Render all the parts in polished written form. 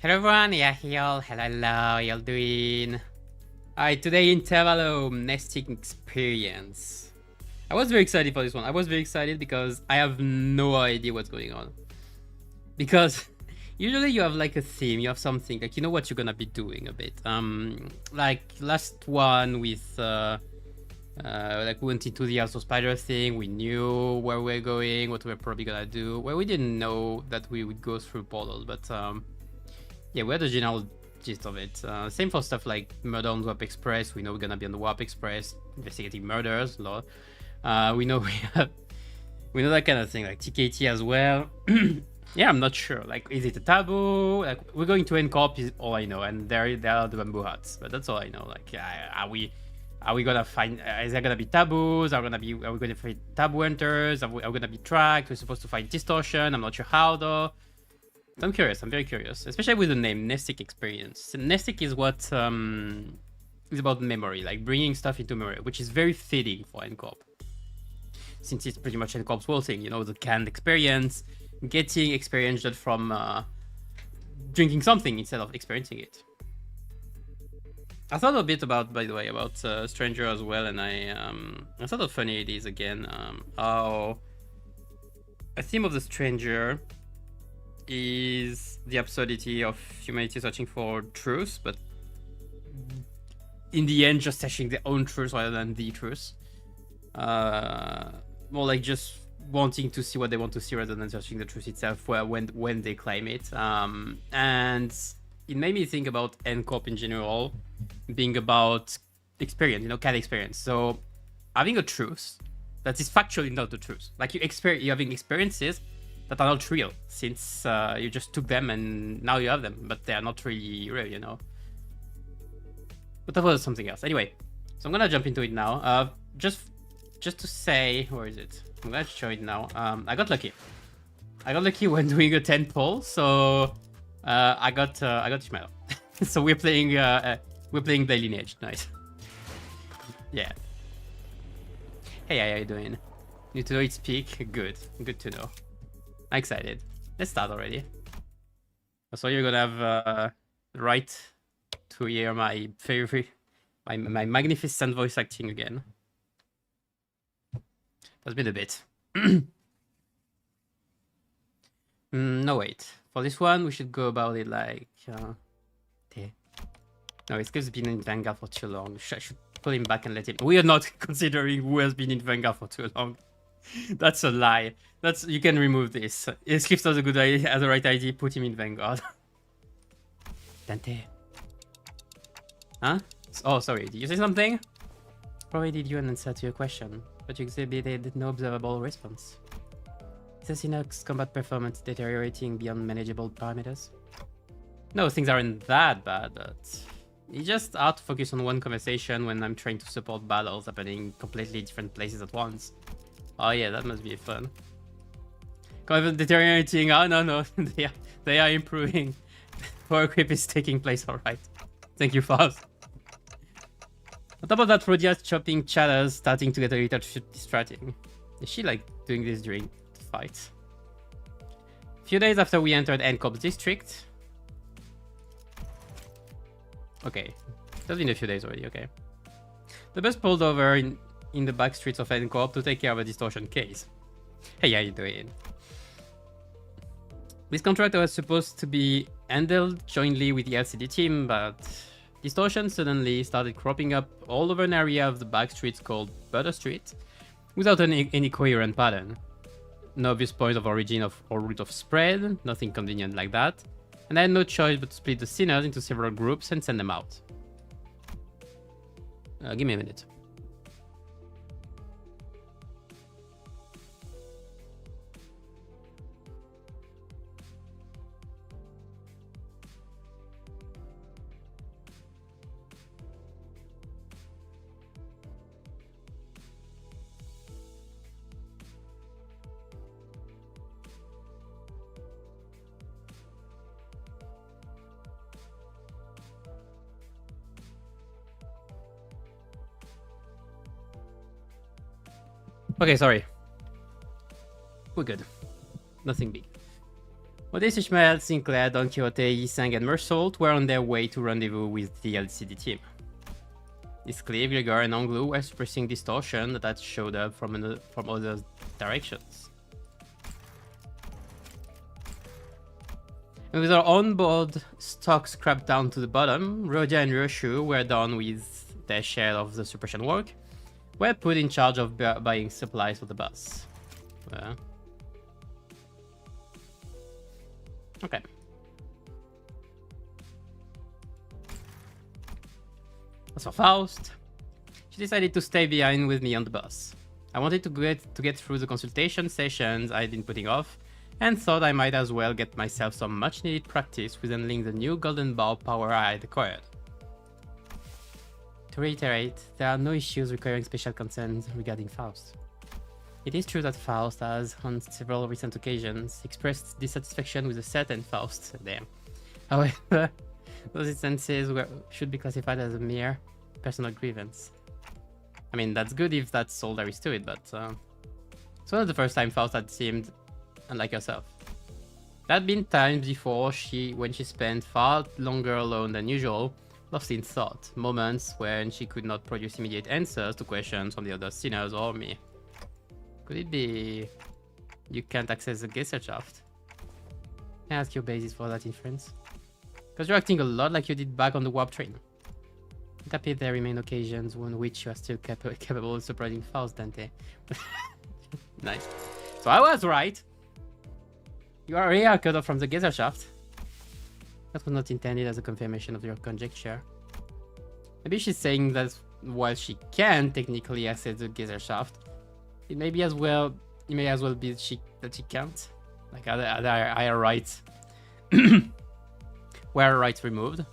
Hello everyone, yeah, hello, how y'all doing? Alright, today in Tervalo, Mnestic experience. I was very excited for this one. I was very excited because I have no idea what's going on. Because usually you have like a theme, you have something, like you know what you're gonna be doing a bit. Like last one with like we went into the House of Spider thing, we knew where we're going, what we're probably gonna do. Well, we didn't know that we would go through portals, but yeah, we had the general gist of it. Same for stuff like Murder on the Warp Express. We know we're gonna be on the Warp Express, investigating murders. Lord. We know we know that kind of thing, like TKT as well. Yeah, I'm not sure. Like, is it a taboo? Like, we're going to N-Corp is all I know, and there are the bamboo hats. But that's all I know. Like, are we gonna find? Is there gonna be taboos? Are we gonna find taboo hunters? Are we gonna be tracked? We're supposed to find distortion. I'm not sure how though. I'm curious. I'm very curious, especially with the name Mnestic experience. Mnestic is what is about memory, like bringing stuff into memory, which is very fitting for N-Corp, since it's pretty much N-Corp's whole thing. You know, the canned experience, getting experience just from drinking something instead of experiencing it. I thought a bit about, by the way, about Stranger as well, and I thought how funny it is again. How a theme of the Stranger is the absurdity of humanity searching for truth, but in the end just searching their own truth rather than the truth. More like just wanting to see what they want to see rather than searching the truth itself when they claim it. And it made me think about N-Corp in general being about experience, you know, cat experience. So having a truth that is factually not the truth. Like you're having experiences that are not real, since you just took them and now you have them, but they are not really real, you know. But that was something else. Anyway, so I'm gonna jump into it now. Just to say, where is it? I'm gonna show it now. I got lucky. I got lucky when doing a 10 poll, so I got Ishmael. So we're playing the lineage tonight. Yeah. Hey, how you doing? New to know its peak. Good to know. I'm excited. Let's start already. So you're gonna have the right to hear my favorite, my magnificent voice acting again. That's been a bit. No, wait. For this one, we should go about it like... No, it's because he's been in Vanguard for too long. I should pull him back and let him... We are not considering who has been in Vanguard for too long. That's a lie. You can remove this. If Skips has a good idea, has the right idea, put him in Vanguard. Dante. Huh? Oh, sorry. Did you say something? Probably did you an answer to your question. but you exhibited no observable response. Is Asinox's combat performance deteriorating beyond manageable parameters? No, things aren't that bad, but it's just hard to focus on one conversation when I'm trying to support battles happening in completely different places at once. Oh yeah, that must be fun. Combat deteriorating, oh no, they are improving. Power creep is taking place, alright. Thank you, Faust. On top of that, Rodia's chopping chatters starting to get a little distracting. Is she like doing this during the fight? A few days after we entered N-Corp's district. Okay, that's been a few days already, okay. The bus pulled over in the back streets of N-Corp to take care of a distortion case. Hey, how you doing? This contract was supposed to be handled jointly with the LCD team, but distortion suddenly started cropping up all over an area of the back streets called Butter Street, without any coherent pattern. No obvious point of origin or route of spread, nothing convenient like that, and I had no choice but to split the sinners into several groups and send them out. Give me a minute. Okay, sorry. We're good. Nothing big. Odyssey, Ishmael, Sinclair, Don Quixote, Yisang, and Mersault were on their way to rendezvous with the LCD team. Isclave, Gregor, and Anglo were suppressing distortion that showed up from other directions. And with our onboard stock scrapped down to the bottom, Rodia and Ryoshu were done with their share of the suppression work, were put in charge of buying supplies for the bus. Okay. As for Faust, she decided to stay behind with me on the bus. I wanted to get through the consultation sessions I'd been putting off, and thought I might as well get myself some much needed practice with handling the new golden bow power I had acquired. To reiterate, there are no issues requiring special concerns regarding Faust. It is true that Faust has, on several recent occasions, expressed dissatisfaction with the set and Faust. Damn. However, those instances should be classified as a mere personal grievance. I mean, that's good if that's all there is to it, but it's not the first time Faust had seemed unlike herself. There had been times before when she spent far longer alone than usual, lost in thought, moments when she could not produce immediate answers to questions from the other sinners or me. Could it be you can't access the Gesellschaft? Can I ask your basis for that inference? Because you're acting a lot like you did back on the warp train. It appears there remain occasions on which you are still capable of surprising Faust, Dante. Nice. So I was right. You are really cut off from the Gesellschaft. That was not intended as a confirmation of your conjecture. Maybe she's saying that while she can technically access the Gesellschaft, it may as well be that she can't. Like are rights were rights removed.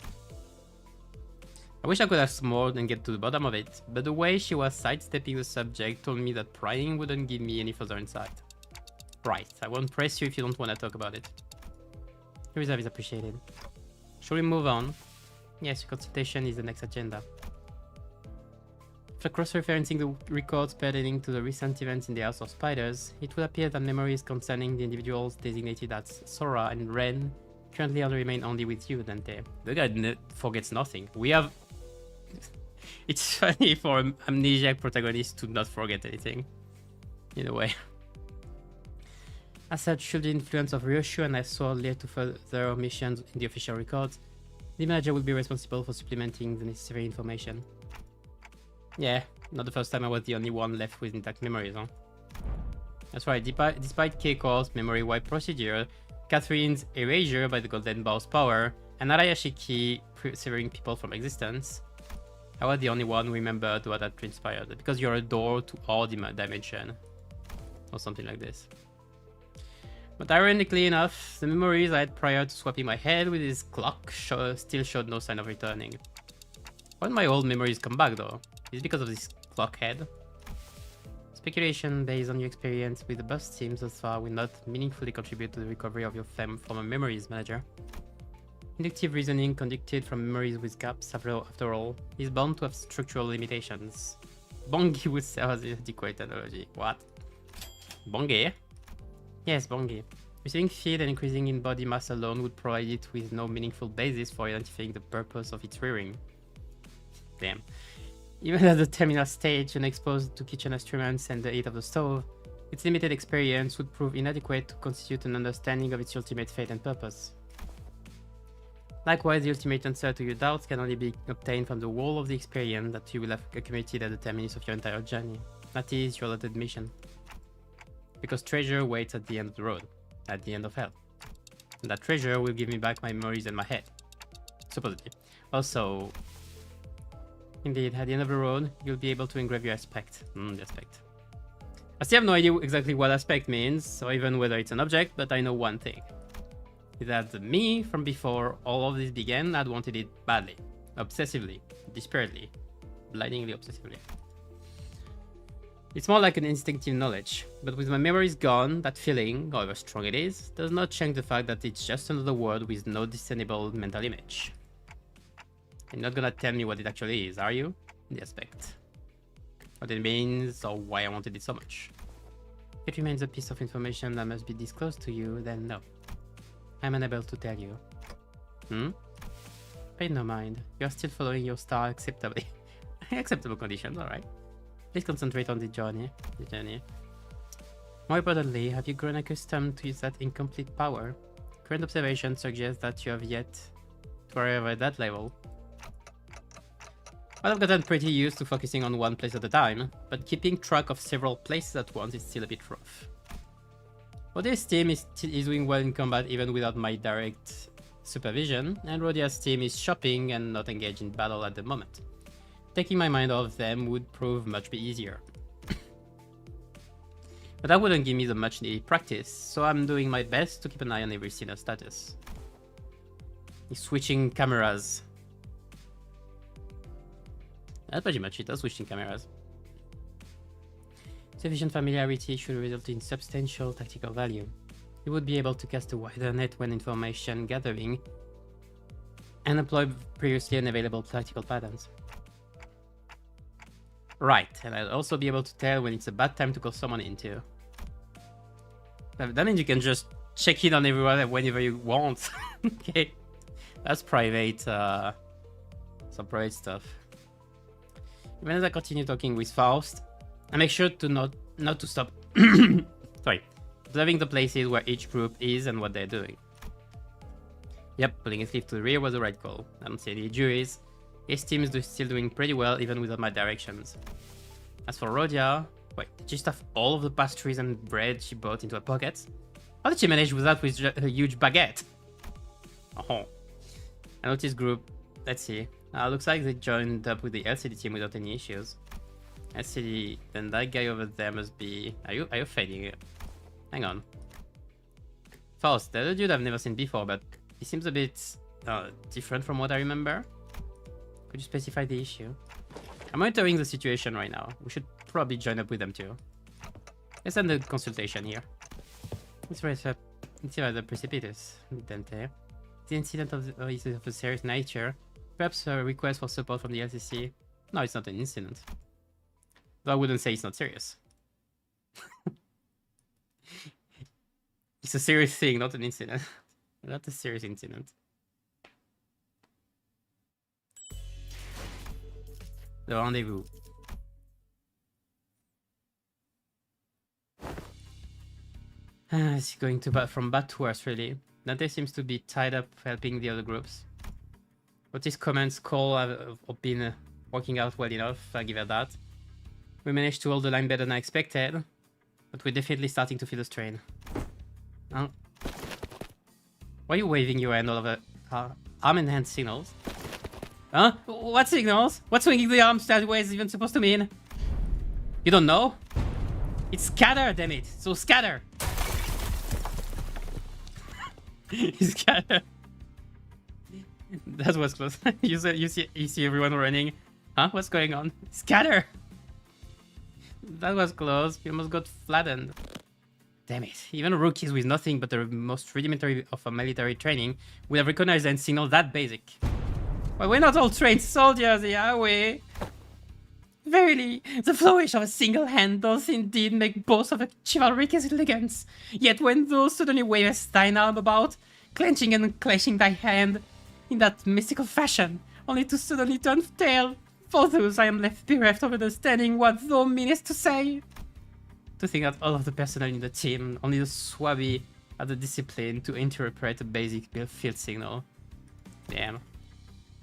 I wish I could ask more and get to the bottom of it, but the way she was sidestepping the subject told me that prying wouldn't give me any further insight. Right, I won't press you if you don't want to talk about it. Your reserve is appreciated. Shall we move on? Yes, your consultation is the next agenda. After cross-referencing the records pertaining to the recent events in the House of Spiders, it would appear that memories concerning the individuals designated as Sora and Ren currently remain only with you, Dante. The guy forgets nothing. We have... It's funny for an amnesiac protagonist to not forget anything. In a way. As such, should the influence of Ryoshu and Asor lead to further omissions in the official records, the manager will be responsible for supplementing the necessary information. Yeah, not the first time I was the only one left with intact memories, huh? That's right, despite Keiko's memory wipe procedure, Catherine's erasure by the Golden Bow's power, and Arayashiki severing people from existence, I was the only one who remembered what had transpired, because you're a door to all dimension. Or something like this. But ironically enough, the memories I had prior to swapping my head with his clock still showed no sign of returning. Why did my old memories come back though? Is it because of this clock head? Speculation based on your experience with the bus team thus far will not meaningfully contribute to the recovery of your former memories, manager. Inductive reasoning conducted from memories with gaps, after all, is bound to have structural limitations. Bongi would serve as an adequate analogy. What? Bongi? Yes, Bongi. Receiving feed and increasing in body mass alone would provide it with no meaningful basis for identifying the purpose of its rearing. Damn. Even at the terminal stage, when exposed to kitchen instruments and the heat of the stove, its limited experience would prove inadequate to constitute an understanding of its ultimate fate and purpose. Likewise, the ultimate answer to your doubts can only be obtained from the whole of the experience that you will have accumulated at the terminus of your entire journey. That is, your allotted mission. Because treasure waits at the end of the road, at the end of hell. And that treasure will give me back my memories and my head. Supposedly. Also, indeed, at the end of the road, you'll be able to engrave your aspect. The aspect. I still have no idea exactly what aspect means, or even whether it's an object, but I know one thing. Is that me, from before all of this began, had wanted it badly. Obsessively. Desperately. Blindingly obsessively. It's more like an instinctive knowledge, but with my memories gone, that feeling, however strong it is, does not change the fact that it's just another word with no discernible mental image. You're not gonna tell me what it actually is, are you? The aspect. What it means, or why I wanted it so much. If it remains a piece of information that must be disclosed to you, then no. I'm unable to tell you. Pay no mind. You're still following your star acceptably. Acceptable conditions, alright. Please concentrate on the journey. More importantly, have you grown accustomed to use that incomplete power? Current observation suggests that you have yet to arrive at that level. Well, I've gotten pretty used to focusing on one place at a time, but keeping track of several places at once is still a bit rough. Rodia's team is doing well in combat even without my direct supervision, and Rodia's team is shopping and not engaged in battle at the moment. Taking my mind off them would prove much easier. But that wouldn't give me the much needed practice, so I'm doing my best to keep an eye on every scene's status. He's switching cameras. That's pretty much it, switching cameras. Sufficient familiarity should result in substantial tactical value. You would be able to cast a wider net when information gathering and employ previously unavailable tactical patterns. Right, and I'll also be able to tell when it's a bad time to call someone into. That means you can just check in on everyone whenever you want. Okay, that's private, some private stuff. Even as I continue talking with Faust, I make sure to not to stop observing the places where each group is and what they're doing. Yep, pulling his sleeve to the rear was the right call. I don't see any injuries. His team is still doing pretty well even without my directions. As for Rodia, wait, did she stuff all of the pastries and bread she brought into her pockets? How did she manage with that with a huge baguette? Oh. I noticed group, let's see. Looks like they joined up with the LCD team without any issues. LCD, then that guy over there must be... Are you fading it? Hang on. Faust, the other dude I've never seen before, but he seems a bit different from what I remember. Could you specify the issue? I'm monitoring the situation right now. We should probably join up with them too. Let's end the consultation here. It's rather precipitous, Dente. The incident is of a serious nature. Perhaps a request for support from the LCC. No, it's not an incident. Though I wouldn't say it's not serious. It's a serious thing, not an incident. Not a serious incident. The rendezvous. It's going to from bad to worse, really. Dante seems to be tied up helping the other groups. But his comments call have been working out well enough, I'll give it that. We managed to hold the line better than I expected, but we're definitely starting to feel the strain. Oh. Why are you waving your hand all over arm and hand signals? Huh? What signals? What's swinging the arms that way is even supposed to mean? You don't know? It's scatter, damn it. So scatter. Scatter. That was close. you see everyone running. Huh? What's going on? Scatter. That was close. We almost got flattened. Damn it. Even rookies with nothing but the most rudimentary of a military training would have recognized and signal that basic. Well, we're not all trained soldiers, are we? Verily, the flourish of a single hand does indeed make boast of a chivalric elegance. Yet when those suddenly wave a stein arm about, clenching and clashing thy hand in that mystical fashion, only to suddenly turn tail, for those I am left bereft of understanding what thou meanest to say. To think that all of the personnel in the team, only the swabby had the discipline to interpret a basic field signal. Damn.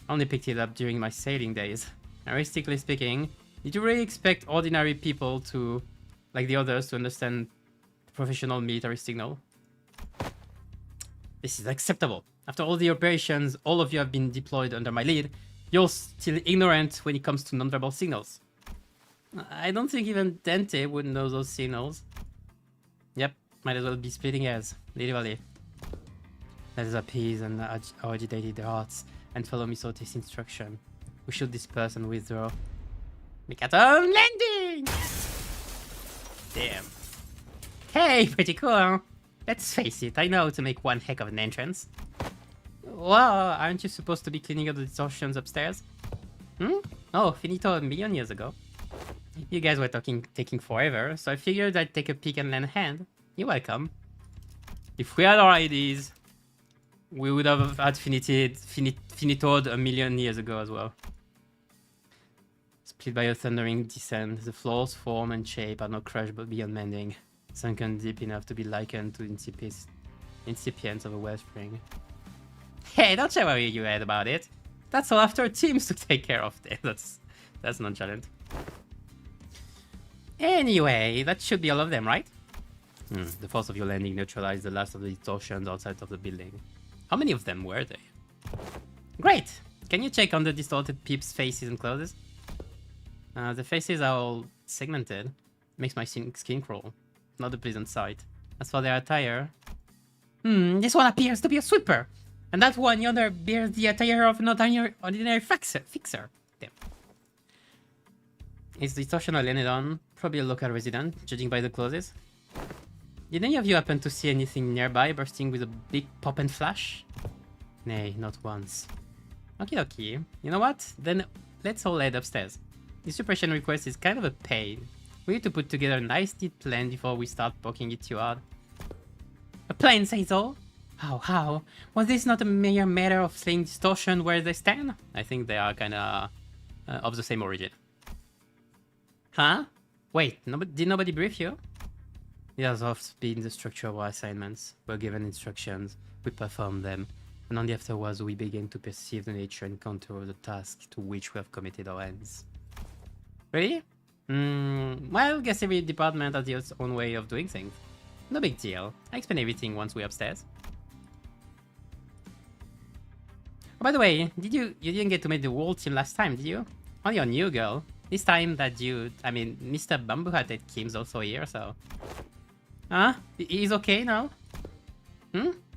I only picked it up during my sailing days. Realistically speaking, did you really expect ordinary people to, like the others, to understand professional military signal? This is acceptable. After all the operations all of you have been deployed under my lead, you're still ignorant when it comes to nonverbal signals. I don't think even Dente would know those signals. Yep, might as well be splitting hairs, literally. Let us appease and our agitated hearts and follow Misote's instruction. We should disperse and withdraw. Mikaton landing! Damn. Hey, pretty cool, huh? Let's face it, I know how to make one heck of an entrance. Well, aren't you supposed to be cleaning up the distortions upstairs? Oh, finito a million years ago. You guys were taking forever, so I figured I'd take a peek and lend a hand. You're welcome. If we had our IDs, we would have had finitoed a million years ago as well. Split by a thundering descent, the floor's form and shape are not crushed but beyond mending, sunken deep enough to be likened to incipients of a wellspring. Hey, don't show worry you read about it. That's all after teams to take care of. That's nonchalant. Anyway, that should be all of them, right? The force of your landing neutralized the last of the distortions outside of the building. How many of them were there? Great! Can you check on the distorted peeps' faces and clothes? The faces are all segmented. Makes my skin crawl. Not a pleasant sight. As for their attire... this one appears to be a sweeper! And that one yonder bears the attire of an ordinary fixer. Damn. Is the distortion I landed on probably a local resident, judging by the clothes? Did any of you happen to see anything nearby bursting with a big pop and flash? Nay, not once. Okie dokie. You know what? Then let's all head upstairs. The suppression request is kind of a pain. We need to put together a nice neat plan before we start poking it too hard. A plan, say so? How? Was this not a mere matter of slaying distortion where they stand? I think they are kinda of the same origin. Huh? Wait, did nobody brief you? It has often been the structure of our assignments. We're given instructions, we perform them, and only afterwards we begin to perceive the nature and contour of the task to which we have committed our hands. Really? Well, I guess every department has its own way of doing things. No big deal. I explain everything once we're upstairs. Oh, by the way, you didn't get to meet the whole team last time, did you? Only your new girl. This time that dude, I mean, Mr. BAMBOO HAT Kim's also here, so... Huh? He's okay now?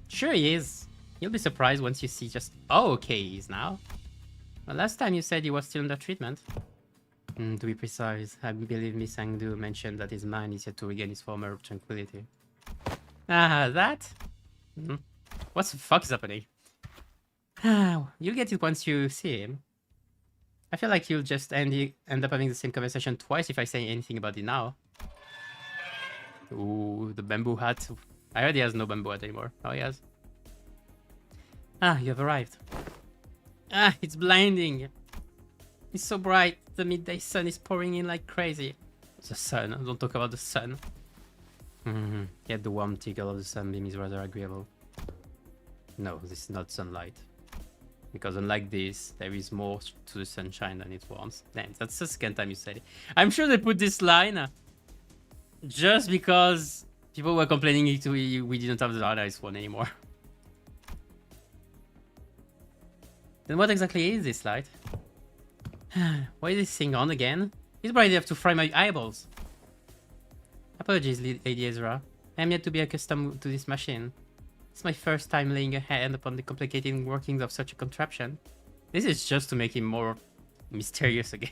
Sure he is. You'll be surprised once you see just how okay he is now. Well, last time you said he was still under treatment. To be precise, I believe Miss Angdu mentioned that his mind is yet to regain his former tranquility. That? What the fuck is happening? You'll get it once you see him. I feel like you'll just end up having the same conversation twice if I say anything about it now. Ooh, the bamboo hat. I heard he has no bamboo hat anymore. Oh, he has. You have arrived. It's blinding. It's so bright. The midday sun is pouring in like crazy. The sun. Don't talk about the sun. Yet the warm tickle of the sunbeam is rather agreeable. No, this is not sunlight. Because unlike this, there is more to the sunshine than it warms. Damn, that's the second time you said it. I'm sure they put this line just because people were complaining we didn't have the nice one anymore. Then what exactly is this light? Why is this thing on again? It's bright enough to fry my eyeballs. Apologies, Lady Ezra. I am yet to be accustomed to this machine. It's my first time laying a hand upon the complicated workings of such a contraption. This is just to make him more mysterious again.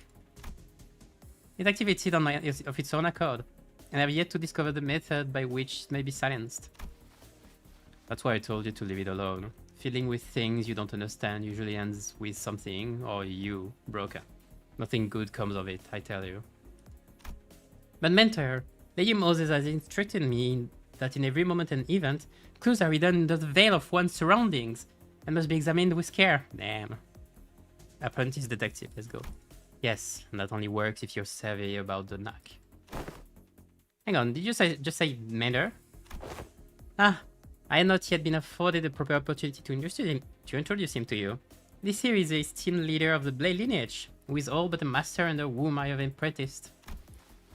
It activates it of its own accord, and I have yet to discover the method by which it may be silenced. That's why I told you to leave it alone. Fiddling with things you don't understand usually ends with something, or you, broken. Nothing good comes of it, I tell you. But Mentor, Lady Moses has instructed me that in every moment and event, clues are hidden under the veil of one's surroundings and must be examined with care. Damn. Apprentice detective, let's go. Yes, and that only works if you're savvy about the knack. Hang on, did you just say Mentor? Ah, I had not yet been afforded the proper opportunity to introduce him to you. This here is the esteemed leader of the Blade lineage, who is all but a master under whom I have apprenticed.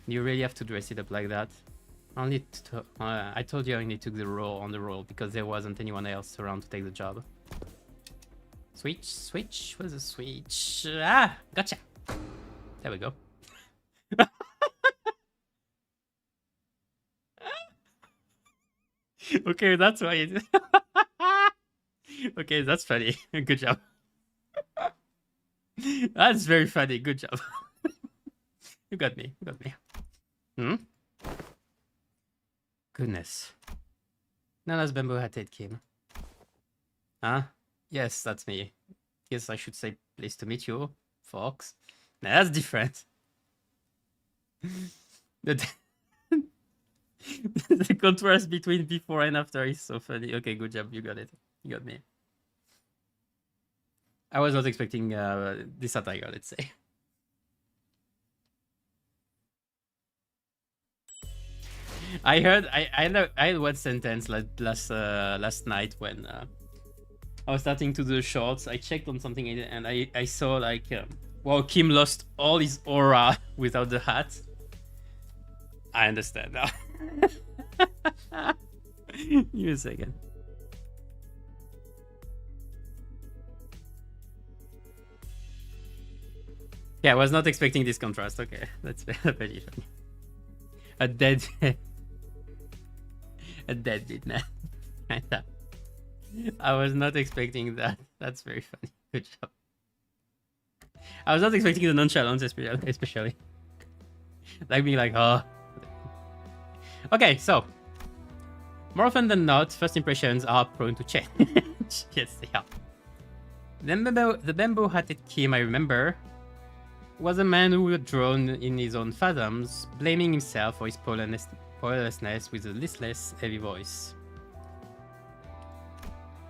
You really have to dress it up like that. I told you I only took the role on the roll because there wasn't anyone else around to take the job. Switch, where's the switch? Ah, gotcha. There we go. Okay, that's why it... Okay, that's funny. Good job. That's very funny. Good job. You got me. You got me. Hmm? Goodness. Nana's bamboo hatted Kim. Huh? Yes, that's me. Yes, I should say pleased to meet you, Fox. Nah, that's different. The contrast between before and after is so funny. Okay, good job. You got it. You got me. I was not expecting this attire, let's say. I had one sentence last night when I was starting to do the shorts. I checked on something and I saw like, wow, Kim lost all his aura without the hat. I understand now. Give me a second. Yeah, I was not expecting this contrast. Okay, that's very funny. A dead beat man. I was not expecting that. That's very funny. Good job. I was not expecting the nonchalance, especially. Like being like, oh. Okay, so more often than not, first impressions are prone to change. Yes, they are. The bamboo hatted Kim I remember was a man who had drawn in his own fathoms, blaming himself for his powerlessness with a listless, heavy voice.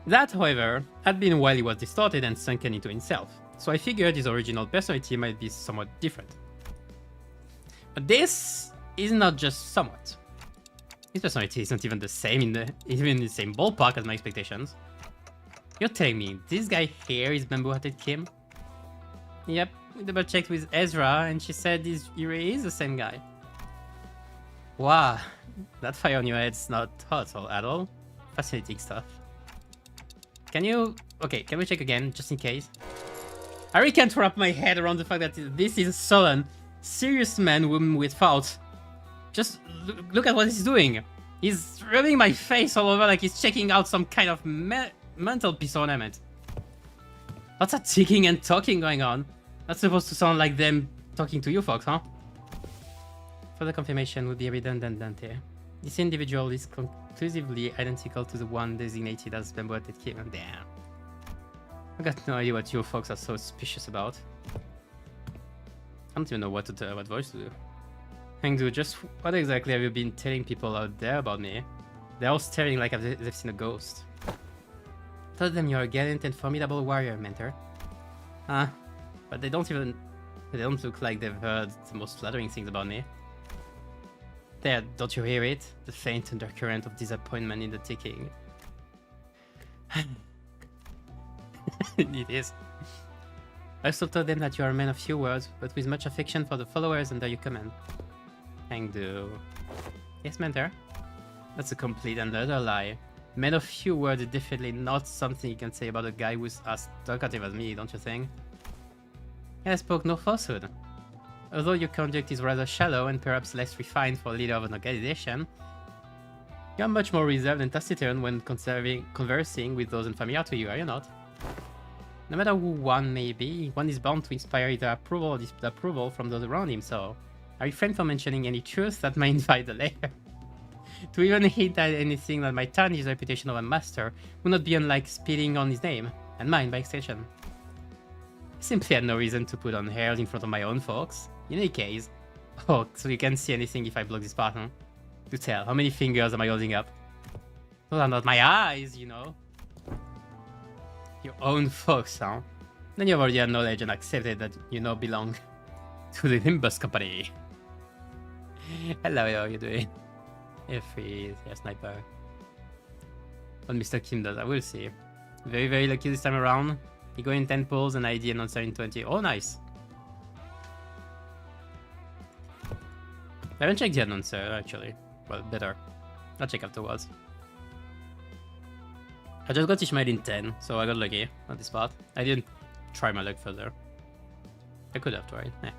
That, however, had been while he was distorted and sunken into himself, so I figured his original personality might be somewhat different. But this is not just somewhat. His personality is not even the same even in the same ballpark as my expectations. You're telling me this guy here is Bamboo Hatted Kim? Yep, we double checked with Ezra and she said he really is the same guy. Wow, that fire on your head's not hot at all. Fascinating stuff. Can we check again, just in case? I really can't wrap my head around the fact that this is a sullen, serious man with faults. Just look at what he's doing. He's rubbing my face all over like he's checking out some kind of mental piece of ornament. Lots of ticking and talking going on. That's supposed to sound like them talking to you folks, huh? Further confirmation would be redundant here. This individual is conclusively identical to the one designated as Bamboo Hatted Kim. Damn. I got no idea what you folks are so suspicious about. I don't even know what voice to do. Hangdu, just what exactly have you been telling people out there about me? They're all staring like they've seen a ghost. Tell them you're a gallant and formidable warrior, Mentor. But they don't look like they've heard the most flattering things about me. There, don't you hear it? The faint undercurrent of disappointment in the ticking. It is. I also told them that you are a man of few words, but with much affection for the followers under your command. Hangdu. Yes, Mentor? That's a complete and utter lie. Men of few words is definitely not something you can say about a guy who's as talkative as me, don't you think? I spoke no falsehood. Although your conduct is rather shallow and perhaps less refined for a leader of an organization, you are much more reserved and taciturn when conversing with those unfamiliar to you, are you not? No matter who one may be, one is bound to inspire either approval or disapproval from those around him, so I refrain from mentioning any truth that might invite the layer. To even hint at anything that might tarnish the reputation of a master would not be unlike spitting on his name, and mine by extension. I simply had no reason to put on hairs in front of my own folks. In any case, oh, so you can't see anything if I block this button. Do tell, how many fingers am I holding up? Those are not my eyes, you know. Your own folks, huh? Then you've already acknowledged and accepted that you now belong to the Limbus company. Hello, how are you doing? Freeze, yeah, sniper. What Mr. Kim does, I will see. Very, very lucky this time around. You go in 10 pulls and ID and answer in 20. Oh, nice. I haven't checked the announcer, actually. Well, better. I'll check afterwards. I just got Ishmael in 10, so I got lucky on this part. I didn't try my luck further. I could have tried. Eh.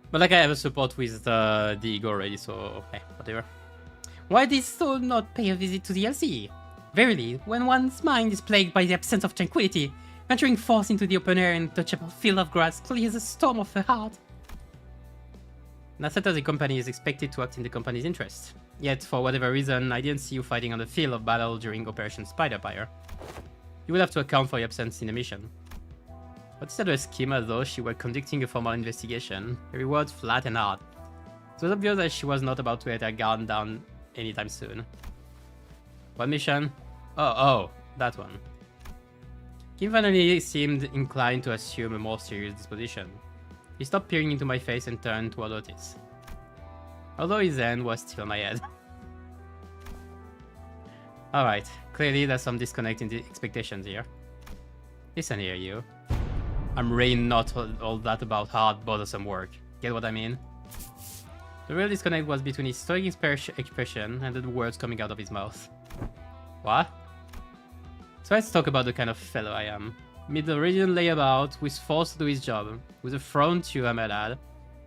But like I have a support with the ego already, so whatever. Why did Soul not pay a visit to the LC? Verily, when one's mind is plagued by the absence of tranquility, venturing forth into the open air and untouchable field of grass clears a storm of the heart. Naseta, the company is expected to act in the company's interest. Yet, for whatever reason, I didn't see you fighting on the field of battle during Operation Spiderfire. You will have to account for your absence in the mission. But instead of a scheme as though she were conducting a formal investigation, every word flat and hard. It was obvious that she was not about to let her guard down anytime soon. What mission? Oh, that one. Kim finally seemed inclined to assume a more serious disposition. He stopped peering into my face and turned toward Otis. Although his hand was still on my head. Alright, clearly there's some disconnect in the expectations here. Listen here, you. I'm really not all that about hard, bothersome work. Get what I mean? The real disconnect was between his stoic expression and the words coming out of his mouth. What? So let's talk about the kind of fellow I am. Middle-region layabout who's forced to do his job, with a frown to a lad,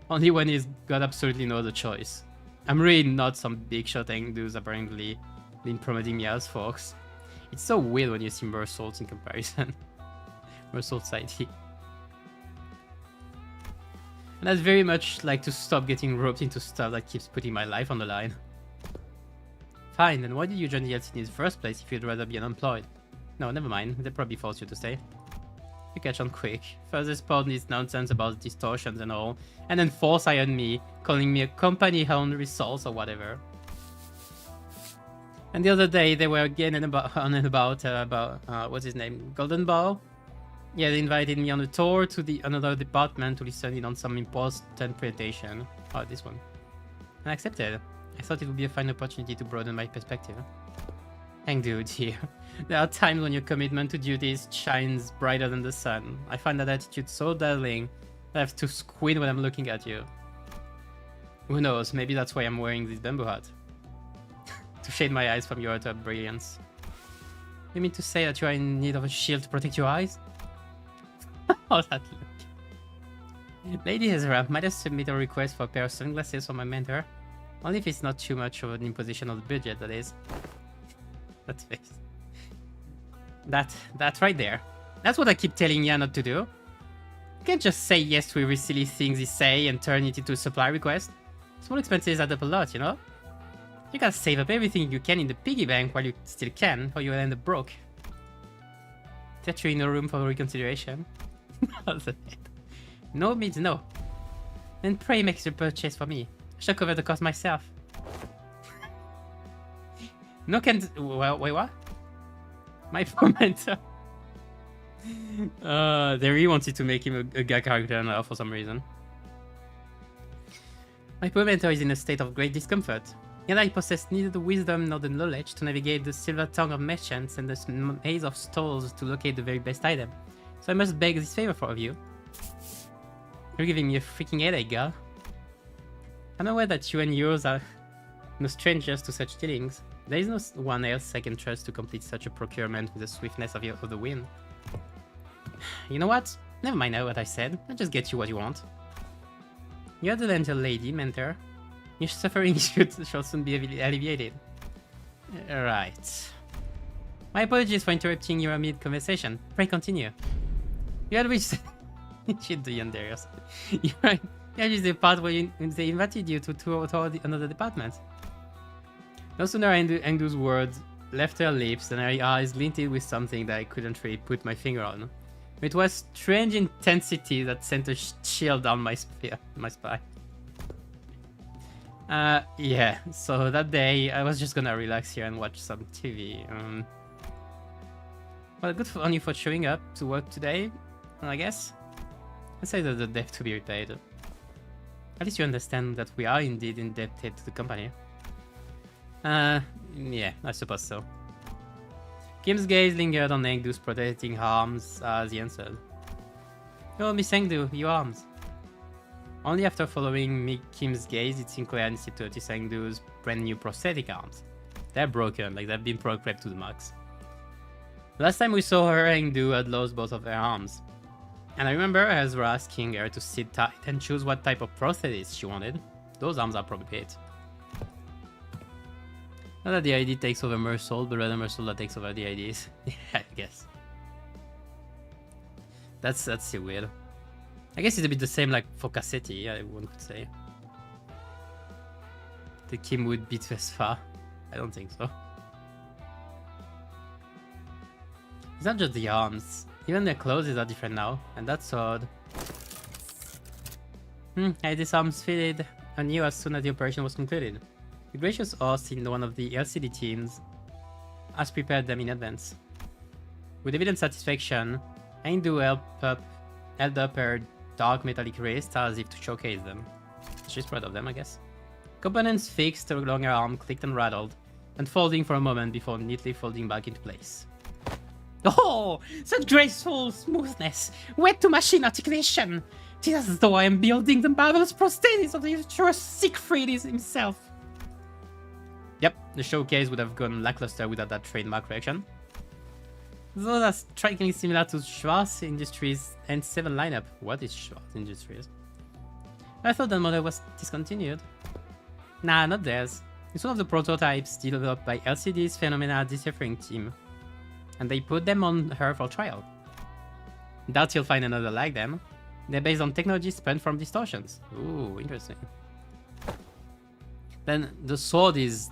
only when he's got absolutely no other choice. I'm really not some big shot dudes apparently been promoting me as folks. It's so weird when you see Mersaults in comparison. Mersault ID. And I'd very much like to stop getting roped into stuff that keeps putting my life on the line. Fine, then why did you join the LC in the first place if you'd rather be unemployed? No, never mind, they probably forced you to stay. You catch on quick. First they spawned this nonsense about distortions and all, and then force iron me, calling me a company-owned resource or whatever. And the other day they were again on and about what's his name? Golden Bow? Yeah, they invited me on a tour to another department to listen in on some important presentation. Oh, this one. And I accepted. I thought it would be a fine opportunity to broaden my perspective. Hang dude here. There are times when your commitment to duties shines brighter than the sun. I find that attitude so dazzling that I have to squint when I'm looking at you. Who knows, maybe that's why I'm wearing this bamboo hat. To shade my eyes from your utter brilliance. You mean to say that you are in need of a shield to protect your eyes? Oh, that look. Lady Ezra, might I submit a request for a pair of sunglasses for my mentor? Only if it's not too much of an imposition on the budget, that is. That's face. That's right there. That's what I keep telling you not to do. You can't just say yes to every silly thing they say and turn it into a supply request. Small expenses add up a lot, you know? You gotta save up everything you can in the piggy bank while you still can, or you'll end up broke. That you're in a room for reconsideration. No means no. Then pray make the purchase for me. I shall cover the cost myself. No can... Well, wait, what? My commenter. They really wanted to make him a gag character now for some reason. My poor mentor is in a state of great discomfort. Yet I possess neither the wisdom nor the knowledge to navigate the silver tongue of merchants and the maze of stalls to locate the very best item. So I must beg this favor of you. You're giving me a freaking headache, girl. I'm aware that you and yours are no strangers to such dealings. There is no one else I can trust to complete such a procurement with the swiftness of the wind. You know what? Never mind what I said. I'll just get you what you want. You're the gentle lady, mentor. Your suffering shall soon be alleviated. Right. My apologies for interrupting your mid-conversation. Pray continue. You had reached... Shit, the end there. You had reached the part where they invited you to tour another department. No sooner Engdu's words left her lips than her eyes glinted with something that I couldn't really put my finger on. It was strange intensity that sent a chill down my spine. Yeah, so that day I was just gonna relax here and watch some TV. Well, good on you for showing up to work today, I guess. I say that the debt to be repaid. At least you understand that we are indeed indebted to the company. Yeah, I suppose so. Kim's gaze lingered on Engdu's protecting arms as he answered. Oh, Miss Engdu, your arms. Only after following Kim's gaze did Sinclair insist to notice Engdu's brand new prosthetic arms. They're broken, like they've been prepped to the max. Last time we saw her, Engdu had lost both of her arms. And I remember Ezra asking her to sit tight and choose what type of prosthesis she wanted. Those arms are probably it. Not that the ID takes over Mersault, but rather Mersault that takes over the IDs. Yeah, I guess. That's still weird. I guess it's a bit the same like for Cassetti, yeah, one could say. The Kim would beat Vespa. I don't think so. It's not just the arms. Even their clothes are different now, and that's odd. I these arms fitted anew as soon as the operation was concluded. The gracious host in one of the LCD teams has prepared them in advance. With evident satisfaction, Engdu held up her dark metallic wrist as if to showcase them. She's proud of them, I guess. Components fixed along her arm clicked and rattled, unfolding for a moment before neatly folding back into place. Oh, such graceful smoothness! Wet to machine articulation! It is as though I am building the marvelous prosthesis of the illustrious Siegfried himself. Yep, the showcase would have gone lackluster without that trademark reaction. Those are strikingly similar to Schwarz Industries N7 lineup. What is Schwarz Industries? I thought that model was discontinued. Nah, not theirs. It's one of the prototypes developed by LCD's Phenomena Deciphering team. And they put them on her for trial. Doubt you'll find another like them. They're based on technology spun from distortions. Ooh, interesting. Then the sword is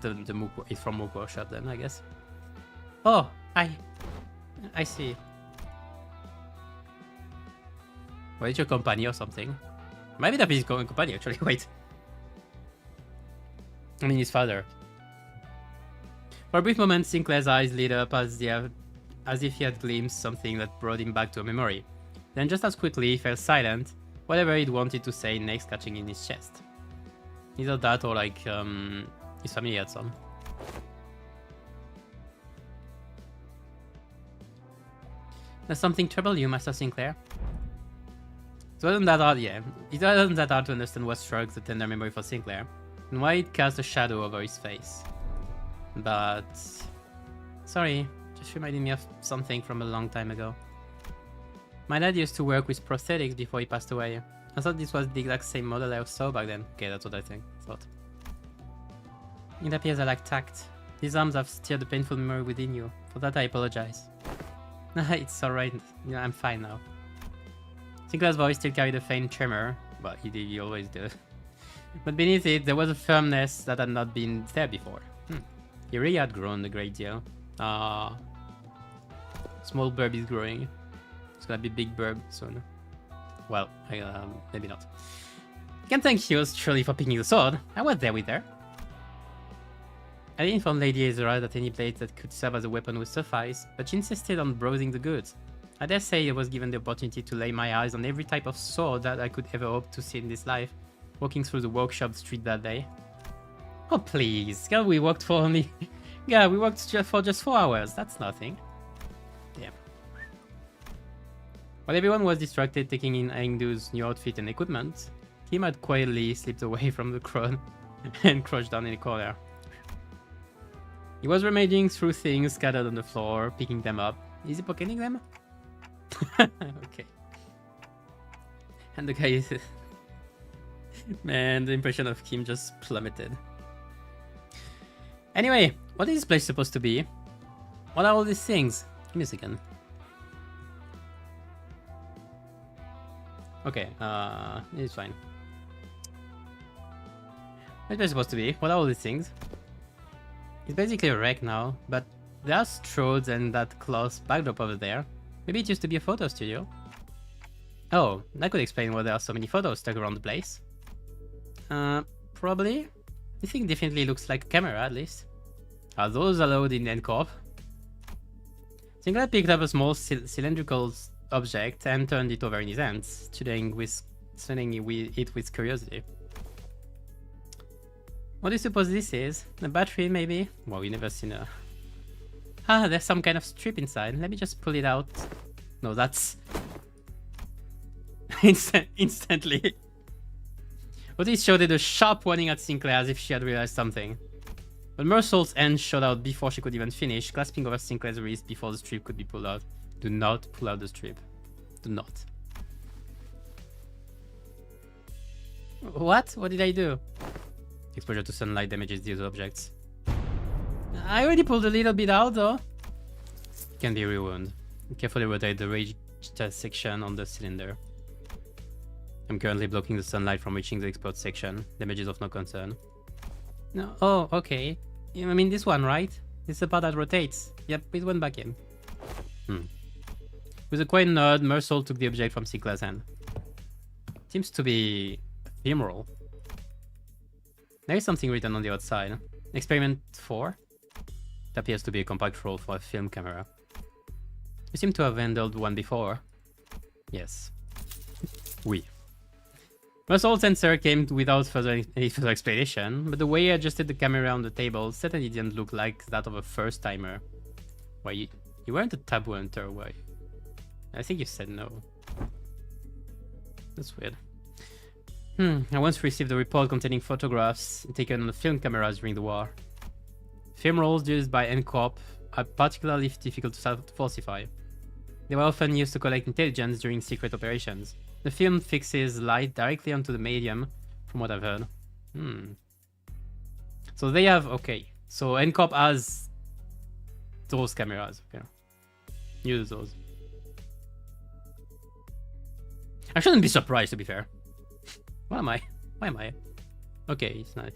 is from Mook Workshop then, I guess. Oh, I see. Well, it's your company or something. Maybe that is his company actually, wait. I mean his father. For a brief moment, Sinclair's eyes lit up as if he had glimpsed something that brought him back to a memory. Then just as quickly he fell silent, whatever he'd wanted to say next catching in his chest. Either that or like his family had some. Does something trouble you, Master Sinclair? It wasn't that hard, yeah. It wasn't that hard to understand what struck the tender memory for Sinclair, and why it cast a shadow over his face. But... sorry, just reminded me of something from a long time ago. My dad used to work with prosthetics before he passed away. I thought this was the exact same model I saw back then. Okay, that's what I thought. It appears I lack tact. These arms have stirred a painful memory within you. For that I apologize. It's alright, yeah, I'm fine now. Sinclair's voice still carried a faint tremor, but he always did. But beneath it, there was a firmness that had not been there before. He really had grown a great deal. Small burb is growing. It's gonna be big burb soon. Well, maybe not. Can't thank yours truly for picking the sword. I was there with her. I informed Lady Ezra that any blade that could serve as a weapon would suffice, but she insisted on browsing the goods. I dare say I was given the opportunity to lay my eyes on every type of sword that I could ever hope to see in this life, walking through the workshop street that day. Oh please, girl, we worked for only... yeah, we worked for just 4 hours, that's nothing. Damn. While everyone was distracted taking in Engdu's new outfit and equipment, Kim had quietly slipped away from the crowd and crouched down in a corner. He was rummaging through things scattered on the floor, picking them up. Is he pocketing them? Okay. And the guy is... Man, the impression of Kim just plummeted. Anyway, what is this place supposed to be? What are all these things? Give me a second. Okay, it's fine. What's it supposed to be? What are all these things? It's basically a wreck now, but there are Strodes and that cloth backdrop over there. Maybe it used to be a photo studio. Oh, that could explain why there are so many photos stuck around the place. Probably. This thing definitely looks like a camera, at least. Are those allowed in NCorp? Sinclair picked up a small cylindrical object and turned it over in his hands, studying it with curiosity. What do you suppose this is? A battery, maybe? Well, we never seen a... Ah, there's some kind of strip inside. Let me just pull it out. No, that's... Instantly. Otis showed a sharp warning at Sinclair as if she had realized something. But Mersault's hand shot out before she could even finish, clasping over Sinclair's wrist before the strip could be pulled out. Do not pull out the strip. Do not. What? What did I do? Exposure to sunlight damages these objects. I already pulled a little bit out though. Can be ruined. Carefully rotate the rage test section on the cylinder. I'm currently blocking the sunlight from reaching the exposed section. Damages of no concern. No. Oh, okay. I mean this one, right? It's the part that rotates. Yep, it went back in. With a quiet nod, Mersault took the object from Sinclair's hand. Seems to be ephemeral. There is something written on the outside. Experiment 4. It appears to be a compact roll for a film camera. You seem to have handled one before. Yes. Oui. Mersault's sensor came without any further explanation, but the way he adjusted the camera on the table certainly didn't look like that of a first-timer. Why, you weren't a taboo hunter, were you? I think you said no. That's weird. I once received a report containing photographs taken on the film cameras during the war. Film rolls used by NCorp are particularly difficult to falsify. They were often used to collect intelligence during secret operations. The film fixes light directly onto the medium, from what I've heard. So they have... Okay. So NCorp has those cameras. Okay. Use those. I shouldn't be surprised, to be fair. What am I? Why am I? Okay, it's nice.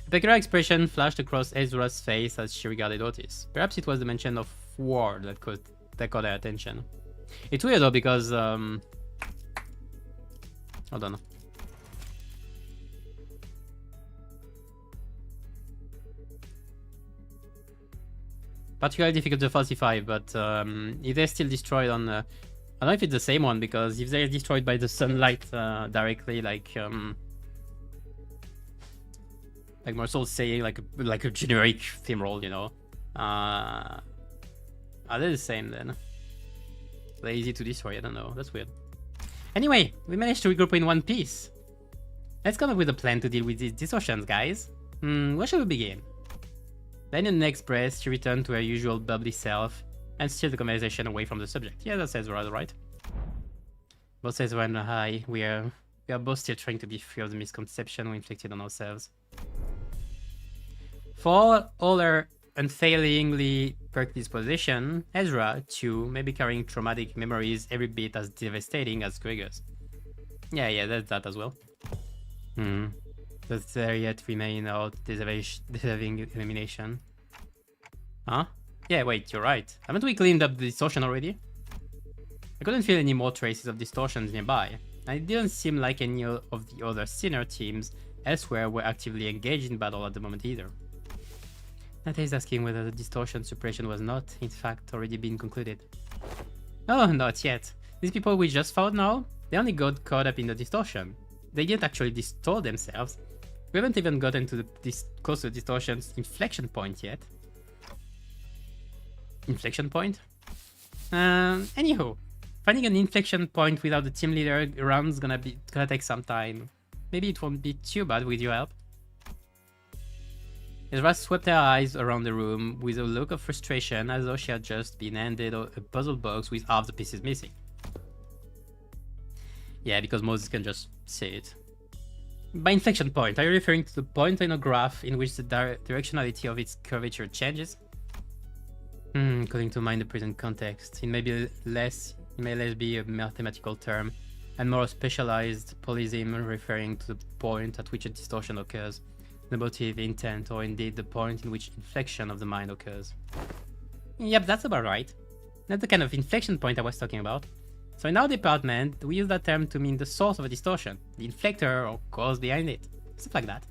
A peculiar expression flashed across Ezra's face as she regarded Otis. Perhaps it was the mention of war that caught her attention. It's weird though because hold on. Particularly difficult to falsify, but if they're still destroyed on I don't know if it's the same one, because if they're destroyed by the sunlight directly, like Mersault's saying, like a generic theme roll, you know, are they the same then? They're easy to destroy. I don't know. That's weird. Anyway, we managed to regroup in one piece. Let's come up with a plan to deal with these distortions, guys. Where shall we begin? Then in the next breath, she returned to her usual bubbly self and steered the conversation away from the subject. Yeah, that says rather right. Both Ezra and I, we are both still trying to be free of the misconception we inflicted on ourselves. For all her unfailingly predisposition, Ezra, too, may be carrying traumatic memories every bit as devastating as Gregor's. Yeah, that's that as well. Does there yet remain out deserving elimination? Huh? Yeah, wait, you're right. Haven't we cleaned up the distortion already? I couldn't feel any more traces of distortions nearby, and it didn't seem like any of the other Sinner teams elsewhere were actively engaged in battle at the moment either. That is asking whether the distortion suppression was not, in fact, already been concluded. Oh, not yet. These people we just found now, they only got caught up in the distortion. They didn't actually distort themselves. We haven't even gotten to the close to the distortion's inflection point yet. Inflection point? Anywho, finding an inflection point without the team leader around is gonna take some time. Maybe it won't be too bad with your help. Ezra swept her eyes around the room with a look of frustration as though she had just been handed a puzzle box with half the pieces missing. Yeah, because Moses can just say it. By inflection point, are you referring to the point in a graph in which the directionality of its curvature changes? According to mind the present context, it may less be a mathematical term, and more a specialized polysem referring to the point at which a distortion occurs, the motive, intent, or indeed the point in which inflection of the mind occurs. Yep, that's about right. That's the kind of inflection point I was talking about. So in our department, we use that term to mean the source of a distortion, the inflector or cause behind it, stuff like that.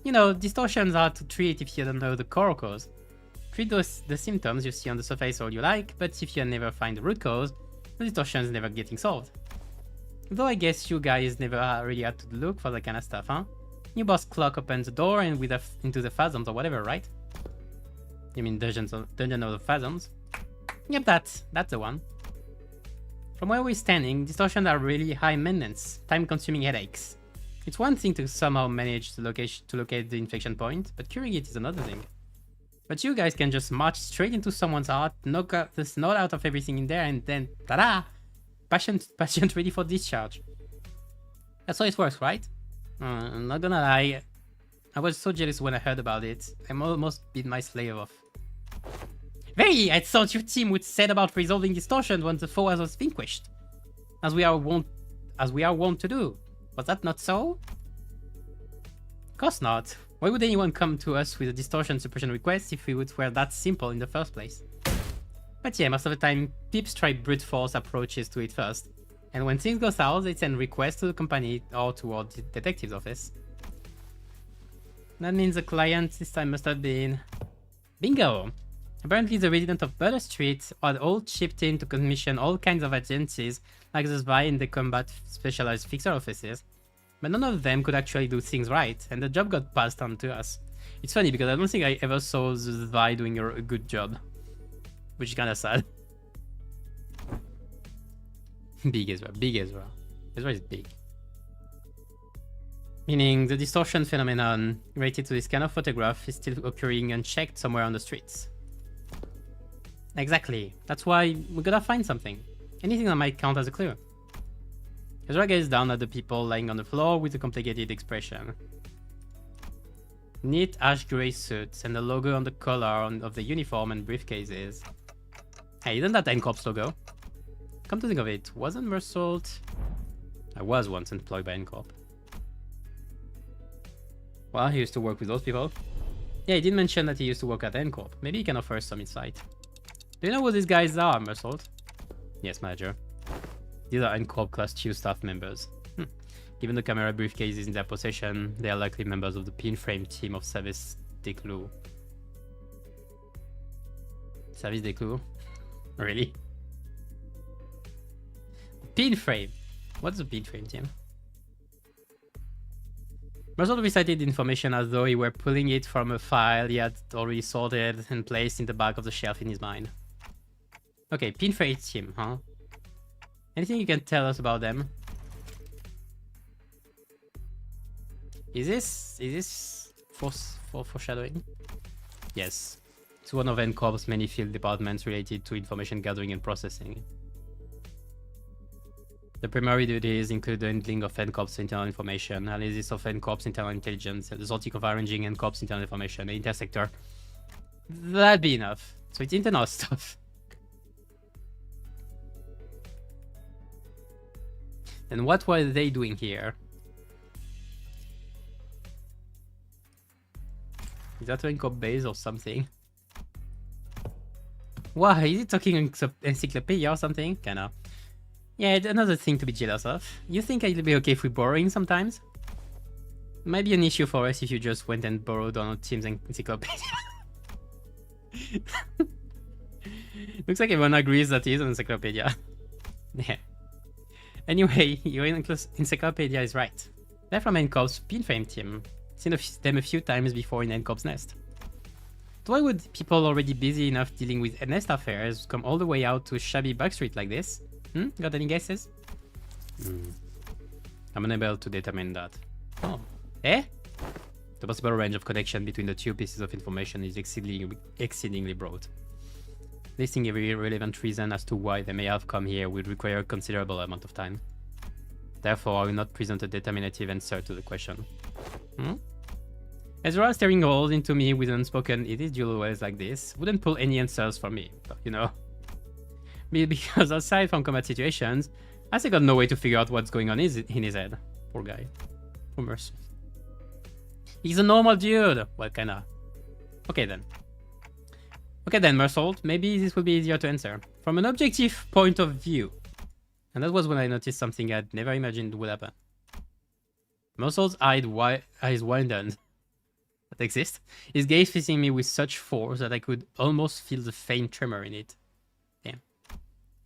You know, distortions are to treat if you don't know the core cause. Treat the symptoms you see on the surface all you like, but if you never find the root cause, the distortion is never getting solved. Though I guess you guys never really had to look for that kind of stuff, huh? Your boss clock opens the door and into the phantoms or whatever, right? You mean Dungeon of the Phantoms? Yep, that's the one. From where we're standing, distortions are really high maintenance, time-consuming headaches. It's one thing to somehow manage to locate the inflection point, but curing it is another thing. But you guys can just march straight into someone's heart, knock out the snot out of everything in there, and then, ta-da! Patient ready for discharge. That's how it works, right? I'm not gonna lie, I was so jealous when I heard about it. I almost beat my slave off. Very! I thought your team would set about resolving distortion once the foe was vanquished, as we are wont to do. Was that not so? Of course not. Why would anyone come to us with a distortion suppression request if it were that simple in the first place? But yeah, most of the time, peeps try brute force approaches to it first, and when things go south, they send requests to the company or toward the detective's office. That means the client this time must have been... Bingo! Apparently the residents of Butter Street had all chipped in to commission all kinds of agencies like the Spy and the Combat Specialized Fixer offices, but none of them could actually do things right, and the job got passed on to us. It's funny because I don't think I ever saw the Spy doing a good job, which is kinda sad. Big Ezra. Ezra is big. Meaning the distortion phenomenon related to this kind of photograph is still occurring unchecked somewhere on the streets. Exactly. That's why we gotta find something. Anything that might count as a clue. Ezra gazes down at the people lying on the floor with a complicated expression. Neat ash grey suits and the logo on the collar of the uniform and briefcases. Hey, isn't that NCorp's logo? Come to think of it, wasn't Mersault... I was once employed by NCorp. Well, he used to work with those people. Yeah, he did mention that he used to work at NCorp. Maybe he can offer us some insight. Do you know who these guys are, Mersault? Yes, manager. These are NCorp Class 2 staff members. Given the camera briefcases in their possession, they are likely members of the pin-frame team of Service des Clous. Service des Clous? Really? Pin-frame? What's a pin-frame team? Mersault recited the information as though he were pulling it from a file he had already sorted and placed in the back of the shelf in his mind. Okay, pin-frame team, huh? Anything you can tell us about them? Is this foreshadowing? Yes. It's one of NCorp's many field departments related to information gathering and processing. The primary duties include the handling of NCorp's internal information, analysis of NCorp's internal intelligence, the sorting of arranging NCorp's internal information, the intersector. That'd be enough. So it's internal stuff. Then what were they doing here? Is that an NCorp base or something? Why? Is it talking encyclopedia or something? Kinda. Yeah, another thing to be jealous of. You think it'll be okay if we're borrowing sometimes? Might be an issue for us if you just went and borrowed on our team's encyclopedia. Looks like everyone agrees that it is an encyclopedia. Yeah. Anyway, your encyclopedia is right. They're from NCorp's pinframe team. Seen them a few times before in NCorp's nest. So why would people already busy enough dealing with nest affairs come all the way out to a shabby back street like this? Got any guesses? I'm unable to determine that. Oh. Eh? The possible range of connection between the two pieces of information is exceedingly broad. Listing every relevant reason as to why they may have come here would require a considerable amount of time. Therefore, I will not present a determinative answer to the question. Ezra staring holes into me with unspoken, it is always like this, wouldn't pull any answers from me, you know? Because aside from combat situations, I still got no way to figure out what's going on in his head. Poor guy. Poor Mercer. He's a normal dude. Well, kinda. Okay then, Mersault, maybe this will be easier to answer. From an objective point of view. And that was when I noticed something I'd never imagined would happen. Mersault's eyes widened. That exists. His gaze facing me with such force that I could almost feel the faint tremor in it. Damn.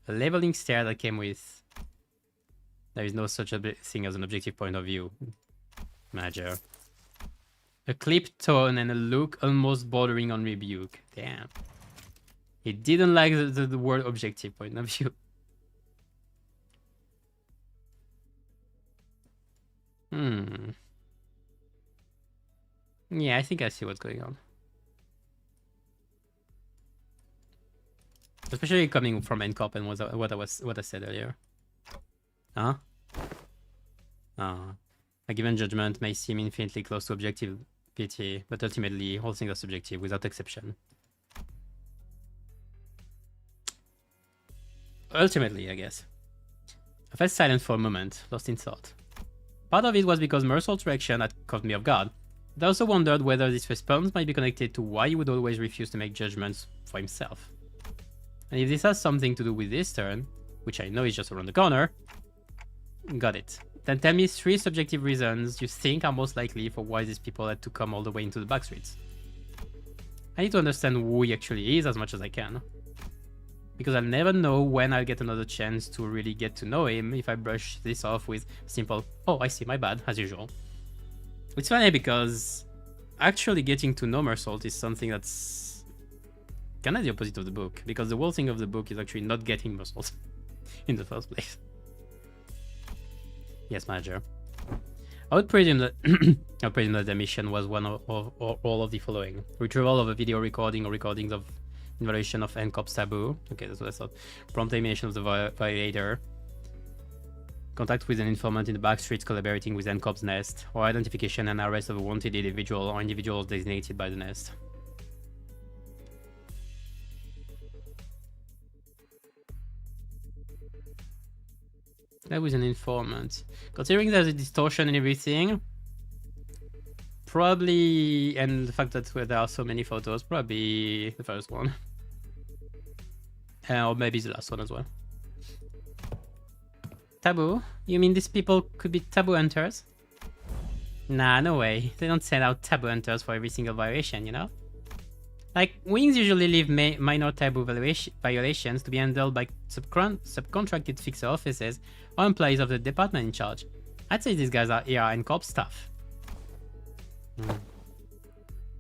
A leveling stare that came with... There is no such a thing as an objective point of view. Major. A clipped tone and a look almost bordering on rebuke. Damn. He didn't like the word objective point of view. Yeah, I think I see what's going on. Especially coming from NCOP and what I said earlier. Huh? A given judgment may seem infinitely close to objectivity, but ultimately all things are subjective without exception. Ultimately, I guess. I felt silent for a moment, lost in thought. Part of it was because Mersault's reaction had caught me off guard. But I also wondered whether this response might be connected to why he would always refuse to make judgments for himself. And if this has something to do with this turn, which I know is just around the corner, got it. Then tell me 3 subjective reasons you think are most likely for why these people had to come all the way into the back streets. I need to understand who he actually is as much as I can. Because I'll never know when I'll get another chance to really get to know him if I brush this off with simple, oh, I see, my bad, as usual. It's funny because actually getting to know Mersault is something that's kind of the opposite of the book, because the whole thing of the book is actually not getting Mersault in the first place. Yes, manager. I would presume that the mission was one of all of the following: retrieval of a video recording or recordings of violation of NCOP's taboo. Okay, that's what I thought. Prompt elimination of the violator. Contact with an informant in the back streets collaborating with NCOP's nest, or identification and arrest of a wanted individual or individuals designated by the nest. That was an informant. Considering there's a distortion and everything, probably, and the fact that there are so many photos, probably the first one. Or maybe the last one as well. Taboo? You mean these people could be taboo hunters? Nah, no way. They don't send out taboo hunters for every single violation, you know? Like, wings usually leave minor taboo violations to be handled by subcontracted fixer officers or employees of the department in charge. I'd say these guys are ER and corp staff.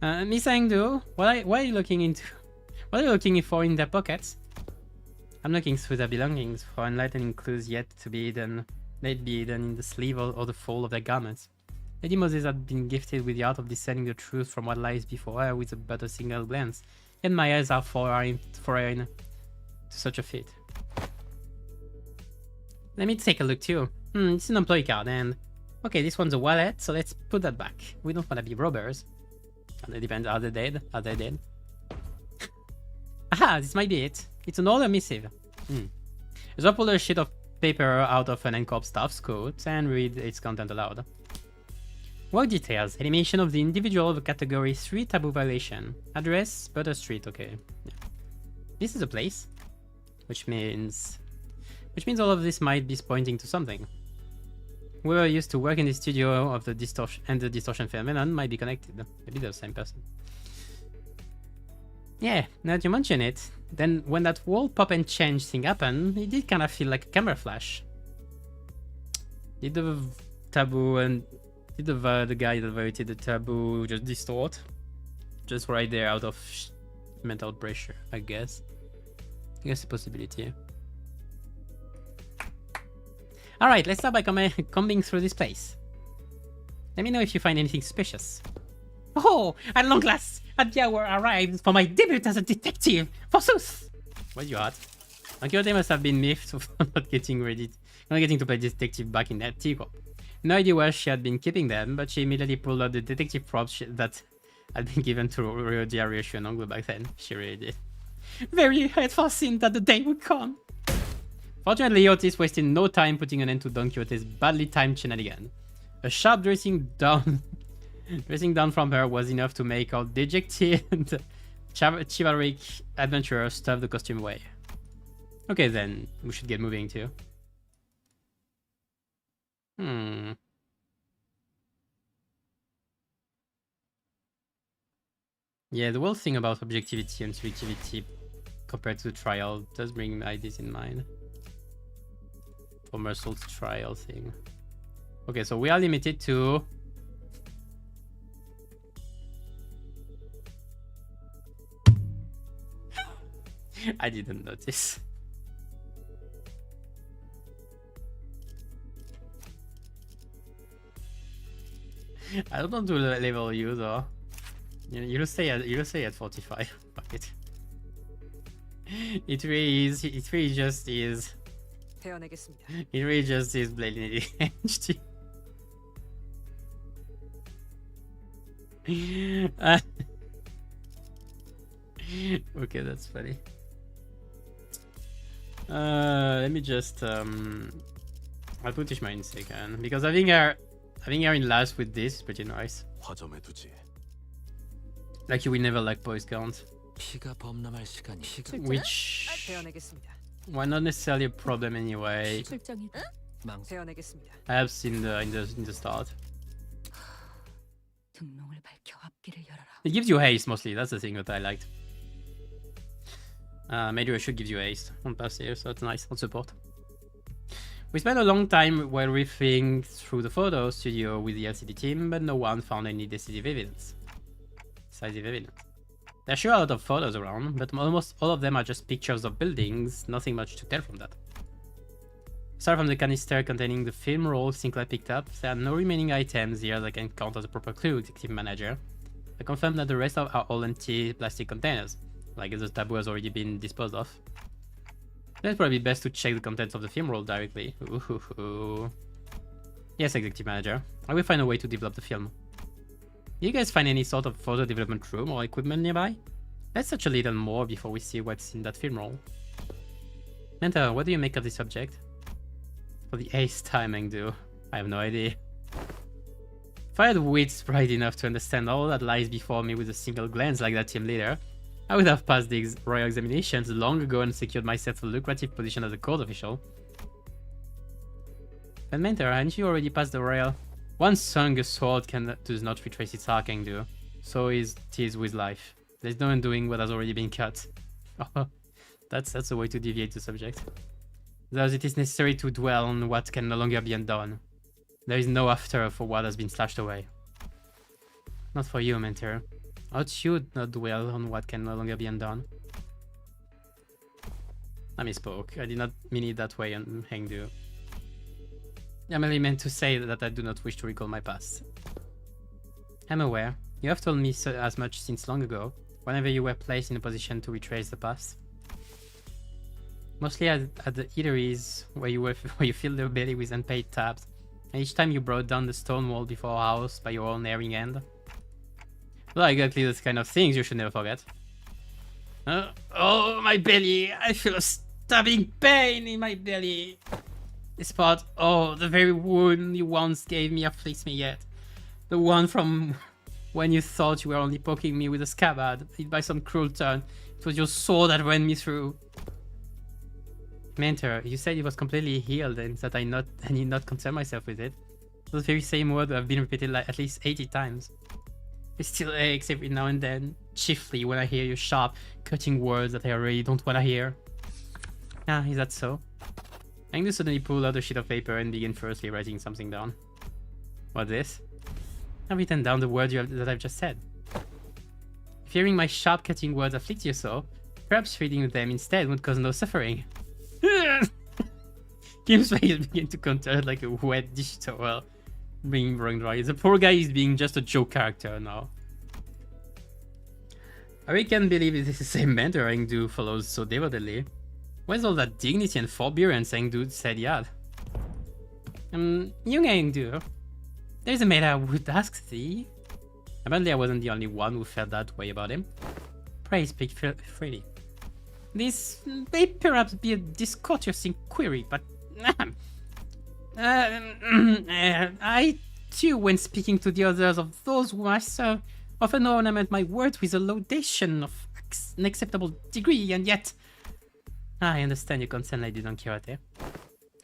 Miss Angdu, what are you looking for in their pockets? I'm looking through their belongings for enlightening clues yet to be hidden. They'd be hidden in the sleeve or the fold of their garments. Lady Moses had been gifted with the art of discerning the truth from what lies before her with but a single glance, and my eyes are foreign to such a feat. Let me take a look too. It's an employee card, and okay, this one's a wallet, so let's put that back. We don't want to be robbers. And it depends, are they dead? Are they dead? Aha, this might be it. It's an order missive. As I pull a sheet of paper out of an NCOP staff's coat and read its content aloud. Work details. Elimination of the individual of a category 3 taboo violation. Address, Butter Street, okay. Yeah. This is a place. Which means all of this might be pointing to something. Whoever used to work in the studio of the distortion phenomenon might be connected. Maybe they're the same person. Yeah, now that you mention it, then when that whole pop and change thing happened, it did kind of feel like a camera flash. Did the taboo and did the guy that violated the taboo just distort? Just right there out of mental pressure, I guess. I guess a possibility. Alright, let's start by combing through this place. Let me know if you find anything suspicious. Oh, at long last, at the hour arrived for my debut as a detective, forsooth! Where's your hat? Okay, they must have been miffed for not getting to play detective back in that T-Corp. No idea where she had been keeping them, but she immediately pulled out the detective props that had been given to Rio Diario Shunongo back then. She really did. Very had foreseen that the day would come. Fortunately, Otis wasted no time putting an end to Don Quixote's badly timed shenanigan. A sharp dressing down from her was enough to make our dejected and chivalric adventurer stuff the costume away. Okay, then we should get moving too. Yeah, the whole thing about objectivity and subjectivity compared to the trial does bring ideas in mind. For Mercel's trial thing. Okay, so we are limited to... I didn't notice. I don't want to level you though. You'll stay at 45. Fuck it. It really is. It really just is. It really just is blatantly HD. Okay, that's funny. Let me just I'll put Ishmael in second because having her in last with this is pretty nice. Like you will never like Boy Scouts. Which why not necessarily a problem anyway. Helps in the start. It gives you haste mostly, that's the thing that I liked. Major should give you haste on passive, so that's nice on support. We spent a long time while riffing through the photo studio with the LCD team, but no one found any decisive evidence. There are sure a lot of photos around, but almost all of them are just pictures of buildings, nothing much to tell from that. Aside from the canister containing the film roll Sinclair picked up, there are no remaining items here that can count as a proper clue, Detective Manager. I confirm that the rest are all empty plastic containers, like the taboo has already been disposed of. Then it's probably best to check the contents of the film roll directly. Ooh. Yes, Executive Manager. I will find a way to develop the film. Do you guys find any sort of photo development room or equipment nearby? Let's search a little more before we see what's in that film roll. Mentor, what do you make of this object? For the ace timing, do I have no idea. If I had wits bright enough to understand all that lies before me with a single glance like that team leader, I would have passed the royal examinations long ago and secured myself a lucrative position as a court official. But Mentor, hadn't you already passed the royal? Once sung, a sword does not retrace its arcing, do. So is tis with life. There's no undoing what has already been cut. That's a way to deviate the subject. Thus it is necessary to dwell on what can no longer be undone. There is no after for what has been slashed away. Not for you, Mentor. Ought you not dwell on what can no longer be undone? I misspoke. I did not mean it that way and Hengdu. I merely meant to say that I do not wish to recall my past. I'm aware. You have told me so as much since long ago, whenever you were placed in a position to retrace the past. Mostly at the eateries where you filled your belly with unpaid tabs, and each time you brought down the stone wall before our house by your own erring hand. Well, exactly those kind of things you should never forget. Oh, my belly! I feel a stabbing pain in my belly! This part, oh, the very wound you once gave me afflicts me yet. The one from when you thought you were only poking me with a scabbard, hit by some cruel turn. It was your sword that ran me through. Mentor, you said it was completely healed and that I need not concern myself with it. Those very same words have been repeated like at least 80 times. It still aches every now and then, chiefly when I hear your sharp, cutting words that I really don't want to hear. Ah, is that so? Angus suddenly pulled out a sheet of paper and began furiously writing something down. What's this? I've written down the words that I've just said. If hearing my sharp cutting words afflicts you so, perhaps reading them instead would cause no suffering. Kim's face began to contort like a wet dish towel being wrung dry. The poor guy is being just a joke character now. I really can't believe it is the same mentor Engdu follows so devotedly. Where's all that dignity and forbearance Engdu said he had? Young Engdu, there's a matter I would ask thee. Apparently I wasn't the only one who felt that way about him. Pray speak freely. This may perhaps be a discourteous inquiry, but I too, when speaking to the others of those whom I serve, often ornament my words with a laudation of an acceptable degree, and yet I understand your concern, Lady Don Quixote.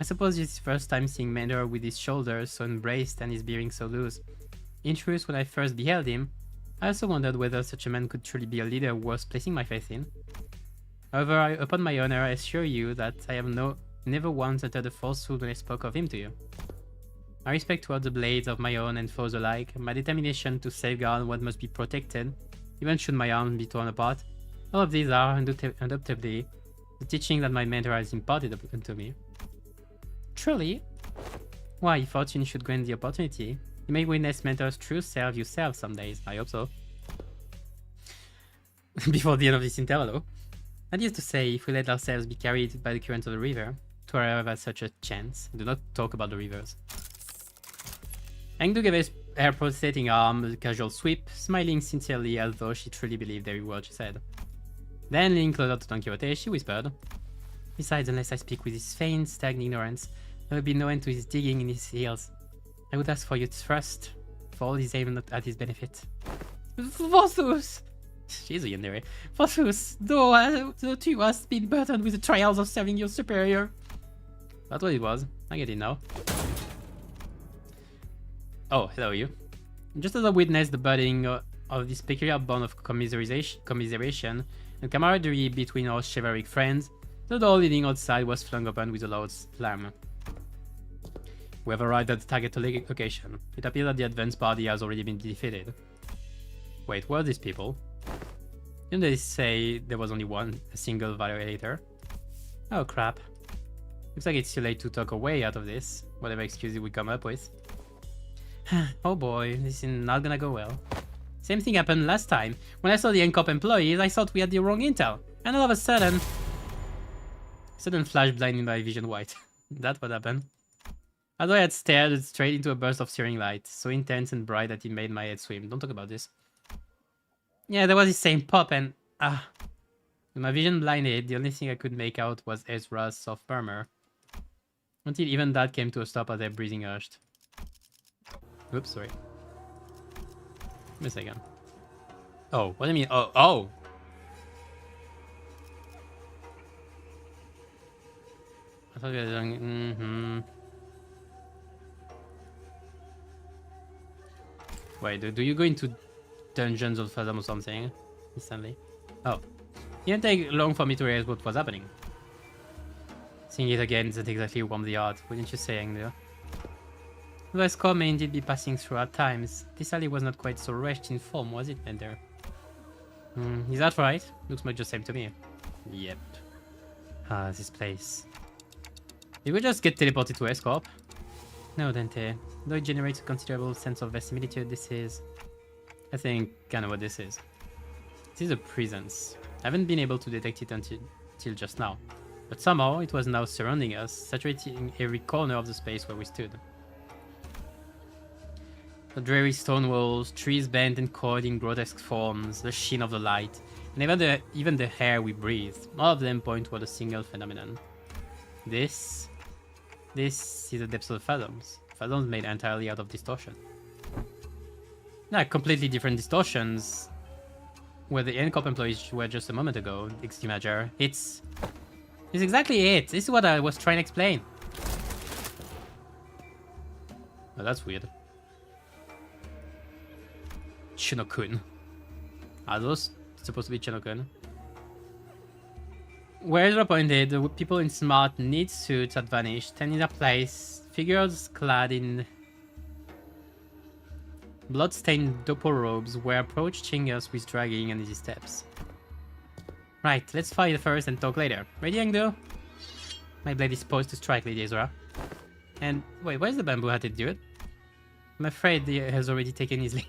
I suppose it's the first time seeing Mentor with his shoulders so embraced and his bearing so loose. In truth, when I first beheld him, I also wondered whether such a man could truly be a leader worth placing my faith in. However, upon my honor, I assure you that I have never once uttered a falsehood when I spoke of him to you. My respect towards the blades of my own and foes alike, my determination to safeguard what must be protected, even should my arms be torn apart, all of these are, undoubtedly, the teaching that my mentor has imparted unto me. Truly? Why, if fortune should grant the opportunity, you may witness Mentor's true self yourself some days. I hope so. Before the end of this interval, that is to say, if we let ourselves be carried by the current of the river, to arrive at such a chance, do not talk about the rivers. Engdu gave his her pulsating arm a casual sweep, smiling sincerely as though she truly believed every word she said. Then, leaning closer to Don Quixote, she whispered, "Besides, unless I speak with his feigned, stagnant ignorance, there will be no end to his digging in his heels. I would ask for your trust, for all his aim at his benefit." Forsooth! She's a yandere. Forsooth, though too hast been burdened with the trials of serving your superior. That's what it was. I get it now. Oh, hello you. Just as I witnessed the budding of this peculiar bond of commiseration and camaraderie between our chivalric friends, the door leading outside was flung open with a loud slam. We have arrived at the target location. It appears that the advance party has already been defeated. Wait, where are these people? Didn't they say there was only a single violator? Oh crap. Looks like it's too late to talk our way out of this, whatever excuse we come up with. Oh boy, this is not gonna go well. Same thing happened last time. When I saw the NCOP employees, I thought we had the wrong intel. And all of a sudden flash blinding my vision white. That's what happened. Although I had stared straight into a burst of searing light, so intense and bright that it made my head swim. Don't talk about this. Yeah, there was the same pop and... With my vision blinded, the only thing I could make out was Ezra's soft murmur. Until even that came to a stop as their breathing hushed. Oops, sorry. Give me a second. Oh, what do you mean? Oh! I thought we were doing... Wait, do you go into Dungeons of Fathom or something? Instantly? Oh. It didn't take long for me to realize what was happening. Seeing it again doesn't exactly warm the heart, wouldn't you say, Engdu? The score may indeed be passing through at times. This alley was not quite so wretched in form, was it, Ender? Is that right? Looks much the same to me. Yep. This place. Did we just get teleported to Escorp? No, Dante. Though it generates a considerable sense of verisimilitude, this is... I think I know what this is. This is a presence. I haven't been able to detect it until just now. But somehow, it was now surrounding us, saturating every corner of the space where we stood. The dreary stone walls, trees bent and coiled in grotesque forms, the sheen of the light, and even the air we breathe, all of them point toward a single phenomenon. This is the depths of the Fathoms. Fathoms made entirely out of distortion. Yeah, completely different distortions where the NCOP employees were just a moment ago, Xtmager. It's exactly it. This is what I was trying to explain. Oh, that's weird. Chinokun. Are those supposed to be Chinokun? Where Ezra pointed, the people in smart, neat suits had vanished, and in their place, figures clad in blood-stained dopo robes were approaching us with dragging and easy steps. Right, let's fight first and talk later. Ready, Engdu? My blade is poised to strike, Lady Ezra. And wait, where's the bamboo-hatted dude? I'm afraid he has already taken his leave.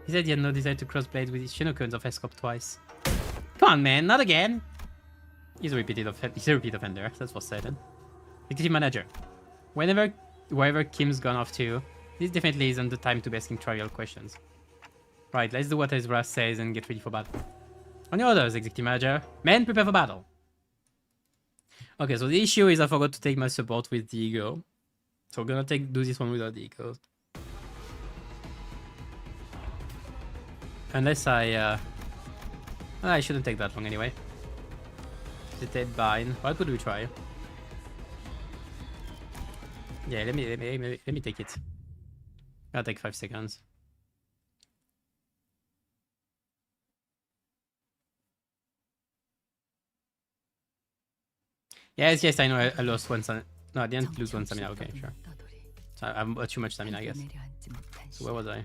He said he had no desire to crossblade with his Shinokons of Escop twice. Come on, man, not again! He's a repeat offender, that's for certain. Executive manager. Wherever Kim's gone off to, this definitely isn't the time to be asking trivial questions. Right, let's do what Ezra says and get ready for battle. On your orders, executive manager. Men, prepare for battle. Okay, so the issue is I forgot to take my support with the ego. So we're gonna do this one without the ego. Unless I shouldn't take that long anyway. Dead bind. What could we try? Yeah, let me take it. I'll take 5 seconds. Yes, I know I lost one stamina. No, I didn't lose one stamina. Okay, sure. So I have too much stamina, I guess. So where was I?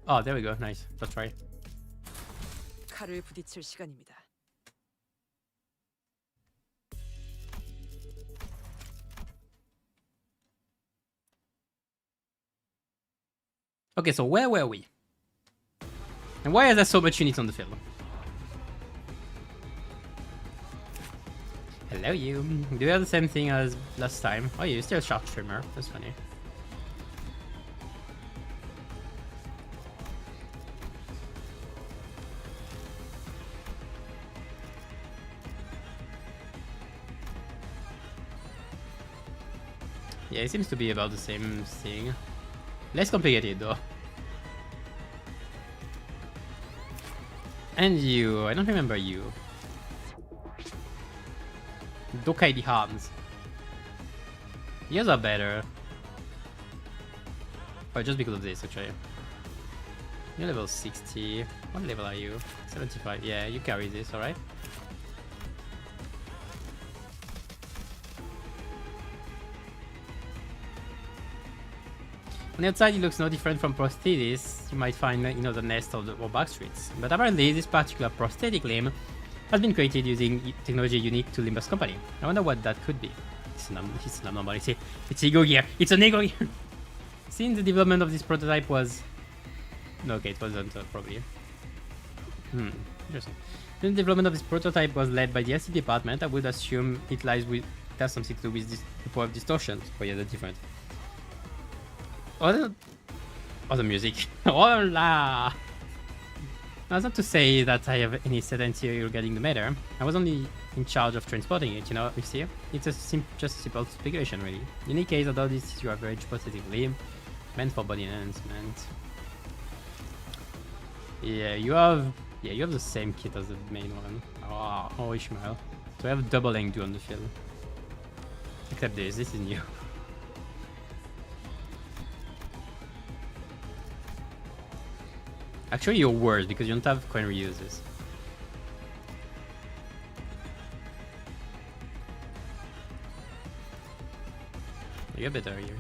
Oh, there we go. Nice. Let's try. Okay, so where were we? And why is there so much units on the field? Hello, you. Do you have the same thing as last time? Oh, you're still a sharp trimmer. That's funny. Yeah, it seems to be about the same thing. Less complicated, though. And you. I don't remember you. Dokai the Hans. Yours are better. But just because of this, actually. You're level 60. What level are you? 75. Yeah, you carry this, alright? On the outside, it looks no different from prosthesis you might find in other nests or back streets. But apparently, this particular prosthetic limb has been created using technology unique to Limbus company. I wonder what that could be. It's an abnormality. It's ego gear. It's an ego gear. Since the development of this prototype was... No, okay, it wasn't probably. Interesting. Since the development of this prototype was led by the LC department, I would assume it has something to do with the power of distortion. Oh yeah, that's different. Other music. Hola! That's not to say that I have any certainty regarding the matter. I was only in charge of transporting it, you know, you see? It's just a simple speculation, really. In any case, although this is your average prosthetic limb, meant for body enhancement. Yeah, you have the same kit as the main one. Oh, Ishmael. So I have double length on the field. Except this is new. Actually, you're worse because you don't have coin reuses. You're better here.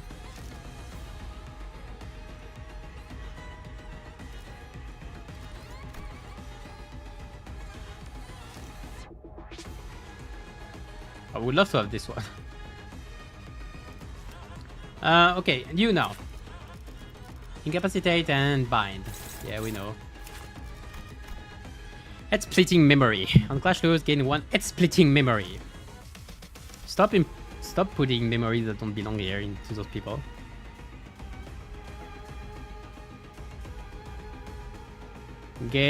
I would love to have this one. Okay, you now. Incapacitate and bind. Yeah, we know. Head splitting memory. On Clash Lose, gain 1 head splitting memory. Stop putting memories that don't belong here into those people. Gain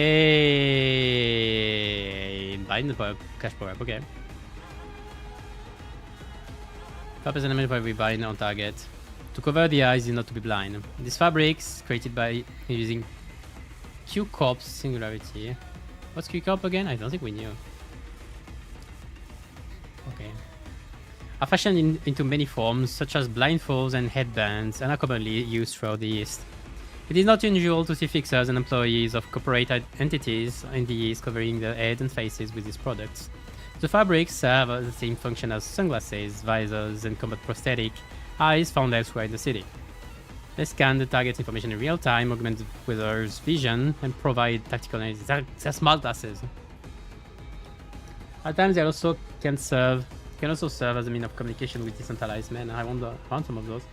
bind for cash power up, okay. Pop as an enemy for every bind on target. To cover the eyes is not to be blind. These fabrics created by using Q-Corp's singularity. What's Q-Corp again? I don't think we knew. Okay. Are fashioned into many forms, such as blindfolds and headbands, and are commonly used throughout the East. It is not unusual to see fixers and employees of corporate entities in the East covering their heads and faces with these products. The fabrics serve the same function as sunglasses, visors, and combat prosthetic eyes found elsewhere in the city. They scan the target's information in real time, augment the wearer's vision, and provide tactical analysis. They're smart glasses. At times, they also can also serve as a means of communication with decentralized men. I want some of those.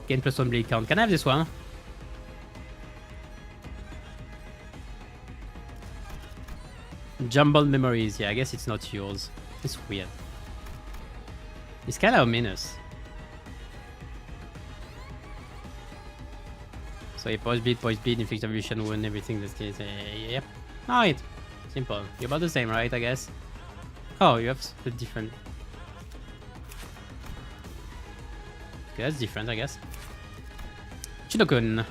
Gain +1 bleed count. Can I have this one? Jumbled memories. Yeah, I guess it's not yours. It's weird. It's kind of ominous. So yeah, poise beat, inflict evolution wound, everything this case. Yep. Alright. Simple. You're about the same, right? I guess. Oh, you have a different. Okay, that's different, I guess. Chidokun.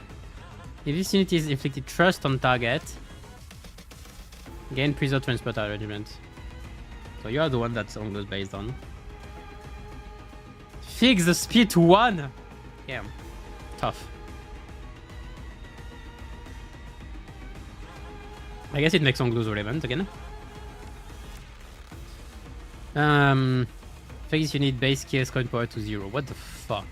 If this unit is inflicted trust on target, gain Prisoner Transporter Regiment. So you are the one that's on goes based on. Fix the speed to 1! Yeah. Tough. I guess it makes on glues relevant again. Fix unit base skills coin power to 0. What the fuck?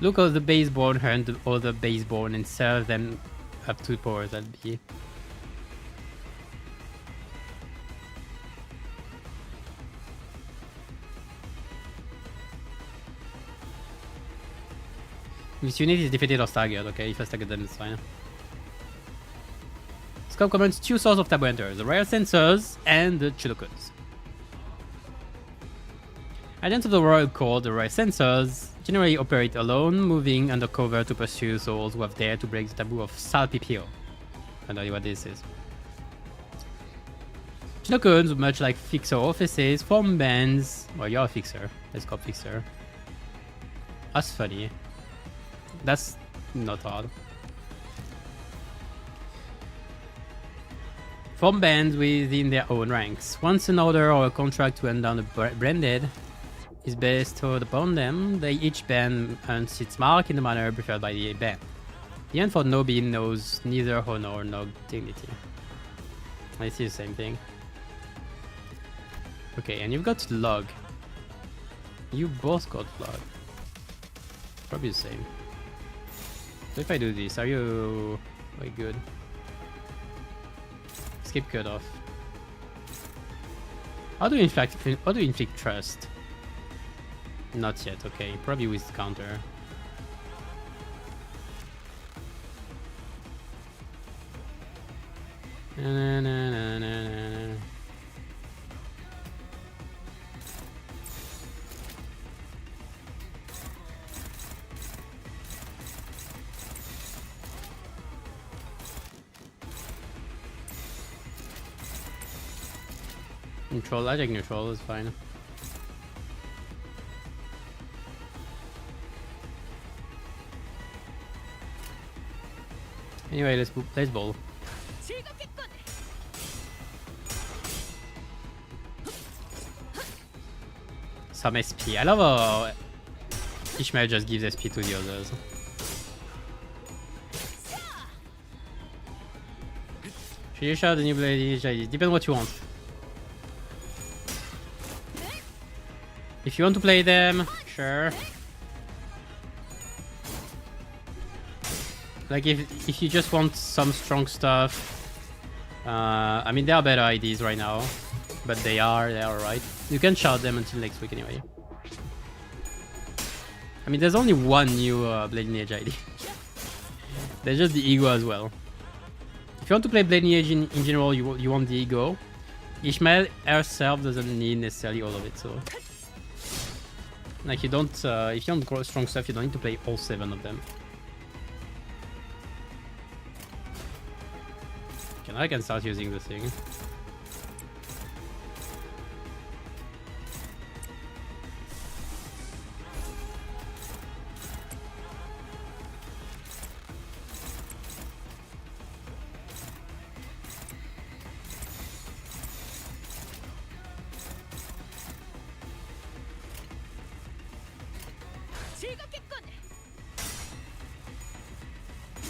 Look at the baseborn, hunt the other baseborn and serve them up to power. That'd be. This unit is defeated or staggered. Okay, if I staggered, then it's fine. Scope commands 2 sources of Taboo Hunters, the Royal Sensors and the Chudokuns. Agents of the Royal Court, the Royal Sensors, generally operate alone, moving undercover to pursue souls who have dared to break the taboo of Salpipio. I don't know what this is. Chudokuns, much like Fixer offices, form bands. Well, you're a Fixer. Let's go Fixer. That's funny. That's not hard. Form bands within their own ranks. Once an order or a contract to hunt down a branded is bestowed upon them, they each band earns its mark in the manner preferred by the band. The hunt for no being knows neither honor nor dignity. I see the same thing. Okay, and you've got log. You both got log. Probably the same. So if I do this, are you way good? Skip cutoff. How do you inflict trust? Not yet, okay. Probably with counter. Na, na, na, na, na, na. Neutral, I think neutral is fine. Anyway, let's bowl. Some SP. I love how Ishmael just gives SP to the others. Should you shout the new blade? Depends what you want. If you want to play them, sure. Like if you just want some strong stuff, I mean there are better IDs right now, but they are alright. You can shout them until next week anyway. I mean there's only one new Blade Lineage ID. There's just the Ego as well. If you want to play Blade Lineage in general, you want the Ego. Ishmael herself doesn't need necessarily all of it, so. Like you don't, if you don't grow strong stuff, you don't need to play all 7 of them. Okay, now I can start using the thing.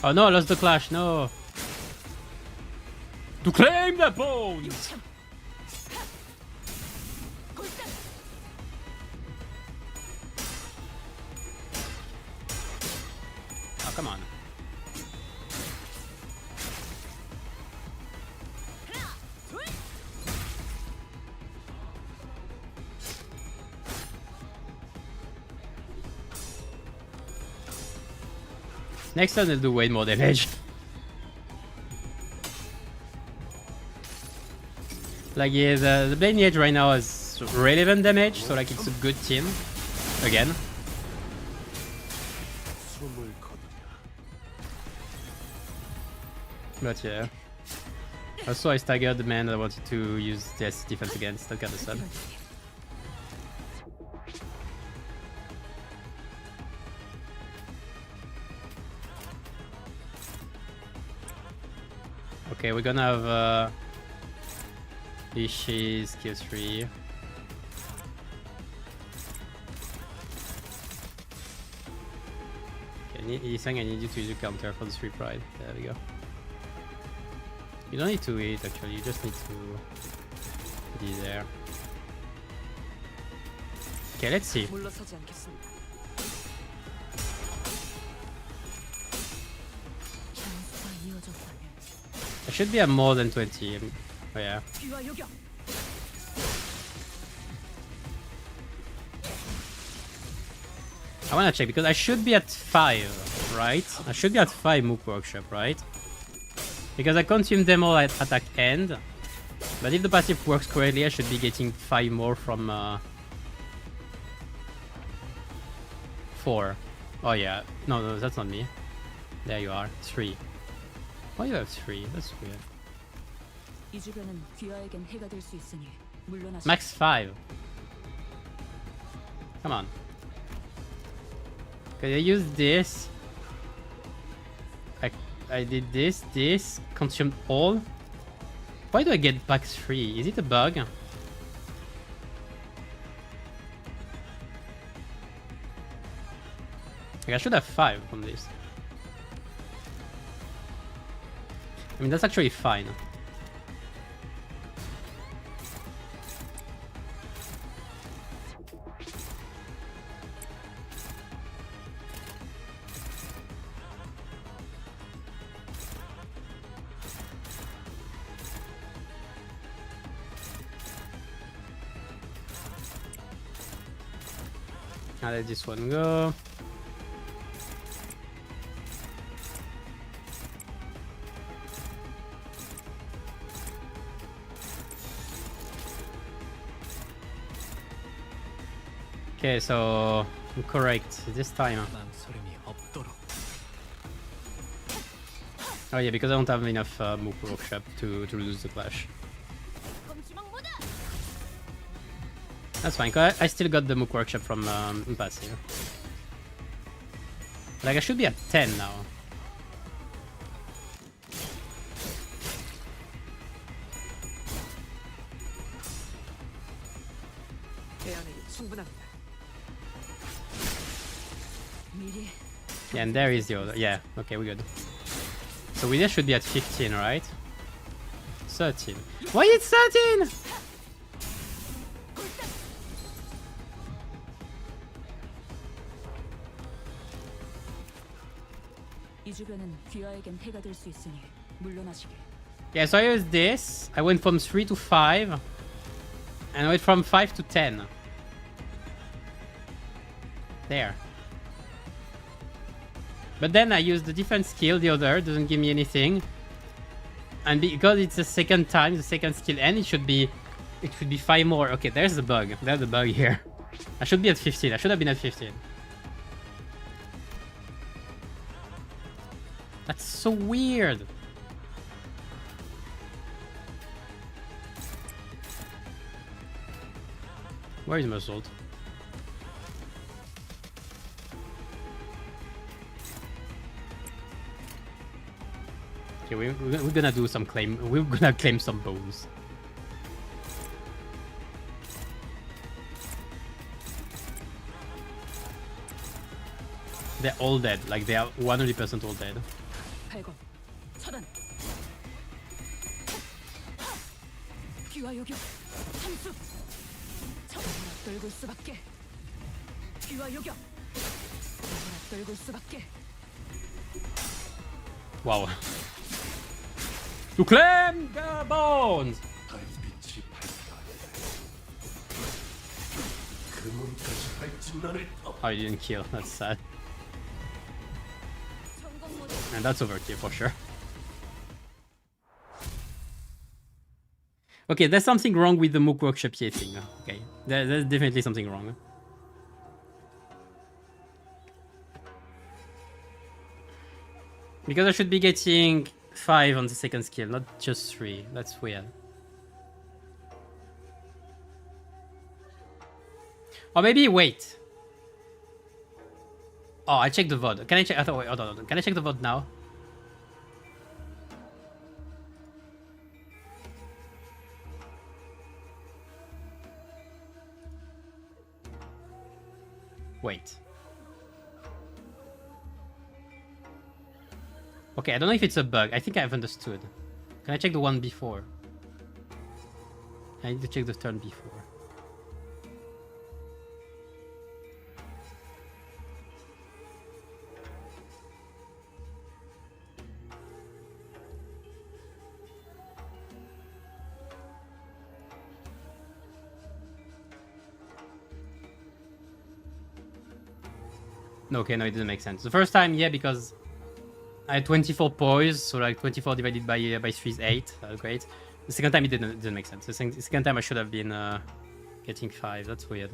Oh no, I lost the clash, no. To claim the bones! Oh, come on. Next turn they'll do way more damage. Like, yeah, the Blade Edge right now is relevant damage, so like it's a good team. Again. But yeah. Also, I staggered the man that I wanted to use this defense against. That kind of sad. Okay, we're gonna have Ishi's skill 3. Okay, he's saying I need you to use your counter for the 3 pride. There we go. You don't need to eat actually, you just need to be there. Okay, let's see. I should be at more than 20. Oh yeah. I wanna check because I should be at 5, right? I should be at 5 Mook Workshop, right? Because I consumed them all at attack end. But if the passive works correctly, I should be getting 5 more from 4. Oh yeah. No, that's not me. There you are. 3. Why do you have 3? That's weird. Max 5. Come on. Okay, I used this. I did this, consumed all. Why do I get back 3? Is it a bug? Like, I should have 5 from this. I mean, that's actually fine. I'll let this one go. Okay, so I'm correct this time. Oh yeah, because I don't have enough Mook Workshop to lose the clash. That's fine, cause I still got the Mook Workshop from passive. Like, I should be at 10 now. Yeah, and there is the other. Yeah, okay, we're good. So we just should be at 15, right? 13. Why is it 13? Yeah, so I used this. I went from 3 to 5. And I went from 5 to 10. There. But then I used the different skill, the other doesn't give me anything. And because it's the second time, the second skill, and it should be 5 more. Okay, there's the bug. There's the bug here. I should be at 15. I should have been at 15. That's so weird. Where is my salt? Okay, we're gonna do some claim. We're gonna claim some bones. They're all dead. Like, they are 100% all dead. Wow. To claim the bones! Oh, you didn't kill. That's sad. And that's overkill for sure. Okay, there's something wrong with the Mook Workshop here thing. Okay, there's definitely something wrong. Because I should be getting 5 on the second skill, not just 3. That's weird. Or maybe wait. Oh, I checked the VOD. Can I check? Wait, hold on. Can I check the VOD now? Wait. Okay, I don't know if it's a bug. I think I've understood. Can I check the one before? I need to check the turn before. No, okay, no, it doesn't make sense. The first time, yeah, because I had 24 poise, so like 24 divided by 3 is 8. That was great. The second time it didn't make sense. The second time I should have been getting 5. That's weird.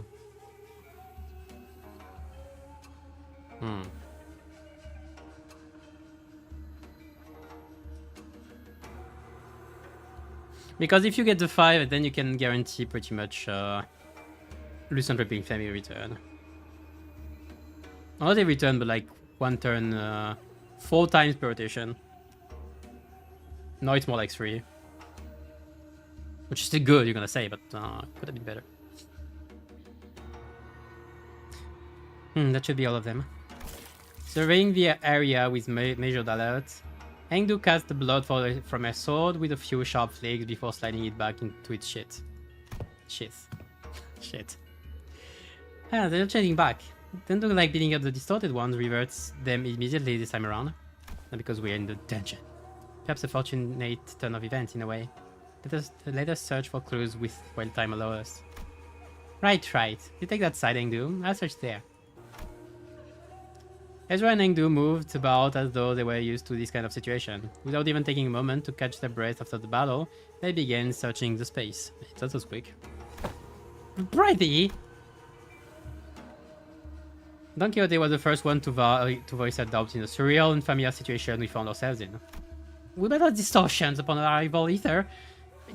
Because if you get the 5, then you can guarantee pretty much Lucent Ripping Family return. Not every turn, but like one turn 4 times per rotation. No, it's more like 3. Which is still good, you're gonna say, but could have been better. That should be all of them. Surveying the area with measured alert. Hengdu casts the blood from her sword with a few sharp flakes before sliding it back into its shit. Shit. Ah, they're changing back. Don't look like beating up the distorted ones reverts them immediately this time around. Not because we're in the dungeon. Perhaps a fortunate turn of events in a way. Let us search for clues with while time allows us. Right. You take that side, Hengdu. I'll search there. Ezra and Hengdu moved about as though they were used to this kind of situation. Without even taking a moment to catch their breath after the battle, they began searching the space. That was quick. Brightly! Don Quixote was the first one to voice a doubt in the surreal and familiar situation we found ourselves in. We met our distortions upon our arrival either,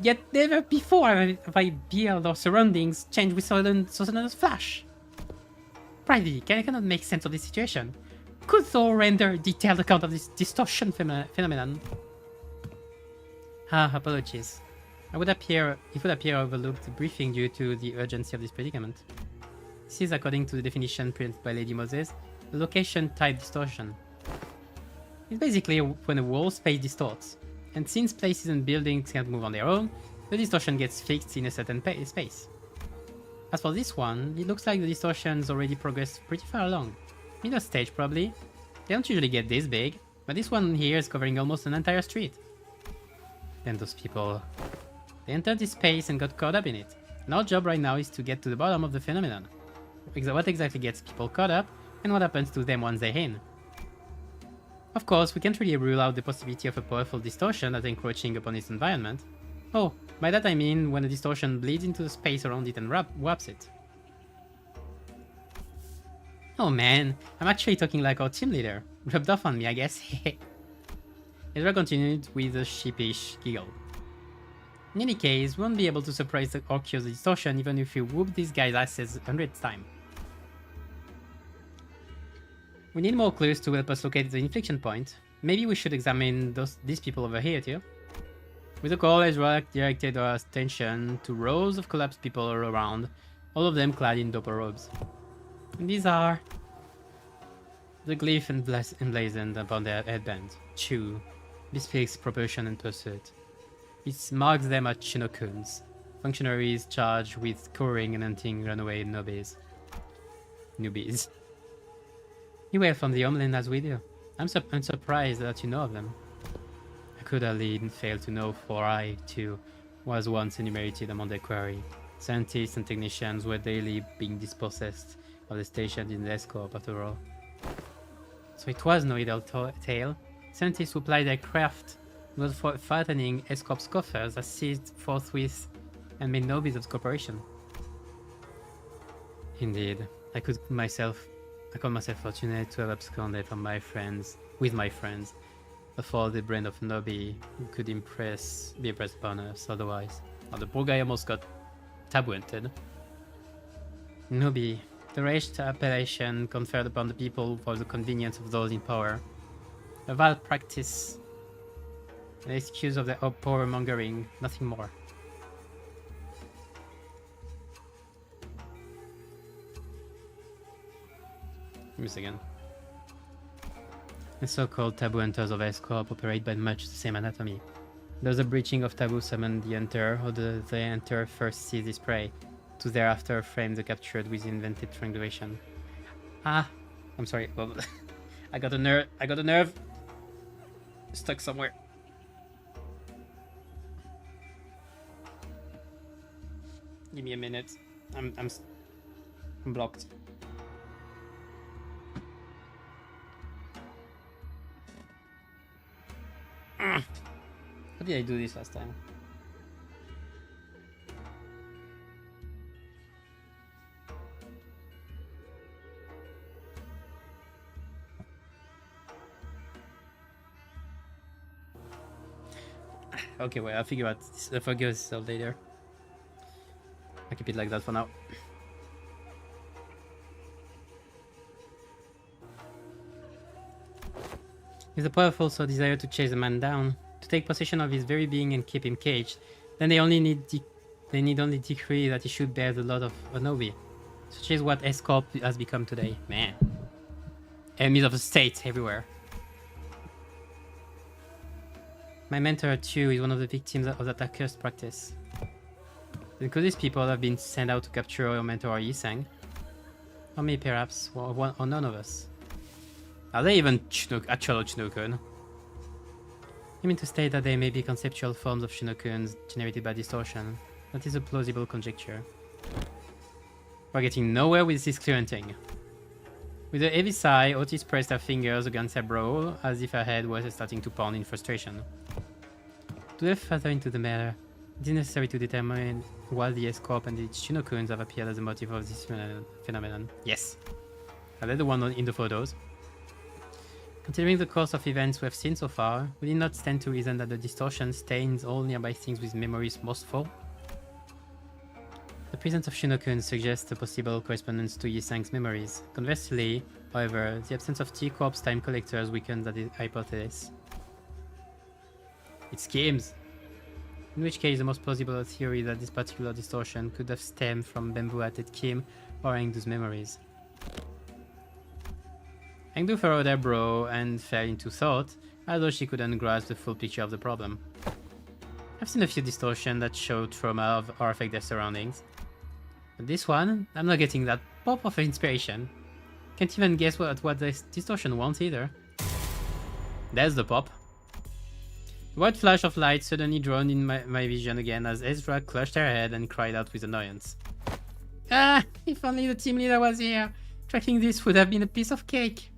yet never before have I beheld our surroundings change with sudden flash. Brightly, I cannot make sense of this situation. Could thou render a detailed account of this distortion phenomenon? Apologies. It would appear overlooked the briefing due to the urgency of this predicament. This is, according to the definition printed by Lady Moses, a location-type distortion. It's basically when a wall space distorts, and since places and buildings can't move on their own, the distortion gets fixed in a certain space. As for this one, it looks like the distortion's already progressed pretty far along. Middle stage probably. They don't usually get this big, but this one here is covering almost an entire street. Then those people... They entered this space and got caught up in it. And our job right now is to get to the bottom of the phenomenon. What exactly gets people caught up, and what happens to them once they're in. Of course, we can't really rule out the possibility of a powerful distortion that's encroaching upon its environment. Oh, by that I mean when a distortion bleeds into the space around it and warps it. Oh man, I'm actually talking like our team leader. Rubbed off on me, I guess. Ezra continued with a sheepish giggle. In any case, we won't be able to surprise or cure the distortion even if we whoop these guys' asses 100th time. We need more clues to help us locate the inflection point. Maybe we should examine these people over here too. With a call, Ezra directed our attention to rows of collapsed people all around, all of them clad in doper robes. And these are the glyph emblazoned upon their headband. Chew bespeaks propulsion and pursuit. It marks them as Chinokuns, functionaries charged with curing and hunting runaway newbies. You were from the homeland as we do. I'm surprised that you know of them. I could hardly fail to know, for I, too, was once enumerated among their quarry. Scientists and technicians were daily being dispossessed of the stations in the escorp after all. So it was no idle tale. Scientists who apply their craft was for fattening Escorp's coffers that seized forthwith and made no business of cooperation. Indeed, I call myself fortunate to have absconded from with my friends, before the brain of Nobi could be impressed upon us otherwise. Oh, the poor guy almost got taboo-hunted. Nobi, the raised appellation conferred upon the people for the convenience of those in power. A vile practice, an excuse of their power-mongering, nothing more. Give me a second. The so-called taboo hunters of Escorp operate by much the same anatomy. Does the breaching of taboo summon the hunter, or does the hunter first seize his prey, to thereafter frame the captured with invented triangulation? Ah, I'm sorry. Well, I got a nerve. Stuck somewhere. Give me a minute. I'm blocked. How did I do this last time? Okay, well, I'll figure this out later. I'll keep it like that for now. If the powerful so desire to chase a man down, to take possession of his very being and keep him caged, then they need only decree that he should bear the lot of Onobi, such as what Escorp has become today. Man, enemies of the state everywhere. My mentor too is one of the victims of that accursed practice. Because these people have been sent out to capture your mentor or Yisang, or me perhaps, or none of us. Are they even actual Chinokun? You mean to state that they may be conceptual forms of Shinokuns generated by distortion? That is a plausible conjecture. We're getting nowhere with this clearanting. With a heavy sigh, Otis pressed her fingers against her brow, as if her head was starting to pound in frustration. To delve further into the matter, it is necessary to determine why the Escorp and its Shinokuns have appeared as the motive of this phenomenon. Yes. Are they the one in the photos? Considering the course of events we have seen so far, would it not stand to reason that the distortion stains all nearby things with memories most full? The presence of Shinokun suggests a possible correspondence to Yisang's memories. Conversely, however, the absence of T-Corp's time collectors weakens that hypothesis. It schemes! In which case, the most plausible theory that this particular distortion could have stemmed from BAMBOO HAT OMG or Engdu's memories. Engdu furrowed her brow and fell into thought, as though she couldn't grasp the full picture of the problem. I've seen a few distortions that show trauma or affect their surroundings. But this one, I'm not getting that pop of inspiration. Can't even guess what this distortion wants either. There's the pop. The white flash of light suddenly drawn in my vision again as Ezra clutched her head and cried out with annoyance. Ah, if only the team leader was here. Tracking this would have been a piece of cake.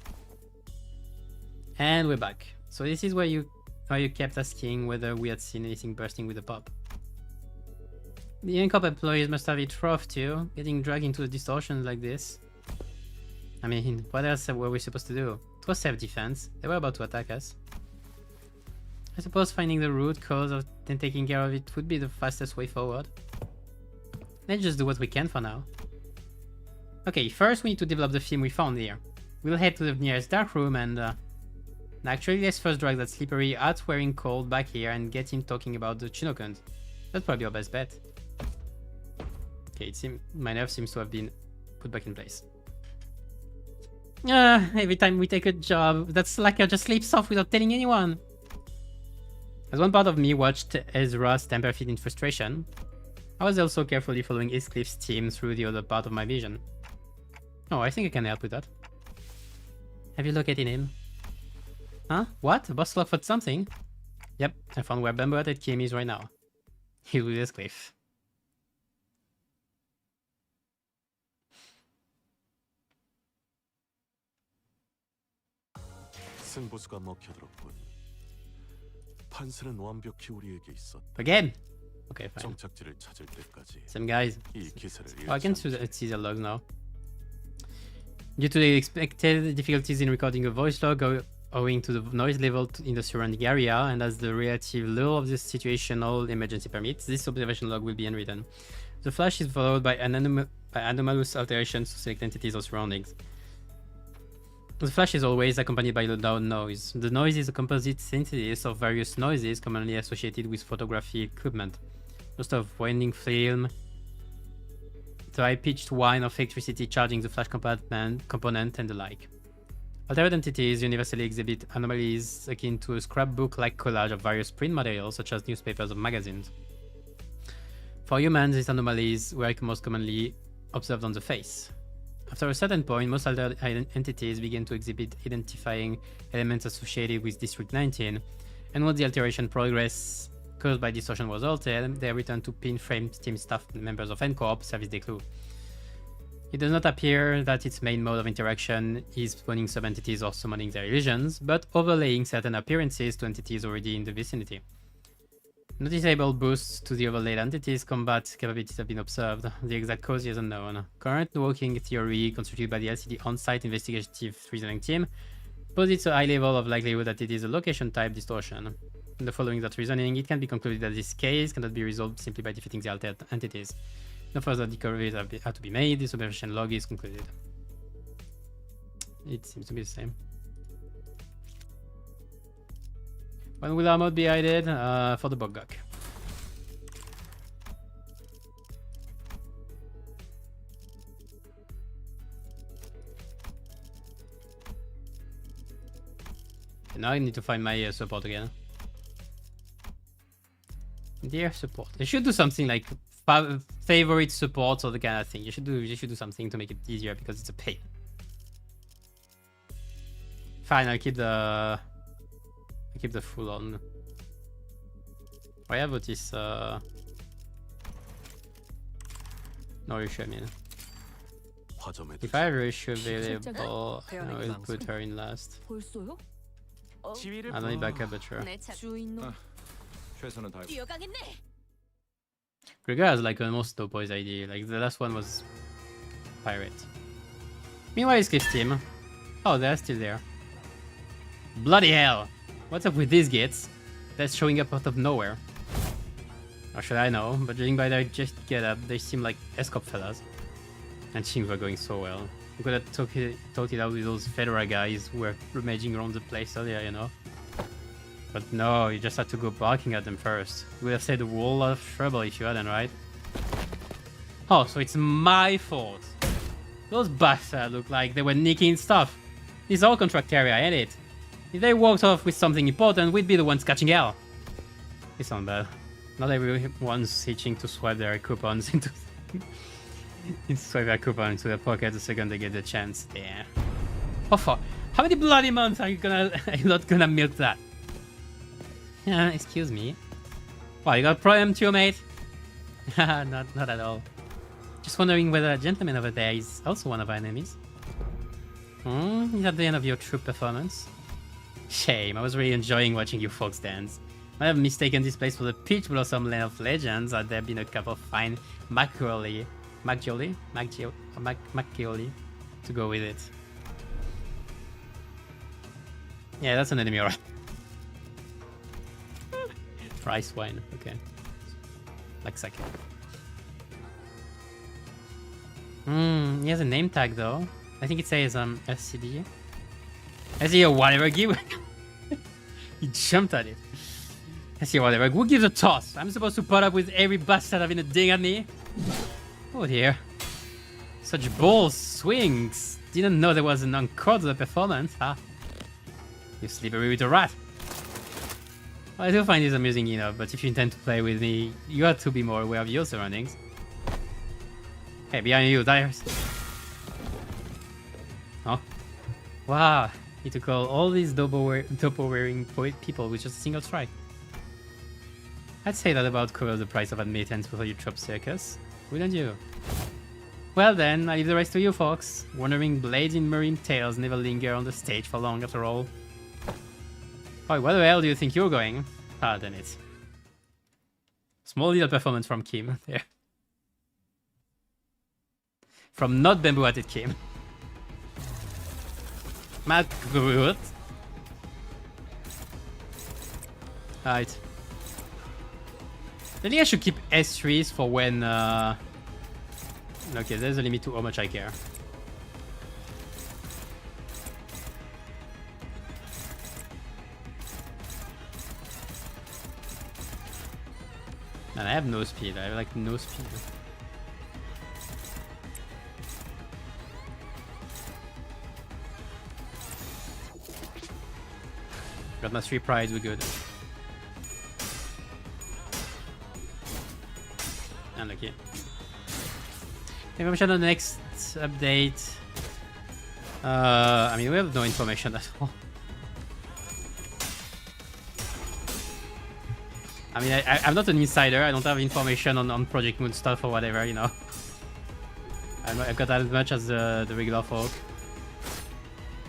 And we're back. So this is where you kept asking whether we had seen anything bursting with a pop. The Incop employees must have it rough too, getting dragged into the distortions like this. I mean, what else were we supposed to do? It was self-defense. They were about to attack us. I suppose finding the root cause of and taking care of it would be the fastest way forward. Let's just do what we can for now. Okay, first we need to develop the theme we found here. We'll head to the nearest dark room and actually, let's first drag that slippery hat-wearing cold back here and get him talking about the Chinokuns. That's probably our best bet. Okay, my nerve seems to have been put back in place. Every time we take a job, that slacker just sleeps off without telling anyone. As one part of me watched Ezra stamp her feet in frustration, I was also carefully following Heathcliff's team through the other part of my vision. Oh, I think I can help with that. Have you located him? Huh? What? Boss lock for something? Yep, I found where BAMBOO HAT OMG is right now. He's with Heathcliff. 승부수가 먹혀들었군. 판세는 완벽히 우리에게 있었다. Again? Okay, fine. 정착지를 찾을 때까지 Some guys. 이 기세를 Oh, I can see the logs now. Due to the expected difficulties in recording a voice log owing to the noise level in the surrounding area, and as the relative low of the situational emergency permits, this observation log will be unwritten. The flash is followed by anomalous alterations to select entities or surroundings. The flash is always accompanied by the loud noise. The noise is a composite synthesis of various noises commonly associated with photography equipment. Most of winding film, the high-pitched whine of electricity charging the flash component, and the like. Altered entities universally exhibit anomalies akin to a scrapbook-like collage of various print materials, such as newspapers or magazines. For humans, these anomalies were most commonly observed on the face. After a certain point, most altered entities begin to exhibit identifying elements associated with District 19, and once the alteration progress caused by distortion was altered, they return to pin-frame team staff members of N-Corp service the clue. It does not appear that its main mode of interaction is spawning sub-entities or summoning their illusions, but overlaying certain appearances to entities already in the vicinity. Noticeable boosts to the overlaid entities' combat capabilities have been observed. The exact cause is unknown. Current working theory, constituted by the LCD on-site investigative reasoning team, posits a high level of likelihood that it is a location-type distortion. In the following that reasoning, it can be concluded that this case cannot be resolved simply by defeating the altered entities. No further discoveries have to be made. This observation log is concluded. It seems to be the same. When will our mode be added? For the Bogok. Now I need to find my support again. Dear support. They should do something like favorite support or the kind of thing. You should do something to make it easier because it's a pain. Fine, I'll keep the full on. I have this no issue, I mean. If I have a issue available, I will put her in last. I don't need backup, but sure. Gregor has like almost no boys ID. Like the last one was pirate. Meanwhile, Skiff's team. Oh, they're still there. Bloody hell! What's up with these gits? That's showing up out of nowhere. Or should I know? But judging by their just get up, they seem like escort fellas. And things were going so well. We could have talked it out with those Fedora guys who were rummaging around the place earlier, you know. But no, you just had to go barking at them first. You would have saved a whole lot of trouble if you hadn't, right? Oh, so it's my fault. Those bastards look like they were nicking stuff. This is all contract area, ain't it? If they walked off with something important, we'd be the ones catching hell. It's not bad. Not everyone's itching to swipe their coupons into swipe their coupon into their pocket the second they get the chance. Yeah. Oh fuck. How many bloody months are you not gonna milk that? Excuse me. Wow, you got a problem too, mate? not at all. Just wondering whether a gentleman over there is also one of our enemies. Is that the end of your true performance? Shame, I was really enjoying watching you folks dance. Might have mistaken this place for the Peach Blossom Land of Legends had there been a couple of fine Macchioli to go with it. Yeah, that's an enemy, alright. Rice wine, okay. Like sake. He has a name tag though. I think it says SCD. SCD or whatever, give he jumped at it. SCD or whatever, who gives a toss? I'm supposed to put up with every bastard having a ding at me? Oh dear. Such bold swings. Didn't know there was an encore to the performance, huh? You slippery with a rat. Well, I do find this amusing enough, but if you intend to play with me, you have to be more aware of your surroundings. Hey, behind you, Dires. Oh. Wow. Need to call all these dopo-wearing people with just a single strike. I'd say that about covers the price of admittance before you chop circus, wouldn't you? Well then, I leave the rest to you folks. Wandering blades in marine tails never linger on the stage for long after all. Oh, where the hell do you think you're going? Ah, damn it. Small little performance from Kim there. From not Bamboo Hat, it came. Not good. Alright. I think I should keep S3s for when... Okay, there's a limit to how much I care. And I have no speed. I have like no speed. Got my 3 prize, we're good. Unlucky. Information on the next update. I mean, we have no information at all. I mean, I'm not an insider. I don't have information on Project Moon stuff or whatever, you know. I've got as much as the regular folk.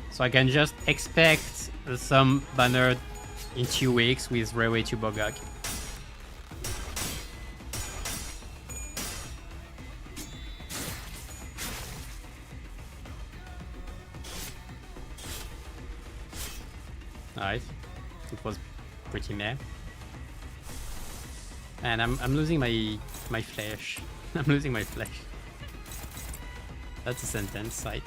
So I can just expect some banner in 2 weeks with Railway to Bogak. Alright. It was pretty meh. And I'm losing my flesh. I'm losing my flesh. That's a sentence, right?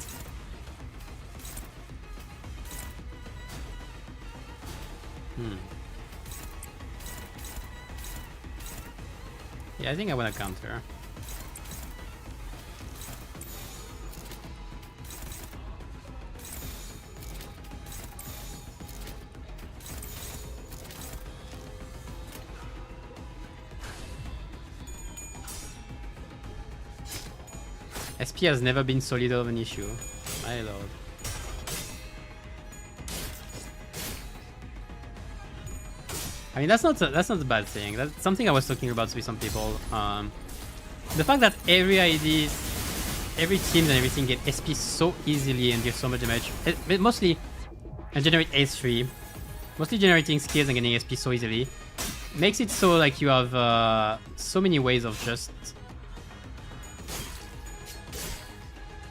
Yeah, I think I want to counter. SP has never been so little of an issue. My lord. I mean, that's not a bad thing. That's something I was talking about with some people. The fact that every ID, every team and everything get SP so easily and give so much damage, mostly and generate S3, mostly generating skills and getting SP so easily, makes it so like you have so many ways of just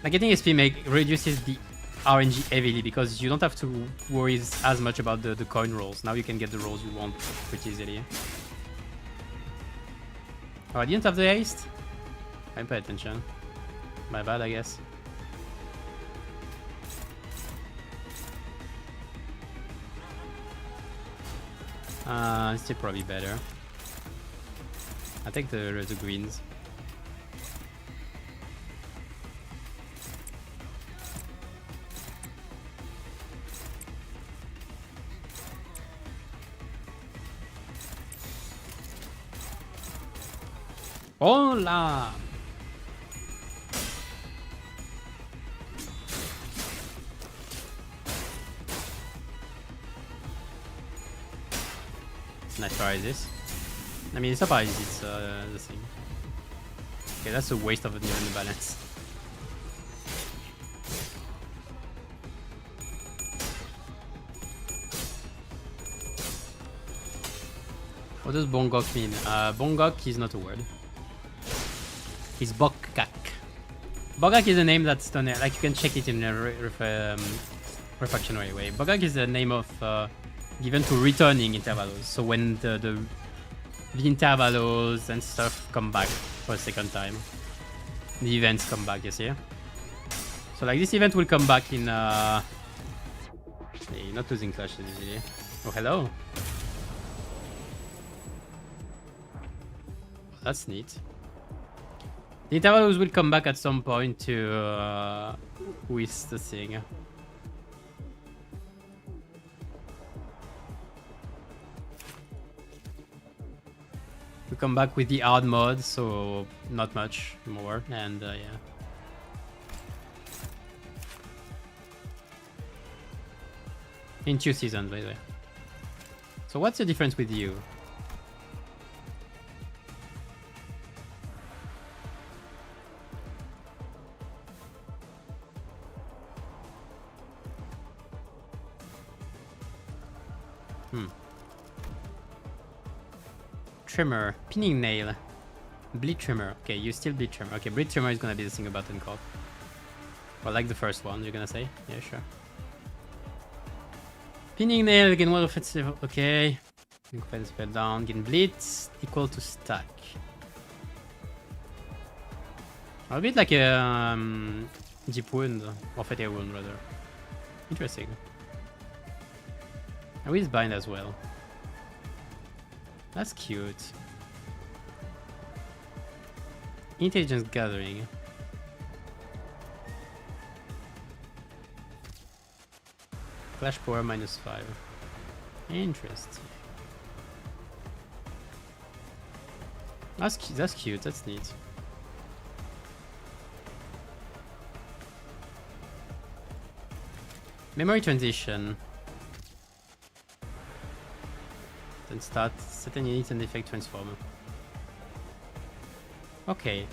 like getting SP reduces the RNG heavily because you don't have to worry as much about the coin rolls. Now you can get the rolls you want pretty easily. Oh, I didn't have the haste? I didn't pay attention. My bad, I guess. It's still probably better. I take the greens. Hola! Nice try this. I mean, it's not bad, it's the thing. Okay, that's a waste of an even balance. What does Bongok mean? Bongok is not a word. It's Bokak. Bogak is a name that's done, like you can check it in a refractionary way. Bogak is the name of given to returning intervalos. So when the intervalos and stuff come back for a second time, the events come back, you see? So like this event will come back in hey, not losing flashes easily. Oh, hello. That's neat. The intervalos will come back at some point to with the thing. We come back with the hard mode, so not much more, and yeah. In 2 seasons, by the way. So what's the difference with you? Trimmer. Pinning nail. Bleed trimmer. Okay, you still bleed trimmer. Okay, bleed trimmer is gonna be the single button call. Well, like the first one, you're gonna say? Yeah, sure. Pinning nail, again, one offensive. Okay. Offensive down. Getting blitz equal to stack. A bit like a deep wound, or fatal wound rather. Interesting. And with bind as well. That's cute. Intelligence gathering. Flash power -5. Interesting. That's cute. That's neat. Memory transition. Then start certain units and effect transformer. Okay.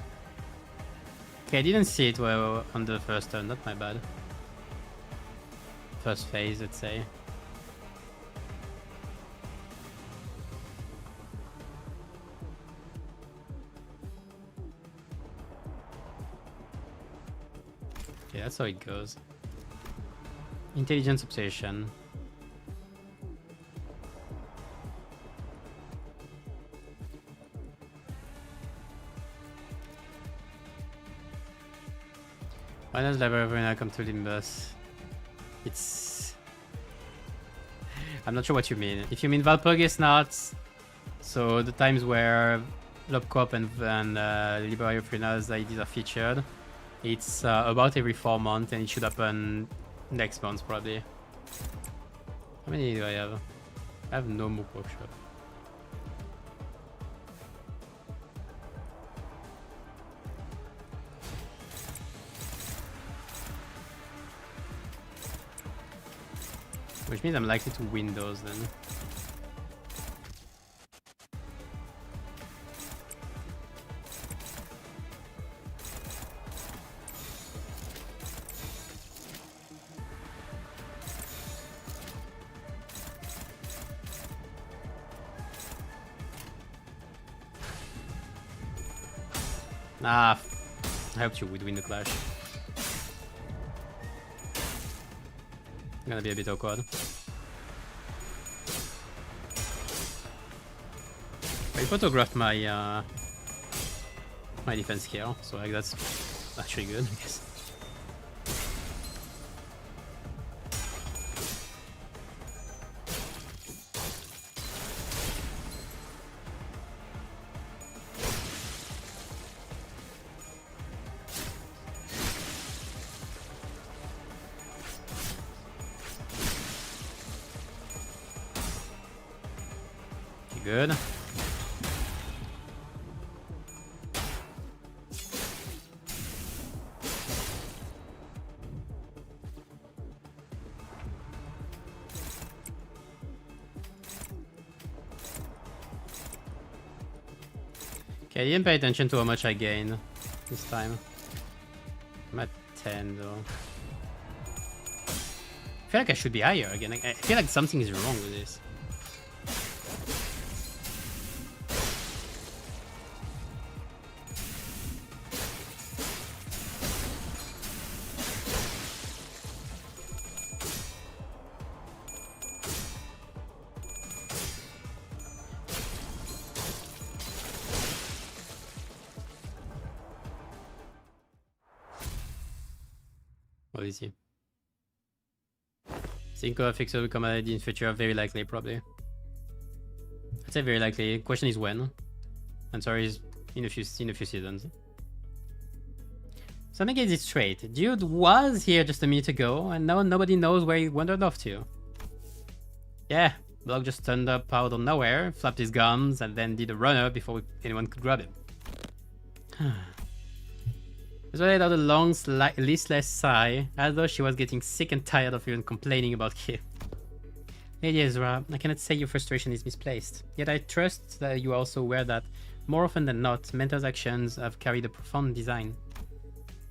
Okay, I didn't see it well on the first turn, not my bad. First phase, let's say. Okay, that's how it goes. Intelligence obsession. Minus level when I come to Limbus. It's... I'm not sure what you mean. If you mean Valpurgis Nuts, so the times where Lobcop and Liberario Frena's IDs are featured, it's about every 4 months and it should happen next month probably. How many do I have? I have no Mook Workshop. Which means I'm likely to win those then. Ah, I hoped you would win the clash. Gonna be a bit awkward. I photographed my my defense here, so like that's actually good, I guess. Good. Okay, I didn't pay attention to how much I gained this time. I'm at 10 though. I feel like I should be higher again. I feel like something is wrong with this. What is he? Cinco fixer will become an ID in future. Very likely, probably. I'd say very likely. Question is when. Answer is in a few seasons. So let me get this straight. Dude was here just a minute ago, and now nobody knows where he wandered off to. Yeah, Block just turned up out of nowhere, flapped his gums, and then did a runner before anyone could grab him. As well, let out a long, listless sigh, as though she was getting sick and tired of even complaining about him. Lady Ezra, I cannot say your frustration is misplaced, yet I trust that you are also aware that, more often than not, Mentor's actions have carried a profound design.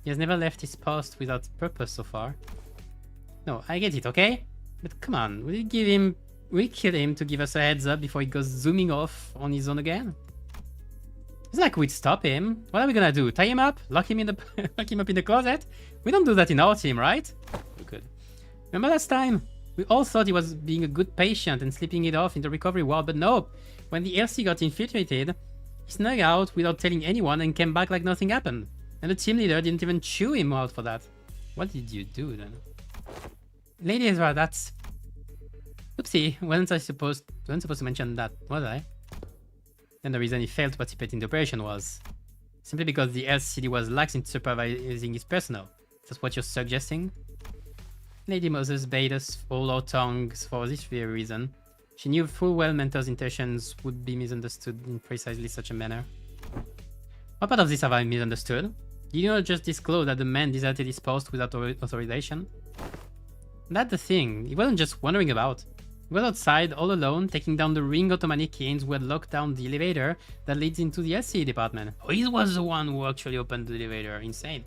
He has never left his post without purpose so far. No, I get it, okay? But come on, will you give him We kill him to give us a heads up before he goes zooming off on his own again. It's like we'd stop him. What are we gonna do? Tie him up? Lock him in the lock him up in the closet? We don't do that in our team, right? We could. Remember last time? We all thought he was being a good patient and sleeping it off in the recovery ward, but no. When the LC got infiltrated, he snuck out without telling anyone and came back like nothing happened. And the team leader didn't even chew him out for that. What did you do then? Lady Ezra, that's... Oopsie, wasn't supposed to mention that, was I? And the reason he failed to participate in the operation was simply because the LCD was lax in supervising his personnel. Is that what you're suggesting? Lady Moses bade us hold our tongues for this very reason. She knew full well Mentor's intentions would be misunderstood in precisely such a manner. What part of this have I misunderstood? Did you not just disclose that the man deserted his post without authorization? That's the thing, he wasn't just wandering about. He was outside, all alone, taking down the ring of mannequins who had locked down the elevator that leads into the LCE department. Oh, he was the one who actually opened the elevator. Insane.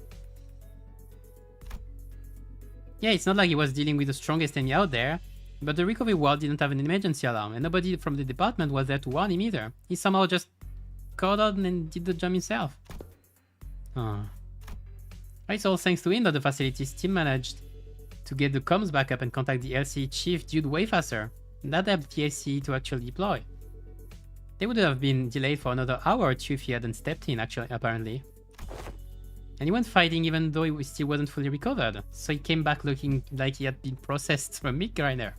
Yeah, it's not like he was dealing with the strongest enemy out there, but the recovery ward didn't have an emergency alarm, and nobody from the department was there to warn him either. He somehow just caught on and did the job himself. Oh. It's all thanks to him that the facilities team managed to get the comms back up and contact the LCE chief Dude way faster. That helped the LCE to actually deploy. They would have been delayed for another hour or two if he hadn't stepped in, apparently. And he went fighting even though he still wasn't fully recovered. So he came back looking like he had been processed from a meat grinder.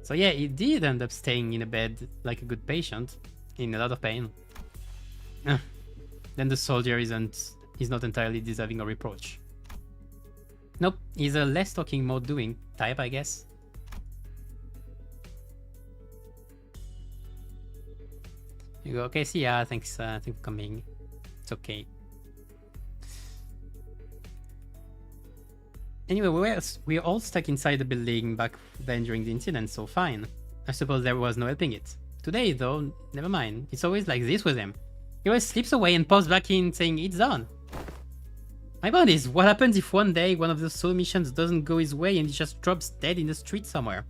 So yeah, he did end up staying in a bed like a good patient, in a lot of pain. Then the soldier is not entirely deserving of reproach. Nope, he's a less talking, more doing type, I guess. You go, okay, see ya, thanks for coming. It's okay. Anyway, we're all stuck inside the building back then during the incident, so fine. I suppose there was no helping it. Today, though, never mind. It's always like this with him. He always slips away and pops back in saying it's done. My point is, what happens if one day one of those solo missions doesn't go his way and he just drops dead in the street somewhere?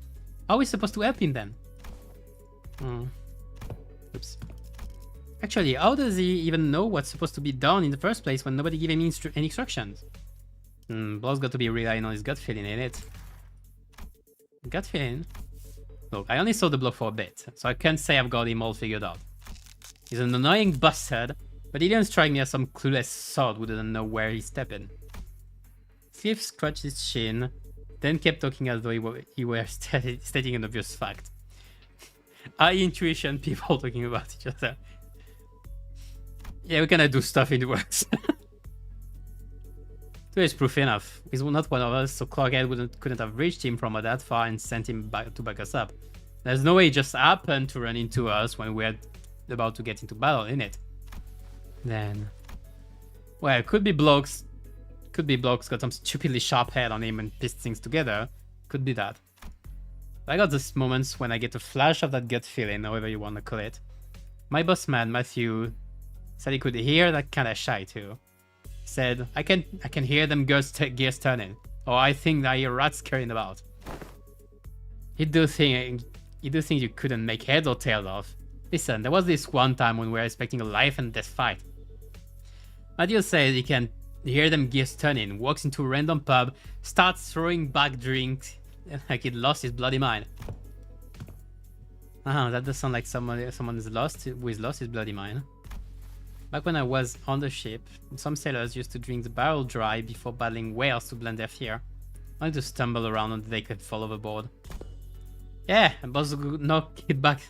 How are we supposed to help him then? Oops. Actually, how does he even know what's supposed to be done in the first place when nobody gave him any instructions? Blo's got to be relying on his gut feeling, ain't it? Gut feeling? Look, I only saw the block for a bit, so I can't say I've got him all figured out. He's an annoying bastard, but he didn't strike me as some clueless sod who didn't know where he's stepping. Cliff scratched his chin, then kept talking as though he were stating an obvious fact. High intuition people talking about each other. Yeah, we cannot do stuff in the works. Today is proof enough. He's not one of us, so Clockhead couldn't have reached him from that far and sent him back to back us up. There's no way he just happened to run into us when we're about to get into battle, innit? Then, well, could be blokes got some stupidly sharp head on him and pieced things together. Could be that. I got these moments when I get a flash of that gut feeling, however you want to call it. My boss man, Matthew, said he could hear that kind of shy too. Said, I can hear them gears turning. Or I think I hear rats scurrying about. He'd do things you couldn't make heads or tails of. Listen, there was this one time when we were expecting a life and death fight. Matthew says he can hear them gears turning, walks into a random pub, starts throwing back drinks like he'd lost his bloody mind. That does sound like someone who has lost his bloody mind. Back when I was on the ship, some sailors used to drink the barrel dry before battling whales to blend their fear, only to stumble around until they could fall overboard. Yeah, and Boss could knock it back.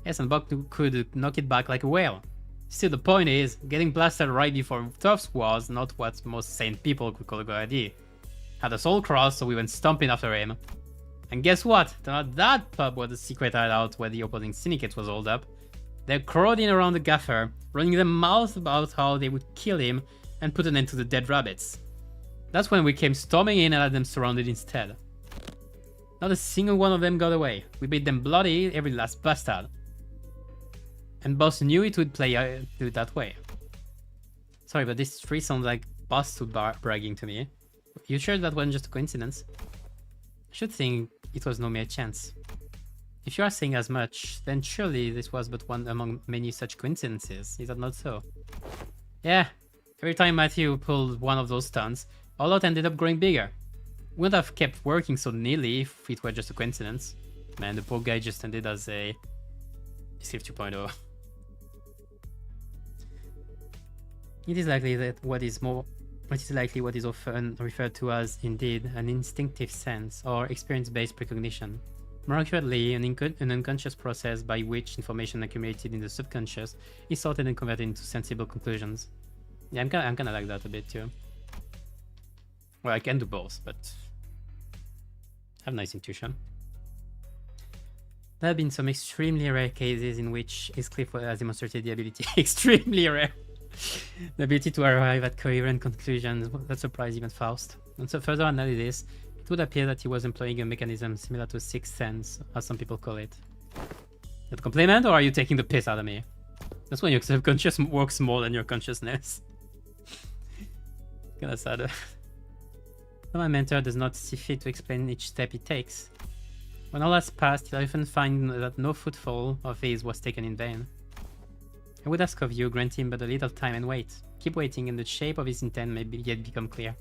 Yes, and Buck could knock it back like a whale. Still, the point is, getting blasted right before Tufts was not what most sane people could call a good idea. Had us all crossed, so we went stomping after him. And guess what? Not that pub was the secret hideout where the opposing syndicate was holed up. They're crowding around the gaffer, running their mouths about how they would kill him and put an end to the dead rabbits. That's when we came storming in and had them surrounded instead. Not a single one of them got away. We beat them bloody, every last bastard. And Boss knew it would play it that way. Sorry, but this tree sounds like Boss bragging to me. You sure that wasn't just a coincidence? I should think it was no mere chance. If you are saying as much, then surely this was but one among many such coincidences. Is that not so? Yeah. Every time Matthew pulled one of those stunts, our lot ended up growing bigger. We would have kept working so neatly if it were just a coincidence. Man, the poor guy just ended as a Escape 2.0. It is likely that what is often referred to as, indeed, an instinctive sense or experience-based precognition. More accurately, an unconscious process by which information accumulated in the subconscious is sorted and converted into sensible conclusions. Yeah, I'm kinda like that a bit too. Well, I can do both, but I have nice intuition. There have been some extremely rare cases in which Heathcliff has demonstrated the ability, extremely rare, the ability to arrive at coherent conclusions that surprise even Faust. On so further analysis, it would appear that he was employing a mechanism similar to sixth sense, as some people call it. That compliment, or are you taking the piss out of me? That's when your subconscious works more than your consciousness. Kinda sad. My mentor does not see fit to explain each step he takes. When all has passed, I often find that no footfall of his was taken in vain. I would ask of you, grant him but a little time and wait. Keep waiting, and the shape of his intent may yet become clear.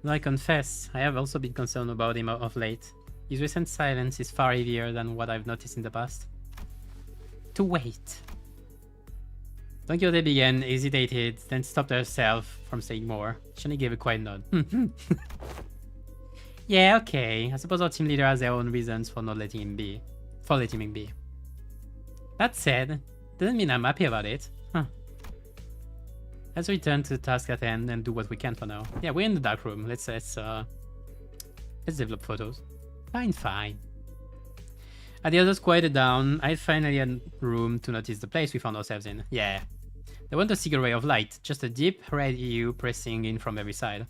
Though I confess, I have also been concerned about him of late. His recent silence is far heavier than what I've noticed in the past. To wait. Don Quixote began, hesitated, then stopped herself from saying more. She only gave a quiet nod. Yeah, okay. I suppose our team leader has their own reasons for not letting him be. That said, doesn't mean I'm happy about it. Huh. Let's return to the task at hand and do what we can for now. Yeah, we're in the dark room. Let's develop photos. Fine. As the others quieted down, I finally had room to notice the place we found ourselves in. Yeah. There wasn't a single ray of light, just a deep red hue pressing in from every side.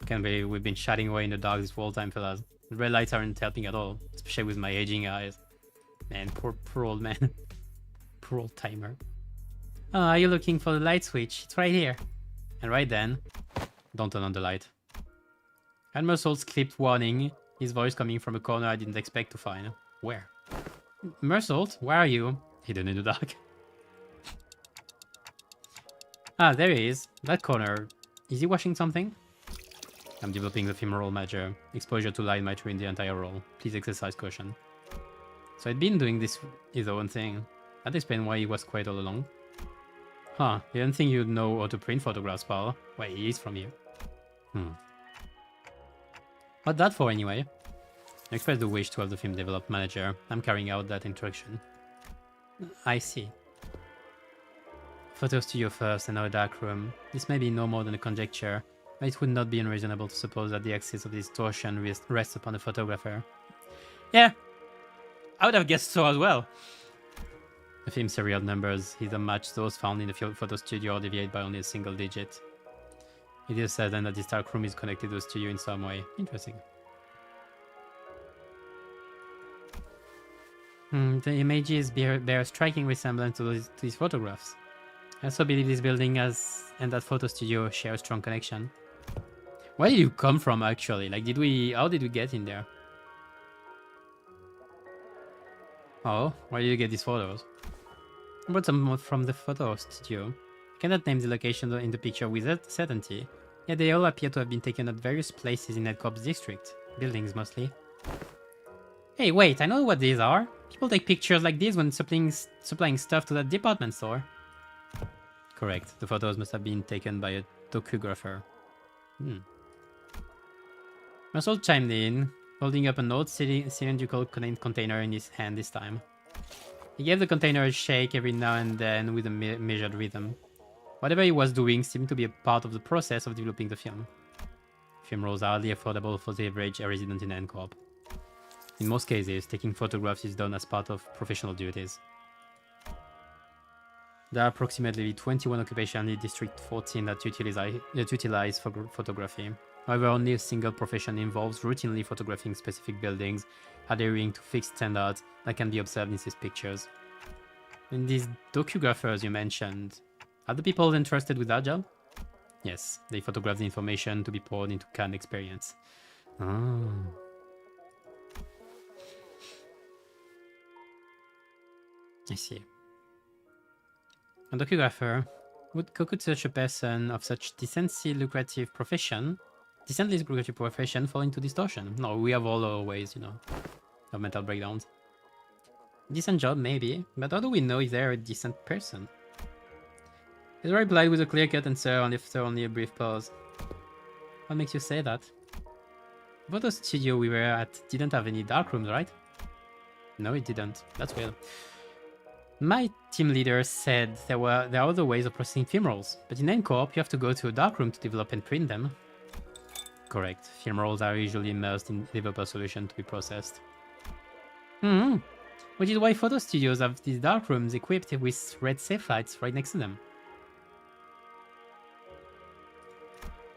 Can't believe we've been chatting away in the dark this whole time, fellas. The red lights aren't helping at all, especially with my aging eyes. Man, poor old man. Poor old timer. Oh, are you looking for the light switch? It's right here. And right then, don't turn on the light. Admiral Salt's clipped warning, his voice coming from a corner I didn't expect to find. Where? Mersault, where are you? Hidden in the dark. Ah, there he is. That corner. Is he washing something? I'm developing the femoral major. Exposure to light might ruin the entire role. Please exercise caution. So I'd been doing this his own thing. That'd explain why he was quiet all along. Huh, you didn't think you'd know how to print photographs, pal? Wait, he is from you. What that for, anyway? I expressed the wish to have the film developed manager. I'm carrying out that instruction. I see. Photo studio first and now a dark room. This may be no more than a conjecture, but it would not be unreasonable to suppose that the axis of distortion rests upon the photographer. Yeah, I would have guessed so as well. The film's serial numbers either match those found in the photo studio or deviate by only a single digit. It is certain that this dark room is connected to the studio in some way. Interesting. The images bear a striking resemblance to these photographs. I also believe this building and that photo studio share a strong connection. Where did you come from, actually? Like, how did we get in there? Oh, where did you get these photos? I brought some from the photo studio. I cannot name the location in the picture with certainty, yet they all appear to have been taken at various places in Edcorp's district. Buildings, mostly. Hey, wait, I know what these are. People take pictures like these when supplying stuff to that department store. Correct. The photos must have been taken by a docographer. Russell chimed in, holding up an old cylindrical container in his hand this time. He gave the container a shake every now and then with a measured rhythm. Whatever he was doing seemed to be a part of the process of developing the film. Film rolls are hardly affordable for the average resident in Edcorp. In most cases, taking photographs is done as part of professional duties. There are approximately 21 occupations in District 14 that utilize photography. However, only a single profession involves routinely photographing specific buildings, adhering to fixed standards that can be observed in these pictures. And these docugraphers you mentioned, are the people entrusted with that job? Yes, they photograph the information to be poured into canned experience. Oh. I see. A docugrapher. How could such a person of such decently lucrative profession fall into distortion? No, we have all our ways, you know, of mental breakdowns. Decent job, maybe, but how do we know if they're a decent person? He's replied with a clear-cut answer after only a brief pause. What makes you say that? The photo studio we were at didn't have any dark rooms, right? No, it didn't. That's weird. My team leader said there are other ways of processing film rolls, but in N-Corp you have to go to a darkroom to develop and print them. Correct. Film rolls are usually immersed in developer solution to be processed. Which is why photo studios have these darkrooms equipped with red safe lights right next to them.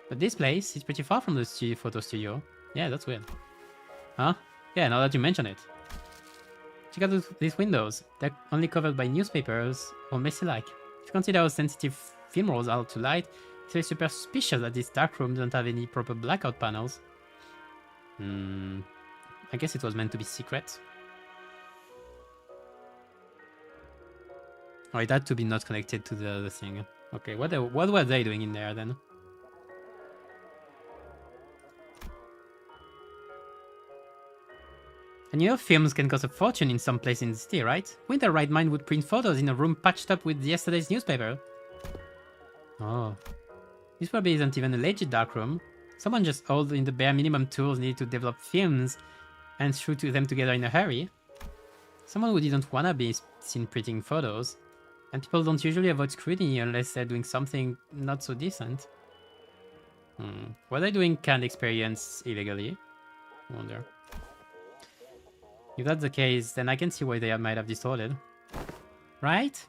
But this place is pretty far from the photo studio. Yeah, that's weird. Huh? Yeah, now that you mention it. Check out these windows. They're only covered by newspapers or messy-like. If you consider how sensitive film rolls are to light, it's very super suspicious that this dark room doesn't have any proper blackout panels. I guess it was meant to be secret. Oh, it had to be not connected to the other thing. Okay, what were they doing in there then? And you know films can cost a fortune in some place in the city, right? Who in their right mind would print photos in a room patched up with yesterday's newspaper? Oh. This probably isn't even a legit darkroom. Someone just hauled in the bare minimum tools needed to develop films and threw them together in a hurry. Someone who didn't wanna be seen printing photos. And people don't usually avoid scrutiny unless they're doing something not so decent. Were they doing canned experience illegally? I wonder. If that's the case, then I can see why they might have distorted. Right?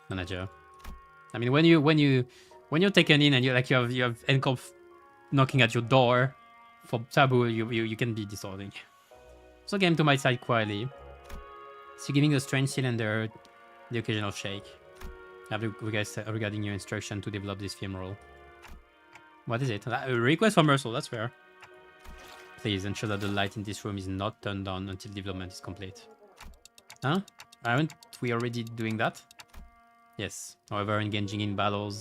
Manager. I mean, when you're taken in and you have N-Corp knocking at your door for taboo, you can be distorting. So came to my side quietly. So giving the strange cylinder the occasional shake. I have a request regarding your instruction to develop this film roll. What is it? A request from Mercel, that's fair. Please ensure that the light in this room is not turned on until development is complete. Huh? Aren't we already doing that? Yes. However, engaging in battle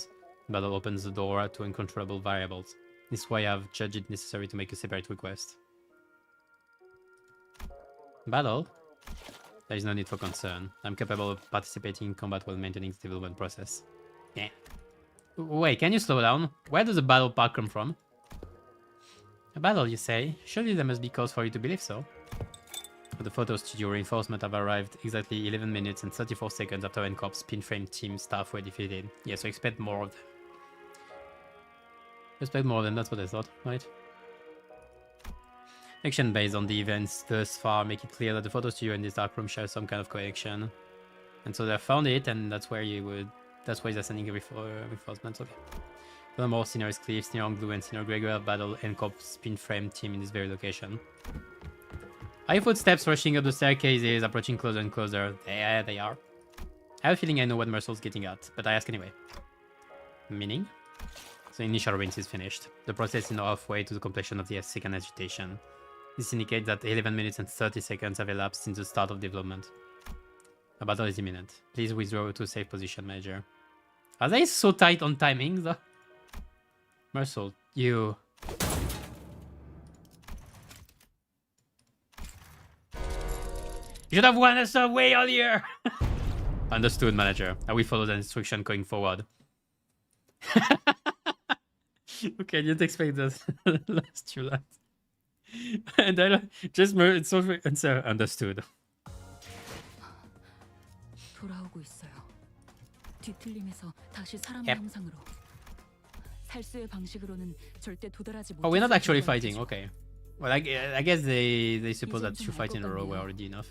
opens the door to uncontrollable variables. This is why I have judged it necessary to make a separate request. Battle? There is no need for concern. I'm capable of participating in combat while maintaining the development process. Yeah. Wait, can you slow down? Where does a battle part come from? A battle, you say? Surely there must be cause for you to believe so. The photo studio reinforcement have arrived exactly 11 minutes and 34 seconds after N-Corp's pin frame team staff were defeated. Yeah, so expect more of them. Expect more of them, that's what I thought, right? Action based on the events thus far make it clear that the photo studio and this darkroom share some kind of connection. And so they found it, and that's where that's why they're sending reinforcements. Okay. Furthermore, Senior is Cliff, Senior Glue, and Senior Gregor have battled N-Corp's pin frame team in this very location. High footsteps rushing up the staircases, approaching closer and closer. There they are. I have a feeling I know what Mercel's getting at, but I ask anyway. Meaning? The initial rinse is finished. The process is now halfway to the completion of the second agitation. This indicates that 11 minutes and 30 seconds have elapsed since the start of development. A battle is imminent. Please withdraw to a safe position, Major. Are they so tight on timing, though? Mercel, you... You should have warned us way earlier! Understood, Manager. I will follow the instruction going forward. Okay, I didn't expect that last two lines. And I just it's so answer understood. 돌아오고 있어요. 뒤틀림에서 다시 사람의 Yep. 형상으로. 살수의 방식으로는 절대 도달하지 Oh, we're not actually 못할 fighting. Okay. Well, I guess they suppose that 2 fights in a row were already enough.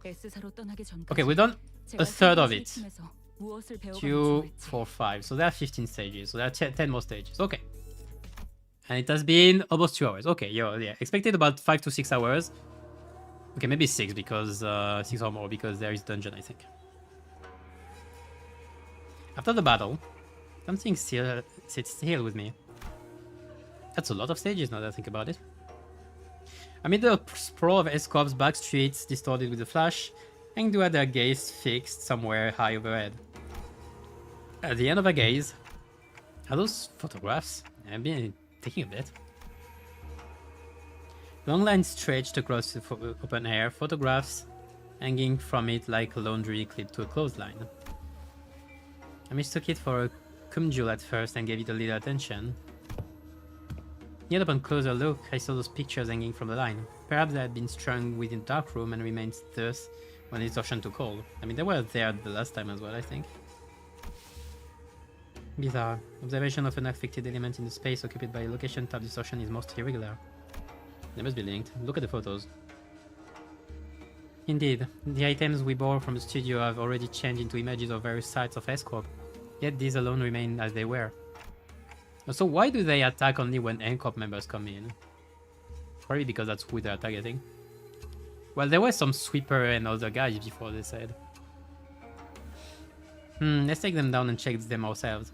S사로 떠나기 전까지 Okay, we've done a third of it. 무엇을 배워가는지 2, 4, 5. So there are 15 stages. So there are 10 more stages. Okay. And it has been almost 2 hours. Okay, yeah. Expected about 5 to 6 hours. Okay, maybe 6 because 6 or more because there is dungeon, I think. After the battle, something still sits still with me. That's a lot of stages now that I think about it. Amid the sprawl of S-Corp's back streets distorted with the flash, and do have their gaze fixed somewhere high overhead. At the end of a gaze, are those photographs? I've been thinking a bit. Long lines stretched across the open air, photographs hanging from it like a laundry clipped to a clothesline. I mistook it for a cumjule at first and gave it a little attention. Yet upon closer look, I saw those pictures hanging from the line. Perhaps they had been strung within a dark room and remained thus when the distortion took hold. I mean, they were there the last time as well, I think. Bizarre. Observation of an affected element in the space occupied by a location type distortion is most irregular. They must be linked. Look at the photos. Indeed, the items we bore from the studio have already changed into images of various sites of S-Corp, yet these alone remain as they were. So why do they attack only when N-Corp members come in? Probably because that's who they're targeting. Well, there were some sweeper and other guys before, they said. Let's take them down and check them ourselves.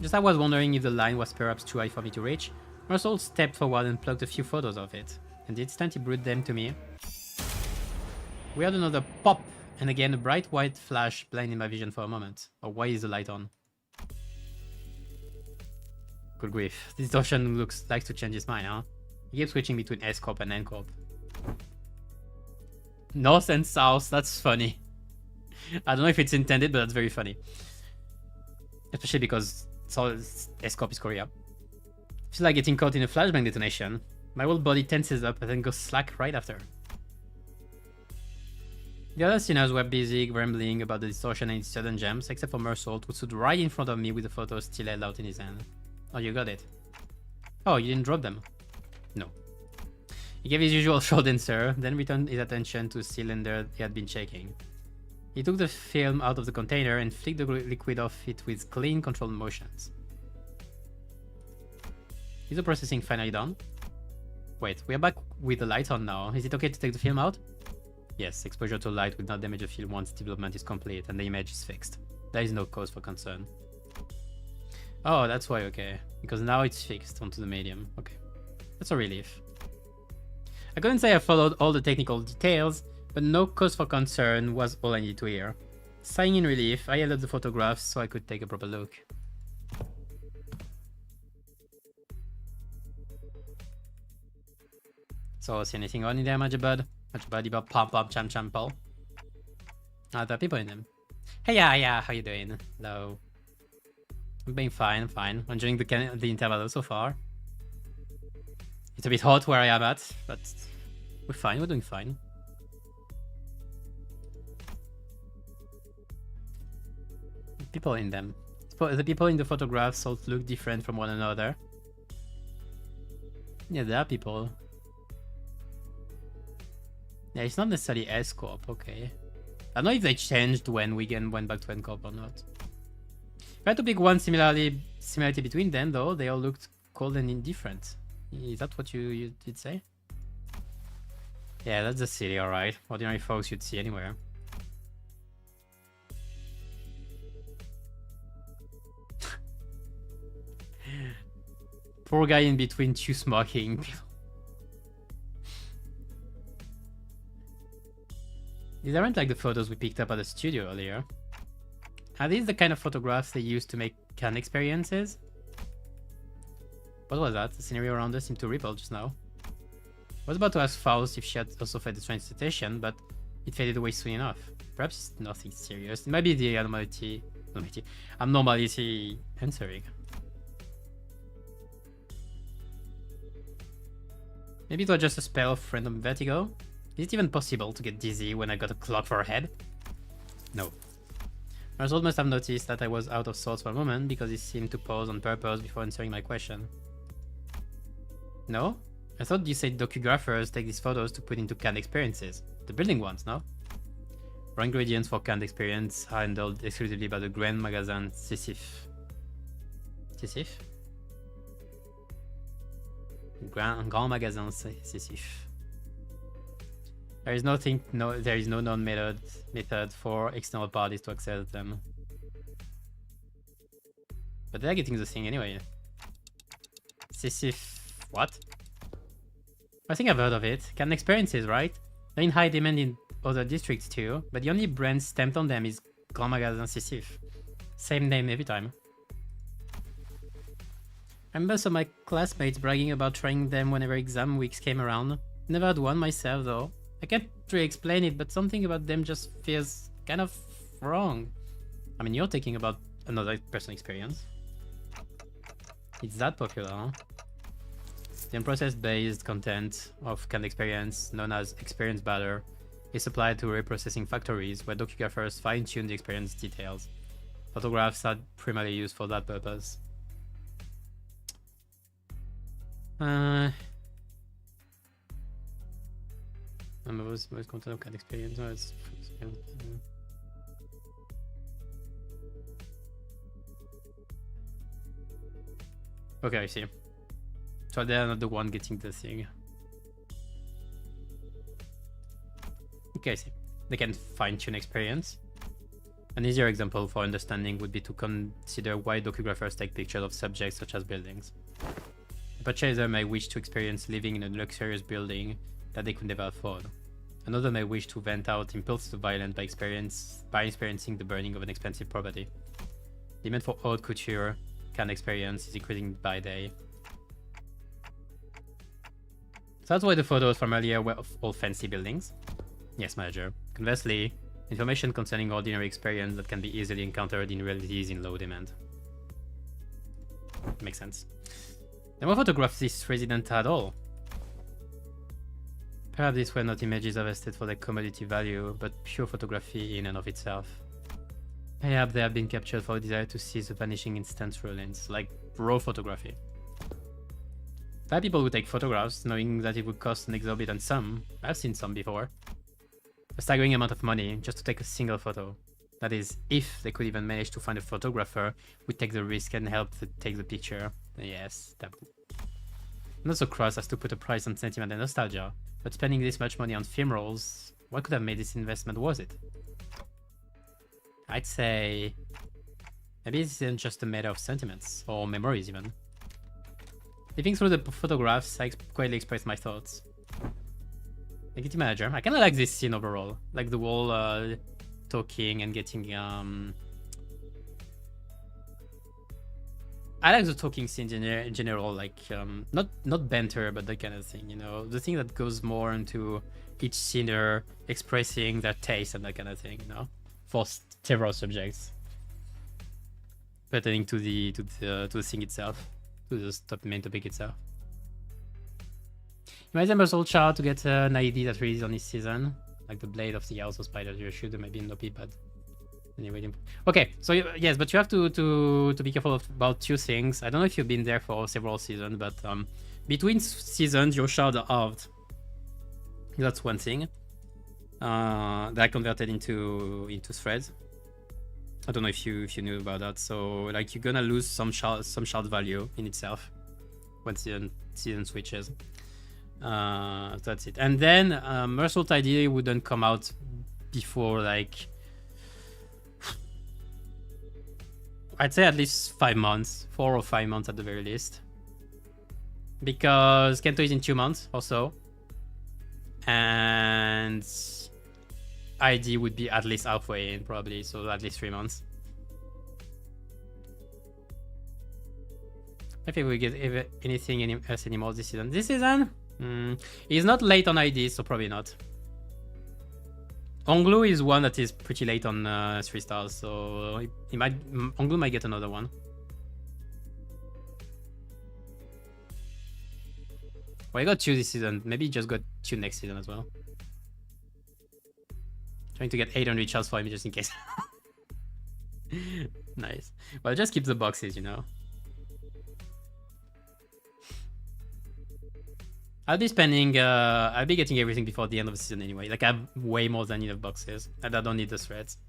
Just I was wondering if the line was perhaps too high for me to reach. Russell stepped forward and plucked a few photos of it, and the instant he brought them to me, we had another pop, and again a bright white flash blinded my vision for a moment. Oh, why is the light on? Good grief, this distortion likes to change his mind, huh? He keeps switching between S-Corp and N-Corp. North and South, that's funny. I don't know if it's intended, but that's very funny. Especially because S-Corp is Korea. Feels like getting caught in a flashbang detonation. My whole body tenses up and then goes slack right after. The other sinners were busy rambling about the distortion and its sudden gems, except for Mersault, who stood right in front of me with the photo still held out in his hand. Oh, you got it. Oh, you didn't drop them? No. He gave his usual short answer, then returned his attention to the cylinder he had been shaking. He took the film out of the container and flicked the liquid off it with clean, controlled motions. Is the processing finally done? Wait, we are back with the lights on now. Is it okay to take the film out? Yes, exposure to light will not damage the film once development is complete and the image is fixed. There is no cause for concern. Oh, that's why, okay. Because now it's fixed onto the medium. Okay. That's a relief. I couldn't say I followed all the technical details, but no cause for concern was all I needed to hear. Sighing in relief, I held up the photographs so I could take a proper look. So, see anything on in there, Majabud? Majabud, pom pom cham cham pol. Ah, there are people in them. Hey, yeah, how you doing? Hello. I'm being fine, I'm fine. Enjoying the interval so far. It's a bit hot where I am at, but we're fine, we're doing fine. People in them. The people in the photographs all look different from one another. Yeah, there are people. Yeah, it's not necessarily S-Corp, okay. I don't know if they changed when Wigan went back to N-Corp or not. If I had to pick one similarity between them, though, they all looked cold and indifferent. Is that what you did say? Yeah, that's the city, alright. Ordinary folks you'd see anywhere. Poor guy in between two smoking people. These aren't like the photos we picked up at the studio earlier. Are these the kind of photographs they use to make can experiences? What was that? The scenery around us seemed to ripple just now. I was about to ask Faust if she had also felt the strange sensation, but it faded away soon enough. Perhaps nothing serious. It might be the abnormality answering. Maybe it was just a spell of random vertigo? Is it even possible to get dizzy when I got a clock for a head? No. Marzold must have noticed that I was out of sorts for a moment because he seemed to pause on purpose before answering my question. No? I thought you said docugraphers take these photos to put into canned experiences. The building ones, no? Raw ingredients for canned experience are handled exclusively by the Grand Magasin Sisyphe. Sisyphe? Grand Magasin Sisyphe. There is no known method for external parties to access them. But they're getting the thing anyway. Sisyphe, what? I think I've heard of it. Canned experiences, right? They're in high demand other districts too, but the only brand stamped on them is Grand Magasin Sissif. Same name every time. I remember some of my classmates bragging about trying them whenever exam weeks came around. Never had one myself though. I can't really explain it, but something about them just feels kind of wrong. I mean, you're thinking about another person's experience. It's that popular, huh? The unprocessed-based content of canned experience, known as experience batter, is applied to reprocessing factories where docugraphers fine-tune the experience details. Photographs are primarily used for that purpose. Most content of canned experience. No, it's okay, I see. So they're not the one getting the thing. Okay, I see. They can fine-tune experience. An easier example for understanding would be to consider why docugraphers take pictures of subjects such as buildings. A purchaser may wish to experience living in a luxurious building that they could never afford. Another may wish to vent out impulsive violence by experiencing the burning of an expensive property. Demand for haute couture canned experience is increasing by day. So that's why the photos from earlier were of all fancy buildings. Yes, manager. Conversely, information concerning ordinary experience that can be easily encountered in reality is in low demand. Makes sense. Then what photographs this resident had all? Perhaps these were not images harvested for their commodity value, but pure photography in and of itself. Perhaps they have been captured for a desire to seize the vanishing instant ruins, like raw photography. There are people who take photographs knowing that it would cost an exorbitant sum. I've seen some before. A staggering amount of money just to take a single photo. That is, if they could even manage to find a photographer who would take the risk and help to take the picture. Yes, taboo. I'm not so cross as to put a price on sentiment and nostalgia, but spending this much money on film rolls, what could have made this investment worth it? I'd say maybe it isn't just a matter of sentiments, or memories even. Living through the photographs, I quietly expressed my thoughts. Negative manager, I kinda like this scene overall. Like the whole talking and getting I like the talking scenes in general, like not banter, but that kind of thing, you know, the thing that goes more into each scener expressing their taste and that kind of thing, you know, for several subjects, pertaining to the thing itself, to the main topic itself. You might have also chart to get an ID that released on this season, like the blade of the House of Spiders. You should maybe not be bad. Anyway, okay, so yes, but you have to be careful about two things. I don't know if you've been there for several seasons, but between seasons your shards are halved. That's one thing. That I converted into threads. I don't know if you knew about that. So like you're gonna lose some shard value in itself when season switches. That's it. And then Mersault ID wouldn't come out before like I'd say at least 5 months, 4 or 5 months at the very least, because Kento is in 2 months or so, and ID would be at least halfway in probably, so at least 3 months. I think we get anything else anymore this season. This season, he's not late on ID, so probably not. Onglu is one that is pretty late on 3 stars, so Onglu might get another one. Well, I got 2 this season. Maybe just got 2 next season as well. Trying to get 800 shards for him just in case. Nice. Well, just keep the boxes, you know. I'll be getting everything before the end of the season anyway. Like I have way more than enough boxes, and I don't need the threads.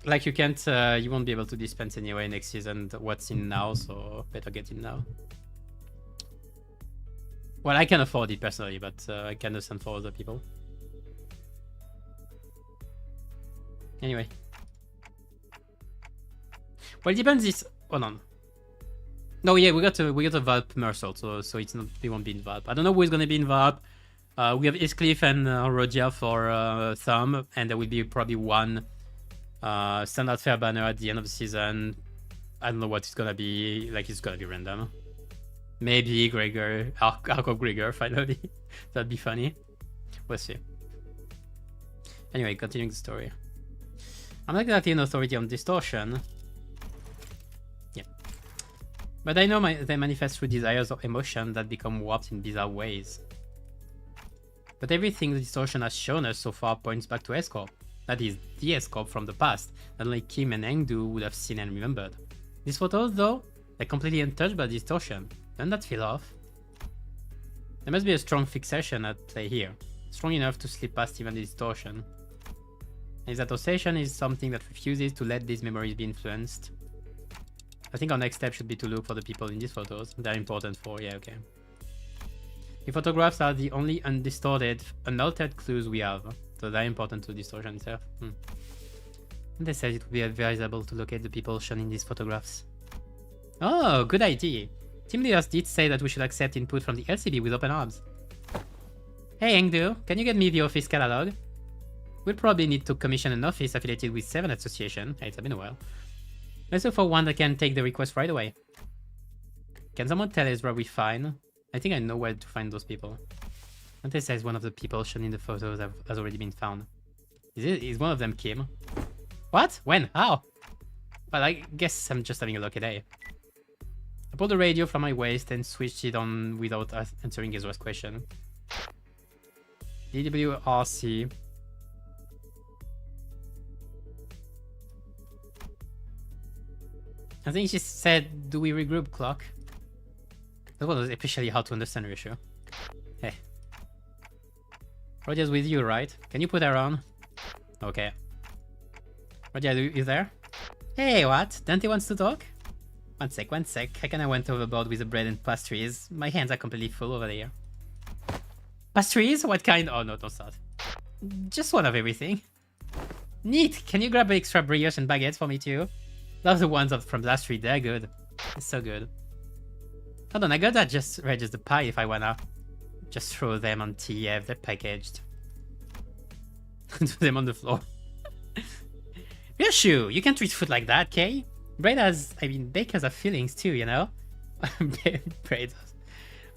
Like you can't, you won't be able to dispense anyway next season what's in now, so better get in now. Well, I can afford it personally, but I can understand for other people. Anyway. Well, it depends. Hold on. No, yeah, we got a VALP Mersault, so it's not, we won't be in VALP. I don't know who is gonna be in VALP. We have Eastcliff and Rodia for Thumb, and there will be probably one standard fair banner at the end of the season. I don't know what it's gonna be. Like, it's gonna be random. Maybe Gregor, Arc of Gregor, finally. That'd be funny. We'll see. Anyway, continuing the story. I'm not exactly an authority on distortion. Yeah. But I know they manifest through desires or emotion that become warped in bizarre ways. But everything the distortion has shown us so far points back to Escorp. That is, the Escorp from the past, that only Kim and Engdu would have seen and remembered. These photos, though, they're completely untouched by distortion. Doesn't that feel off? There must be a strong fixation at play here, strong enough to slip past even the distortion. And that oscillation is something that refuses to let these memories be influenced. I think our next step should be to look for the people in these photos. They're important for, yeah, okay. The photographs are the only undistorted, unaltered clues we have, so they're important to distortion itself. And they said it would be advisable to locate the people shown in these photographs. Oh, good idea. Team leaders did say that we should accept input from the LCB with open arms. Hey Engdu, can you get me the office catalog? We'll probably need to commission an office affiliated with 7 Association. Hey, it's been a while. Let's look for one that can take the request right away. Can someone tell us where we find? I think I know where to find those people. Dante says one of the people shown in the photos has already been found. Is one of them Kim? What? When? How? Well, I guess I'm just having a lucky day. I pulled the radio from my waist and switched it on without answering Ezra's question. DWRC. I think she said, do we regroup, Clock? That was especially hard to understand, ratio. Hey. Rodia's with you, right? Can you put her on? Okay. Rodia, you there? Hey, what? Dante wants to talk? One sec. I kinda went overboard with the bread and pastries. My hands are completely full over there. Pastries? What kind? Oh no, don't start. Just one of everything. Neat! Can you grab extra brioche and baguettes for me too? Love the ones from last week, they're good. It's so good. Hold on, I gotta just register the pie if I wanna. Just throw them on TF, they're packaged. Throw them on the floor. Yoshu, you can't treat food like that, Kay? Bread has, bakers have feelings too, you know? Bread does.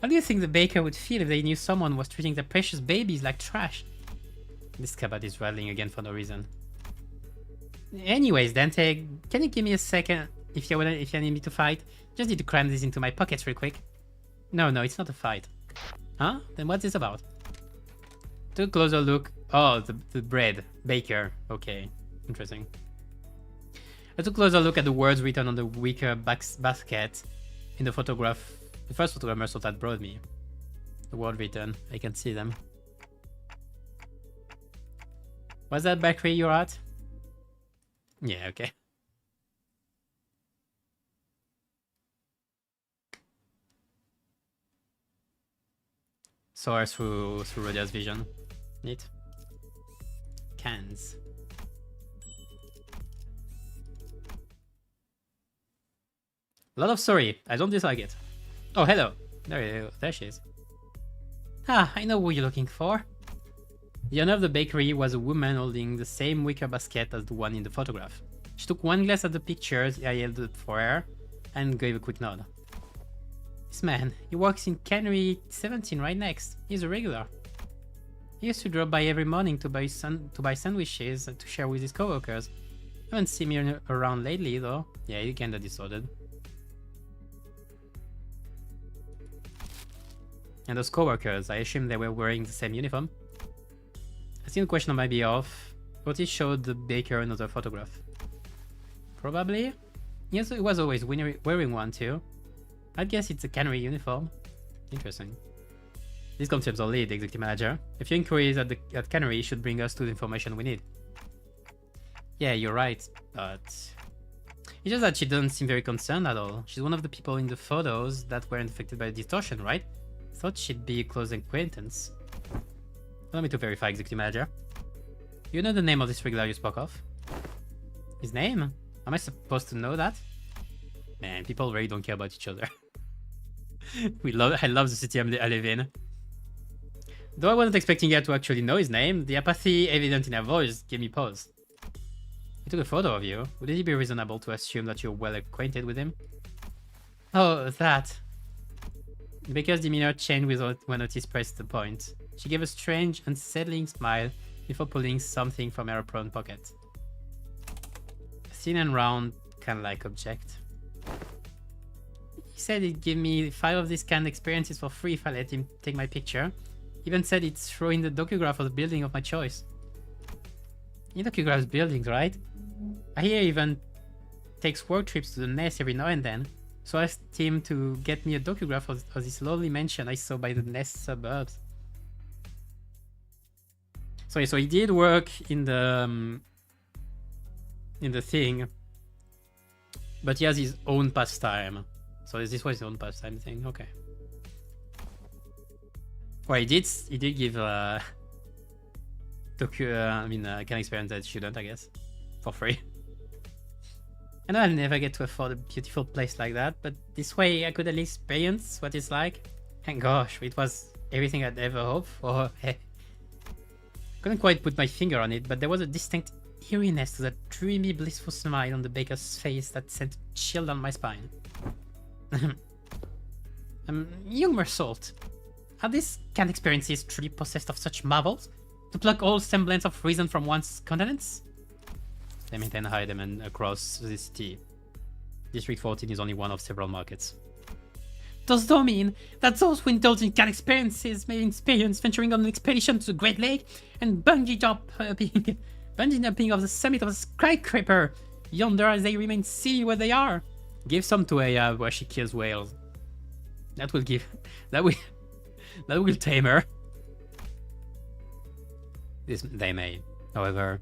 How do you think the baker would feel if they knew someone was treating their precious babies like trash? This cabot is rattling again for no reason. Anyways, Dante, can you give me a second if you need me to fight? Just need to cram this into my pockets real quick. No, it's not a fight. Huh? Then what's this about? Took a closer look. Oh, the bread. Baker. Okay. Interesting. I took a closer look at the words written on the wicker basket in the photograph. The first photograph Mercer that brought me. The word written. I can see them. What's that bakery you're at? Yeah, okay. Saw her through Rodia's vision. Neat. Cans. A lot of sorry. I don't dislike it. Oh, hello. There she is. Ah, I know who you're looking for. The owner of the bakery was a woman holding the same wicker basket as the one in the photograph. She took one glance at the pictures I held up for her and gave a quick nod. This man, he works in Cannery 17 right next. He's a regular. He used to drop by every morning to buy sandwiches to share with his coworkers. Haven't seen me around lately though. Yeah, you kinda disordered. And those coworkers, I assume they were wearing the same uniform. I think the question might be off. But he showed the baker another photograph. Probably? Yes, he was always wearing one too. I'd guess it's a Cannery uniform. Interesting. This confirms our lead, executive manager. A few inquiries at Cannery should bring us to the information we need. Yeah, you're right, but... It's just that she doesn't seem very concerned at all. She's one of the people in the photos that weren't affected by the distortion, right? Thought she'd be a close acquaintance. Allow me to verify, executive manager. You know the name of this regular you spoke of? His name? Am I supposed to know that? Man, people really don't care about each other. I love the city I live in. Though I wasn't expecting her to actually know his name, the apathy evident in her voice gave me pause. He took a photo of you. Would it be reasonable to assume that you're well acquainted with him? Oh, that. The baker's demeanor changed when Otis pressed the point. She gave a strange, unsettling smile before pulling something from her apron pocket. A thin and round, kind of like object. He said he'd give me 5 of these canned experiences for free if I let him take my picture. Even said he'd throw in the docograph of the building of my choice. He docugraphs buildings, right? I hear he even takes work trips to the Nest every now and then. So I asked him to get me a docograph of this lovely mansion I saw by the Nest suburbs. So he did work in the thing, but he has his own pastime. So this was his own pastime thing. Okay. Well, he did give can experience that shouldn't, I guess, for free. I know I'll never get to afford a beautiful place like that, but this way I could at least experience what it's like. And gosh, it was everything I'd ever hoped for. Couldn't quite put my finger on it, but there was a distinct eeriness to that dreamy, blissful smile on the baker's face that sent a chill down my spine. Young Mersault, are these canned experiences truly possessed of such marvels? To pluck all semblance of reason from one's countenance? They maintain high demand across the city. District 14 is only one of several markets. Does that mean that those who indulge in canned experiences may experience venturing on an expedition to the Great Lake and bungee jumping off the summit of a skyscraper yonder as they remain seated where they are? Give some to Aya where she kills whales. That will tame her. They may, however.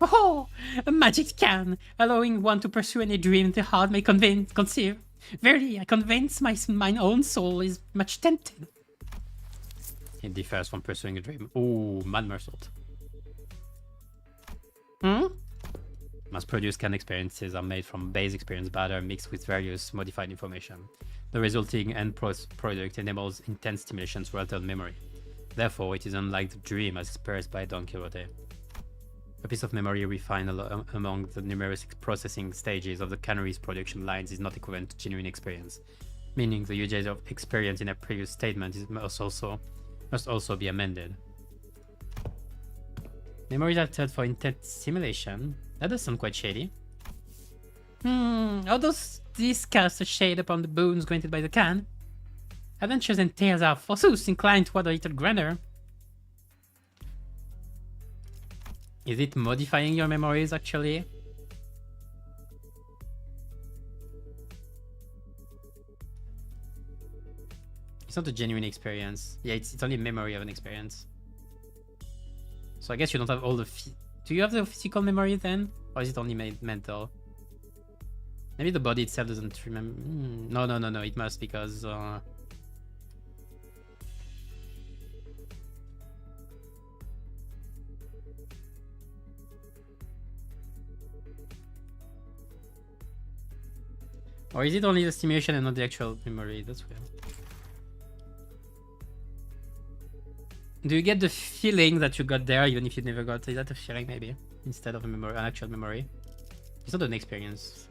Oh, a magic can, allowing one to pursue any dream the heart may conceive. Verily, I convince mine own soul is much tempted. It differs from pursuing a dream. Ooh, Mad Mersault. Mass-produced canned experiences are made from base experience batter mixed with various modified information. The resulting end product enables intense stimulation through altered memory. Therefore, it is unlike the dream as experienced by Don Quixote. A piece of memory refined among the numerous processing stages of the cannery's production lines is not equivalent to genuine experience, meaning the usage of experience in a previous statement must also be amended. Memories altered for intense simulation. That does sound quite shady. Although these cast a shade upon the boons granted by the can, adventures and tales are forsooth inclined toward a little grander. Is it modifying your memories, actually? It's not a genuine experience. Yeah, it's only a memory of an experience. So I guess you don't have all the... Do you have the physical memory then? Or is it only mental? Maybe the body itself doesn't remember... No, it must, because... Or is it only the stimulation and not the actual memory? That's weird. Do you get the feeling that you got there even if you never got? Is that a feeling maybe? Instead of a memory, an actual memory? It's not an experience.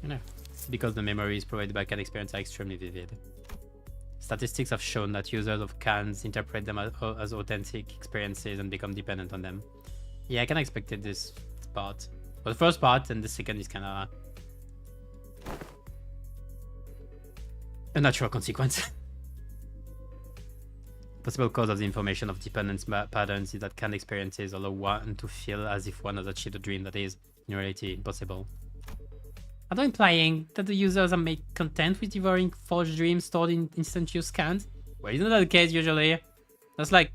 You know, because the memories provided by can experience are extremely vivid. Statistics have shown that users of cans interpret them as authentic experiences and become dependent on them. Yeah, I kind of expected this part. But the first part and the second is kind of a natural consequence. Possible cause of the information of dependence patterns is that canned experiences allow one to feel as if one has achieved a dream that is, in reality, impossible. Are they implying that the users are made content with devouring forged dreams stored in instant use scans? Well, isn't that the case usually? That's like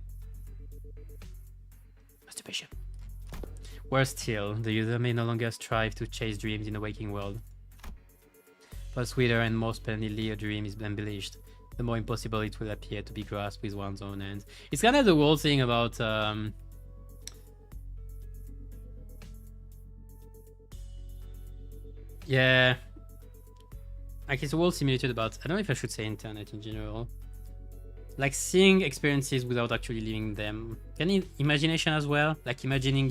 masturbation. Worse still, the user may no longer strive to chase dreams in the waking world. The sweeter and more splendidly a dream is embellished, the more impossible it will appear to be grasped with one's own hands. It's kind of the whole thing about yeah, like it's a whole simulated about, I don't know if I should say internet in general. like seeing experiences without actually living them. Any imagination as well, like imagining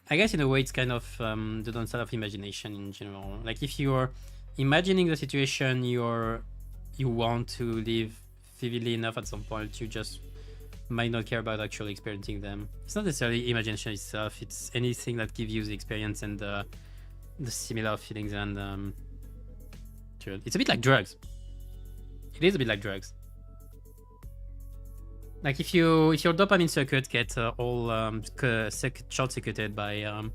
I guess in a way it's kind of the downside of imagination in general. Like if you're imagining the situation you want to live vividly enough at some point, you just might not care about actually experiencing them. It's not necessarily imagination itself, it's anything that gives you the experience and the similar feelings and it's a bit like drugs. It is a bit like drugs. Like if your dopamine circuit gets all short-circuited by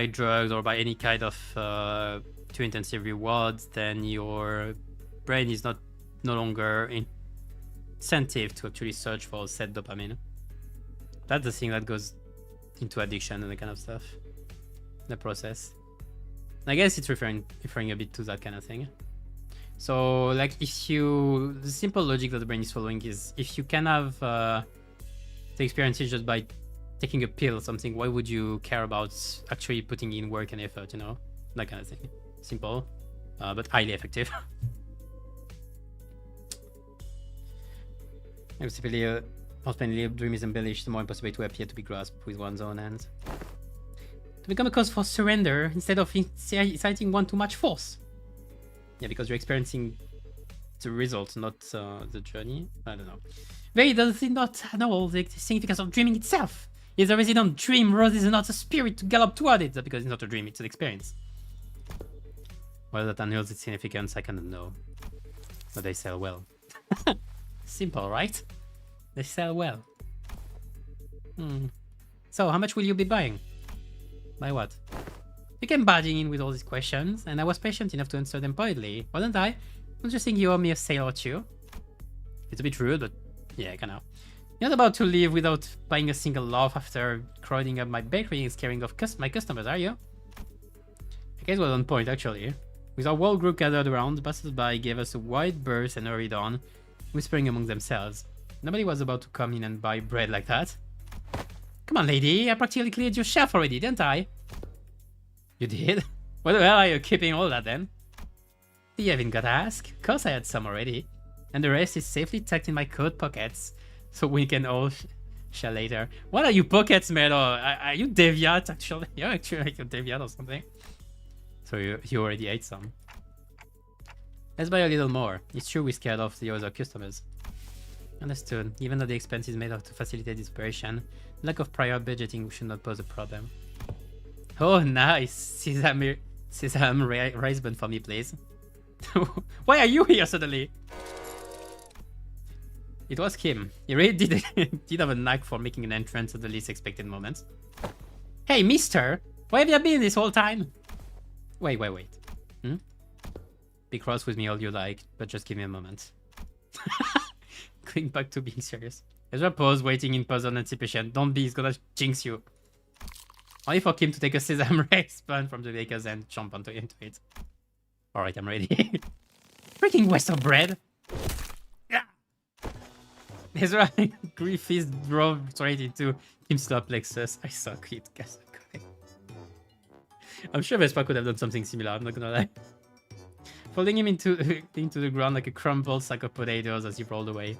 drugs or by any kind of too intensive rewards, then your brain is no longer incentive to actually search for said dopamine. That's the thing that goes into addiction and that kind of stuff. The process. I guess it's referring a bit to that kind of thing. So like the simple logic that the brain is following is if you can have the experiences just by taking a pill or something, why would you care about actually putting in work and effort, you know? That kind of thing. Simple, but highly effective. Simply, more splendidly a dream is embellished, the more impossible to appear to be grasped with one's own hands. To become a cause for surrender instead of inciting one to much force. Yeah, because you're experiencing the result, not the journey. I don't know. Very does it not know the significance of dreaming itself? Is a resident dream, Rose is not a spirit to gallop toward it. That's because it's not a dream, it's an experience. Whether that annuls its significance, I cannot know. But they sell well. Simple, right? They sell well. So, how much will you be buying? Buy what? You came barging in with all these questions, and I was patient enough to answer them politely, wasn't I? Don't you think you owe me a sale or two? It's a bit rude, but yeah, kinda. You're not about to leave without buying a single loaf after crowding up my bakery and scaring off my customers, are you? I guess we're on point, actually. With our whole group gathered around, the passers-by gave us a wide berth and hurried on, whispering among themselves. Nobody was about to come in and buy bread like that. Come on, lady, I practically cleared your shelf already, didn't I? You did? What the hell are you keeping all that then? You haven't got to ask. Of course I had some already. And the rest is safely tucked in my coat pockets, so we can all share later. What are you pockets made of? Are you deviant actually? You're actually like a deviant or something. So you already ate some. Let's buy a little more. It's true we scared off the other customers. Understood. Even though the expense is made up to facilitate this operation, lack of prior budgeting should not pose a problem. Oh, nice. Sesame rice bun for me, please. Why are you here suddenly? It was Kim. He really did have a knack for making an entrance at the least expected moments. Hey, mister! Where have you been this whole time? Wait. Be cross with me all you like, but just give me a moment. Going back to being serious. Ezra paused, waiting in puzzled anticipation. Don't be, he's gonna jinx you. Only for Kim to take a sesame rice bun from the baker's and jump into it. Alright, I'm ready. Freaking waste of bread! Yeah. Ezra Griffiths drove straight into Kim's solar plexus. I suck it, guys. I'm sure Vespa could have done something similar, I'm not gonna lie. Folding him into the ground like a crumpled sack of potatoes as he rolled away.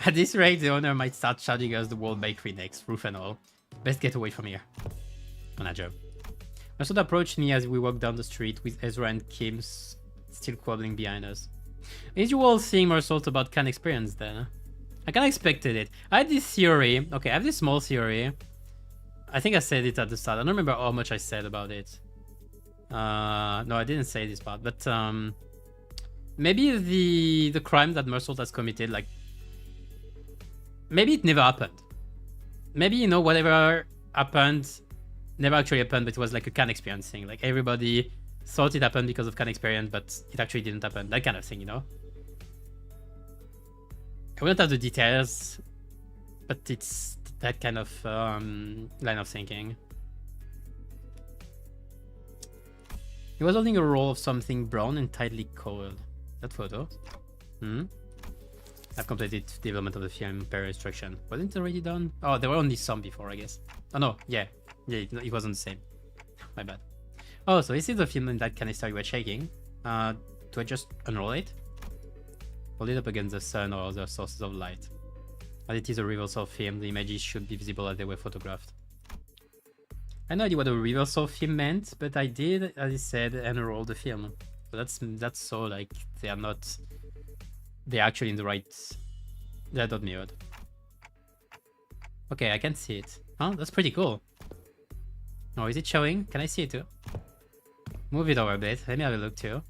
At this rate, the owner might start charging us the World Bakery next, roof and all. Best get away from here. On a job. Masood approached me as we walked down the street with Ezra and Kim still quabbling behind us. Is you all seeing more salt about Khan experience then? I kinda expected it. I had this theory. Okay, I have this small theory. I think I said it at the start. I don't remember how much I said about it. No, I didn't say this part, but maybe the crime that Mersault has committed, like, maybe it never happened. Maybe, you know, whatever happened never actually happened, but it was like a Khan experience thing. Like, everybody thought it happened because of Khan experience, but it actually didn't happen. That kind of thing, you know? I wouldn't have the details, but it's that kind of line of thinking. He was holding a roll of something brown and tightly coiled. That photo? I've completed development of the film per instruction. Wasn't it already done? Oh, there were only some before, I guess. Oh no, yeah, it wasn't the same. My bad. Oh, so this is the film in that canister you were shaking. Do I just unroll it? Hold it up against the sun or other sources of light. As it is a reversal film, the images should be visible as they were photographed. I had no idea what a reversal film meant, but I did, as I said, unroll the film. So that's so like they're actually in the right. They're not mirrored. Okay, I can see it. Huh? That's pretty cool. Oh, is it showing? Can I see it too? Move it over a bit. Let me have a look too.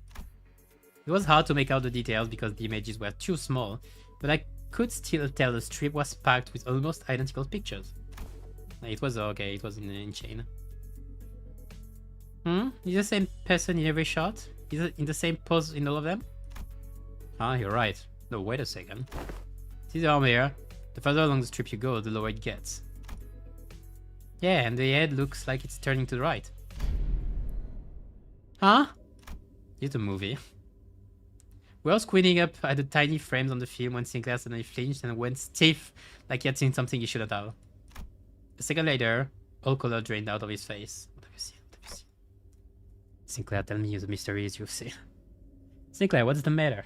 It was hard to make out the details because the images were too small, but I could still tell the strip was packed with almost identical pictures. It was okay, it was in chain. Is the same person in every shot? Is it in the same pose in all of them? Ah, you're right. No, wait a second. See the arm here? The further along the strip you go, the lower it gets. Yeah, and the head looks like it's turning to the right. Huh? It's a movie. We were squinting up at the tiny frames on the film when Sinclair suddenly flinched and went stiff, like he had seen something he shouldn't have. A second later, all color drained out of his face. What have you seen? What have you seen? Sinclair, tell me the mysteries you've seen. Sinclair, what's the matter?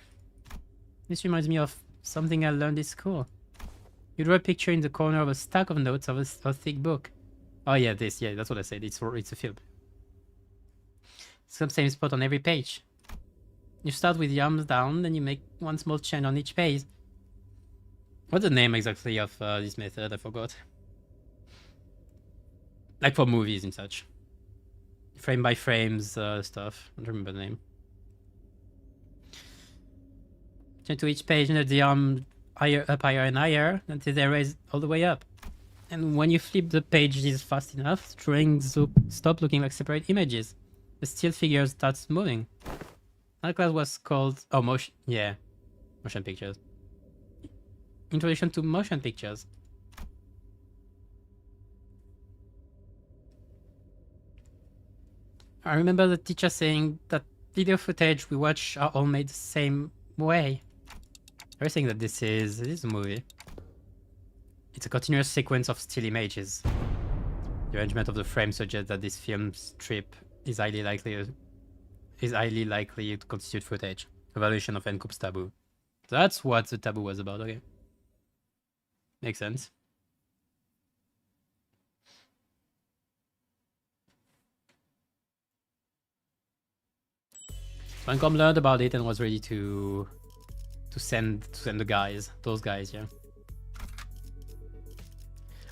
This reminds me of something I learned in school. You draw a picture in the corner of a stack of notes of a thick book. Oh yeah, this, yeah, that's what I said. It's a film. It's the same spot on every page. You start with the arms down, then you make one small chain on each page. What's the name exactly of this method? I forgot. Like for movies and such. Frame by frames stuff. I don't remember the name. Chain to each page and the arm up higher and higher until they raise all the way up. And when you flip the pages fast enough, drawings stop looking like separate images. The still figure starts moving. That class was called motion pictures. Introduction to motion pictures. I remember the teacher saying that video footage we watch are all made the same way. They're saying that this is a movie. It's a continuous sequence of still images. The arrangement of the frame suggests that this film strip is highly likely to constitute footage. A violation of Encoup's taboo. So that's what the taboo was about, okay. Makes sense. Funcom learned about it and was ready to send the guys. Those guys, yeah.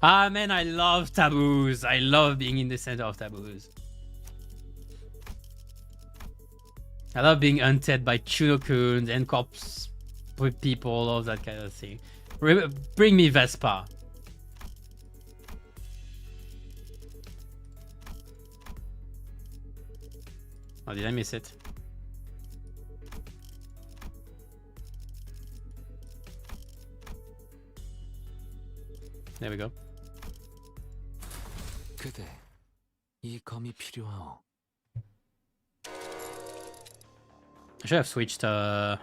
Ah man, I love taboos. I love being in the center of taboos. I love being hunted by Chunokuns and cops with people, all that kind of thing. Bring me Vespa. Oh, did I miss it? There we go. 그대, 이 검이 필요하오. I should have switched. Or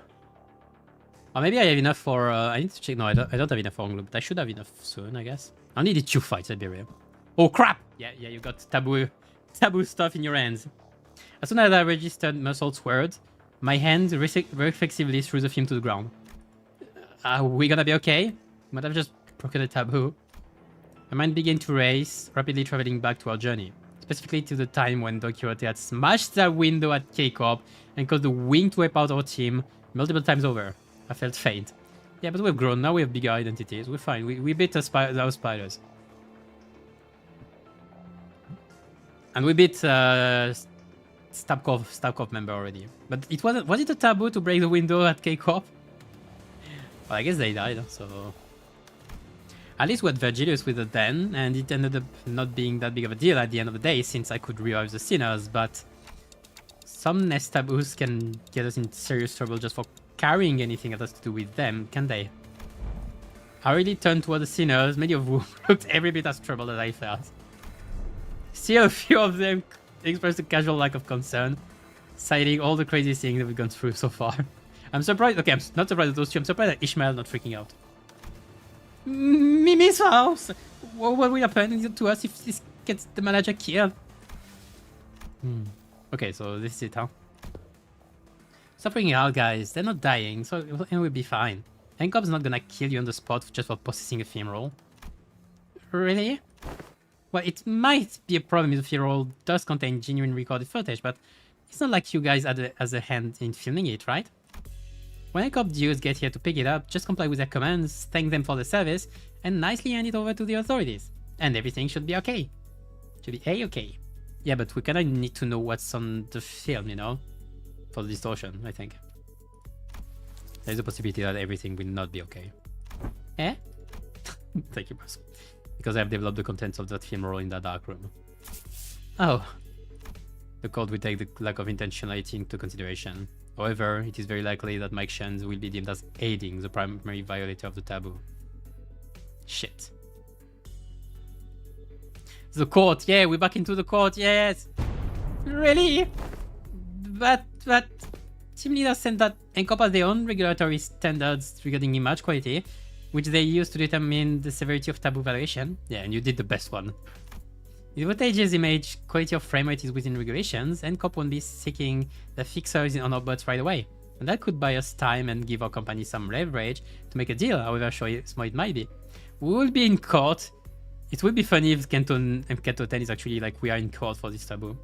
maybe I have enough for. I need to check. No, I don't have enough for Onglu, but I should have enough soon, I guess. I needed 2 fights, that'd be real. Oh crap! Yeah, you got taboo stuff in your hands. As soon as I registered Muscle's word, my hand reflexively threw the film to the ground. Are we gonna be okay? Might have just broken a taboo. My mind began to race, rapidly traveling back to our journey. Specifically to the time when Don Quixote had smashed that window at K-Corp and caused the wing to wipe out our team multiple times over. I felt faint. Yeah, but we've grown. Now we have bigger identities. We're fine. We beat those spiders. And we beat Stabkov member already. But it wasn't. Was it a taboo to break the window at K-Corp? Well, I guess they died, so... At least we had Virgilius with it then, and it ended up not being that big of a deal at the end of the day, since I could revive the sinners, but... Some nest taboos can get us in serious trouble just for carrying anything that has to do with them, can they? I really turned toward the sinners, many of whom looked every bit as troubled as I felt. Still, a few of them expressed a casual lack of concern, citing all the crazy things that we've gone through so far. I'm surprised, okay, I'm not surprised at those two, I'm surprised at Ishmael not freaking out. Mimi's house! What will happen to us if this gets the manager killed? Okay, so this is it, huh? Stop freaking out, guys. They're not dying, so it will be fine. NCOP's not gonna kill you on the spot just for possessing a film roll. Really? Well, it might be a problem if the film roll does contain genuine recorded footage, but it's not like you guys had a hand in filming it, right? When NCOP dudes get here to pick it up, just comply with their commands, thank them for the service, and nicely hand it over to the authorities. And everything should be okay. Should be A-okay. Yeah, but we kinda need to know what's on the film, you know? For the distortion, I think. There's a possibility that everything will not be okay. Eh? Thank you, boss. Because I have developed the contents of that film roll in that dark room. Oh. The court will take the lack of intentionality into consideration. However, it is very likely that my actions will be deemed as aiding the primary violator of the taboo. Shit. The court, yeah, we're back into the court, yes! Really? But team leaders said that NCOP has their own regulatory standards regarding image quality, which they use to determine the severity of taboo violation. Yeah, and you did the best one. If footage's image quality of frame rate is within regulations, NCOP won't be seeking the fixers on our butts right away. And that could buy us time and give our company some leverage to make a deal, however small it might be. We will be in court. It would be funny if Kanto 10 is actually like we are in court for this taboo.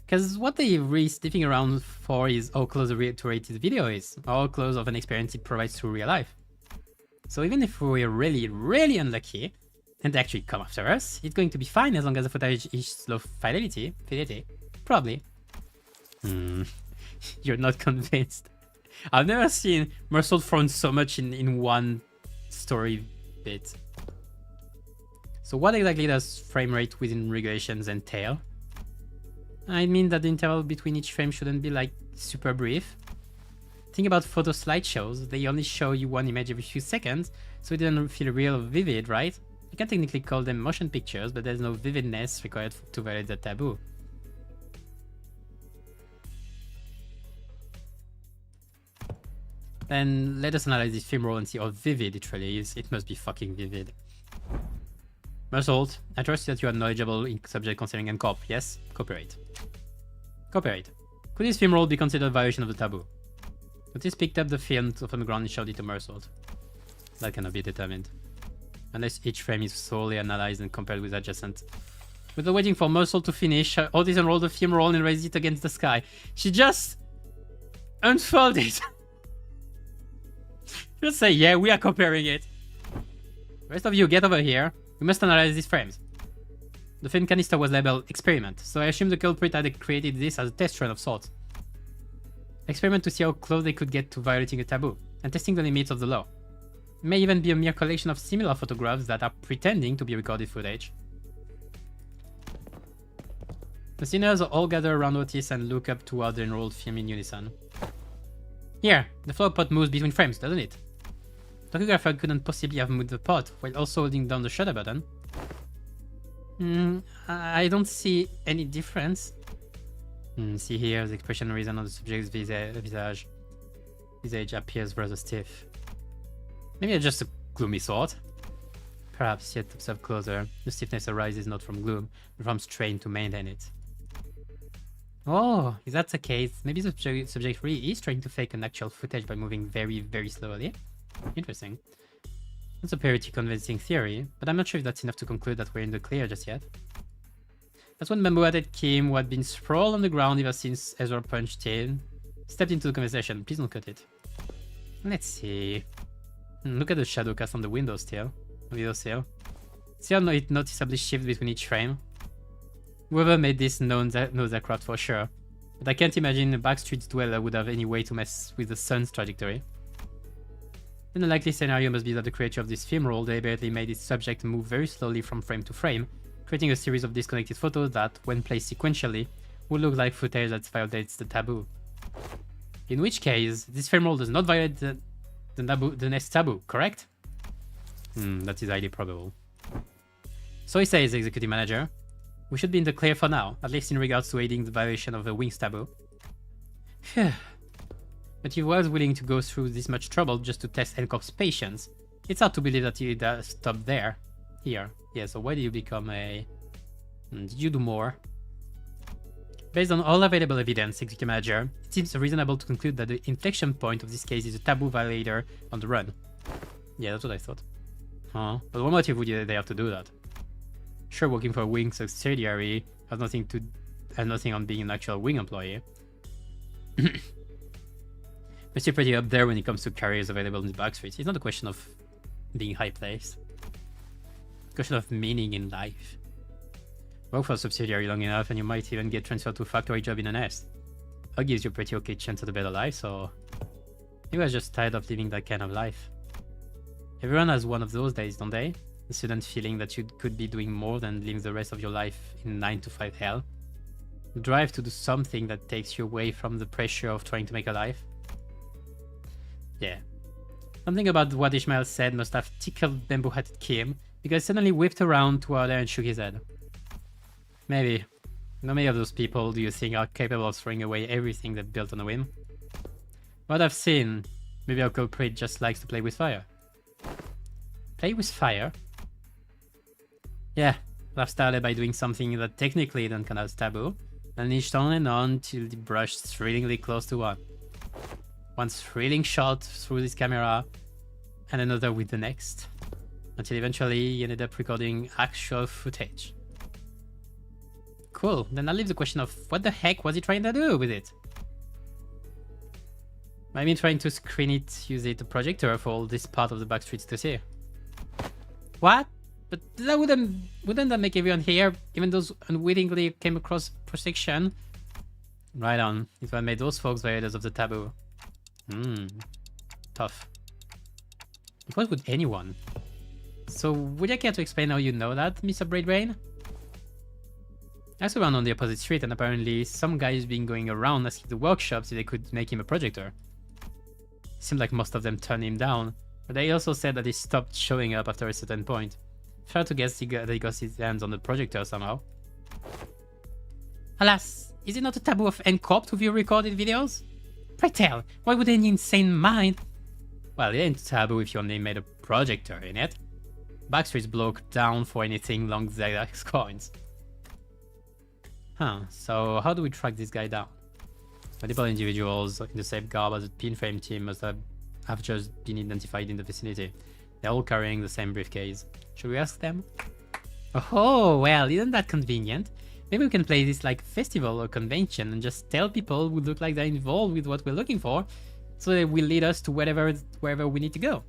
Because what they really sniffing around for is how close to rate this video is, or how close of an experience it provides to real life. So even if we're really, really unlucky, and they actually come after us, it's going to be fine as long as the footage is low fidelity. Probably. You're not convinced. I've never seen Mersault thrown so much in one story bit. So what exactly does frame rate within regulations entail? I mean that the interval between each frame shouldn't be like super brief. Think about photo slideshows, they only show you one image every few seconds, so it doesn't feel real or vivid, right? You can technically call them motion pictures, but there's no vividness required to violate the taboo. Then let us analyze this film roll and see how vivid it really is. It must be fucking vivid. Mersault, I trust that you are knowledgeable in subject concerning NCOP, yes? Copyright. Copyright. Could this film roll be considered a violation of the taboo? Notice picked up the film from the ground and showed it to Mersault. That cannot be determined. Unless each frame is solely analyzed and compared with adjacent. Without waiting for Mersault to finish, Otis unrolled the film roll and raised it against the sky. She just unfolded. Just say, yeah, we are comparing it. The rest of you, get over here. We must analyze these frames. The film canister was labeled experiment, so I assume the culprit had created this as a test run of sorts. Experiment to see how close they could get to violating a taboo, and testing the limits of the law. It may even be a mere collection of similar photographs that are pretending to be recorded footage. The sinners all gather around Otis and look up toward the enrolled film in unison. Here, the flower pot moves between frames, doesn't it? The photographer couldn't possibly have moved the pot while also holding down the shutter button. I don't see any difference. See here, the expression reason on the subject's visage appears rather stiff. Maybe it's just a gloomy thought. Perhaps, yet observe closer, the stiffness arises not from gloom, but from strain to maintain it. Oh, if that's the case, maybe the subject really is trying to fake an actual footage by moving very, very slowly. Interesting. That's a pretty convincing theory, but I'm not sure if that's enough to conclude that we're in the clear just yet. That's when Bamboo Hat Kim, who had been sprawled on the ground ever since Ezra punched in, stepped into the conversation. Please don't cut it. Let's see. Look at the shadow cast on the window still. See how it noticeably shifts between each frame? Whoever made this knows their craft for sure, but I can't imagine a backstreet dweller would have any way to mess with the sun's trajectory. Then the likely scenario must be that the creator of this film roll deliberately made its subject move very slowly from frame to frame, creating a series of disconnected photos that, when placed sequentially, would look like footage that violates the taboo. In which case, this film roll does not violate the next taboo, correct? That is highly probable. So he says, executive manager. We should be in the clear for now, at least in regards to aiding the violation of the Wings taboo. Phew. But he was willing to go through this much trouble just to test NCOP's patience. It's hard to believe that he stopped there. Here. Yeah, so why did you become a... Did you do more? Based on all available evidence, Executive Manager, it seems reasonable to conclude that the inflection point of this case is a taboo violator on the run. Yeah, that's what I thought. Huh? But what motive would they have to do that? Sure, working for a wing subsidiary has nothing on being an actual wing employee. We're still pretty up there when it comes to careers available in the backstreets. It's not a question of being high placed. It's a question of meaning in life. Work for a subsidiary long enough and you might even get transferred to a factory job in a nest. That gives you a pretty okay chance at a better life, so you guys just tired of living that kind of life. Everyone has one of those days, don't they? The sudden feeling that you could be doing more than living the rest of your life in 9 to 5 hell. The drive to do something that takes you away from the pressure of trying to make a life. Yeah. Something about what Ishmael said must have tickled Bamboo Hatted Kim, because he suddenly whipped around toward her and shook his head. Maybe. How many of those people do you think are capable of throwing away everything they've built on a whim? What I've seen, maybe our culprit just likes to play with fire. Play with fire? Yeah, I've started by doing something that technically don't count as taboo, and niched on and on till the brushed thrillingly close to one. One thrilling shot through this camera, and another with the next, until eventually he ended up recording actual footage. Cool, then that leaves the question of what the heck was he trying to do with it? Maybe trying to screen it, use it a projector for all this part of the backstreets to see. What? But that wouldn't that make everyone here, even those unwittingly came across protection? Right on, it would made those folks violators of the taboo. Tough. But what would anyone? So would you care to explain how you know that, Mr. Braidbrain? I also ran on the opposite street and apparently some guys been going around asking the workshops if they could make him a projector. Seemed like most of them turned him down, but they also said that he stopped showing up after a certain point. Fair to guess that he got his hands on the projector somehow. Alas, is it not a taboo of NCorp to view recorded videos? Pray tell, why would any insane mind... Well, it ain't taboo if you only made a projector in it. Backstreet's broke down for anything long Xylax coins. Huh, so how do we track this guy down? Multiple individuals in the same garb as the pinframe team must have just been identified in the vicinity. They're all carrying the same briefcase. Should we ask them? Oh, well, isn't that convenient? Maybe we can play this like festival or convention and just tell people who look like they're involved with what we're looking for, so they will lead us to wherever we need to go.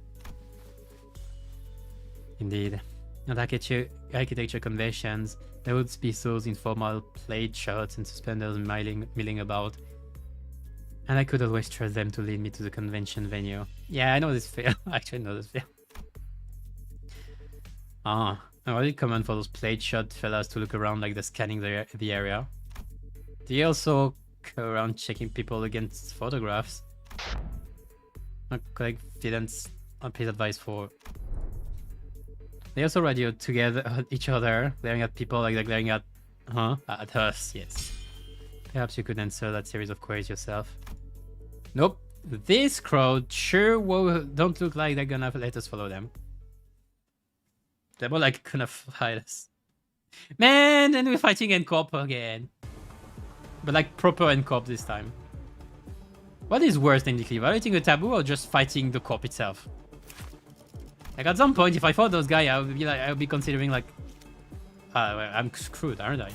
Indeed. At architecture conventions, there would be those informal plaid shirts and suspenders milling about. And I could always trust them to lead me to the convention venue. Yeah, I know this feel. I actually know this feel. Ah, already common for those plaid shirt fellas to look around like they're scanning the area. They also go around checking people against photographs. Collect evidence and piece advice for. They also radio together at each other, glaring at people like they're glaring at us, yes. Perhaps you could answer that series of queries yourself. Nope. This crowd sure don't look like they're gonna let us follow them. They're more like gonna fight us. Man, and we're fighting NCorp again. But like proper NCorp this time. What is worse technically, violating a taboo or just fighting the corp itself? Like at some point, if I fought those guys, I would be considering like, well, I'm screwed, aren't I?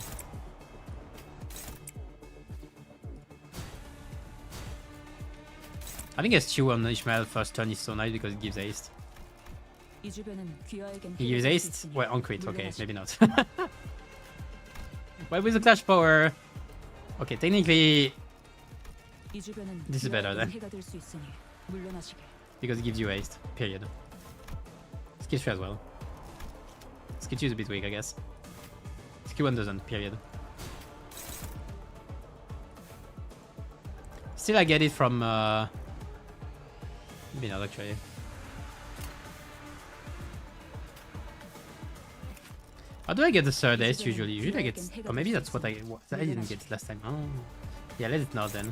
I think S2 on Ishmael first turn is so nice because it gives haste. He gives haste? Well, on crit, okay, maybe not. But with the clash power... Okay, technically... This is better then. Because it gives you haste, period. Skill 3 as well. Skill 2 is a bit weak, I guess. Skill 1 doesn't, period. Still I get it from... Maybe not actually. How do I get the third haste usually? Usually I get... Or maybe that's what I didn't get last time. Oh. Yeah, let it know then.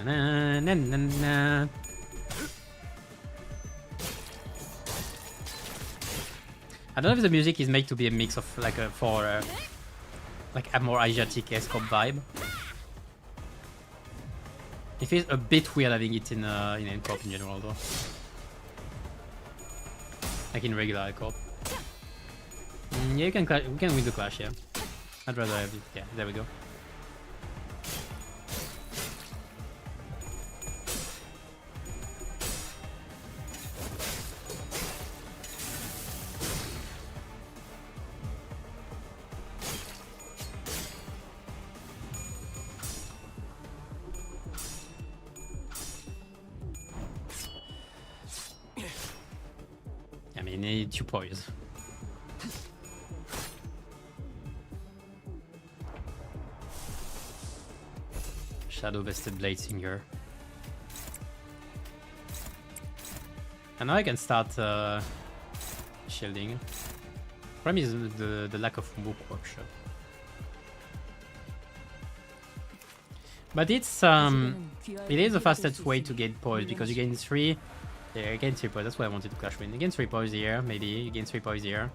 Na, na, na, na. I don't know if the music is made to be a mix of like a like a more Asiatic escape vibe. It feels a bit weird having it in co-op in general though. Like in regular co-op. Yeah, we can win the clash, yeah. I'd rather have it. Yeah, there we go. I mean, you need 2 poise. Shadow Vested Blade Singer. And now I can start shielding. Problem is the lack of book workshop. But it's it is the fastest way to get poise because you gain 3. Yeah, you gain 3 poise. That's why I wanted to clash win. You gain 3 poise here, maybe. You gain 3 poise here.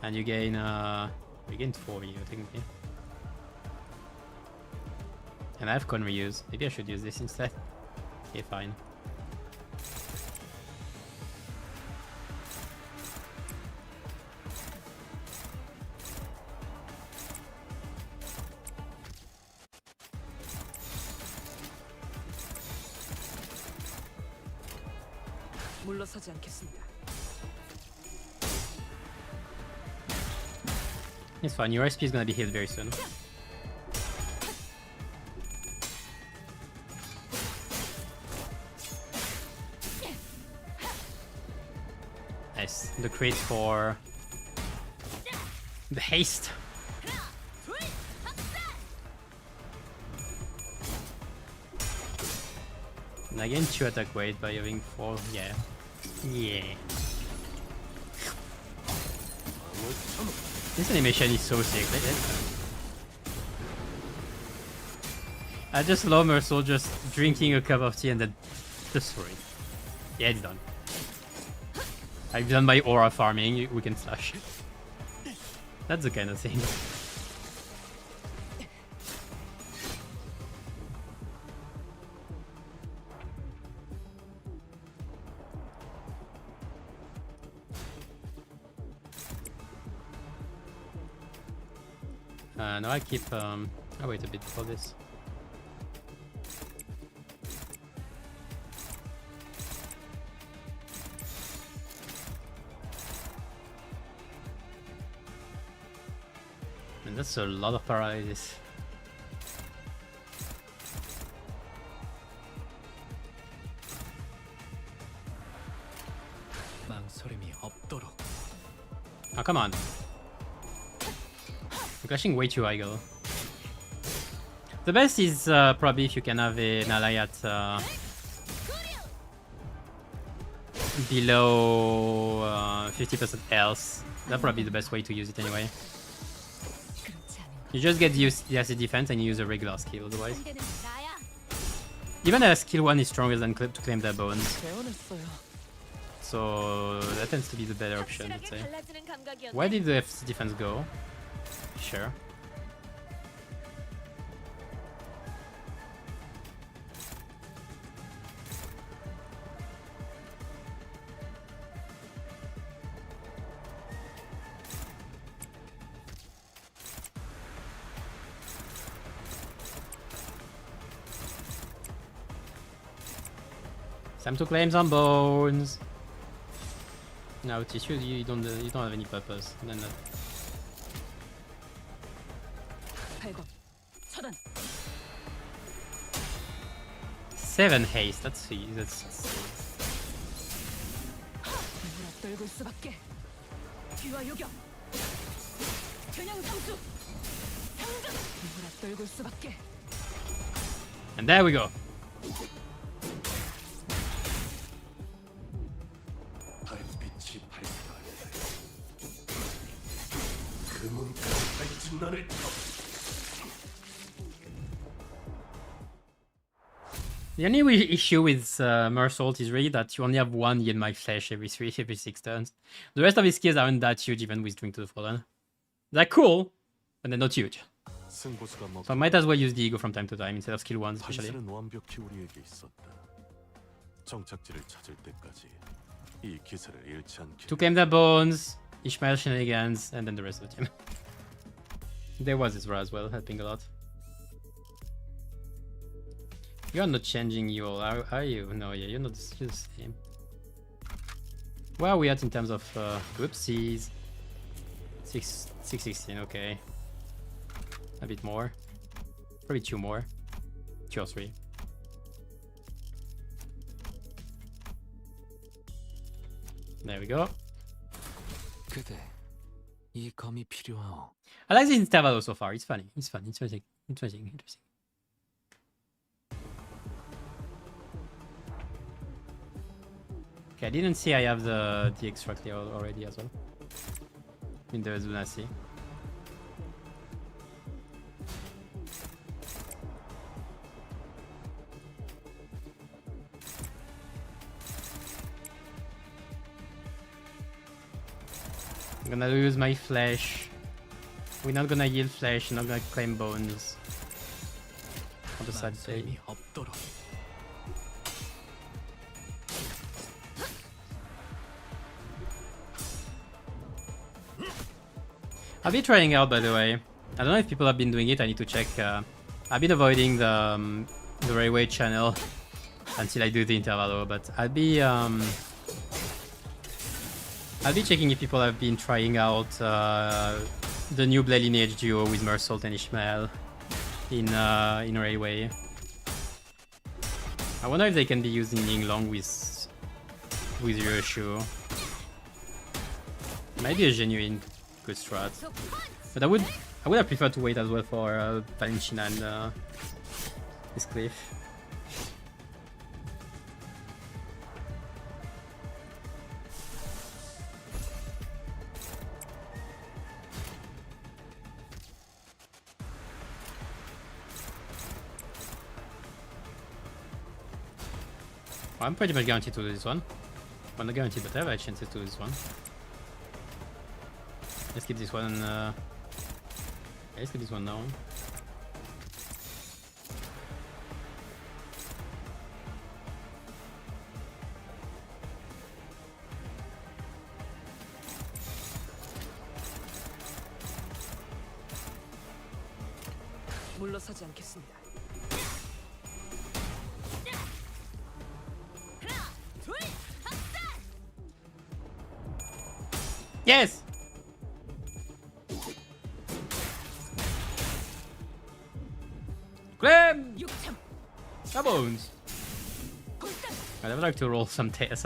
And you gain 4 here, technically. And I have con reuse. Maybe I should use this instead. Okay, fine. 물러서지 않겠습니다. It's fine. Your SP is gonna be healed very soon. Nice. The crate for the haste. And again, 2 attack weight by having 4. Yeah. Yeah. This animation is so sick. I just love Merceau just drinking a cup of tea and then destroy. Yeah, it's done. I've done my aura farming, we can slash. That's the kind of thing. No, I keep I'll wait a bit for this. And that's a lot of paralysis. 망설임이 없도록. Oh, come on. I'm clashing way too high, girl. The best is probably if you can have an ally at below 50% health. That's probably the best way to use it anyway. You just get the acid defense and you use a regular skill otherwise. Even a skill 1 is stronger than to claim their bones. So that tends to be the better option, let's say. Where did the defense go? Sure. Time to claim some bones. No, tissue, you don't have any purpose. Then 7 haste. That's and there we go. 달빛이 밝다. 그 문까지 밝힌 나를 The only issue with Mersault is really that you only have one Yin My Flesh every 6 turns. The rest of his skills aren't that huge even with Drink to the Fallen. They're cool, but they're not huge. So I might as well use the Ego from time to time instead of skill 1 especially. To claim their bones, Ishmael shenanigans, and then the rest of the team. There was Ezra as well, helping a lot. You're not changing your, are you? No, yeah, you're not you're the same. Where are we at in terms of whoopsies? 616, okay. A bit more. Probably 2 more. 2 or 3. There we go. I like this interval so far. It's funny. It's fun. It's interesting. Interesting. Okay, I didn't see I have the extract here already as well. In the Zunasi. I'm gonna lose my flesh. We're not gonna yield flesh, not gonna claim bones. On the side say. I'll be trying out, by the way. I don't know if people have been doing it. I need to check. I've been avoiding the railway channel until I do the intervalo, but I'll be checking if people have been trying out the new Blade Lineage duo with Mersault and Ishmael in railway. I wonder if they can be used in Yinglong with Ryoshu. Might be a genuine good strat, but I would have preferred to wait as well for Valentina and this cliff. I'm pretty much guaranteed to do this one. Well, not guaranteed, but I have a chance to do this one. Let's keep this one. Let's keep this one now. 물러서지 않겠습니다. Yes! Grab! My bones! I'd like to roll some heads.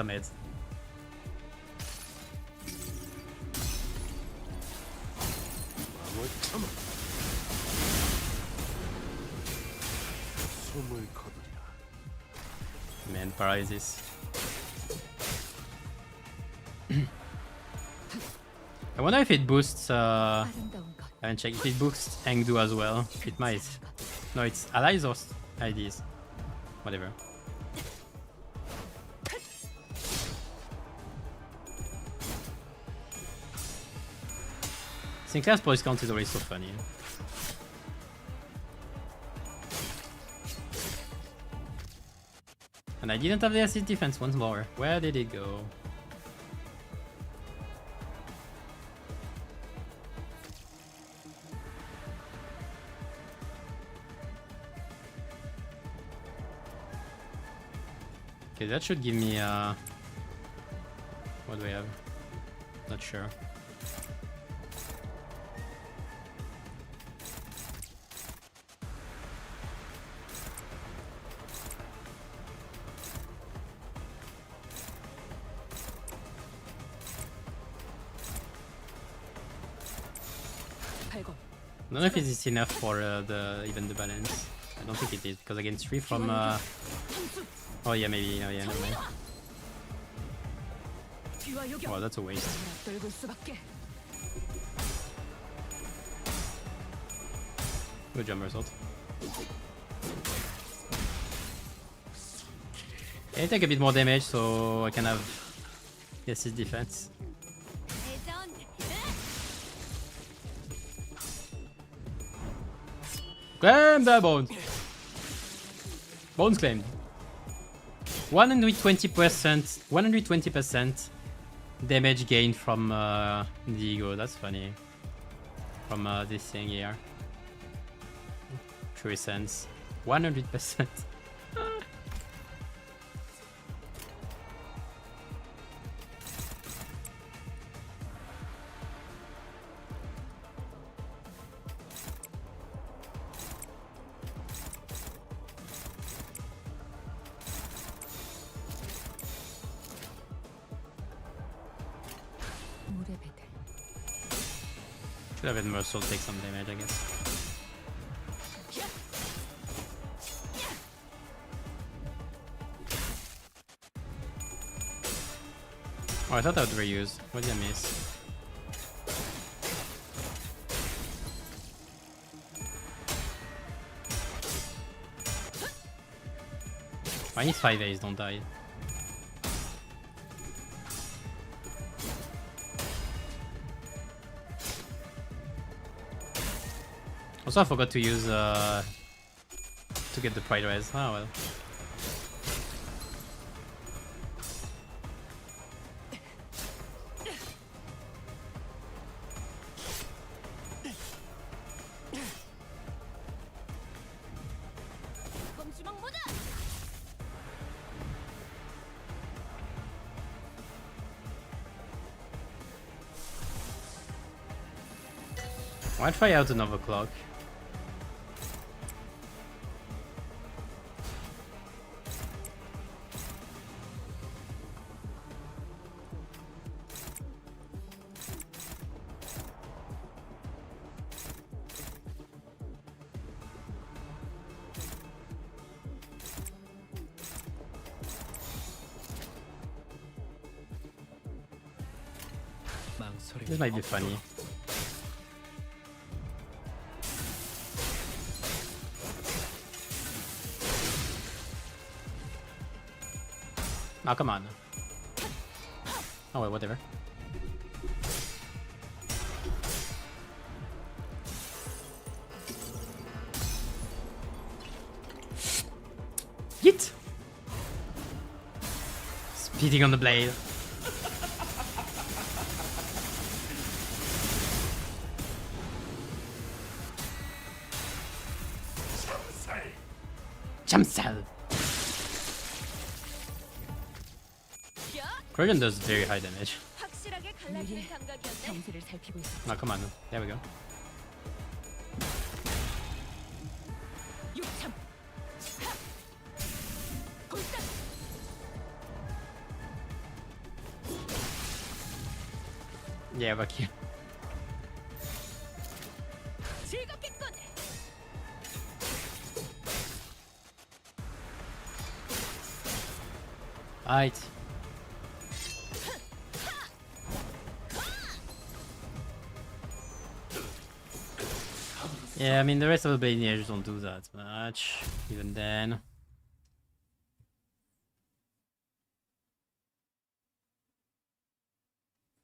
Man, paralysis. I wonder if it boosts. I haven't checked if it boosts Engdu as well. It might. No, it's allies or IDs. Whatever. Sinclair's voice count is always so funny. And I didn't have the assist defense once more. Where did it go? Okay, that should give me what do we have? Not sure. I don't know if it is enough for even the balance. I don't think it is because again 3 from oh yeah, maybe. Oh yeah, never mind. Oh, that's a waste. Good jump result. I take a bit more damage so I can have his defense. Claim the bones! Bones claimed. 120% damage gain from the ego. That's funny. From this thing here. True sense. 100%. Should have been Merciful take some damage, I guess. Oh, I thought I would reuse. What did I miss? I need 5 A's, don't die. Also, I forgot to use to get the Pride Res. Oh well. I'll try out another clock. This might be funny. Oh, come on. Oh, wait, whatever. Yeet! Speeding on the blade. Jamsel! Krogan does very high damage. Oh, come on. There we go. Yeah, fuck you. Alright. Yeah, I mean, the rest of the Baniers don't do that much, even then.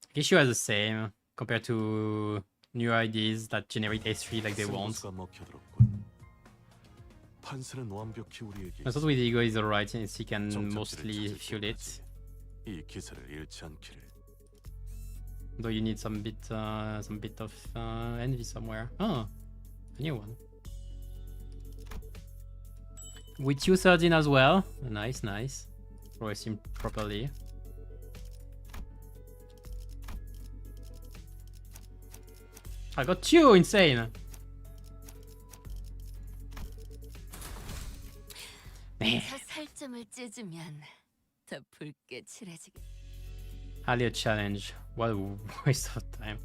I guess you are the same compared to new IDs that generate S3 like they want. I thought with Ego is alright since he can mostly fuel it. Though you need some bit of envy somewhere. Oh, a new one. With you 13 as well. Nice, nice. Progress him properly. I got you, insane. Man. Hardly a challenge. What a waste of time.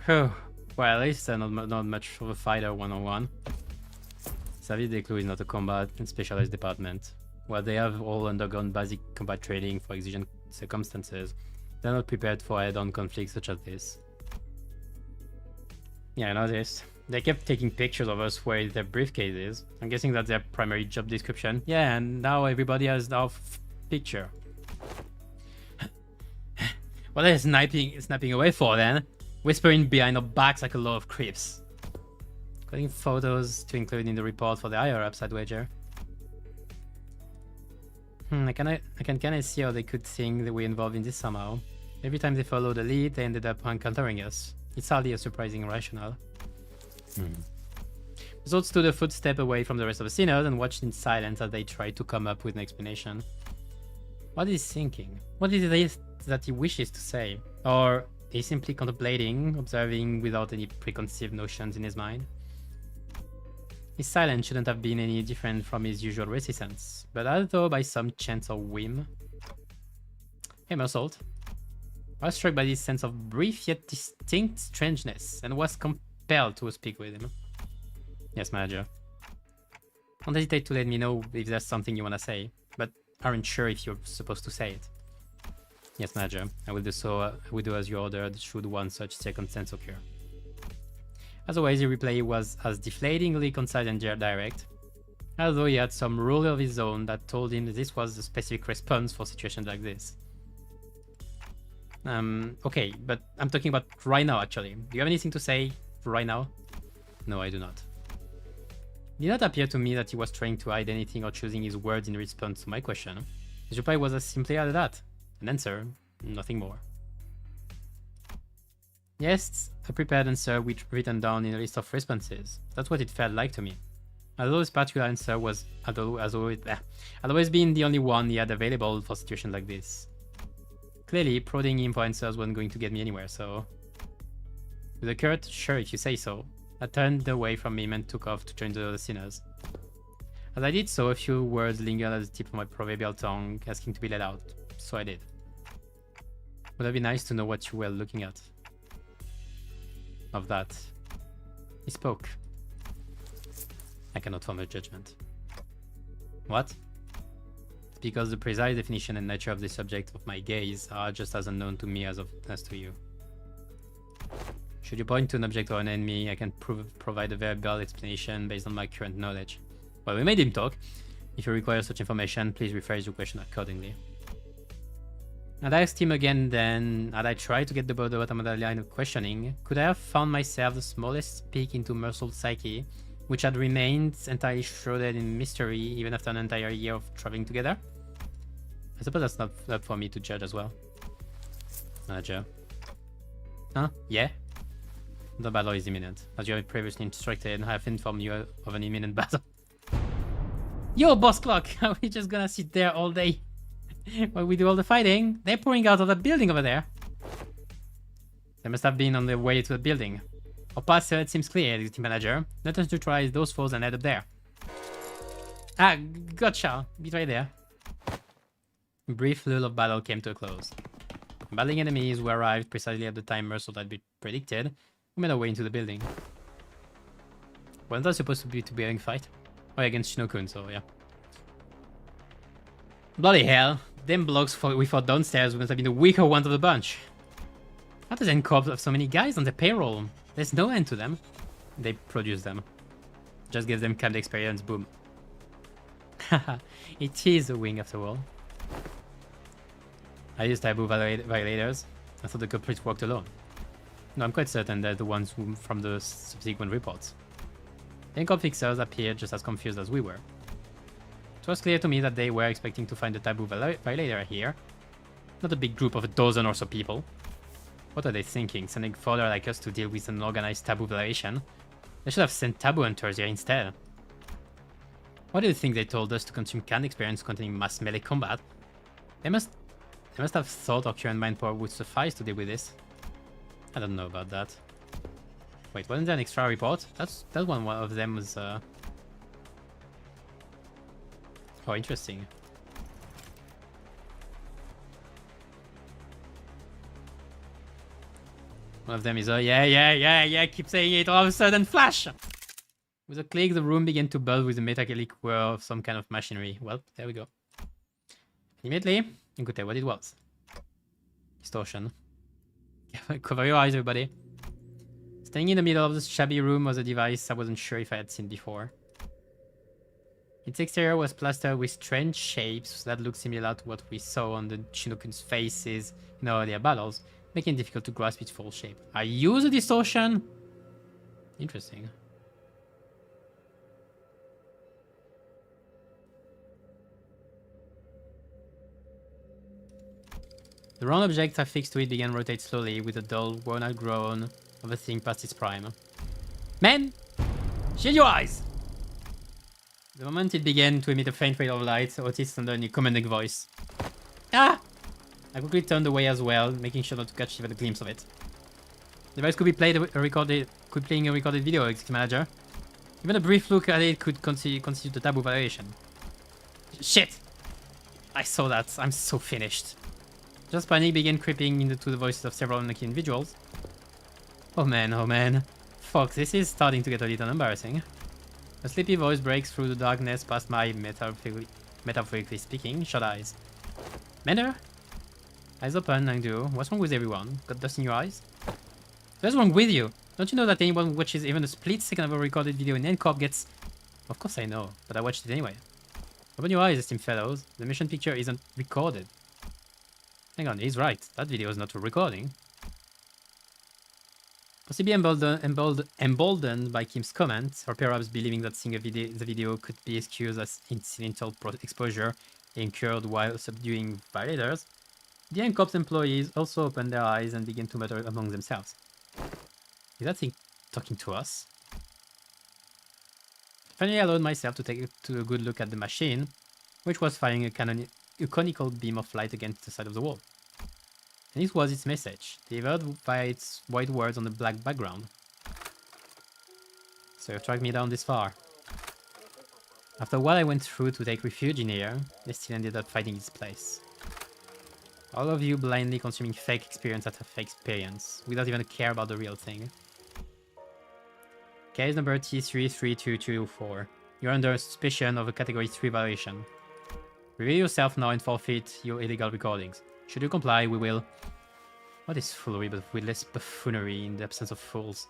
Well, at least not much of a fighter one-on-one. Savvy Declu is not a combat and specialized department. While they have all undergone basic combat training for exigent circumstances, they're not prepared for head-on conflicts such as this. Yeah, I know this. They kept taking pictures of us where their briefcase is. I'm guessing that's their primary job description. Yeah, and now everybody has our picture. What are they snapping away for then? Whispering behind our backs like a lot of creeps. Getting photos to include in the report for the higher upside wager. I can kind of see how they could think that we're involved in this somehow. Every time they followed the lead, they ended up encountering us. It's hardly a surprising rationale. Zod stood a footstep away from the rest of the sinners and watched in silence as they tried to come up with an explanation. What is he thinking? What is it that he wishes to say? Or is he simply contemplating, observing without any preconceived notions in his mind? His silence shouldn't have been any different from his usual reticence, but as though by some chance or whim. Hey, Mersault. I was struck by this sense of brief yet distinct strangeness and was compelled to speak with him. Yes, manager. Don't hesitate to let me know if there's something you want to say, but aren't sure if you're supposed to say it. Yes, manager. I will do so. I will do as you ordered should one such circumstance occur. As always, the replay was as deflatingly concise and direct, although he had some rule of his own that told him that this was a specific response for situations like this. Okay, but I'm talking about right now, actually. Do you have anything to say right now? No, I do not. It did not appear to me that he was trying to hide anything or choosing his words in response to my question. His reply was as simply as that. An answer, nothing more. Yes, a prepared answer which written down in a list of responses. That's what it felt like to me. Although this particular answer had always been the only one he had available for situations like this. Clearly, prodding him for answers wasn't going to get me anywhere, so... With a curt, sure if you say so, I turned away from him and took off to join the other sinners. As I did so, a few words lingered at the tip of my proverbial tongue, asking to be let out, so I did. Would it be nice to know what you were looking at? Of that. He spoke. I cannot form a judgment. What? It's because the precise definition and nature of the subject of my gaze are just as unknown to me as to you. Should you point to an object or an enemy, I can provide a verbal explanation based on my current knowledge. Well, we made him talk. If you require such information, please rephrase your question accordingly. And I asked him again then, had I tried to get the bottom of the line of questioning, could I have found myself the smallest peek into Mersault's psyche, which had remained entirely shrouded in mystery even after an entire year of traveling together? I suppose that's not up for me to judge as well. Manager. Huh? Yeah? The battle is imminent. As you have previously instructed, I have informed you of an imminent battle. Yo, boss clock! Are we just gonna sit there all day? While we do all the fighting? They're pouring out of that building over there. They must have been on their way to the building. Our path it seems clear, Deputy Manager. Let us neutralize those foes and head up there. Ah, gotcha. Be right there. A brief lull of battle came to a close. Battling enemies who arrived precisely at the time Mersault had been predicted, we made our way into the building. Wasn't that supposed to be a fight? Oh, against Shinokun, so yeah. Bloody hell. Them blocks we fought downstairs must have been the weaker ones of the bunch. How does NCORP have so many guys on the payroll? There's no end to them. They produce them. Just give them camp experience, boom. Haha, it is a wing after all. I used taboo violators. I thought the culprits worked alone. No, I'm quite certain they're the ones from the subsequent reports. The NCORP fixers appeared just as confused as we were. It was clear to me that they were expecting to find a taboo violator here. Not a big group of a dozen or so people. What are they thinking, sending fodder like us to deal with an organized taboo violation? They should have sent taboo hunters here instead. Why do you think they told us to consume canned experience containing mass melee combat? They must have thought our current mind power would suffice to deal with this. I don't know about that. Wait, wasn't there an extra report? That one of them was oh, interesting. One of them is yeah, keep saying it, all of a sudden flash! With a click, the room began to buzz with a metallic whir of some kind of machinery. Well, there we go. Immediately, you could tell what it was. Distortion. Cover your eyes, everybody. Staying in the middle of this shabby room was a device I wasn't sure if I had seen before. Its exterior was plastered with strange shapes that looked similar to what we saw on the Chinook's faces in earlier battles, making it difficult to grasp its full shape. I use a distortion? Interesting. The round object affixed to it began to rotate slowly with a dull, worn-out groan of a thing past its prime. Man! Shield your eyes! The moment it began to emit a faint ray of light, Otis thundered in a commanding voice. Ah! I quickly turned away as well, making sure not to catch even a glimpse of it. The device could be playing a recorded video, executive manager. Even a brief look at it could constitute a taboo violation. Shit! I saw that. I'm so finished. Just panic began creeping into the voices of several unlucky individuals. Oh man. Fuck, this is starting to get a little embarrassing. A sleepy voice breaks through the darkness past my, metaphorically speaking, shut eyes. Mender? Eyes open, I do. What's wrong with everyone? Got dust in your eyes? What's wrong with you? Don't you know that anyone who watches even a split second of a recorded video in NCOP gets... Of course I know, but I watched it anyway. Open your eyes, esteemed fellows. The mission picture isn't recorded. Hang on, he's right. That video is not a recording. Possibly emboldened by Kim's comment, or perhaps believing that seeing the video could be excused as incidental exposure incurred while subduing violators, the NCOPS employees also opened their eyes and began to mutter among themselves. Is that thing talking to us? Finally, I allowed myself to take a good look at the machine, which was firing a conical beam of light against the side of the wall. And this was its message, delivered via its white words on the black background. So you've tracked me down this far. After what I went through to take refuge in here, they still ended up finding its place. All of you blindly consuming fake experience after fake experience, without even a care about the real thing. Case number T33224. You're under suspicion of a Category 3 violation. Reveal yourself now and forfeit your illegal recordings. Should you comply, we will... What is foolery but with less buffoonery in the absence of fools?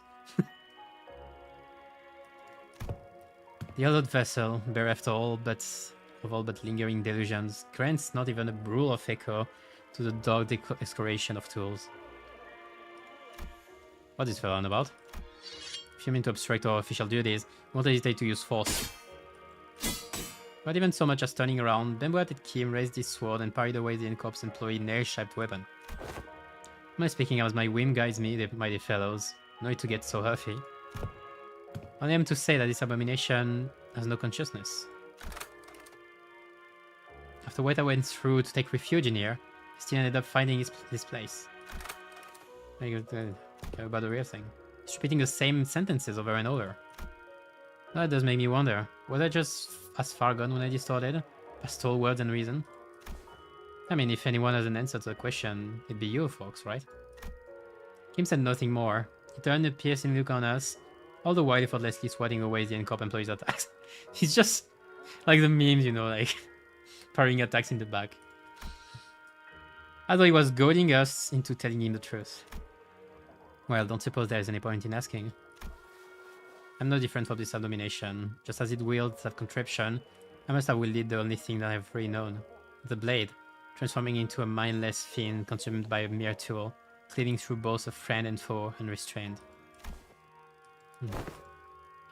The other vessel, bereft of all but lingering delusions, grants not even a rule of echo to the dark exploration of tools. What is fellow on about? If you mean to obstruct our official duties, won't hesitate to use force. Not even so much as turning around, BAMBOO Hat Kim raised his sword and parried away the NCOPS employee nail-shaped weapon. Am I speaking as my whim guides me, my dear fellows? No need to get so huffy. I am to say that this abomination has no consciousness. After what I went through to take refuge in here, I still ended up finding this place. I care about the real thing. It's repeating the same sentences over and over. That does make me wonder, was I just as far gone when I distorted? Past all words and reason? I mean, if anyone has an answer to the question, it'd be you folks, right? Kim said nothing more. He turned a piercing look on us, all the while effortlessly swatting away the NCOP employees' attacks. He's just like the memes, you know, like parrying attacks in the back. As though he was goading us into telling him the truth. Well, don't suppose there is any point in asking. I'm no different from this abomination. Just as it wields that contraption, I must have wielded the only thing that I've really known. The blade, transforming into a mindless fiend consumed by a mere tool, cleaving through both a friend and foe, unrestrained.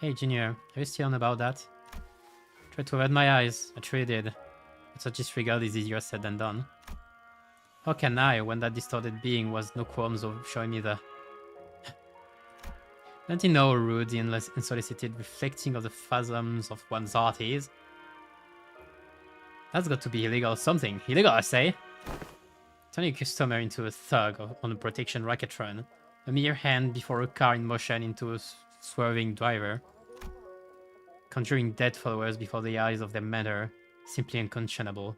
Hey, Junior, are you still on about that? Tried to avert my eyes, I truly did. But such disregard is easier said than done. How can I, when that distorted being was no qualms of showing me the... Don't you know how rude the unsolicited reflecting of the phantoms of one's heart is? That's got to be illegal or something. Illegal, I say. Turning a customer into a thug on a protection racket run. A mere hand before a car in motion into a swerving driver. Conjuring dead followers before the eyes of their mentor. Simply unconscionable.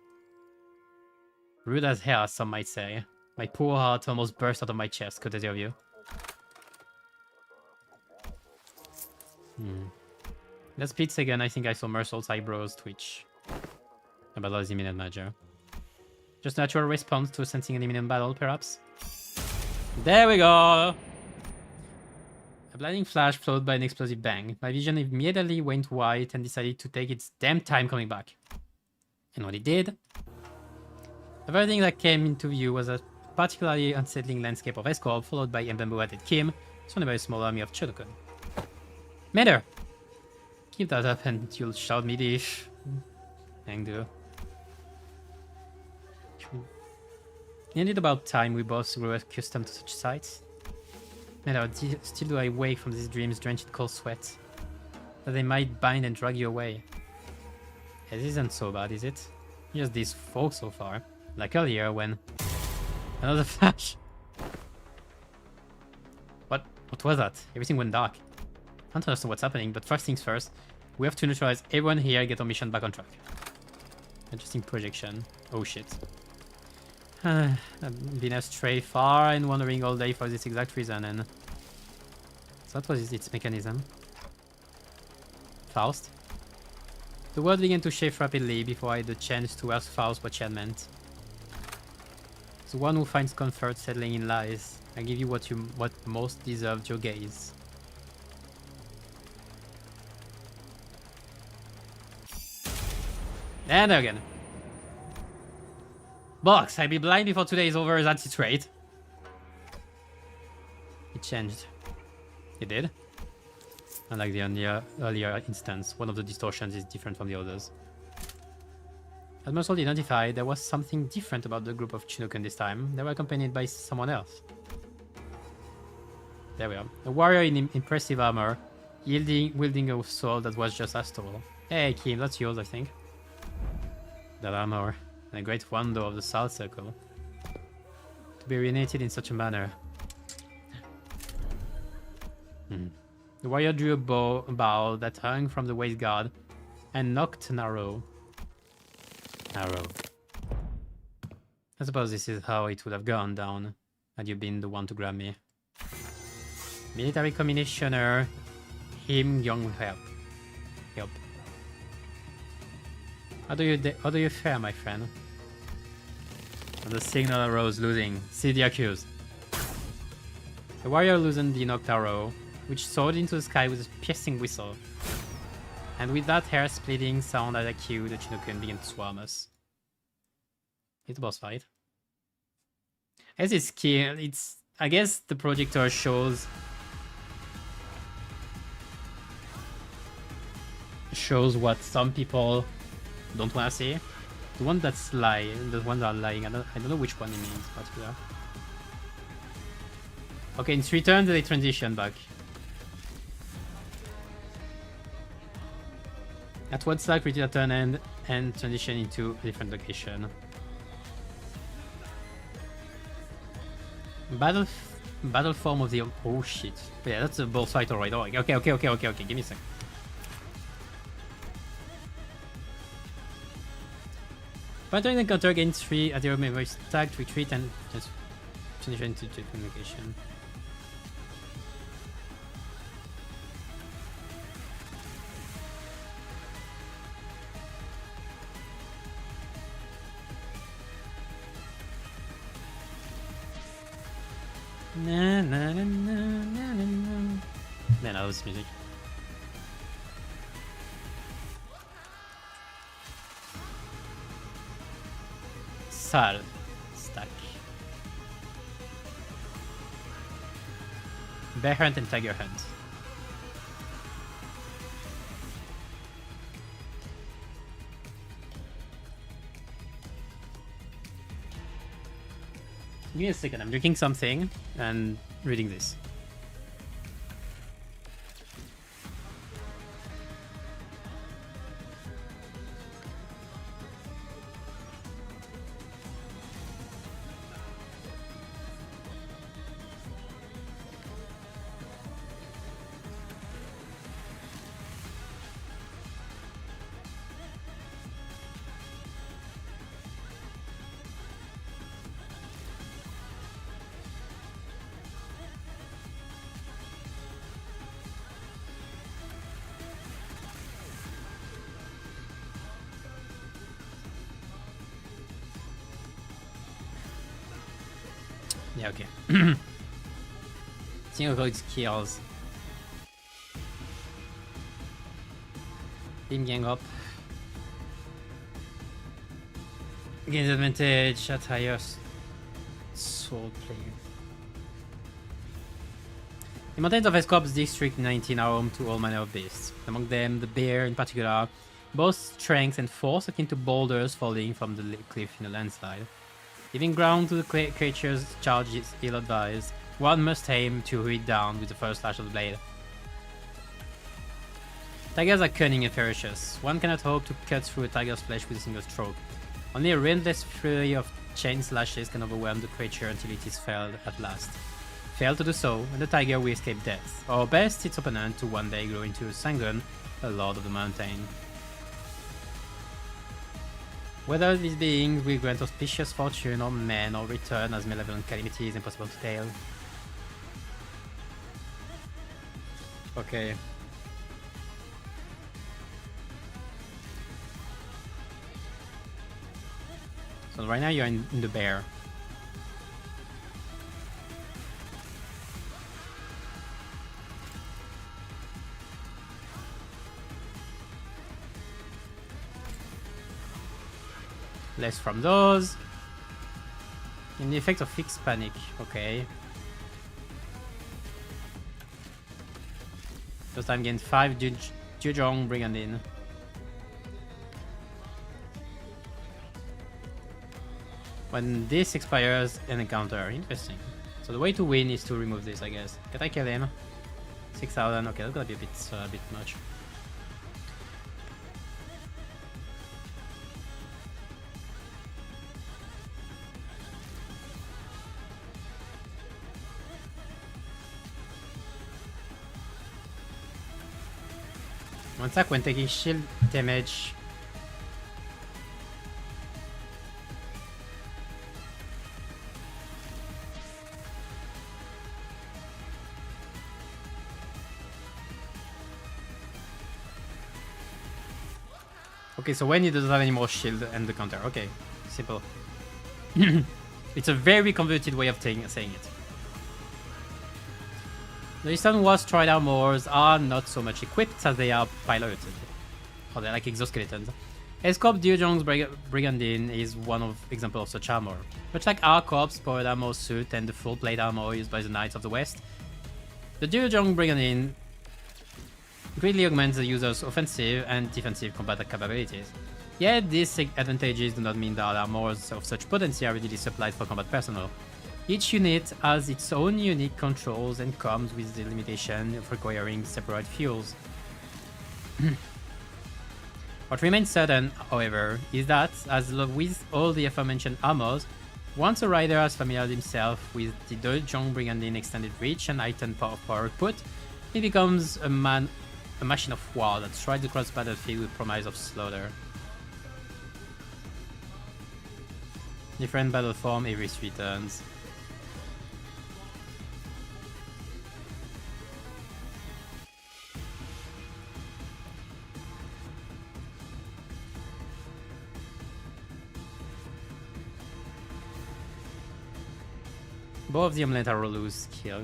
Rude as hell, some might say. My poor heart almost burst out of my chest, courtesy of you. That split second, I think I saw Mersol's eyebrows twitch. A battle is imminent, Major. Just natural response to sensing an imminent battle, perhaps? There we go! A blinding flash followed by an explosive bang. My vision immediately went white and decided to take its damn time coming back. And when it did, the very thing that came into view was a particularly unsettling landscape of Escorp, followed by Bamboo Hat Kim, surrounded by a small army of Chodokan. Matter! Keep that up and you'll shout me dish. Thank you. Isn't it about time we both grew accustomed to such sights? Matter, still do I wake from these dreams drenched in cold sweat, that they might bind and drag you away. It isn't so bad, is it? Just this fog so far. Like earlier when... Another flash! What was that? Everything went dark. I don't understand what's happening, but first things first, we have to neutralize everyone here and get our mission back on track. Interesting projection. Oh shit. I've been astray far and wandering all day for this exact reason, and... So that was its mechanism. Faust? The word began to shift rapidly before I had the chance to ask Faust what she had meant. The one who finds comfort settling in lies. I give you what most deserved your gaze. And again. Box, I'll be blind before today is over, that's its rate. It changed. It did. Unlike the earlier instance, one of the distortions is different from the others. As Muscle identified, there was something different about the group of Chinookun this time. They were accompanied by someone else. There we are. A warrior in impressive armor, wielding a sword that was just as tall. Hey Kim, that's yours, I think. That armor, and a great wonder of the South Circle. To be reunited in such a manner. The warrior drew a bow that hung from the waist guard and knocked an arrow. I suppose this is how it would have gone down had you been the one to grab me. Military commissioner Him Young Help. How do you fare, my friend? And the signal arose losing. See the accused. The warrior loosened the knocked arrow, which soared into the sky with a piercing whistle. And with that hair-splitting sound as a cue, the Chinookun began to swarm us. It's a boss fight. As it's key, I guess the projector shows what some people don't want to see. The one that's lying, the ones that are lying, I don't know which one it means in particular. Okay, in 3 turns they transition back. At one stack, reach a turn end and transition into a different location. Battle form of the... Oh shit. Yeah, that's a boss fight alright. Oh, okay, give me a sec. Entering the encounter, gain 3 at 0 memory stack, retreat and just transition into different location. Na na na na na na. Man, I love this music. Sal stack. Bear hunt and tiger hunt. Give me a second, I'm drinking something and reading this. Yeah, okay. Think about skills. Team gang up. Gains advantage at higher sword play. The mountains of Escop's District 19 are home to all manner of beasts. Among them, the bear in particular, both strength and force akin to boulders falling from the cliff in a landslide. Giving ground to the creature's charge is ill-advised. One must aim to hit down with the first slash of the blade. Tigers are cunning and ferocious. One cannot hope to cut through a tiger's flesh with a single stroke. Only a relentless fury of chain slashes can overwhelm the creature until it is felled at last. Fail to do so, and the tiger will escape death, or best its opponent to one day grow into Sangun, a lord of the mountain. Whether these beings will grant auspicious fortune or men or return as malevolent calamity is impossible to tell. Okay. So right now you're in the bear. Less from those. In the effect of fixed panic. Okay. First time gain 5 Jujong Brigandine. When this expires, an encounter. Interesting. So the way to win is to remove this, I guess. Can I kill him? 6,000. Okay, that's gonna be a bit much. One attack when taking shield damage. Okay, so when he doesn't have any more shield and the counter. Okay, simple. It's a very convoluted way of saying it. The Eastern Wars Tried Armors are not so much equipped as they are piloted. Or they're like exoskeletons. Escorp Diogong's Brigandine is one of example of such armor. Much like Arcorp's powered armor suit and the full plate armor used by the Knights of the West, the Diogong Brigandine greatly augments the user's offensive and defensive combat capabilities. Yet these advantages do not mean that armors of such potency are readily supplied for combat personnel. Each unit has its own unique controls and comes with the limitation of requiring separate fuels. What remains certain, however, is that, as with all the aforementioned armors, once a rider has familiarized himself with the Dojong Brigandine extended reach and heightened power output, he becomes a machine of war that strides across the battlefield with promise of slaughter. Different battle form every 3 turns. Both of the omelet are loose kill.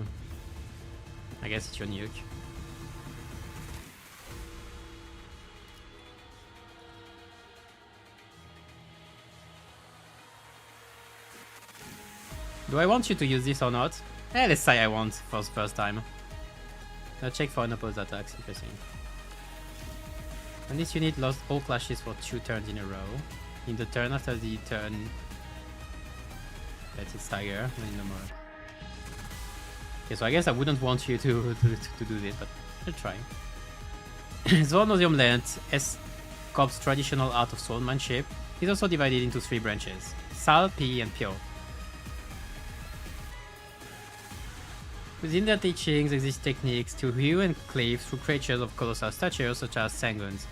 I guess it's your nuke. Do I want you to use this or not? Let's say I want for the first time. Now check for unopposed attacks, interesting. And this unit lost all clashes for 2 turns in a row. In the turn after the turn, that's its tiger, no more. Okay, so I guess I wouldn't want you to do this, but I'll try. Sword of the Omelette, Escorp's traditional art of swordsmanship, is also divided into 3 branches: Sal, Pi, and Pyo. Within their teachings exist techniques to hew and cleave through creatures of colossal stature such as Sanguns.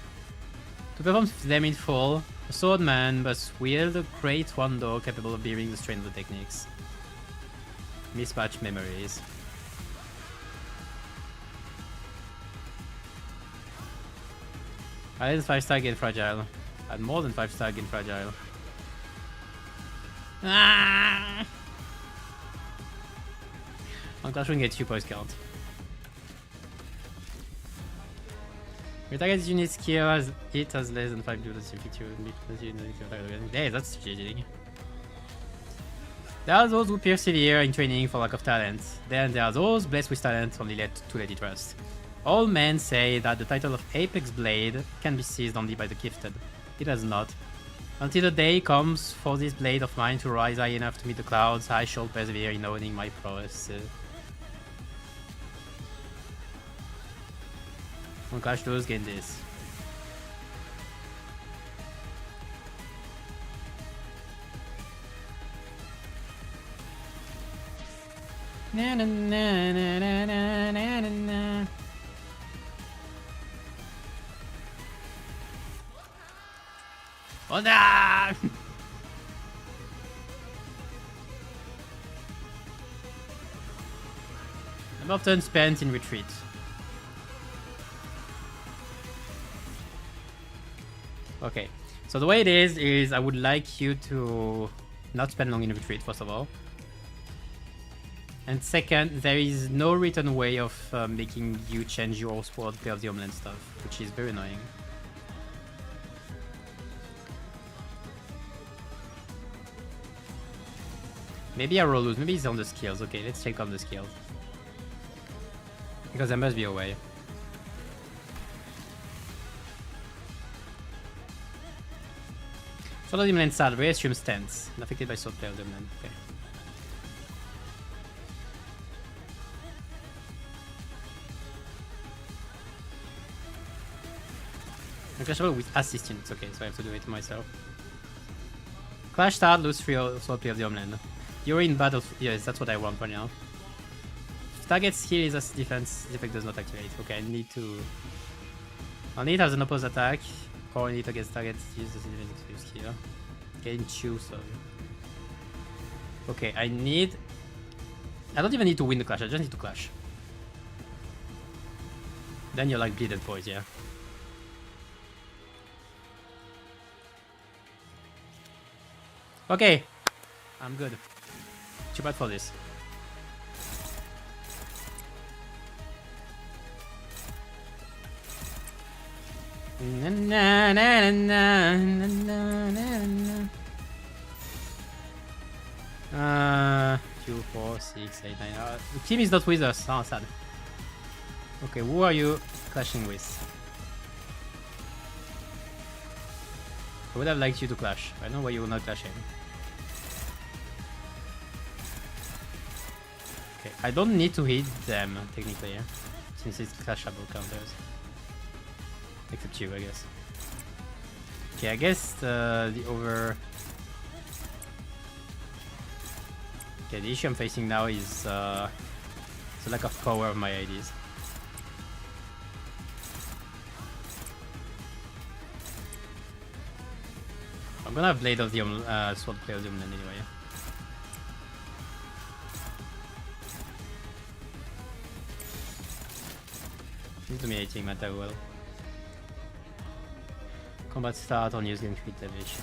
To perform them in full, a swordman must wield a great wando capable of bearing the strain of the techniques. Mismatched memories. I had 5-star gain fragile. I had more than 5-star gain fragile. Ah! I'm clashing at 2 points count. Your target's unit skill has it has less than 5 duels inflict you. Hey, that's cheating. There are those who persevere in training for lack of talent. Then there are those blessed with talent only to let it rust. All men say that the title of Apex Blade can be seized only by the gifted. It has not. Until the day comes for this blade of mine to rise high enough to meet the clouds, I shall persevere in owning my prowess. On Clash those, gain this. Na na na na na na na na. Oh no! I'm often spent in retreat. Okay, so the way it is I would like you to not spend long in retreat, first of all. And second, there is no written way of making you change your sword play of the homeland stuff, which is very annoying. Maybe I roll loose, maybe it's on the skills. Okay, let's check on the skills. Because there must be a way. Sword of the homeland sad, reassume stance. Affected by sword play of the homeland. Okay. Uncrashable with assistance. Okay, so I have to do it myself. Clash start, lose 3 sword play of the homeland. You're in battle. Yes, that's what I want right now. If target's heal is as defense, this effect does not activate. Okay, I need to. I'll need as an opposed attack, or I need against target use this use here. Gain 2, so. Okay, I need. I don't even need to win the clash, I just need to clash. Then you're like bleeded boys, yeah. Okay, I'm good. Too bad for this. Na, na, na, na, na, na, na. 2, 4, 6, 8, 9. The team is not with us. Oh, sad. Okay, who are you clashing with? I would have liked you to clash. I know why you will not clash him. Okay, I don't need to hit them technically, yeah? Since it's clashable counters. Except you, I guess. Okay, I guess the over. Okay, the issue I'm facing now is the lack of power of my IDs. I'm gonna have Blade of the Sword Play of the Homeland anyway. He's dominating my tower well. Combat start on use game crit damage.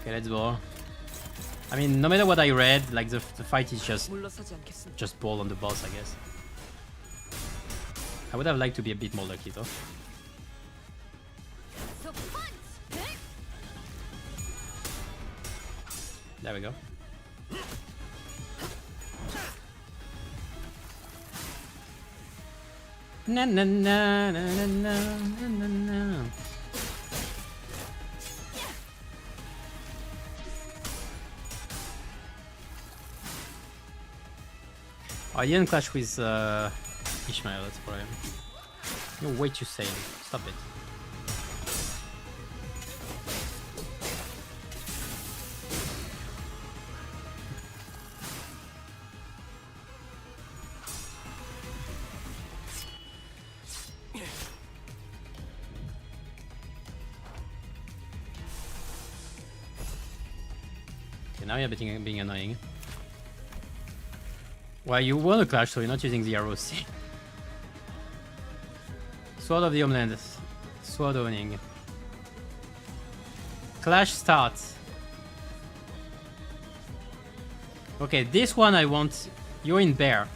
Okay, let's go. I mean, no matter what I read, like the fight is just ball on the boss, I guess. I would have liked to be a bit more lucky though. There we go. Na na na na na na na na. I didn't clash with Ishmael, that's the problem. You're way too sane. Stop it. Okay, now you're being annoying. Well, you want to clash, so you're not using the ROC. Sword of the Homeland. Sword owning. Clash starts. Okay, this one I want. You're in bear.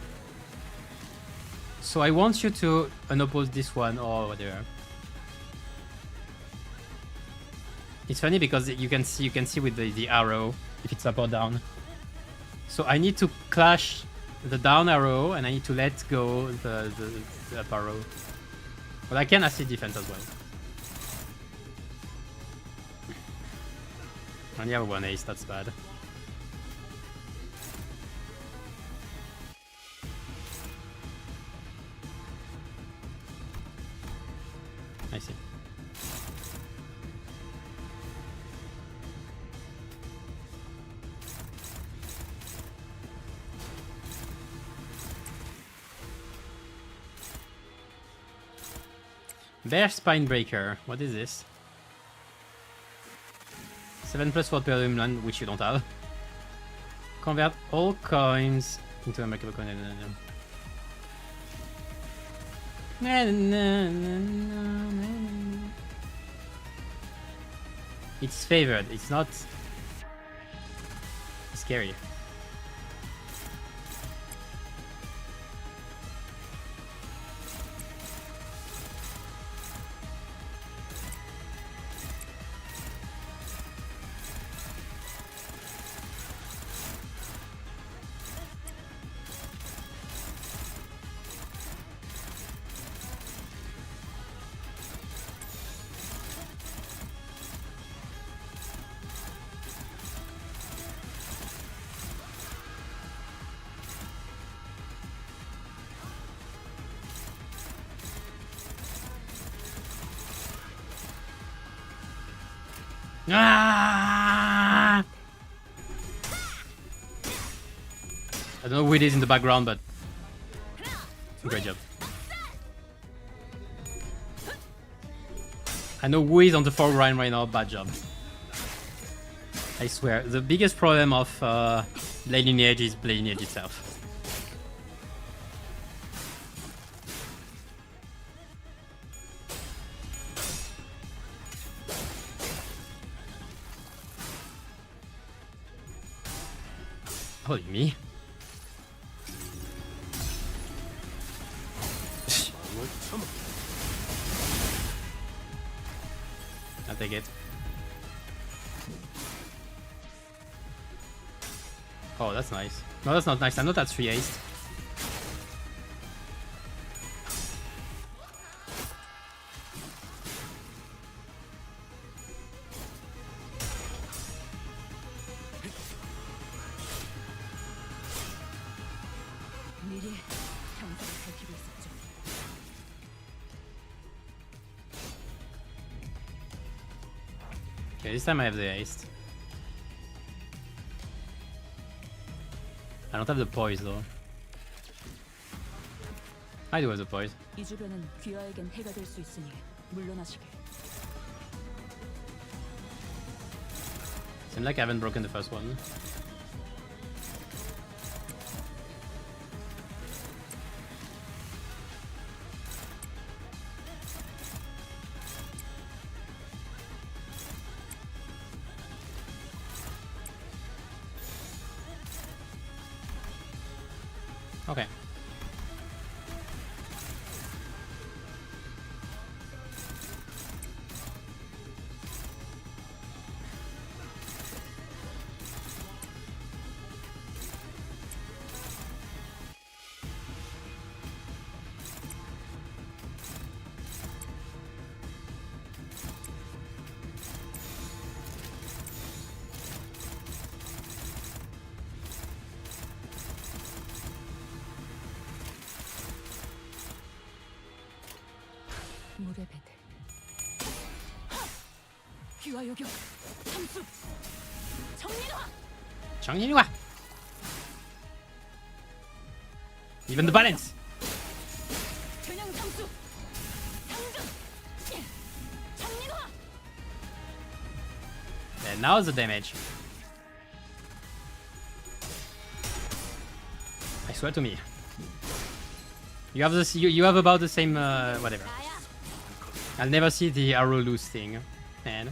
So I want you to unoppose this one or whatever. It's funny because you can see with the arrow if it's up or down. So I need to clash the down arrow and I need to let go the up arrow. But I can acid defense as well. I only have one ace, that's bad. I see. Bear Spine Breaker. What is this? 7+ for per land, which you don't have. Convert all coins into a marketable coin. It's favored. It's not scary. Ah! I don't know who it is in the background, but great job. I know who is on the foreground right now, bad job. I swear, the biggest problem of Blade Lineage is Blade Lineage itself. Holy me. I'll take it. Oh, that's nice. No, that's not nice. I'm not at 3 ace. 미리 형사를 살피고 있었죠. Okay, this time I have the ace. I don't have the poise though. I do have the poise. 이 주변은 귀하에겐 해가 될 수 있으니 물러나시게. Seems like I haven't broken the first one. Okay. 물의 배들. 귀하 요격. 삼수. 정리와. 정리와. Even the balance. 균형 삼수. 상전. 정리와. And now the damage. I swear to me. You have this. You have about the same. Whatever. I'll never see the arrow loose thing. And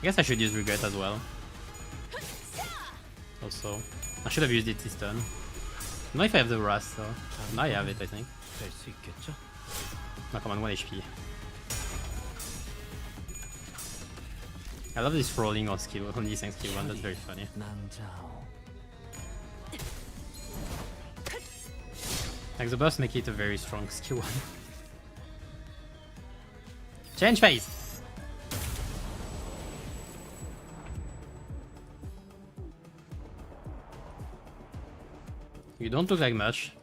I guess I should use regret as well. Also, I should have used it this turn. Not if I have the Wrath though. Now I have it, I think. 될 수 있겠죠? Oh, come on, 1 HP. I love this rolling on skill, on this skill 1, that's very funny. 낭자오. Like the burst make it a very strong skill 1. Change phase! You don't look like much.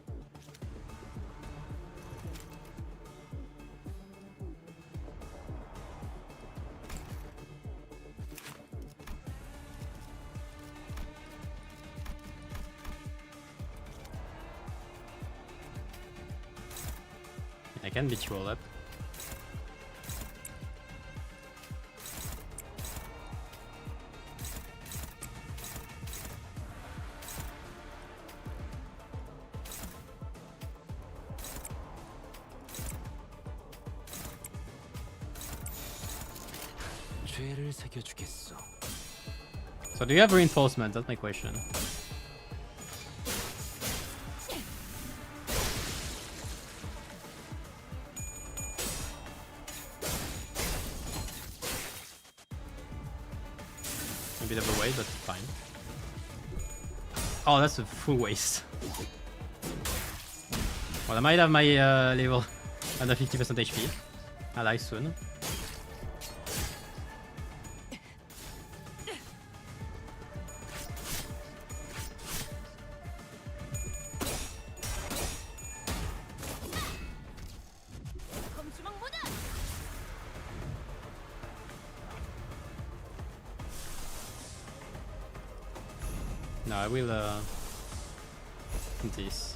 I can beat you all up. 죄를 새겨주겠어. So do you have reinforcement? That's my question. A bit of a waste, but fine. Oh, that's a full waste. Well, I might have my level under 50% HP. I'll die soon. No, I will this.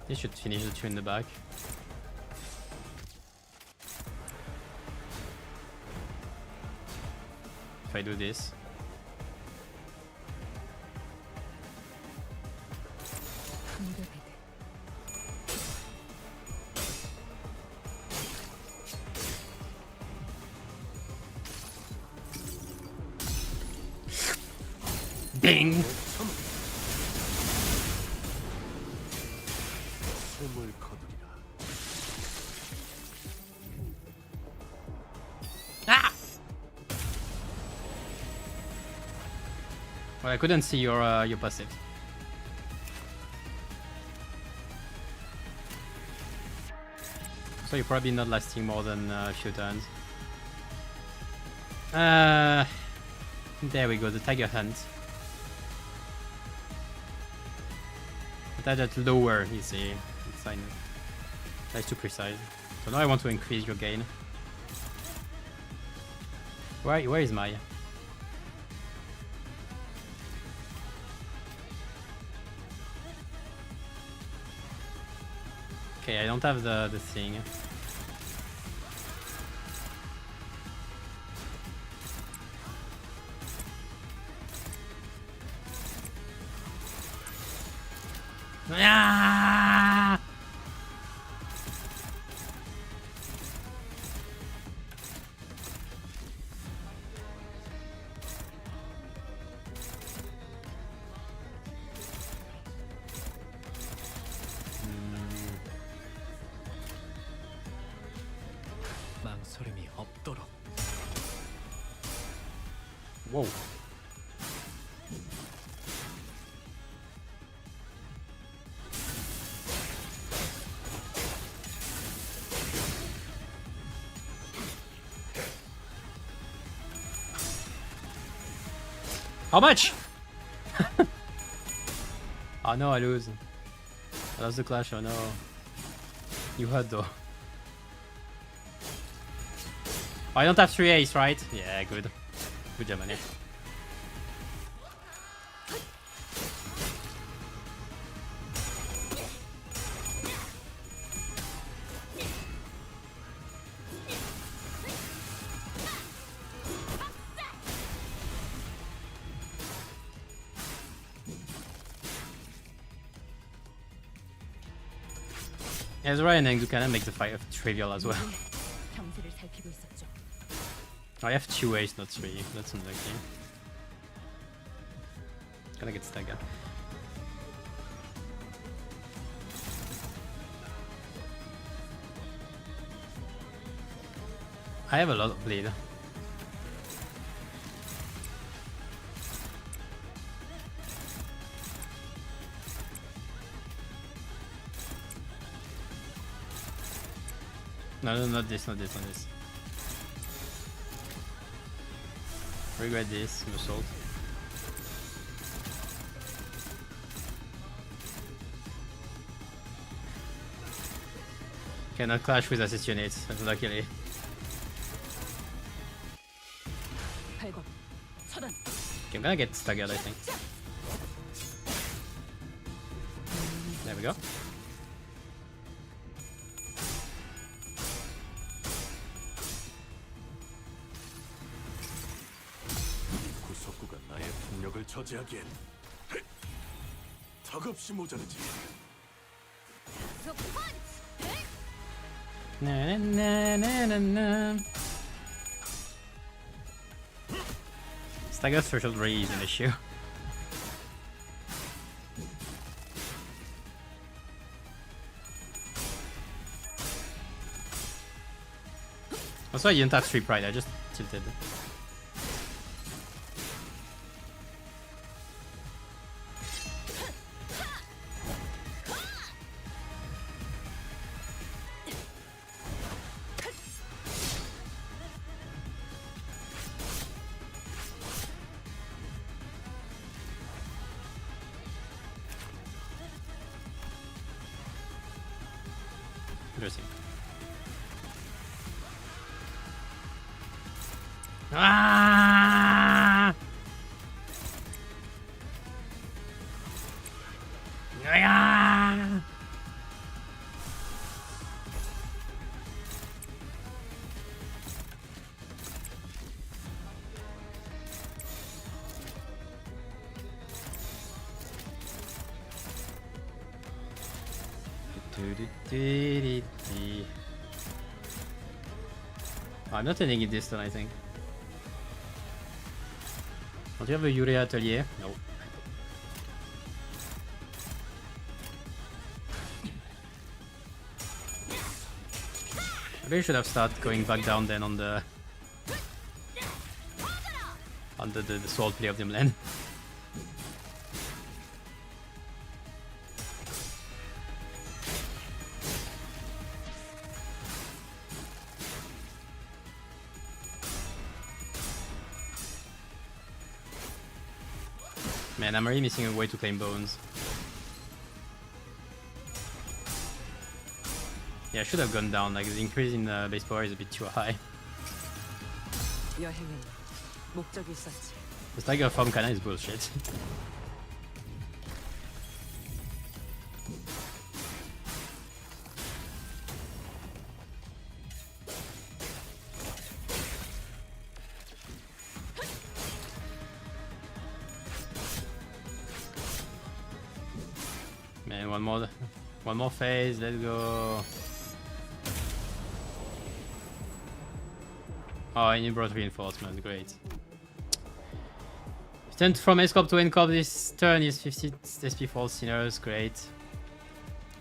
This should finish the 2 in the back. If I do this. Ding! 숨을 거두리라. Ah! Well, I couldn't see your passive. So you're probably not lasting more than a few turns. There we go, the Tiger Hunt. But that's lower, you see. It's fine. That's too precise. So now I want to increase your gain. Where is my? Okay, I don't have the thing. Ah! 망설임이 없도록. Whoa. How much? Oh no, I lose. I lost the clash, oh no. You had though. Oh, I don't have 3 ace, right? Yeah, good. Good job, man. Ezra and Engdu kind of make the fight trivial as well. 경세를 살피고 있었죠. I have 2 ace, not 3. That's unlucky. Gonna get staggered. I have a lot of bleed. No, not this, not this, not this. Regret this, no salt. Cannot clash with assist units, luckily. 발광. 차단. Okay, I'm gonna get staggered, I think. There we go. 구석구가 나의 폭력을 저지하기엔 턱없이 모자르지. Na, na, na, na, na. Stagger threshold really is an issue. Also, I didn't have 3 pride, I just tilted. Interesting. Ah! Ah! I'm not ending it this turn, I think. Don't you have a Urea Atelier? No. Maybe I should have started going back down then on the sword play of the lane. Man, I'm really missing a way to claim bones. Yeah, I should have gone down, like the increase in base power is a bit too high. 여행엔 목적이 있었지. The Tiger farm kinda is bullshit. Man, one more phase, let's go. Oh, and you brought reinforcement, great. Turn from Escorp to Encorp this turn is 50 SP False Sinners, great.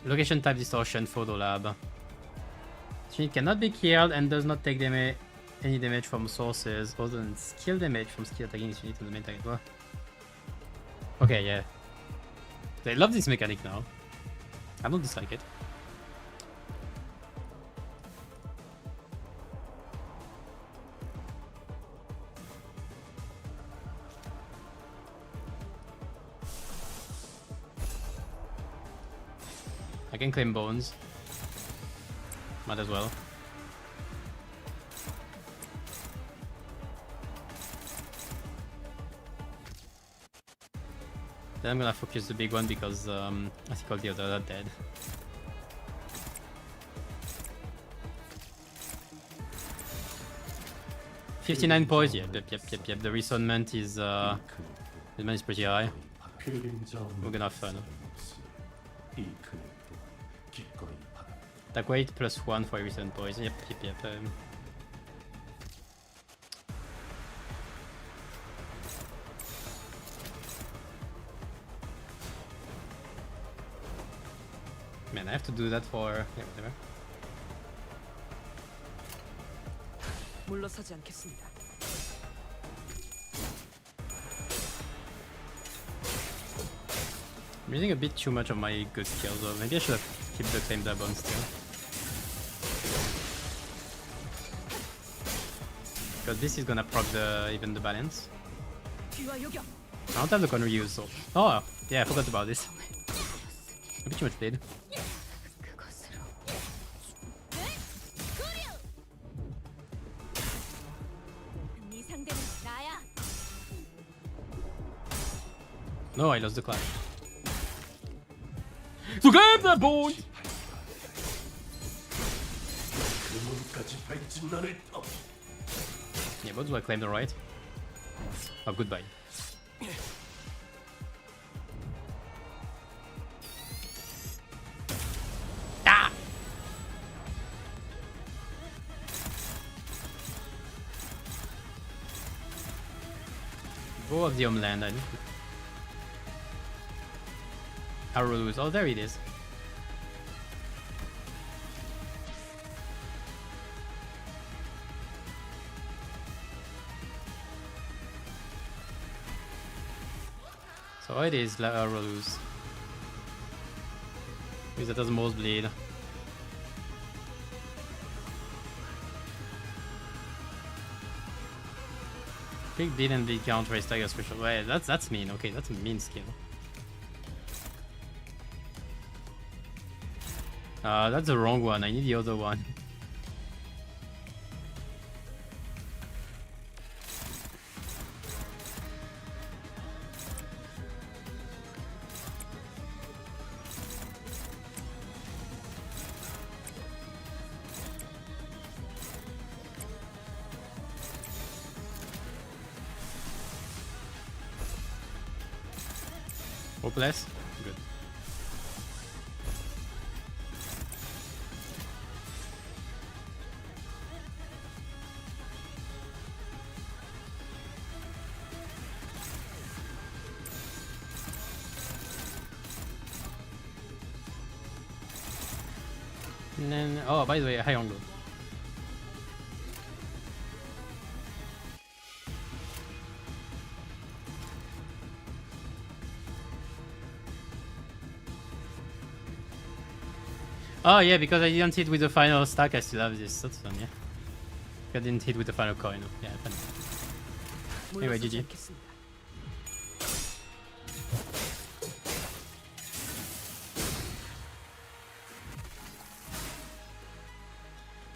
Location type distortion, photo lab. This unit cannot be killed and does not take any damage from sources other than skill damage from skill attacking this unit on the main target. Okay, yeah. I love this mechanic now. I don't dislike it. I can claim bones. Might as well. Then I'm gonna focus the big one because I think all the others are dead. $59 points, yeah, yep. The resonment is pretty high. We're gonna have fun. Attack weight +1 for every 7 points. Yep. Man, I have to do that for... Yeah, whatever. 물러서지 않겠습니다. I'm using a bit too much of my good skills, though. Maybe I should have kept the same dab on still. Because this is gonna proc even the balance. 뒤와 요격. I don't have the corner use, so... Oh, yeah, I forgot about this. A bit too much blade. 그것으로. 네 상대는 나야. No, I lost the climb. So grab that board! 그 문까지 발진 나를 터. Yeah, but do I claim the right? Oh, goodbye. Ah! Bow of the homeland, I need to... Arrow loose. Oh, there it is. So it is arrow loose. Because that does most bleed. Big bleed and big counter is tiger special. Wait, that's mean. Okay, that's a mean skill. That's the wrong one. I need the other one. Hopeless? Good. And then, oh, by the way, high on load. Oh yeah, because I didn't hit with the final stack, I still have this. That's fun, yeah. I didn't hit with the final coin. Yeah, fun. Anyway, GG.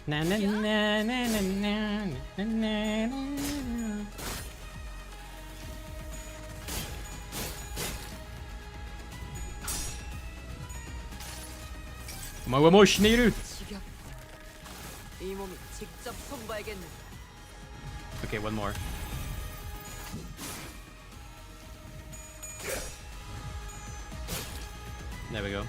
Na na na na na na na na na. 오마와 모시네이르. 이 몸이 직접 손봐야겠네. Okay, one more. There we go.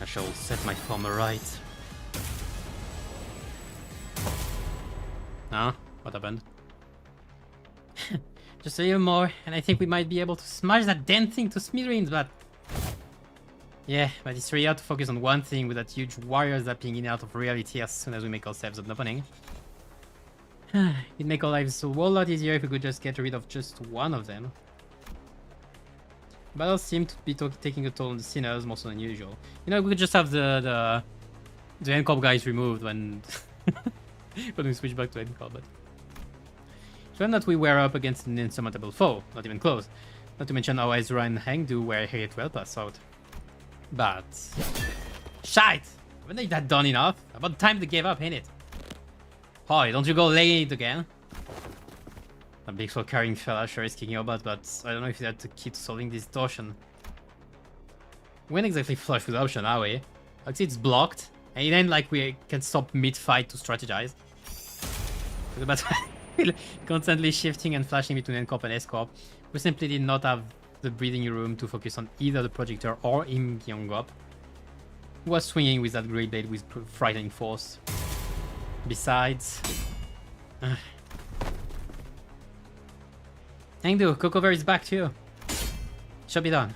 I shall set my form right. Huh? What happened? Just a little more, and I think we might be able to smash that damn thing to smithereens, but... Yeah, but it's really hard to focus on one thing with that huge warrior zapping in and out of reality as soon as we make ourselves an opening. It'd make our lives a whole lot easier if we could just get rid of just one of them. Battles seem to be taking a toll on the sinners more so than usual. You know, we could just have the NCorp guys removed when when we switch back to NCorp, but... It's one that we were up against an insurmountable foe, not even close. Not to mention how Ezra and Hank do were here to help us out. But... Shite! Haven't they that done enough? About time they gave up, ain't it? Hoy, don't you go lay it again? That big sword carrying fella sure is kicking your butt, but I don't know if you had to keep solving this distortion. We ain't exactly flush with option, are we? Like, it's blocked, and it ain't like we can stop mid-fight to strategize. The battle constantly shifting and flashing between NCorp and S-Corp. We simply did not have the breathing room to focus on either the projector or Im Kyung-up, who was swinging with that great blade with frightening force. Besides... Engdu, Cocover is back too. Should be done.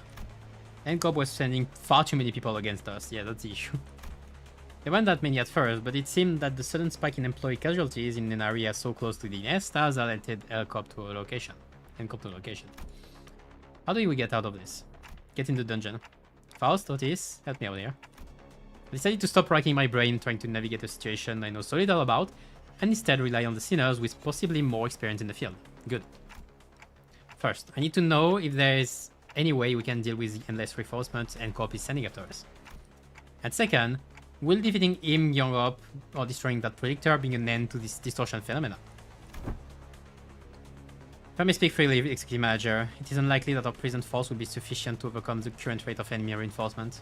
And Cobb was sending far too many people against us. Yeah, that's the issue. There weren't that many at first, but it seemed that the sudden spike in employee casualties in an area so close to the nest has alerted Elcop to a location. Encop to a location. How do we get out of this? Get in the dungeon. Faust, Otis, help me out here. I decided to stop racking my brain trying to navigate a situation I know so little about, and instead rely on the sinners with possibly more experience in the field. Good. First, I need to know if there is any way we can deal with the endless reinforcements and Coop is sending after us. And second, will defeating him, Yongop, or destroying that predictor bring an end to this distortion phenomena? If I may speak freely, Executive Manager, it is unlikely that our present force will be sufficient to overcome the current rate of enemy reinforcement.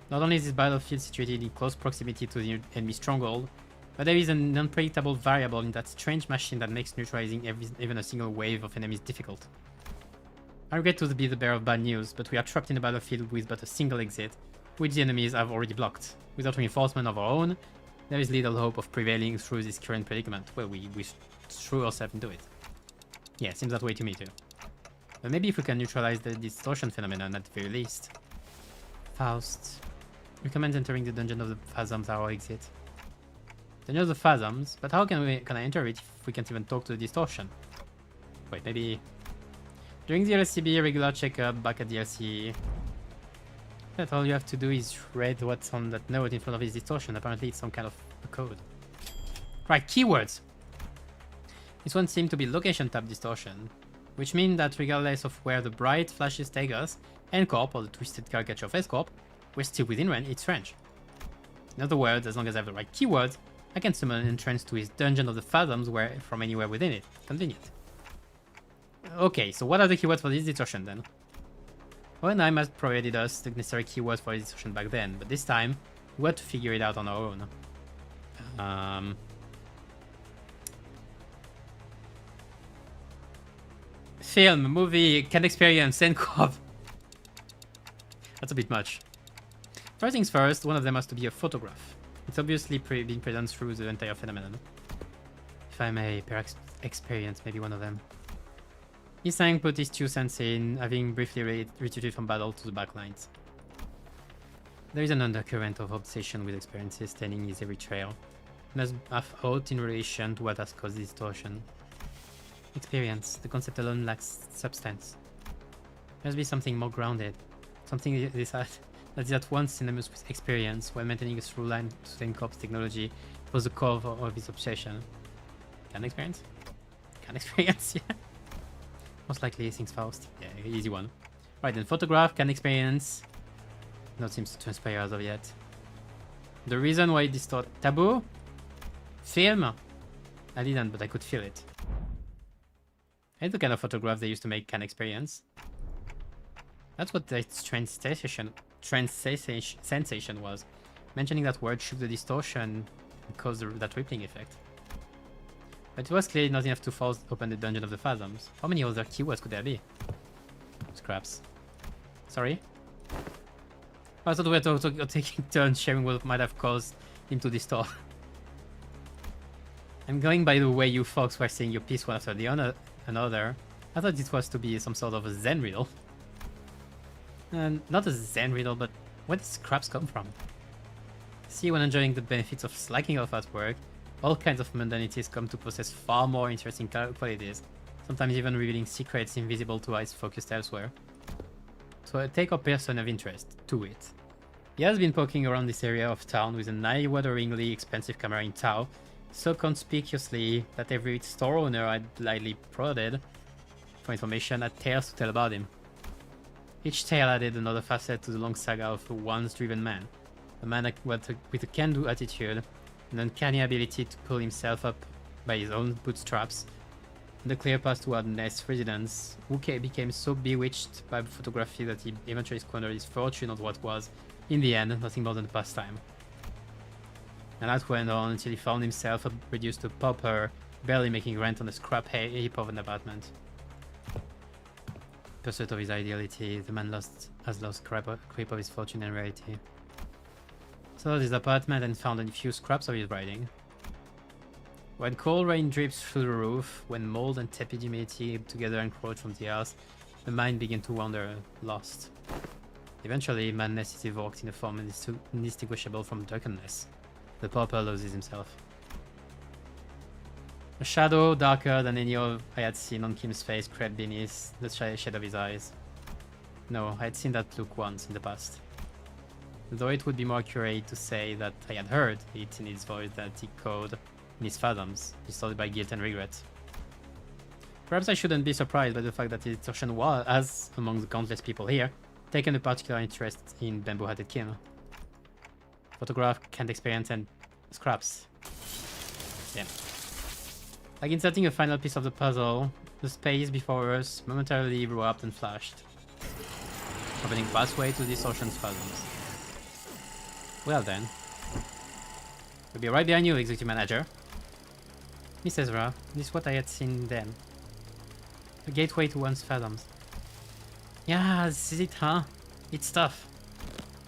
Not only is this battlefield situated in close proximity to the enemy stronghold, but there is an unpredictable variable in that strange machine that makes neutralizing even a single wave of enemies difficult. I regret to be the bearer of bad news, but we are trapped in a battlefield with but a single exit, which the enemies have already blocked. Without reinforcement of our own, there is little hope of prevailing through this current predicament. Well, we threw ourselves into it. Yeah, seems that way to me too. But maybe if we can neutralize the distortion phenomenon at the very least. Faust. Recommend entering the Dungeon of the Phantoms, our exit. Dungeon of the Phantoms? But how can I enter it if we can't even talk to the distortion? Wait, maybe... During the LCB regular checkup back at the LC, that all you have to do is read what's on that note in front of his distortion. Apparently it's some kind of a code. Right, keywords! This one seemed to be location tab distortion, which means that regardless of where the bright flashes take us, N-Corp, or the twisted caricature of S-Corp, we're still within its range. In other words, as long as I have the right keywords, I can summon an entrance to his Dungeon of the Phantoms from anywhere within it. Convenient. Okay, so what are the keywords for this distortion then? Hohenheim has provided us the necessary keywords for this distortion back then, but this time, we had to figure it out on our own. Film, movie, can experience, and cop. That's a bit much. First things first, one of them has to be a photograph. It's obviously being present through the entire phenomenon. If I may, per experience, maybe one of them. Isang put his 2 cents in, having briefly retreated from battle to the backlines. There is an undercurrent of obsession with experiences staining his every trail. He must have thought in relation to what has caused this distortion. Experience, the concept alone lacks substance. There must be something more grounded, something that is at once synonymous with experience while maintaining a through line to Stenkorp's technology. It was the core of his obsession. Can experience? Can experience, yeah. Most likely, thinks Faust. Yeah, easy one. Right, then photograph, can experience. Not seems to transpire as of yet. The reason why it distort taboo? Film? I didn't, but I could feel it. I the kind of photograph they used to make can experience. That's what the strange sensation was. Mentioning that word shook the distortion and caused that rippling effect. But it was clearly not enough to force open the Dungeon of the Phantoms. How many other keywords could there be? Scraps. Sorry? I thought we were taking turns sharing what might have caused him to distort. I'm going by the way you folks were saying your piece one after the another. I thought it was to be some sort of a Zen riddle. Not a Zen riddle, but where did scraps come from? See, when enjoying the benefits of slacking off at work, all kinds of mundanities come to possess far more interesting qualities, sometimes even revealing secrets invisible to eyes focused elsewhere. So take a person of interest to it. He has been poking around this area of town with an eye-wateringly expensive camera in tow, so conspicuously that every store owner I'd blithely prodded for information had tales to tell about him. Each tale added another facet to the long saga of a once-driven man, a man with a can-do attitude, an uncanny ability to pull himself up by his own bootstraps, and a clear path toward Nest's residence, who became so bewitched by photography that he eventually squandered his fortune on what was, in the end, nothing more than a pastime. And that went on until he found himself reduced to a pauper, barely making rent on a scrap heap of an apartment. Pursuit of his ideality, the man has lost grip of his fortune and reality. Sold his apartment and found a few scraps of his writing. When cold rain drips through the roof, when mold and tepid humidity together encroach from the house, the mind begins to wander, lost. Eventually, madness is evoked in a form indistinguishable from drunkenness. The pauper loses himself. A shadow darker than any I had seen on Kim's face crept beneath the shade of his eyes. No, I had seen that look once in the past. Though it would be more accurate to say that I had heard it in his voice that echoed in his fathoms, distorted by guilt and regret. Perhaps I shouldn't be surprised by the fact that his distortion was, as among the countless people here, taken a particular interest in Bamboo Hat Kim. Photograph, canned experience, and scraps. Yeah. Like inserting a final piece of the puzzle, the space before us momentarily erupted and flashed, opening pathway to distortion's spasms. Well then. We'll be right behind you, Executive Manager. Miss Ezra, this is what I had seen then. A gateway to one's fathoms. Yeah, this is it, huh? It's tough.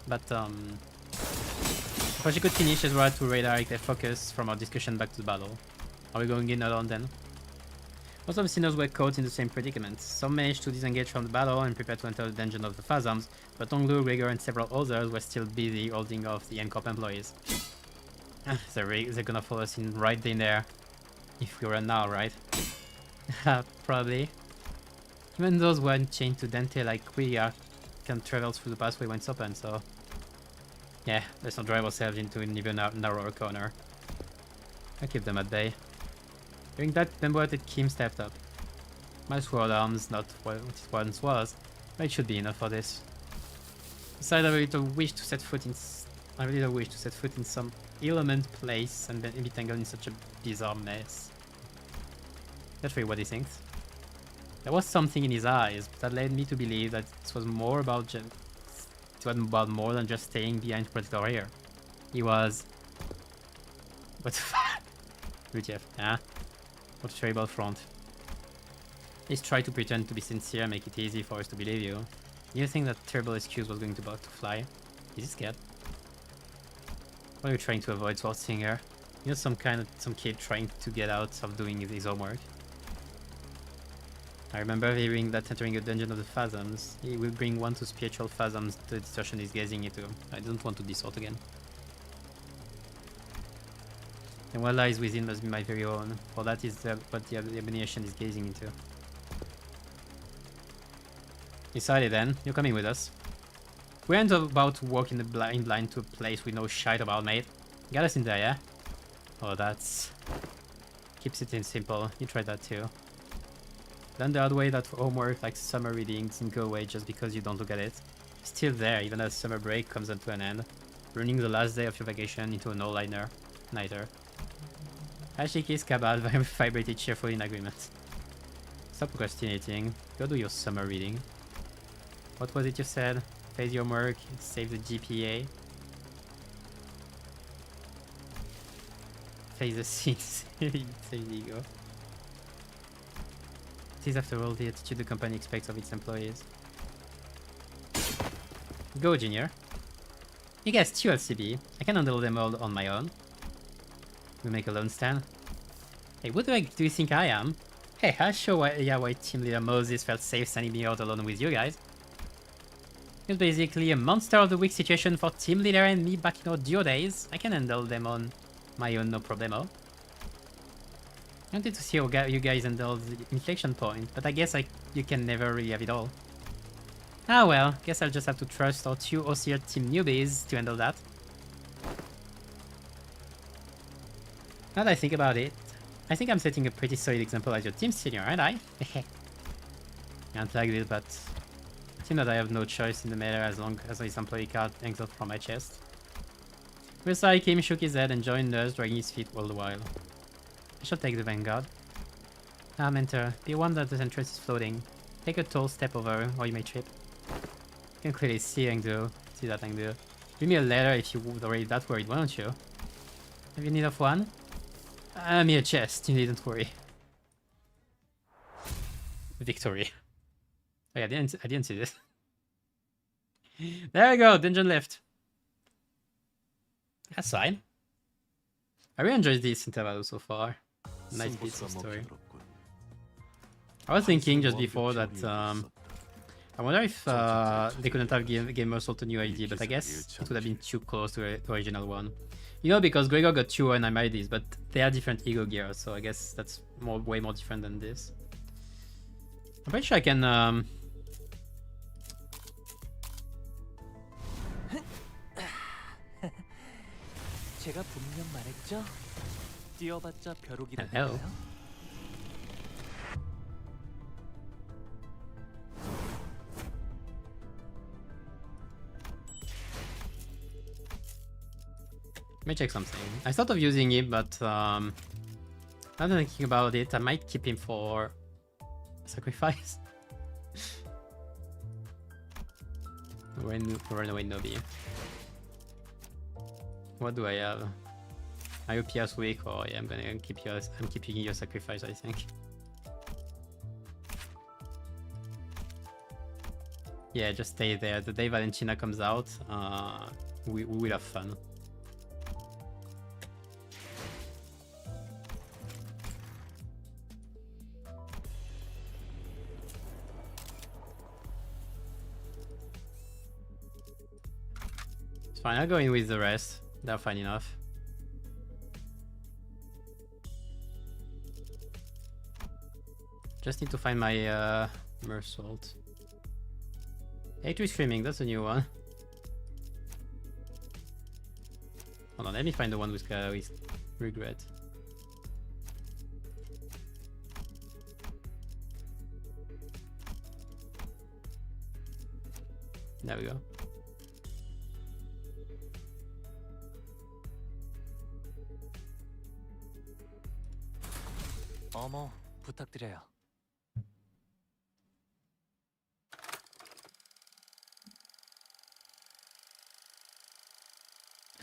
But, before she could finish, Ezra had to redirect their focus from our discussion back to the battle. Are we going in alone then? Most of the sinners were caught in the same predicament. Some managed to disengage from the battle and prepare to enter the dungeon of the Phasms, but Onglu, Gregor, and several others were still busy holding off the N-Corp employees. They're gonna follow us in right in there. If we run now, right? Probably. Even those who aren't chained to Dante like we are can travel through the pathway when it's open, so... Yeah, let's not drive ourselves into an even narrower corner. I'll keep them at bay. During that, Bamboo Hat Kim stepped up. My sword arm's not what it once was, but it should be enough for this. Besides, I really wish to set foot in some element place and then be tangled in such a bizarre mess. That's really what he thinks. There was something in his eyes, but that led me to believe that this was more about more than just staying behind to protect our ear. He was... What the fuck? WTF, yeah? What a terrible front. Please try to pretend to be sincere, make it easy for us to believe you. Do you think that terrible excuse was going to about to fly? Is he scared? What are you trying to avoid, Sword Singer? You know, some kid trying to get out of doing his homework. I remember hearing that entering a dungeon of the Phasms, he will bring one to spiritual Phasms the distortion is gazing into. I don't want to distort again. And what lies within must be my very own, for that is what the abomination is gazing into. Decided then, you're coming with us. We aren't about to walk in the blind to a place we know shite about, mate. Get us in there, yeah? Oh, that's... Keeps it in simple, you tried that too. Then the hard way that homework like summer reading doesn't go away just because you don't look at it. It's still there even as summer break comes to an end, ruining the last day of your vacation into an all-nighter. Ashiki Scabad vibrated cheerfully in agreement. Stop procrastinating, go do your summer reading. What was it you said? Face your work, save the GPA. Face the scenes, there you go. It is after all the attitude the company expects of its employees. Go, Junior. You guys too at CB. I can handle them all on my own. We make a lone stand. Hey, what do you think I am? Hey, I'll show why team leader Moses felt safe sending me out alone with you guys. It was basically a monster of the week situation for team leader and me back in our duo days. I can handle them on my own, no problemo. I wanted to see how you guys handle the inflection point, but I guess you can never really have it all. Ah well, guess I'll just have to trust our two OCR team newbies to handle that. Now that I think about it, I think I'm setting a pretty solid example as your team senior, aren't I? Can't like this, but it seems that I have no choice in the matter as long as his employee card hangs out from my chest. Versailles Kim shook his head and joined us, dragging his feet all the while. I shall take the Vanguard. Ah, Mentor, be warned that the entrance is floating. Take a tall step over, or you may trip. You can clearly see that Angdu. Give me a letter if you would already that worried, why don't you? Have you need of one? Me a chest, you needn't worry. Victory. Oh yeah, I didn't see this. There we go, dungeon left. That's fine. I really enjoyed this interval so far. Nice bits of 승부수가 story. 먹혀들었군. I was thinking just 한승 before that 완벽히 있었다. I wonder if they couldn't have given us a new idea, but I guess it would have been too close to the original one. You know, because Gregor got 2 and I made this, but they are different ego gears, so I guess that's way more different than this. I'm pretty sure I can 제가 분명 말했죠? 뛰어봤자 Hello. 벼룩이라니까요. Let me check something. I thought of using it, but now that I'm thinking about it, I might keep him for sacrifice. Run away, Nobi. What do I have? Are you PS weak? Oh yeah, I'm keeping your sacrifice, I think. Yeah, just stay there. The day Valentina comes out, we will have fun. It's fine, I'll go in with the rest. They're fine enough. Just need to find my Mersault. A2 Screaming, that's a new one. Hold on, let me find the one with regret. There we go. 어머, 부탁드려요.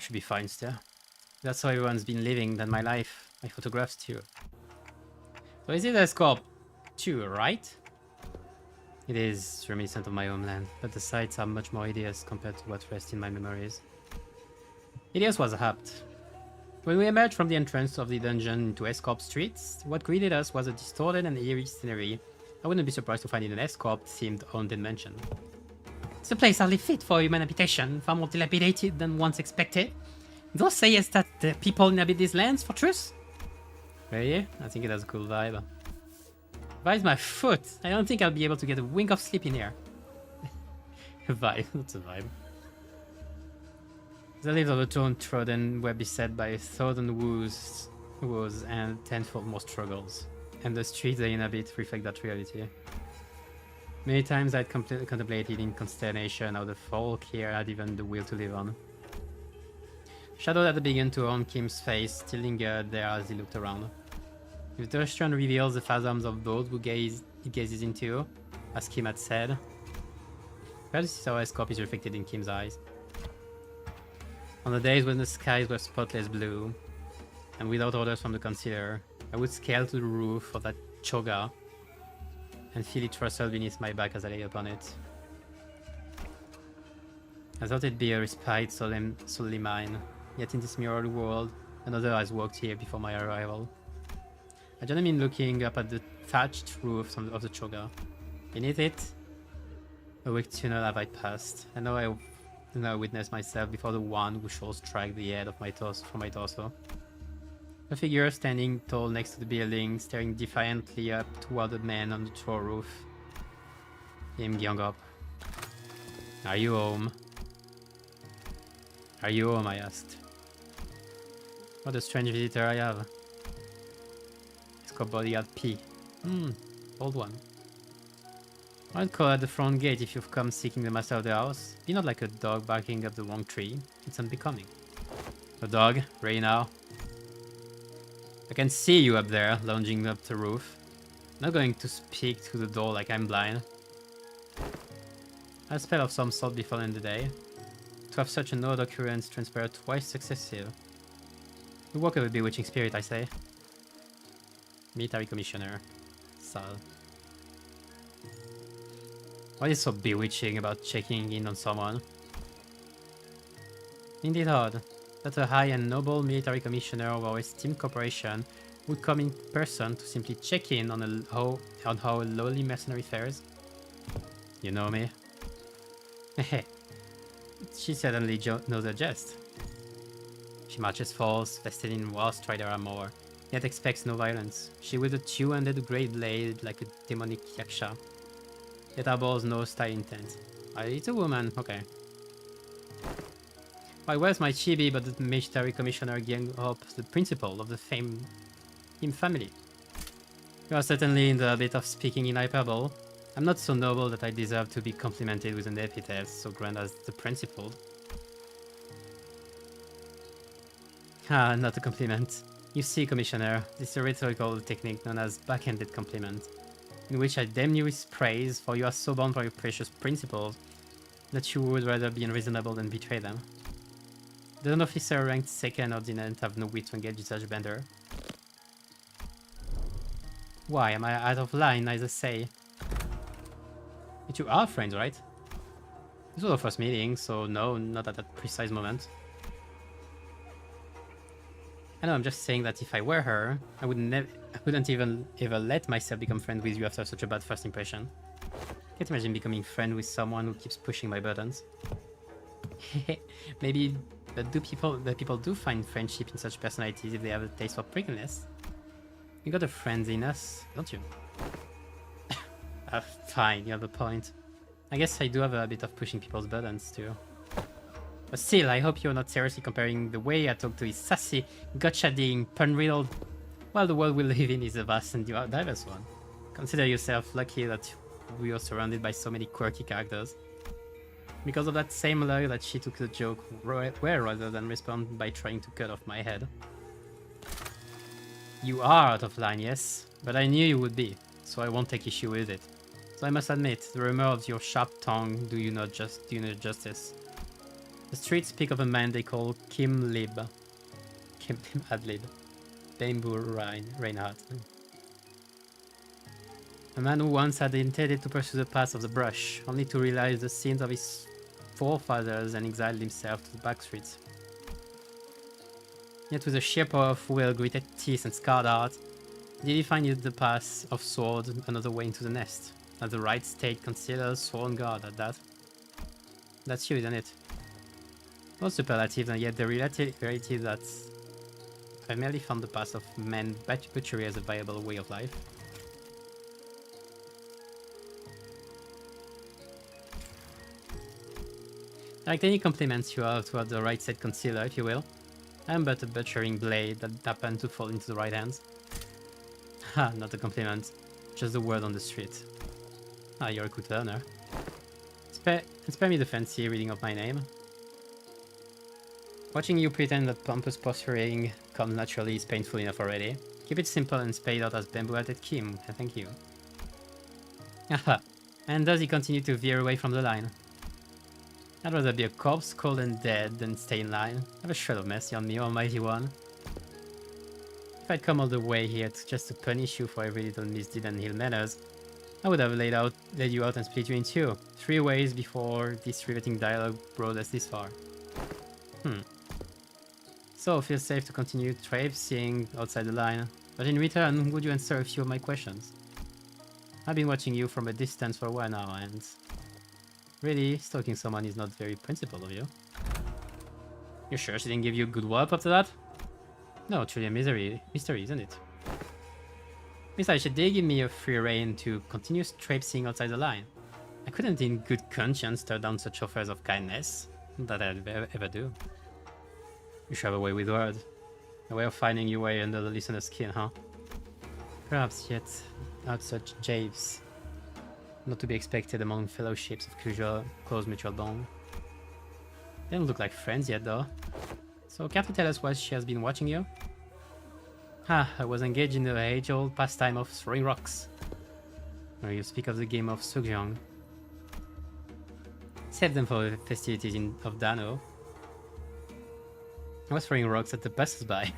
Should be fine still. That's how everyone's been living than my life. My photographs too. So is it Escorp 2, right? It is reminiscent of my homeland, but the sights are much more hideous compared to what rests in my memories. Hideous was apt. When we emerged from the entrance of the dungeon into Escorp streets, what greeted us was a distorted and eerie scenery. I wouldn't be surprised to find it an Escorp-themed haunted mansion. It's a place hardly fit for human habitation, far more dilapidated than once expected. Those sayest that the people inhabit these lands for truth? Really? I think it has a cool vibe. Why is my foot? I don't think I'll be able to get a wink of sleep in here. A vibe, that's a vibe. The leaves of the torn trodden were beset by 1,000 woes and tenfold more struggles, and the streets they inhabit reflect that reality. Many times I'd contemplated in consternation how the folk here had even the will to live on. Shadow that began to haunt Kim's face still lingered there as he looked around. If the restaurant reveals the phantoms of those who he gazes into, as Kim had said, perhaps this is how Escorp is reflected in Kim's eyes. On the days when the skies were spotless blue, and without orders from the concealer, I would scale to the roof of that choga and feel it rustle beneath my back as I lay upon it. I thought it'd be a respite solely mine, yet in this mirrored world, another has walked here before my arrival. I joined him in looking up at the thatched roof of the choga. Beneath it, a weak tunnel have I passed, and now I witness myself before the one who shall strike the head of my torso from my torso. A figure standing tall next to the building, staring defiantly up toward the man on the tower roof. Him gang up. Are you home? Are you home? I asked. What a strange visitor I have. Escorp bodyguard P. Old one. I'd call at the front gate if you've come seeking the master of the house. Be not like a dog barking up the wrong tree. It's unbecoming. A dog, ready now. I can see you up there, lounging up the roof. I'm not going to speak through the door like I'm blind. A spell of some sort befallen the day. To have such an odd occurrence transpire twice successive. The work of a bewitching spirit, I say. Military Commissioner. Sal. What is so bewitching about checking in on someone? Indeed odd, that a high and noble military commissioner of our esteemed corporation would come in person to simply check in on how a lowly mercenary fares. You know me. She certainly knows her jest. She marches forth, vested in War Strider armor, yet expects no violence. She wields a two-handed great blade like a demonic yaksha, yet harbors no style intent. It's a woman, okay. Why, where's my chibi but the military commissioner gang up the principal of the famed Kim family? You are certainly in the habit of speaking in hyperbole. I'm not so noble that I deserve to be complimented with an epithet so grand as the principal. Ah, not a compliment. You see, Commissioner, this is a rhetorical technique known as backhanded compliment, in which I damn you with praise, for you are so bound by your precious principles that you would rather be unreasonable than betray them. Does an officer ranked second or didn't have no wit to engage in such bender? Why, am I out of line, as I say? But you are friends, right? This was our first meeting, so no, not at that precise moment. I know, I'm just saying that if I were her, I wouldn't even ever let myself become friends with you after such a bad first impression. Can't imagine becoming friends with someone who keeps pushing my buttons. Maybe, but people do find friendship in such personalities if they have a taste for prickliness. You got a friend in us, don't you? Fine, you have a point. I guess I do have a bit of pushing people's buttons too. But still, I hope you're not seriously comparing the way I talk to his sassy, gotcha-ding, pun-riddled... Well, the world we live in is a vast and diverse one. Consider yourself lucky that we are surrounded by so many quirky characters. Because of that same lawyer that she took the joke well rather than respond by trying to cut off my head. You are out of line, yes, but I knew you would be, so I won't take issue with it. So I must admit, the rumor of your sharp tongue do you not justice. The streets speak of a man they call Kim Adlib. Bamboo Reinhardt. A man who once had intended to pursue the path of the brush, only to realize the sins of his forefathers and exiled himself to the back streets. Yet with a sheer power of will, gritted teeth and scarred heart, did he find the path of sword another way into the nest? As the right state considers sworn guard at that. That's you, isn't it? No superlatives, and yet the reality that I merely found the path of man butchery as a viable way of life. Like any compliments you have toward the right side concealer, if you will. I am but a butchering blade that happened to fall into the right hands. Ha, not a compliment. Just the word on the street. Ah, you're a good learner. Spare me the fancy reading of my name. Watching you pretend that pompous posturing comes naturally is painful enough already. Keep it simple and spell it out as Bamboo Hat Kim, thank you. Aha, and does he continue to veer away from the line? I'd rather be a corpse cold and dead than stay in line. Have a shred of mercy on me, almighty one. If I'd come all the way here just to punish you for every little misdeed and ill manners, I would have laid you out and split you in two, 3 ways before this riveting dialogue brought us this far. So, feel safe to continue traipsing outside the line, but in return, would you answer a few of my questions? I've been watching you from a distance for a while now, and really, stalking someone is not very principled of you. You sure she didn't give you a good wallop after that? No, truly a mystery, isn't it? Besides, she did give me a free rein to continue traipsing outside the line. I couldn't in good conscience turn down such offers of kindness. Not that I'd ever do. You should have a way with words. A way of finding your way under the listener's skin, huh? Perhaps yet not such javes. Not to be expected among fellowships of close mutual bond. They don't look like friends yet, though. So, care to tell us why she has been watching you? I was engaged in the age-old pastime of throwing rocks. Where you speak of the game of Sugyong. Save them for the festivities of Dano. I was throwing rocks at the passers-by.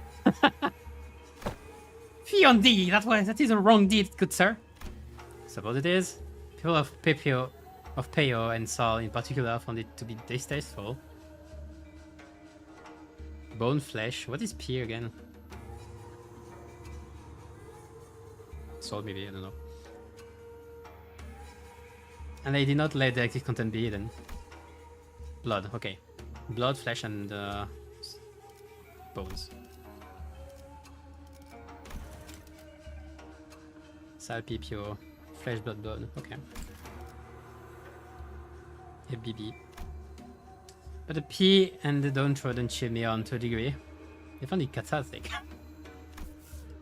Fiondi! That is a wrong deed, good sir. Suppose it is. People of Peyo and Sol in particular found it to be distasteful. Bone flesh. What is P again? soul maybe, I don't know. And they did not let the active content be hidden. Blood, okay. Blood, flesh, and bones. Salpy, pure, flesh, blood, bone, okay. FBB. But the P and the downtrodden chill me on to a degree. They found it cathartic.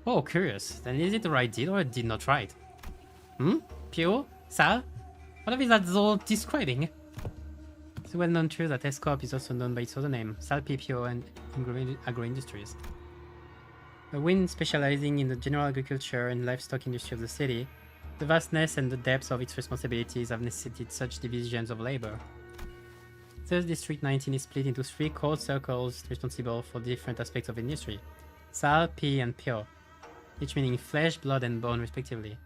Oh, curious. Then is it the right deal or it did not right? Pure? Sal? What is that all describing? It's a well-known truth that S-Corp is also known by its other name, Sal Pio and Agro-Industries. A wind specializing in the general agriculture and livestock industry of the city, the vastness and the depth of its responsibilities have necessitated such divisions of labor. Thus, District 19 is split into 3 core circles responsible for different aspects of industry: Sal, Pi, and Pio, each meaning flesh, blood, and bone respectively.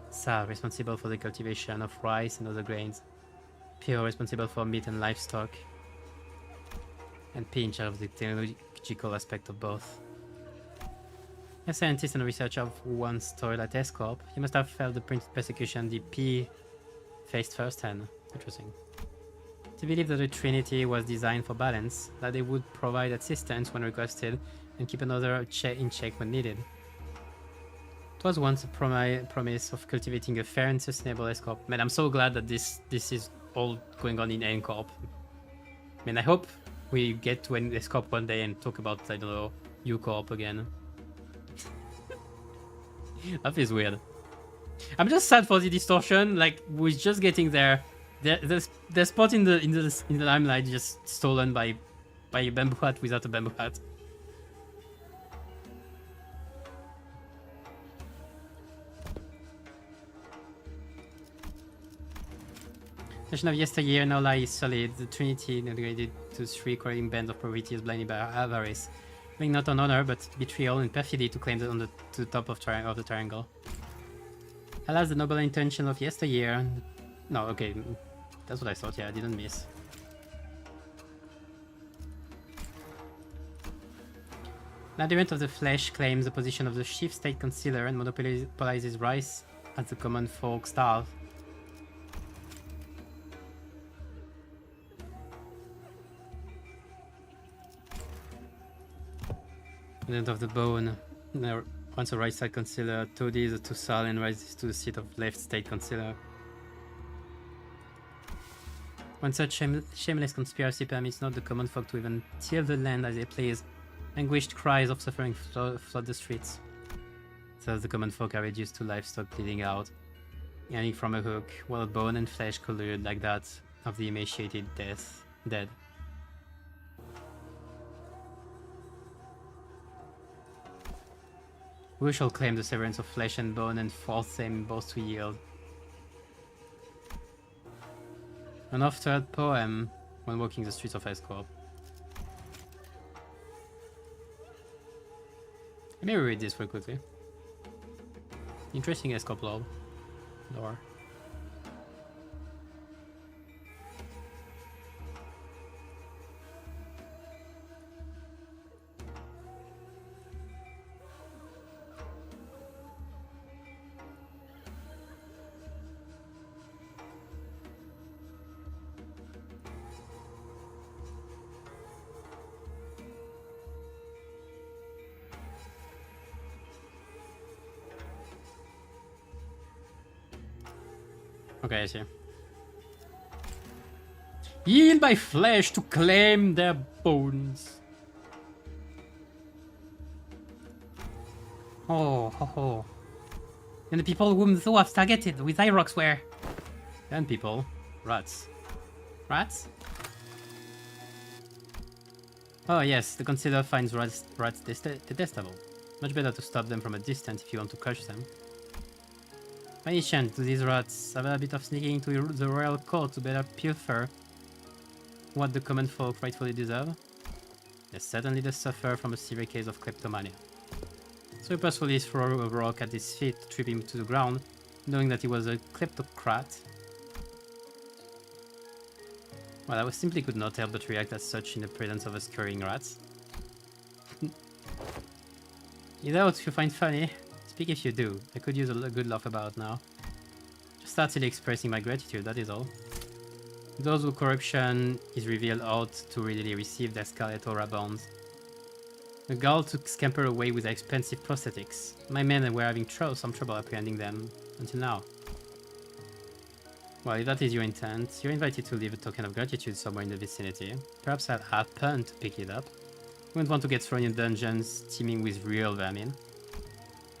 Sal responsible for the cultivation of rice and other grains, Pio responsible for meat and livestock, and Pi in charge of the technological aspect of both. As scientist and researcher who once toiled at S-Corp, you must have felt the persecution the P faced firsthand. Interesting. To believe that the Trinity was designed for balance, that they would provide assistance when requested and keep another in check when needed. It was once a promise of cultivating a fair and sustainable S-Corp. Man, I'm so glad that this is all going on in N-Corp. Man, I hope we get to an S-Corp one day and talk about, I don't know, U-Corp again. That feels weird. I'm just sad for the distortion. Like, we're just getting there. The spot in the limelight just stolen by a bamboo hat without a bamboo hat. Version of yesteryear now lies solid. The Trinity integrated to 3 correlating bands of probability is blinded by avarice, having not on honor but betrayal and perfidy to claim to the top of the triangle. Alas, the noble intention of yesteryear. No, okay, that's what I thought. Yeah, I didn't miss. The adherent of the flesh claims the position of the chief state concealer and monopolizes rice as the common folk starve. Adherent of the bone. Once a right side concealer, toadies to Sal and rises to the seat of left state concealer. One such shameless conspiracy permits not the common folk to even till the land as they please. Anguished cries of suffering flood the streets. Thus the common folk are reduced to livestock bleeding out, hanging from a hook, while bone and flesh colored like that of the emaciated dead. Who shall claim the severance of flesh and bone and force them both to yield? An oft-heard poem when walking the streets of S-Corp. Let me read this real quickly. Interesting S-Corp lore. Okay, I see. Yield by flesh to claim their bones. Oh. And the people whom thou hast targeted with thy rocks were... And people. Rats. Rats? Oh yes, the concealer finds rats detestable. Much better to stop them from a distance if you want to crush them. By any chance, do these rats have a bit of sneaking into the royal court to better pilfer what the common folk rightfully deserve? Yes, certainly they suffer from a severe case of kleptomania. So we purposefully throw a rock at his feet to trip him to the ground, knowing that he was a kleptocrat. Well, I simply could not help but react as such in the presence of scurrying rats. Either what you find funny. Speak if you do. I could use a good laugh about now. Just started expressing my gratitude, that is all. Those who corruption is revealed ought to readily receive their scarlet aura bonds. The gall to scamper away with their expensive prosthetics. My men were having some trouble apprehending them until now. Well, if that is your intent, you're invited to leave a token of gratitude somewhere in the vicinity. Perhaps I'll happen to pick it up. You wouldn't want to get thrown in dungeons teeming with real vermin.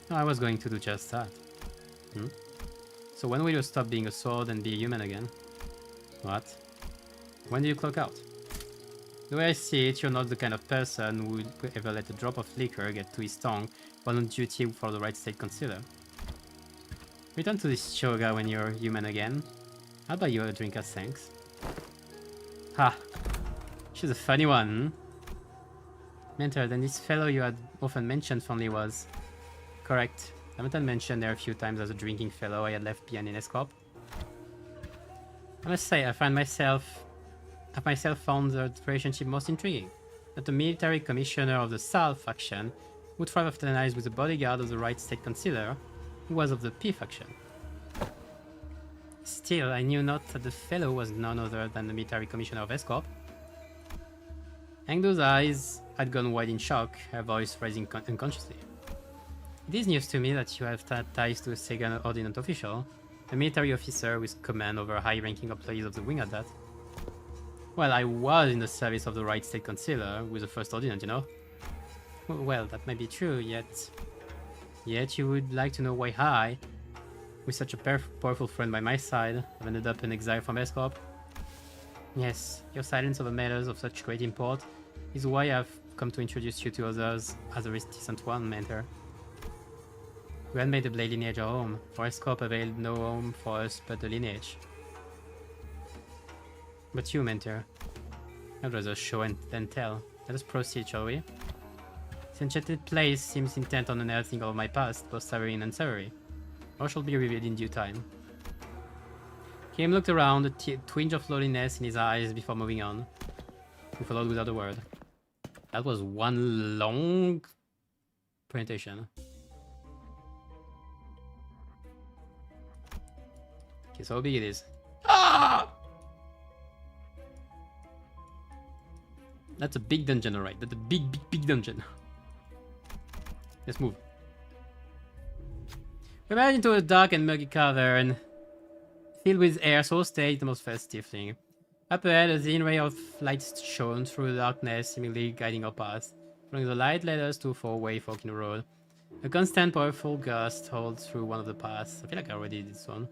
No, I was going to do just that. So when will you stop being a sword and be a human again? What? When do you clock out? The way I see it, you're not the kind of person who would ever let a drop of liquor get to his tongue while on duty for the right state concealer. Return to this shoga when you're human again. I'll buy you a drink as thanks. Ha! She's a funny one, Mentor, then this fellow you had often mentioned fondly was... Correct. Haven't I mentioned there a few times as a drinking fellow I had left behind in Escop? I must say, I have myself found the relationship most intriguing. That the military commissioner of the South faction would thrive after the night with the bodyguard of the right state concealer, who was of the P faction. Still, I knew not that the fellow was none other than the military commissioner of Escop. Angdo's eyes had gone wide in shock, her voice rising unconsciously. It is news to me that you have ties to a second ordinate official, a military officer with command over high-ranking employees of the wing at that. Well, I was in the service of the right state concealer with the first ordinate, you know? Well, that might be true, yet you would like to know why I, with such a powerful friend by my side, have ended up in exile from Escop? Yes, your silence over matters of such great import is why I've come to introduce you to others as a reticent one, Mentor. We had made the Blade lineage our home, for Escop availed no home for us but the lineage. But you, Mentor, I'd rather show and then tell. Let us proceed, shall we? This enchanted place seems intent on unearthing all of my past, both savory and unsavory. All shall be revealed in due time. Kim looked around, a twinge of loneliness in his eyes before moving on. He followed without a word. That was one long presentation. Okay, so how big it is. Ah! That's a big dungeon, alright. That's a big dungeon. Let's move. We emerged into a dark and murky cavern, filled with air so stale the most festive thing. Up ahead, a thin ray of light shone through the darkness, seemingly guiding our path. Following the light led us to a four-way fork in the road. A constant, powerful gust howled through one of the paths. I feel like I already did this one.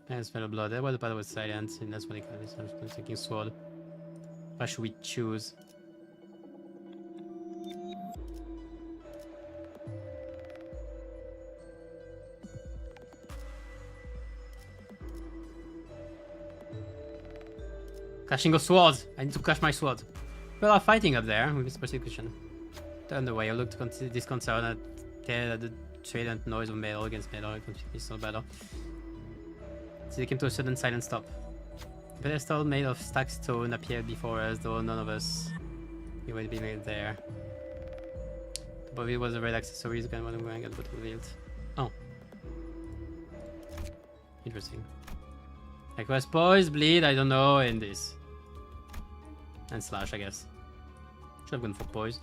I smell of blood. That was the path was silent, and that's when I was taking sword. What should we choose? Clashing of swords! I need to clash my sword. People are fighting up there with this persecution. Turned away, I looked disconcerted at the strident noise of metal against metal. I completely saw battle. So they came to a sudden silent stop. A pedestal made of stacked stone appeared before us, though none of us would be made there. Above it was a red accessory, the kind of what I'm going at, but revealed. Oh. Interesting. Like was poise, bleed, I don't know, and this. And slash, I guess. Should have gone for poise.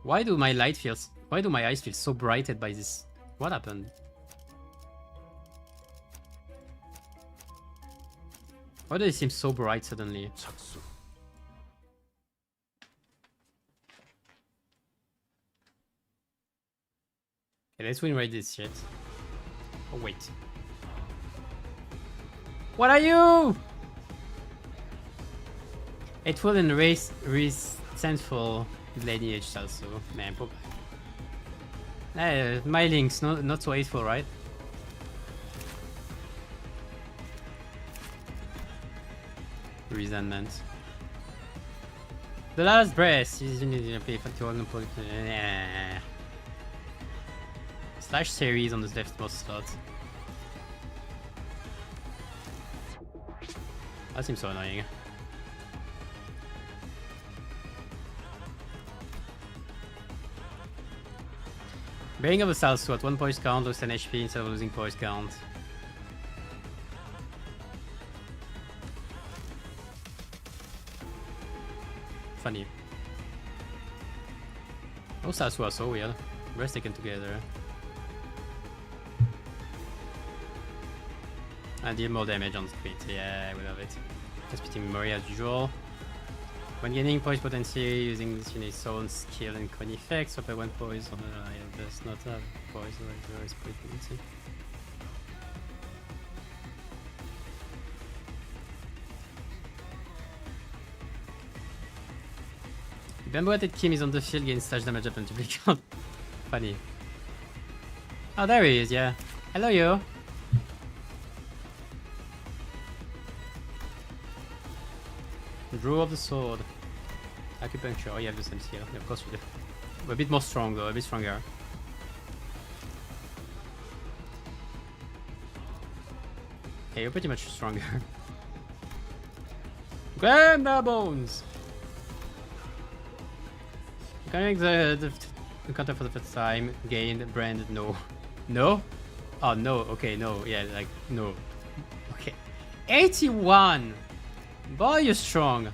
Why do my eyes feel so brighted by this? What happened? Why do they seem so bright suddenly? Okay, let's win rate this shit. Oh wait. What are you? Hateful and resentful lineage also. Man, poor guy. My links, not so hateful, right? Resentment. The last breath is slash series on the leftmost slot. That seems so annoying. Bearing of a Salsu at 1 poise count, lose 10 HP instead of losing poise count. Funny. Those Salsu are so weird. Rest taken together. And deal more damage on crit. Yeah, we love it. Just beating memory as usual. When gaining poise potency using this unit's own skill and con effects, swap 1 poise on a ally that does not have poise or zero poise potency. Bamboo Hat Kim is on the field, gains slash damage up until count. Funny. Oh, there he is, yeah. Hello, you. Draw of the sword. Acupuncture. Oh, you have the same skill. Yeah, of course you do. We're a bit more strong though, a bit stronger. Okay, you're pretty much stronger. Grab the bones! Coming the counter for the first time. Gain brand no. No? Oh no, okay, no. Yeah, like no. Okay. 81! Boy, you're strong.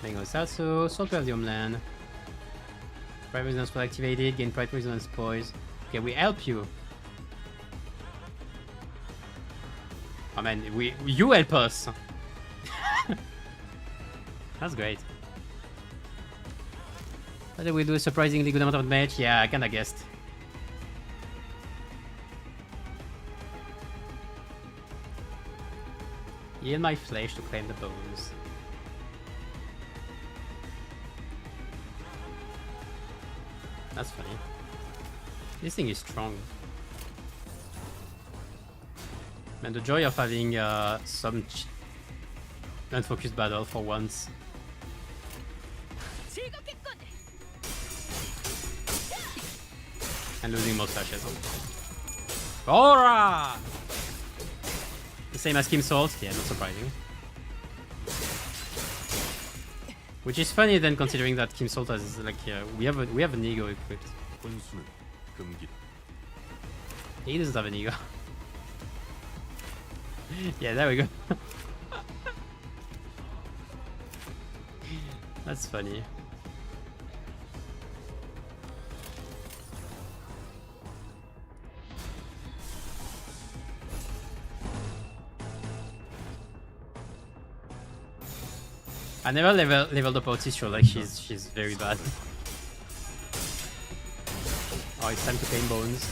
Mango Salso, Soul Perdium Land. Pride Resonance was activated, gain Pride Resonance Poise. Okay, we help you. Oh man, you help us. That's great. But we do a surprisingly good amount of damage. Yeah, I kinda guessed. Yield my flesh to claim the bones. That's funny. This thing is strong. Man, the joy of having some unfocused battle for once. And losing most slashes. Aura! The same as Kim Salt? Yeah, not surprising. Which is funny then, considering that Kim Salt has like we have an ego equipped. He doesn't have an ego. Yeah, there we go. That's funny. I never leveled up Autisio, like she's very bad. Oh, it's time to claim bones.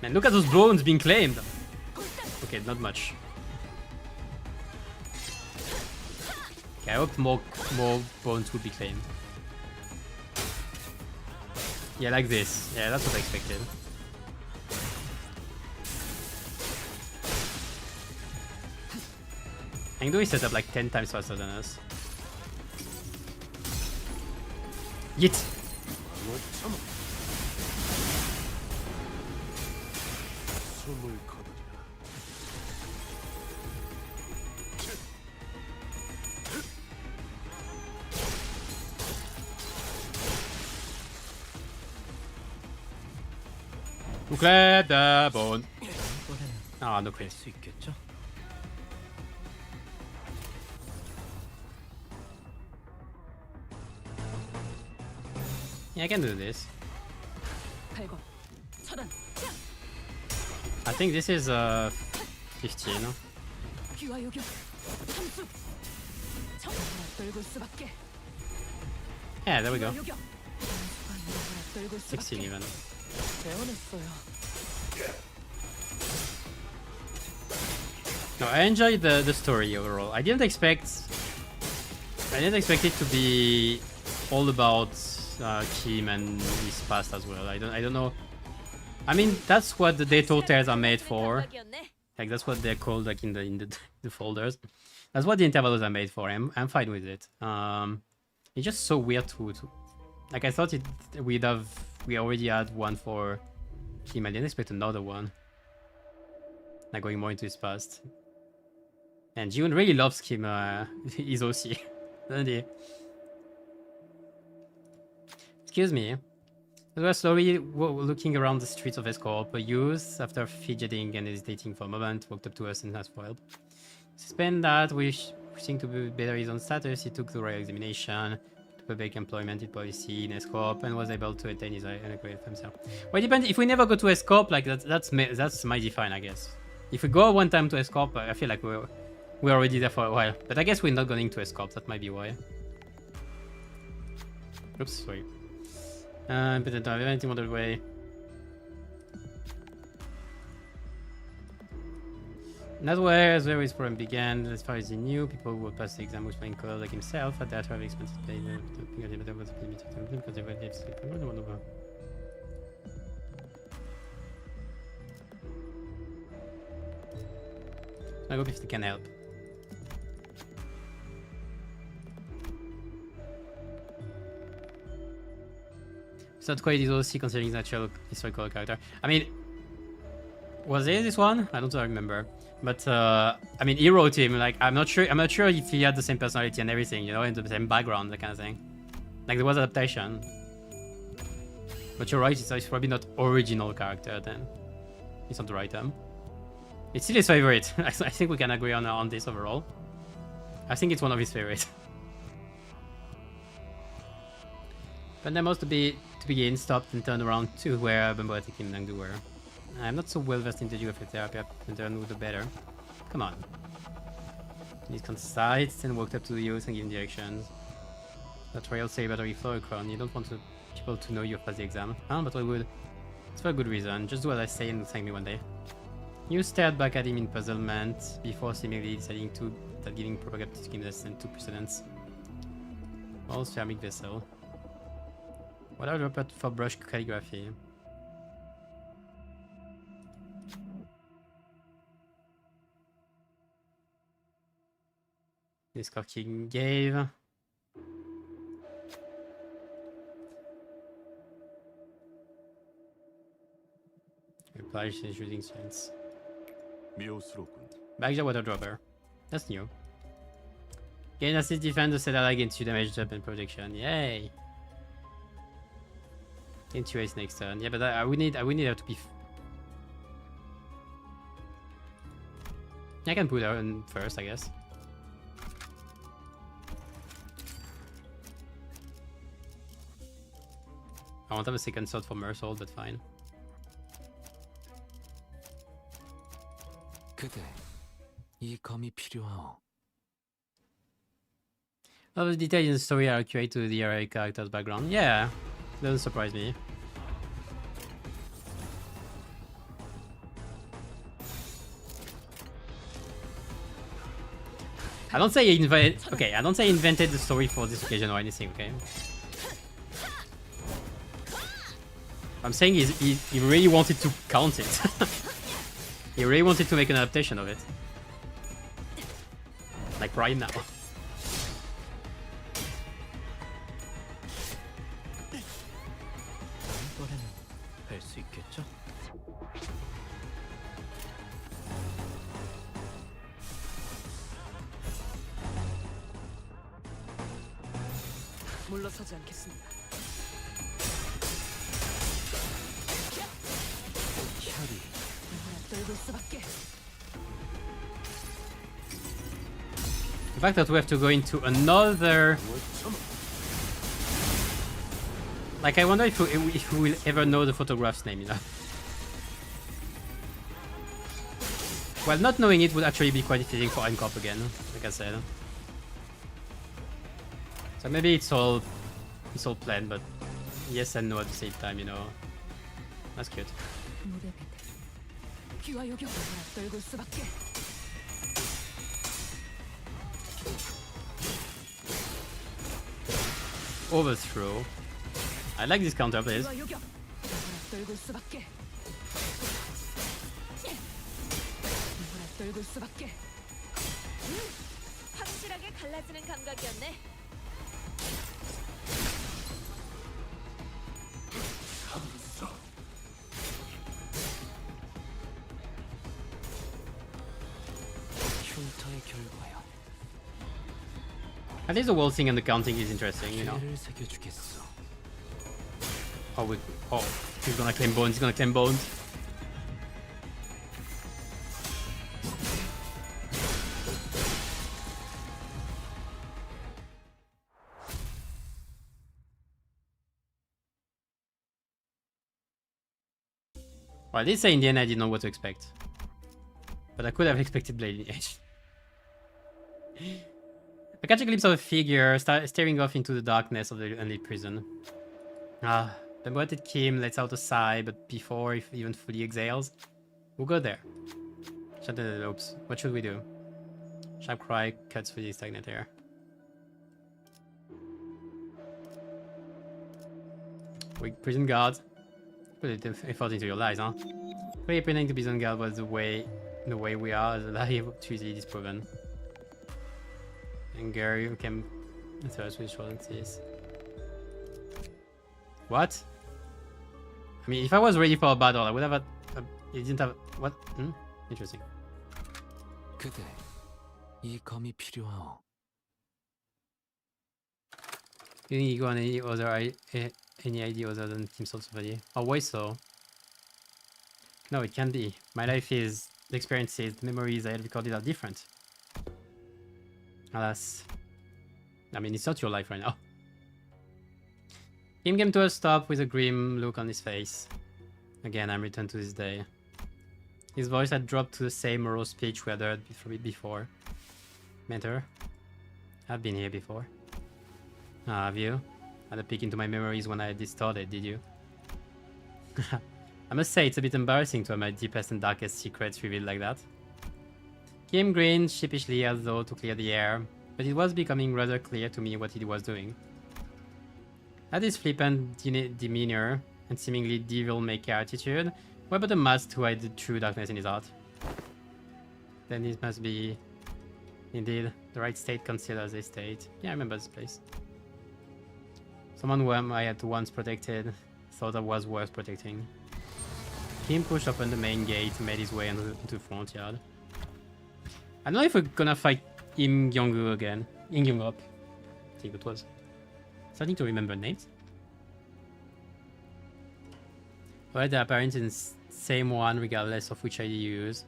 Man, look at those bones being claimed! Okay, not much. Okay, I hope more bones would be claimed. Yeah, like this. Yeah, that's what I expected. Hangdo is set up like 10 times faster than us. Yeet! Clear the bone. Ah, no crit. Yeah, I can do this. I think this is 15. Yeah, there we go. 16 even. No, I enjoyed the story overall. I didn't expect it to be all about Kim and his past as well. I don't know. I mean, that's what the Dato tears are made for. Like that's what they're called, like in the folders. That's what the intervals are made for. I'm fine with it. It's just so weird to like I thought we already had one for Kim. I didn't expect another one. Like going more into his past. And Jiwoon really loves Kim his OC, doesn't he? Excuse me. We were slowly looking around the streets of Escorp. A youth, after fidgeting and hesitating for a moment, walked up to us and asked for help. Suspend that, wishing to better his own status, he took the royal examination, to public employment policy in Escorp, and was able to attain his upgrade for himself. Well, it depends. If we never go to Escorp, like that's mighty fine, I guess. If we go one time to Escorp, I feel like we're already there for a while. But I guess we're not going to Escorp. That might be why. Oops, sorry. But I don't have anything on the way. That's where his problem began. As far as he knew, people who would pass the exam with flying colors like himself had that have expensive pay. I hope if they can help. It's not quite his OC considering his natural historical character. I mean, was it this one? I don't remember. But I mean, he wrote him. Like, I'm not sure if he had the same personality and everything, you know, and the same background, that kind of thing. Like, there was adaptation. But you're right, it's probably not original character then. It's not the right term. It's still his favorite. I think we can agree on this overall. I think it's one of his favorites. But then to begin, stopped and turned around to where BAMBOO HAT OMG and Nangdu were. I'm not so well versed into UFO therapy, and turn the better. Come on. He's concise and walked up to the youth and gave him directions. That royal celebratory flower crown. You don't want people to know you passed the exam. But I would. It's for a good reason. Just do as I say and thank me one day. You stared back at him in puzzlement before seemingly deciding that giving propaganda to him less than 2 precedents. All ceramic vessel. What are the for brush calligraphy? This King gave. Reply to using sense. Bagja water dropper. That's new. Gain assist defense to set out against you damage up and protection. Yay! Gain 2 ace next turn. Yeah, but I would need her to be. I can put her in first, I guess. I won't have a second sword for Mersault, but fine. All the details in the story are accurate to the RA character's background. Yeah, doesn't surprise me. I don't say he invented the story for this occasion or anything, okay? I'm saying he really wanted to count it. He really wanted to make an adaptation of it. Like right now. 물러서지 않겠습니다. 떨굴 수밖에. The fact that we have to go into another... Like, I wonder if we will ever know the photograph's name, you know? Well, not knowing it would actually be quite fitting for Encore again, like I said. So maybe it's all planned, but yes and no at the same time, you know. That's cute. Overthrow. I like this counter, please. 확실하게 갈라지는 감각이었네. 흉터의 결과야. At least the whole thing and the counting is interesting, you know. 죄를 새겨주겠어. Oh, he's gonna claim bones, he's gonna claim bones. Well, I did say in the end I didn't know what to expect. But I could have expected Blade Lineage. I catch a glimpse of a figure staring off into the darkness of the unlit prison. Bamboo Hat Kim lets out a sigh, but before it even fully exhales, we'll go there. Shut the loops. What should we do? Sharp cry cuts through the stagnant air. Weak prison guard. Put effort into your lies, huh? Clearly pretending to be prison guard was the way we are as a lie too easily disproven. And Gary came to us with short teeth. What? I mean, if I was ready for a battle, I would have it didn't have... What? Interesting. 그대, 이 검이 필요하오. You think you got any idea other than Kim Sotsuvari? Oh, why so? No, it can't be. My life is... The experiences, the memories I had recorded are different. Alas. I mean, it's not your life right now. Kim came to a stop with a grim look on his face. Again, I'm returned to this day. His voice had dropped to the same morose pitch we had heard before. Mentor, I've been here before. Ah, have you? Had a peek into my memories when I distorted, did you? I must say, it's a bit embarrassing to have my deepest and darkest secrets revealed like that. Kim grinned sheepishly as though to clear the air, but it was becoming rather clear to me what he was doing. At his flippant demeanor and seemingly devil-may-care attitude were but a mask to hide the true darkness in his heart. Then it must be, indeed, the right state concealed as a state. Yeah, I remember this place. Someone whom I had once protected thought I was worth protecting. Kim pushed open the main gate and made his way into the front yard. I don't know if we're gonna fight Im Gyong-gu again. Im Gyong-up. I think it was. Starting to remember names. Well, they're apparently the same one regardless of which ID you use.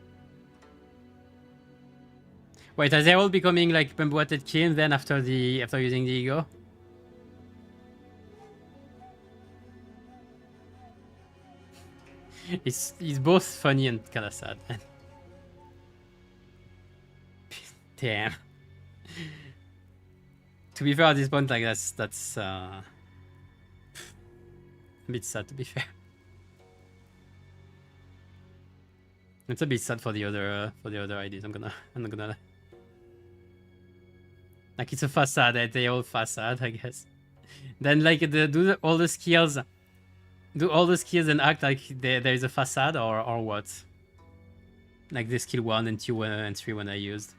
Wait, are they all becoming like Bamboo Hat Kim then after using the ego? It's both funny and kinda sad. Damn. To be fair, at this point, like that's a bit sad. To be fair, it's a bit sad for the other IDs. I'm not gonna like it's a facade. They all facade, I guess. Then like do all the skills and act like there is a facade or what? Like the skill 1 and 2 and 3 when I used.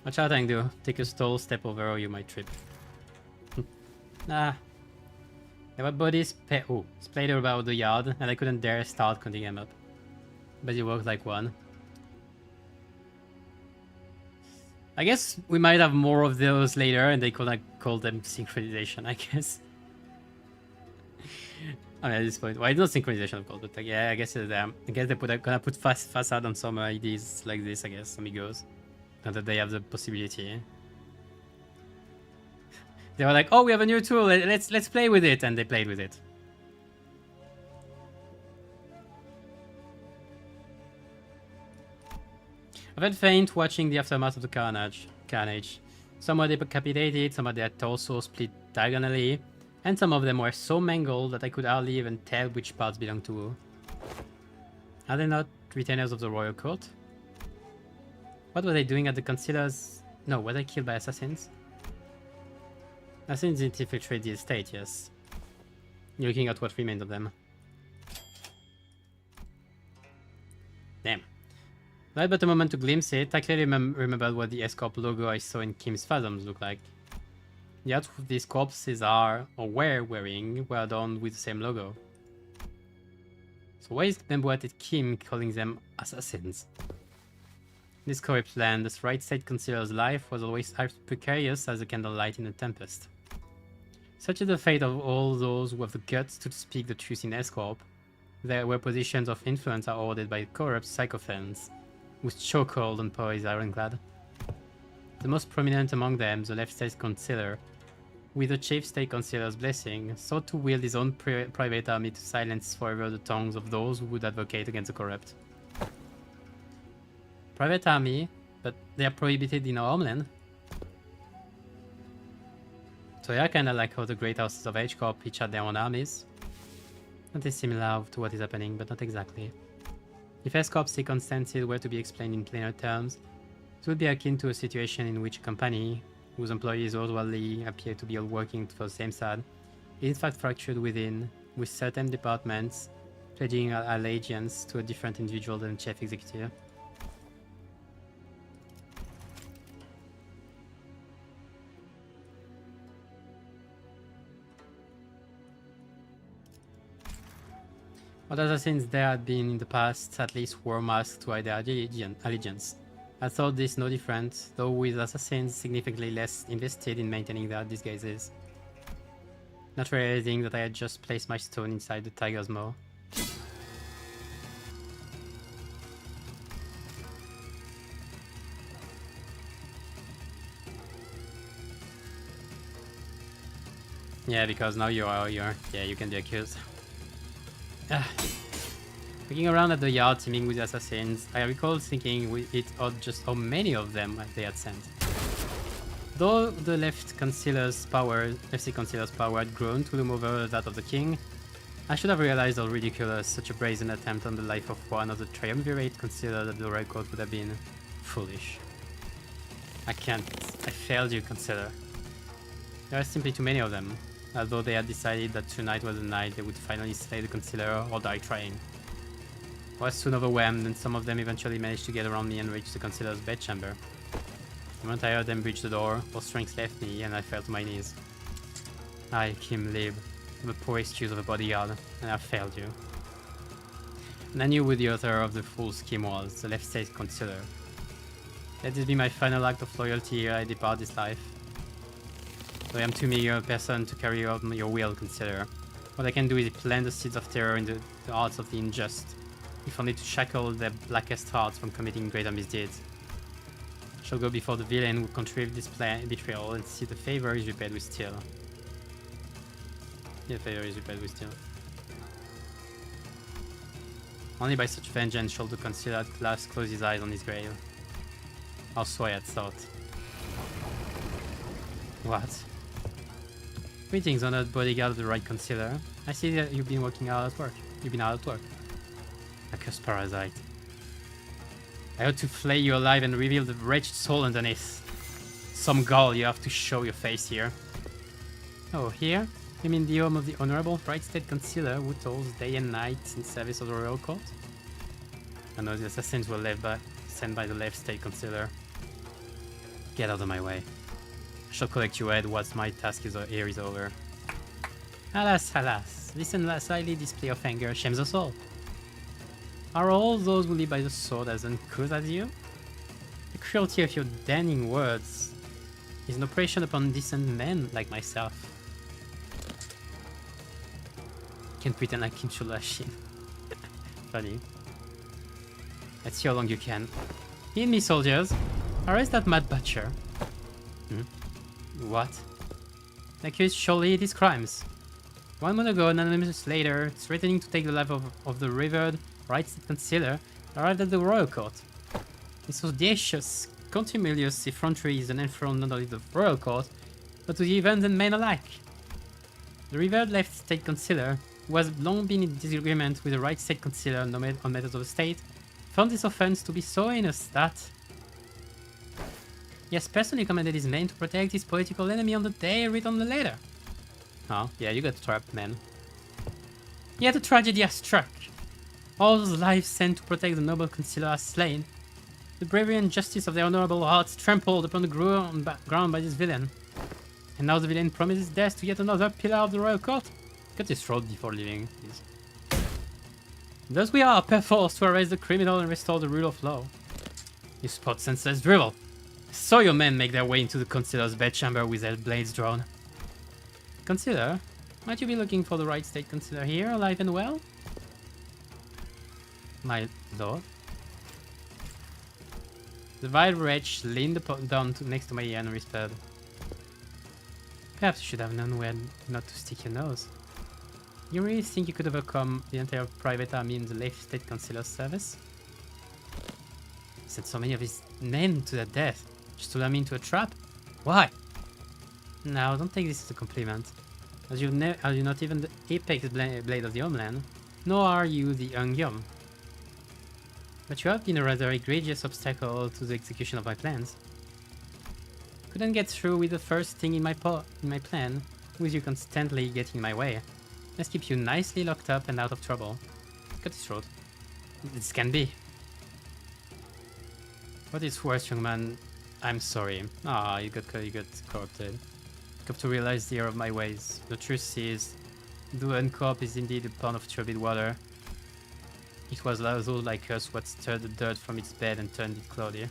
Watch out, Angdu. Take a stall, step over, or you might trip. There were bodies splayed about the yard, and I couldn't dare start counting them up. But it worked like one. I guess we might have more of those later, and they could call them synchronization, I guess. I mean, at this point, well, it's not synchronization, of course, but yeah, I guess they're gonna put facade on some IDs like this, I guess, amigos. Now that they have the possibility. They were like, oh, we have a new tool, let's play with it, and they played with it. I felt faint watching the aftermath of the carnage. Some were decapitated, some of their torsos split diagonally, and some of them were so mangled that I could hardly even tell which parts belonged to who. Are they not retainers of the royal court? What were they doing at the concealers? No, were they killed by assassins? Assassins infiltrate the estate, yes. You're looking at what remained of them. Damn. I had but a moment to glimpse it. I clearly remembered what the Escorp logo I saw in Kim's Phantoms looked like. Yet these corpses are, or were wearing, were adorned with the same logo. So why is Bamboo Hat Kim calling them assassins? In this corrupt land, the right state considers life was always as precarious as a candlelight in a tempest. Such is the fate of all those who have the guts to speak the truth in S-Corp, where positions of influence are ordered by corrupt sycophants, whose chokehold on power is ironclad. The most prominent among them, the left state consular, with the chief state consular's blessing, sought to wield his own private army to silence forever the tongues of those who would advocate against the corrupt. Private army, but they are prohibited in our homeland. So yeah, kinda like how the great houses of H-Corp each had their own armies. Not as similar to what is happening, but not exactly. If S-Corp's circumstances were to be explained in plainer terms, it would be akin to a situation in which a company, whose employees outwardly appear to be all working for the same side, is in fact fractured within, with certain departments pledging allegiance to a different individual than chief executive. What assassins there had been in the past at least wore masks to hide their allegiance. I thought this no different, though with assassins significantly less invested in maintaining their disguises. Not realizing that I had just placed my stone inside the tiger's maw. Yeah, because now you can be accused. Looking around at the yard teeming with assassins, I recall thinking with it odd just how many of them they had sent. Though the left concealer's power had grown to loom over that of the king, I should have realized how ridiculous such a brazen attempt on the life of one of the triumvirate considered that the Royal Court would have been. Foolish. I failed you, consider. There are simply too many of them, although they had decided that tonight was the night they would finally slay the concealer or die trying. I was soon overwhelmed, and some of them eventually managed to get around me and reach the concealer's bedchamber. The moment I heard them breach the door, all strength left me and I fell to my knees. I, Kim Lib, am the poor excuse of a bodyguard, and I failed you. And I knew who the author of the full scheme was, the left state consular. Let this be my final act of loyalty ere I depart this life. Though I am too meager a person to carry out your will, consider. What I can do is plant the seeds of terror in the hearts of the unjust, if only to shackle their blackest hearts from committing greater misdeeds. I shall go before the villain who contrived this betrayal and see the favor is repaid with steel. The favor is repaid with steel. Only by such vengeance shall the concealer at last close his eyes on his grave. How so I had thought. What? Greetings, honored bodyguard of the right concealer. I see that you've been working out at work. You've been out at work. Accursed parasite. I ought to flay you alive and reveal the wretched soul underneath. Some gall, you have to show your face here. Oh, here? You mean the home of the honorable right state concealer who tolls day and night in service of the royal court? I know the assassins were sent by the left state concealer. Get out of my way. I shall collect your head once my task here is over. Alas, alas, this unsightly display of anger shames us all. Are all those who live by the sword as uncouth as you? The cruelty of your damning words is an oppression upon decent men like myself. Can't pretend like Kim Shulashin. Funny. Let's see how long you can. Heed me, soldiers. Arrest that mad butcher. What? The accused shall lead his crimes. 1 month ago, an anonymous letter threatening to take the life of the revered right state concealer arrived at the royal court. This audacious, contumelious effrontery is an affront not only to the royal court, but to the events and men alike. The revered left state concealer, who has long been in disagreement with the right state concealer on matters of the state, found this offense to be so heinous that he has personally commanded his men to protect his political enemy on the day written on the letter. Oh, yeah, you got trapped, man. Yet a tragedy has struck. All those lives sent to protect the noble concealer are slain. The bravery and justice of their honorable hearts trampled upon the ground by this villain. And now the villain promises death to yet another pillar of the royal court. Cut his throat before leaving, please. Thus we are perforce to arrest the criminal and restore the rule of law. You spot senseless drivel. Saw your men make their way into the Consider's bedchamber with their blades drawn. Consider? Might you be looking for the right state Consider here, alive and well? My lord? The vile wretch leaned down next to my ear and whispered. Perhaps you should have known where not to stick your nose. You really think you could overcome the entire private army in the late state Consider's service? Sent so many of his men to their death, just to lure me into a trap? Why? Now, don't take this as a compliment, as you're not even the apex blade of the homeland, nor are you the young. But you have been a rather egregious obstacle to the execution of my plans. Couldn't get through with the first thing in my plan, with you constantly getting in my way. Let's keep you nicely locked up and out of trouble. Cut his throat. This can be. What is worse, young man? I'm sorry. Ah, you got corrupted. Come to realize the error of my ways. The truth is, the uncorp is indeed a pond of turbid water. It was those like us what stirred the dirt from its bed and turned it cloudy.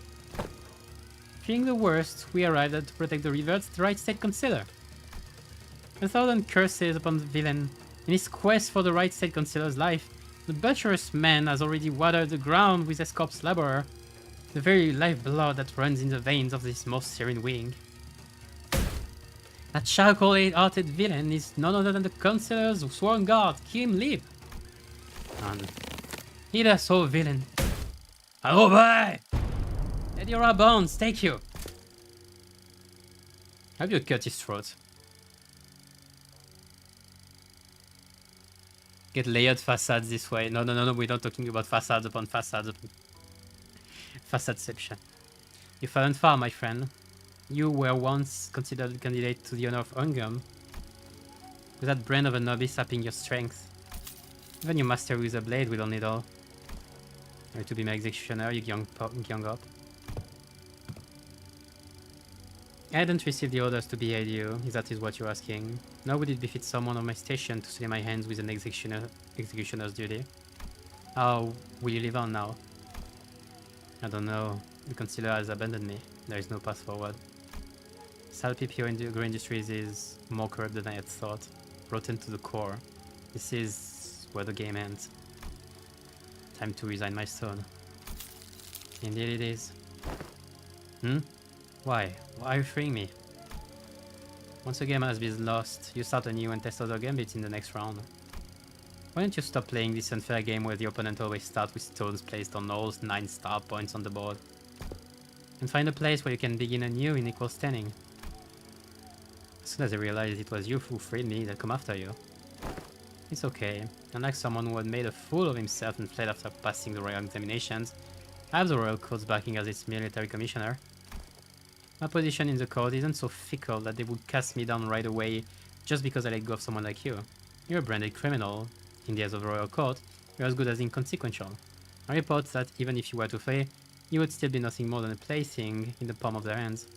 Feeling the worst, we arrived at to protect the reverts the right state Consider. 1,000 curses upon the villain. In his quest for the right state Consider's life, the butcherous man has already watered the ground with Escorp's laborer, the very lifeblood that runs in the veins of this most serene wing. That charcoal-hearted villain is none other than the Consider's sworn guard, Kim Lib. And he the so villain. I obey! Let your bones take you. Have you cut his throat? Get layered facades this way. No, we're not talking about facades upon facades upon facadeception. You've fallen far, my friend. You were once considered a candidate to the honor of Ungum, with that brand of a novice sapping your strength. Even your master with a blade will only dull. Are you to be my executioner, you young up? I hadn't received the orders to behead you, if that is what you're asking. Nor would it befit someone on my station to slay my hands with an executioner's duty. How will you live on now? I don't know. The Consider has abandoned me. There is no path forward. Salpipio Agro-Industries is more corrupt than I had thought. Rotten to the core. This is where the game ends. Time to resign my stone. Indeed it is. Why? Why are you freeing me? Once a game has been lost, you start anew and test other gambits in the next round. Why don't you stop playing this unfair game where the opponent always starts with stones placed on all 9 star points on the board? And find a place where you can begin anew in equal standing. As soon as I realized it was you who freed me, they'll come after you. It's okay. Unlike someone who had made a fool of himself and fled after passing the royal examinations, I have the royal court's backing as its military commissioner. My position in the court isn't so fickle that they would cast me down right away just because I let go of someone like you. You're a branded criminal. In the eyes of the royal court, you're as good as inconsequential. I report that even if you were to flee, you would still be nothing more than a plaything in the palm of their hands.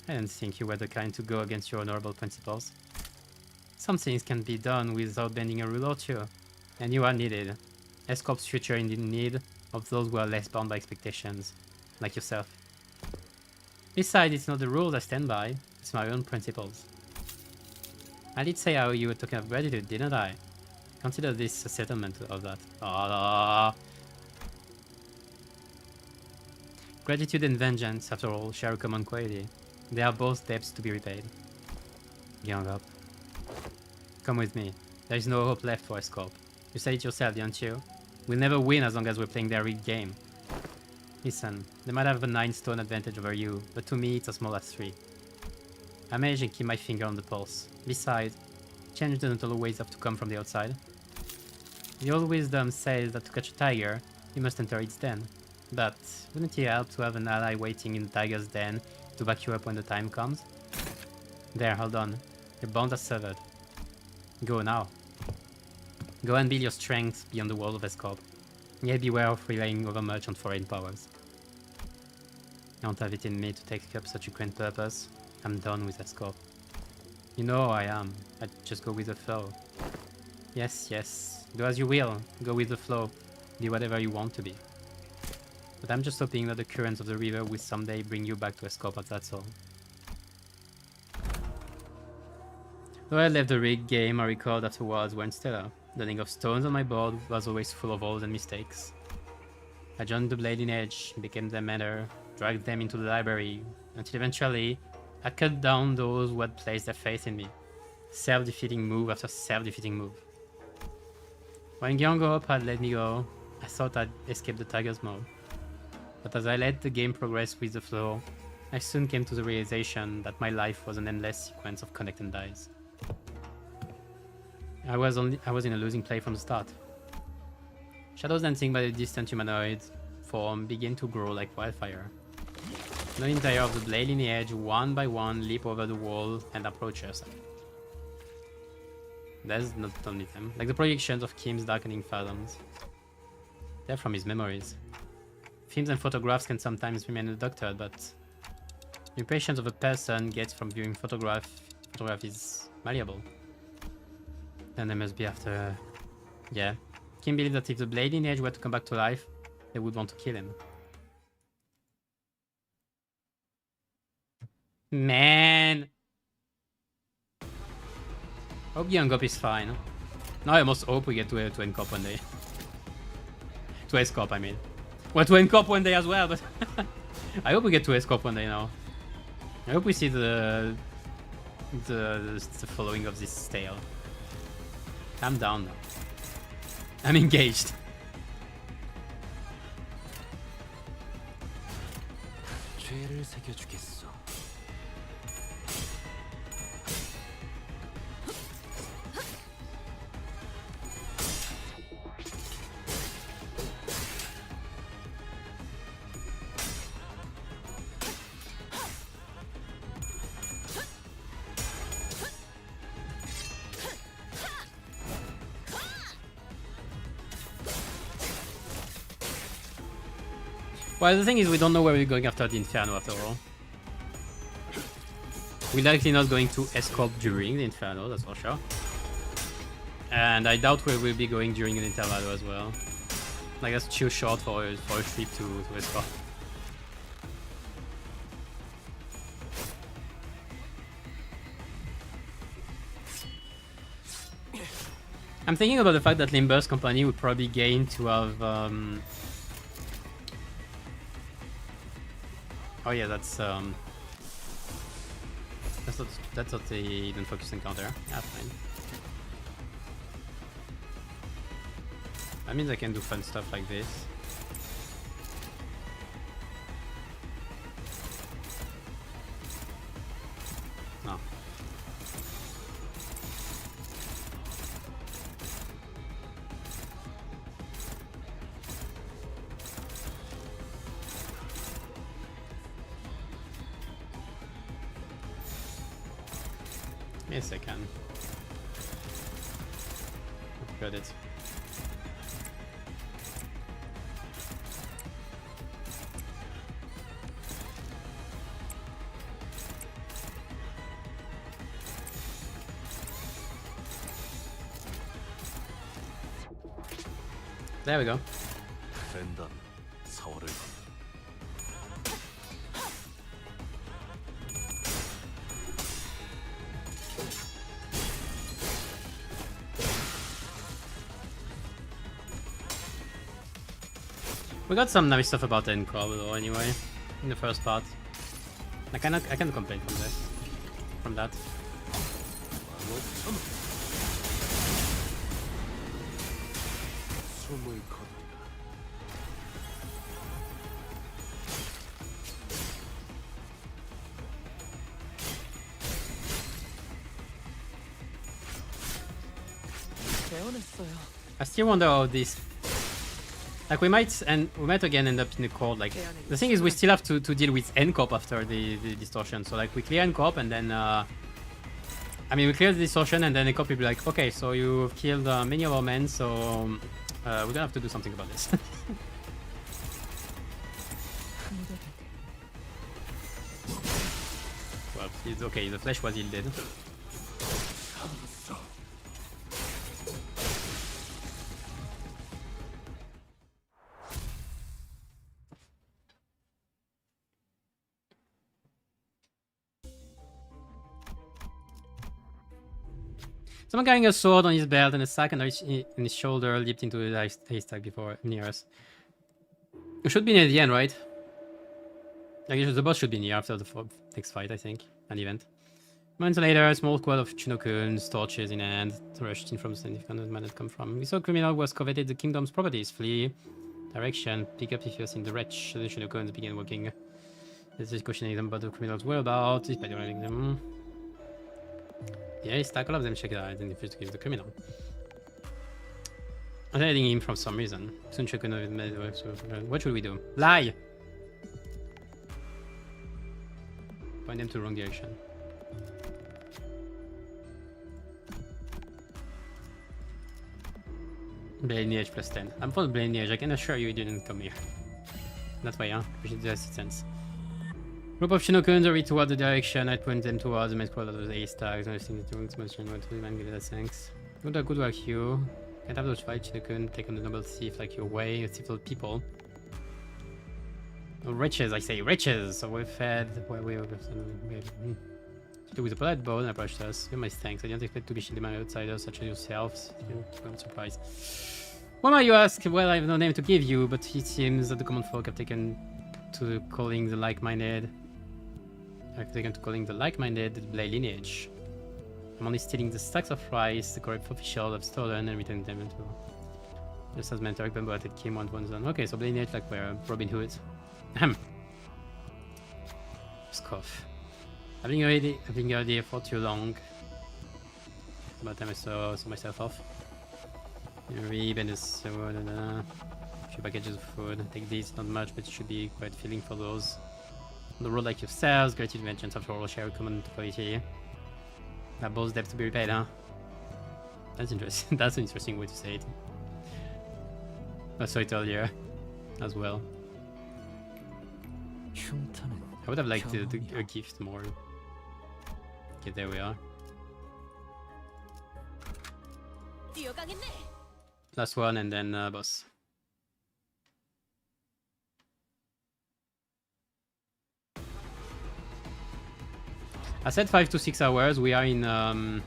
I didn't think you were the kind to go against your honorable principles. Some things can be done without bending a rule or two, and you are needed. Escorp's future is in need of those who are less bound by expectations, like yourself. Besides, it's not the rules I stand by, it's my own principles. I did say how you were talking of gratitude, didn't I? Consider this a settlement of that. Gratitude and vengeance, after all, share a common quality. They are both debts to be repaid. Gang up. Come with me. There is no hope left for Escorp. You said it yourself, didn't you? We'll never win as long as we're playing their rigged game. Listen, they might have a 9-stone advantage over you, but to me it's as small as 3. I manage and keep my finger on the pulse. Besides, change doesn't always have to come from the outside. The old wisdom says that to catch a tiger, you must enter its den. But wouldn't it help to have an ally waiting in the tiger's den to back you up when the time comes? There, hold on. Your bond has severed. Go now. Go and build your strength beyond the walls of Escorp. Yet beware of relying overmuch on foreign powers. I don't have it in me to take up such a grand purpose. I'm done with Escorp. You know I am. I just go with the flow. Yes, yes. Do as you will. Go with the flow. Be whatever you want to be. But I'm just hoping that the currents of the river will someday bring you back to Escopa, that's all. Though I left the rig game, I recalled afterwards went stellar. The ring of stones on my board was always full of holes and mistakes. I joined the Blading Edge, became their mentor, dragged them into the library, until eventually I cut down those who had placed their faith in me. Self-defeating move after self-defeating move. When Gyeongop had let me go, I thought I'd escape the tiger's maw. But as I let the game progress with the flow, I soon came to the realization that my life was an endless sequence of connect and dies. I was in a losing play from the start. Shadows dancing by the distant humanoid form began to grow like wildfire. The entire of the blade lineage, one by one, leap over the wall and approach us. There's not only them, like the projections of Kim's darkening phantoms. They're from his memories. Films and photographs can sometimes remain abducted, but the impressions of a person gets from viewing photograph is malleable. Then they must be after... Yeah. Kim believed that if the blade lineage were to come back to life, they would want to kill him. Man! Hope Gyeongop is fine. Now I almost hope we get to Encop one day. To Escop, I mean. Well, to Encop one day as well, but... I hope we get to Escop one day now. I hope we see the following of this tale. Calm down now. I'm engaged. 죄를 새겨주겠어. Well, the thing is, we don't know where we're going after the Inferno, after all. We're likely not going to escort during the Inferno, that's for sure. And I doubt we will be going during an Intervalo as well. Like, that's too short for a trip to escort. I'm thinking about the fact that Limbus company would probably gain to have... Oh yeah, that's not the even focus encounter. Yeah, fine. That means I can do fun stuff like this. No. Yes, I can. Got it. There we go. 랜덤 4월을 We got some nice stuff about the Encore though, anyway, in the first part. I can complain from this, from that. 숨을 거둔다. I still wonder how this... Like, we might again end up in the court. Like, the thing is, we still have to deal with Encop after the distortion. So, like, we clear Encop and then... I mean, we clear the distortion and then Encop will be like, okay, so you've killed many of our men, so... we're gonna have to do something about this. Well, it's okay, the flesh was yielded. Someone carrying a sword on his belt and a sack under in his shoulder leaped into the haystack before near us. It should be near the end, right? I guess the boss should be near after the next fight, I think. An event. Moments later, a small squad of Chinokuns, torches in hand, rushed in from the significant man had come from. We saw a criminal who was coveted the kingdom's properties. Flee. Direction. Pick up if you're in the wretch. The Chinokuns began walking. There's this questioning them about the criminals' whereabouts, despite running them. Yeah, stack all of them, check it out, and refuse to give the criminal. I'm hiding him for some reason. Soon check another. What should we do? Lie! Point them to the wrong direction. Blade Lineage plus 10. I'm for Blade Lineage, I can assure you didn't come here. That way, huh? We should just sense. Group of Shinokuns hurried toward the direction I point them towards. The main squad of those ace tags. Noticing the two most genuine to the man, give it a thanks. Good work, you. Can't have those fight Shinokun take on the noble thief like your way, you thief of people. Oh, riches, I say riches! So we're fed. With a polite bow and approached us. You're my thanks. I didn't expect to be shielded by outsiders such as yourselves. I'm surprised. Why might you ask? Well, I have no name to give you, but it seems that the common folk have taken to calling the like-minded. The Blade Lineage. I'm only stealing the stacks of rice the corrupt officials have stolen and returning them to. Just as mentor, Bamboo Hat came on one's own. Okay, so Blade Lineage like where Robin Hood. Ahem. Scoff. I've been already for too long. About time I saw myself off. Rib and a sword and a few packages of food. Take these, not much, but it should be quite filling for those. On the road like yourselves, great inventions after all share common quality. That both debts to be repaid, huh? That's interesting. That's an interesting way to say it. I saw it earlier as well. I would have liked a gift more. Okay, there we are. Last one and then boss. I said 5 to 6 hours. We are in the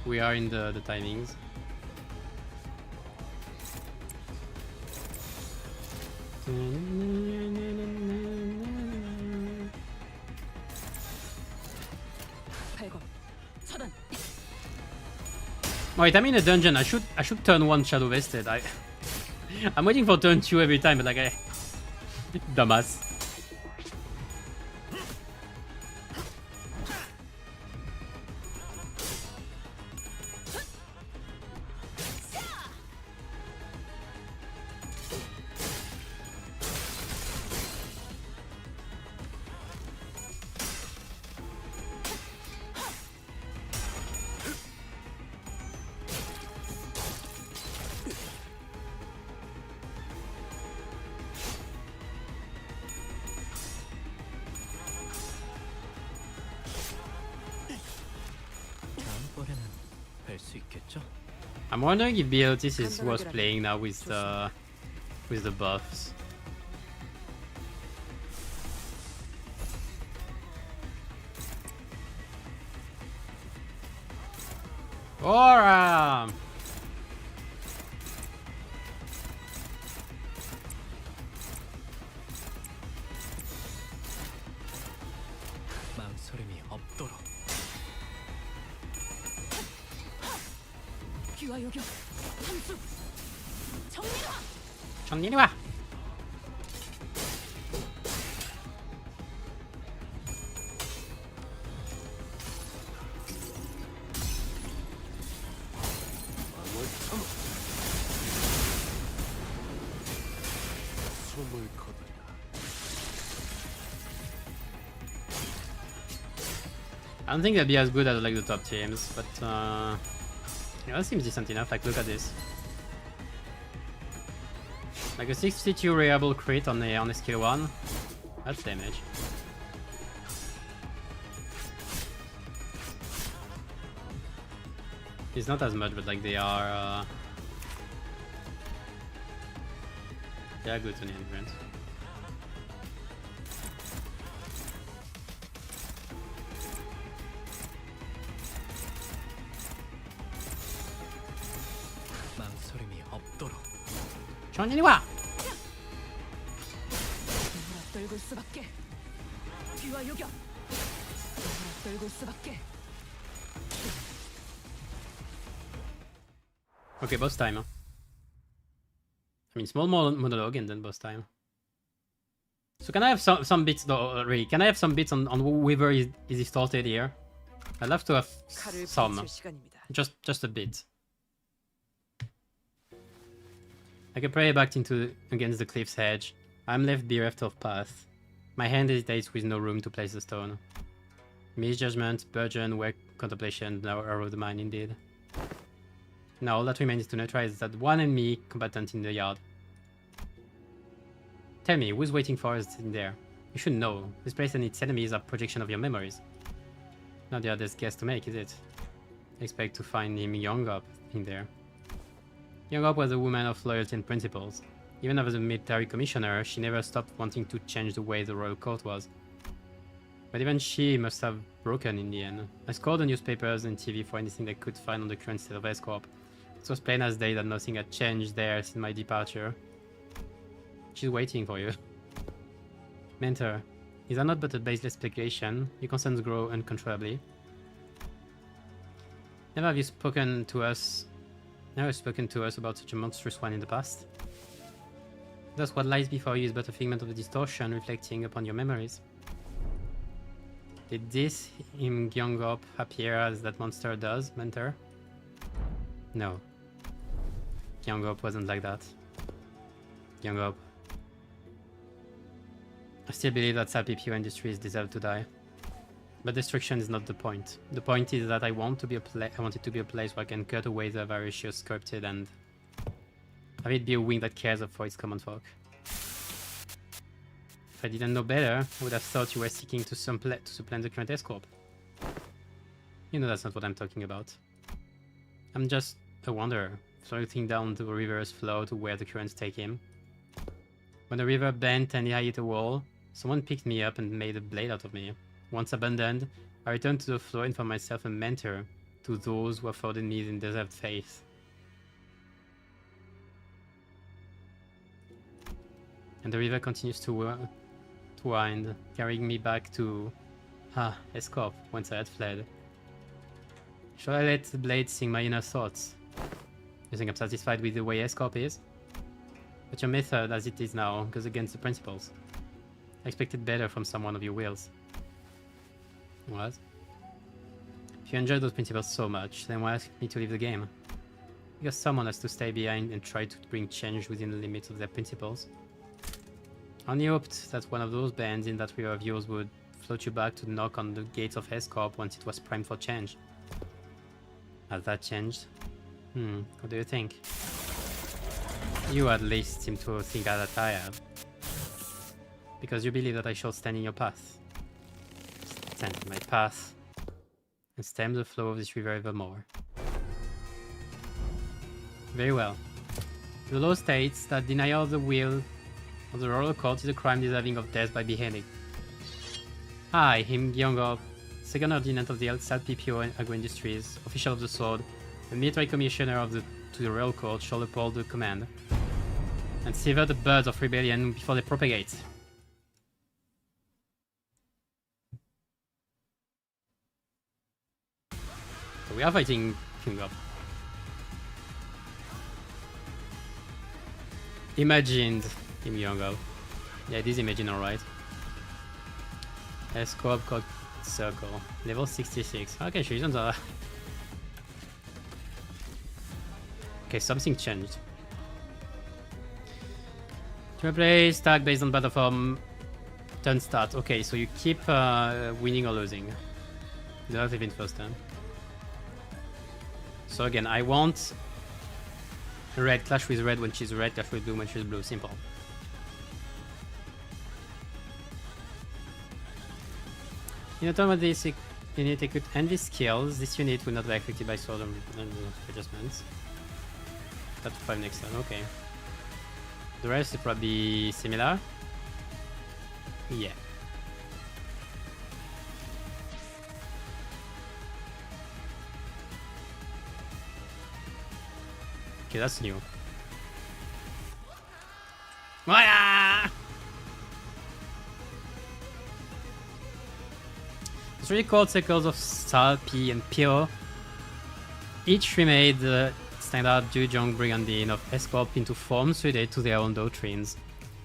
timings. Wait, I'm in a dungeon. I should turn 1 shadow vested. I'm waiting for turn 2 every time, but like dumbass. I'm wondering if BLTs is worth playing now with the buffs. Aura! 정리해 와. 숨을 거두리라. I don't think they'll be as good as like the top teams, but yeah, that seems decent enough. Like, look at this. Like a 62 reliable crit on the skill 1. That's damage. It's not as much, but like they are good on the endurance. 전진이와! 떨굴 수밖에. 귀와 요격. 떨굴 수밖에. Okay, boss time. I mean, small monologue and then boss time. So can I have some bits though, really? Can I have some bits on whoever is distorted here? I'd love to have some. Just a bit. I can pray back into against the cliff's edge. I'm left bereft of path. My hand hesitates with no room to place the stone. Misjudgment, burgeon, where contemplation, now arrow the mind indeed. Now all that remains to neutralize that one enemy combatant in the yard. Tell me, who's waiting for us in there? You should know. This place and its enemies are projection of your memories. Not the hardest guess to make, is it? Expect to find him Young-up in there. Young-up was a woman of loyalty and principles. Even as a military commissioner, she never stopped wanting to change the way the royal court was. But even she must have broken in the end. I scoured the newspapers and TV for anything they could find on the current state of S-Corp. It was plain as day that nothing had changed there since my departure. She's waiting for you. Mentor, is that not but a baseless speculation? Your concerns grow uncontrollably. Never have you spoken to us about such a monstrous one in the past? Thus what lies before you is but a figment of the distortion reflecting upon your memories. Did this him Gyeong-up appear as that monster does, Mentor? No. Gyeong-up wasn't like that. Gyeong-up. I still believe that SAPPO Industries deserve to die. But destruction is not the point. The point is that I want it to be a place where I can cut away the avaricious sculpted and have it be a wing that cares for its common folk. If I didn't know better, I would have thought you were seeking to supplant the current S-Corp. You know that's not what I'm talking about. I'm just a wanderer, floating down the river's flow to where the currents take him. When the river bent and I hit a wall, someone picked me up and made a blade out of me. Once abandoned, I returned to the flow and found myself a mentor to those who afforded me in deserved faith. And the river continues to wind, carrying me back to S-Corp, whence I had fled. Shall I let the blade sing my inner thoughts? You think I'm satisfied with the way S-Corp is? But your method, as it is now, goes against the principles. I expected better from someone of your wills. What? If you enjoy those principles so much, then why ask me to leave the game? Because someone has to stay behind and try to bring change within the limits of their principles. I only hoped that one of those bands in that river of yours would float you back to knock on the gates of S-Corp once it was primed for change. Has that changed? What do you think? You at least seem to think that I have. Because you believe that I shall stand in your path. Stand in my path. And stem the flow of this river evermore. Very well. The law states that denial of the will of the royal court is a crime deserving of death by beheading. I, him Gyeong-up, second ordinance of the SAPPO Agro Industries, official of the sword, and military commissioner to the royal court, shall uphold the command and sever the buds of rebellion before they propagate. So we are fighting King-up. Imagined Kim Young-up. Yeah, it is imagined alright. S-Corp code circle. Level 66. Okay, she's on the... Okay, something changed. To play stack based on battle form turn start. Okay, so you keep winning or losing. You don't have even first turn. So again, I want red clash with red when she's red, clash with blue when she's blue. Simple. In a turn with this unit equip and these skills, this unit will not be affected by sword adjustments. That's 5 next turn, okay. The rest is probably similar. Yeah. Okay, that's new. Wah! 3 chord circles of Sal, P, and Pio, each remade the standard Zhejiang Brigandine of Escorp into forms suited to their own doctrines.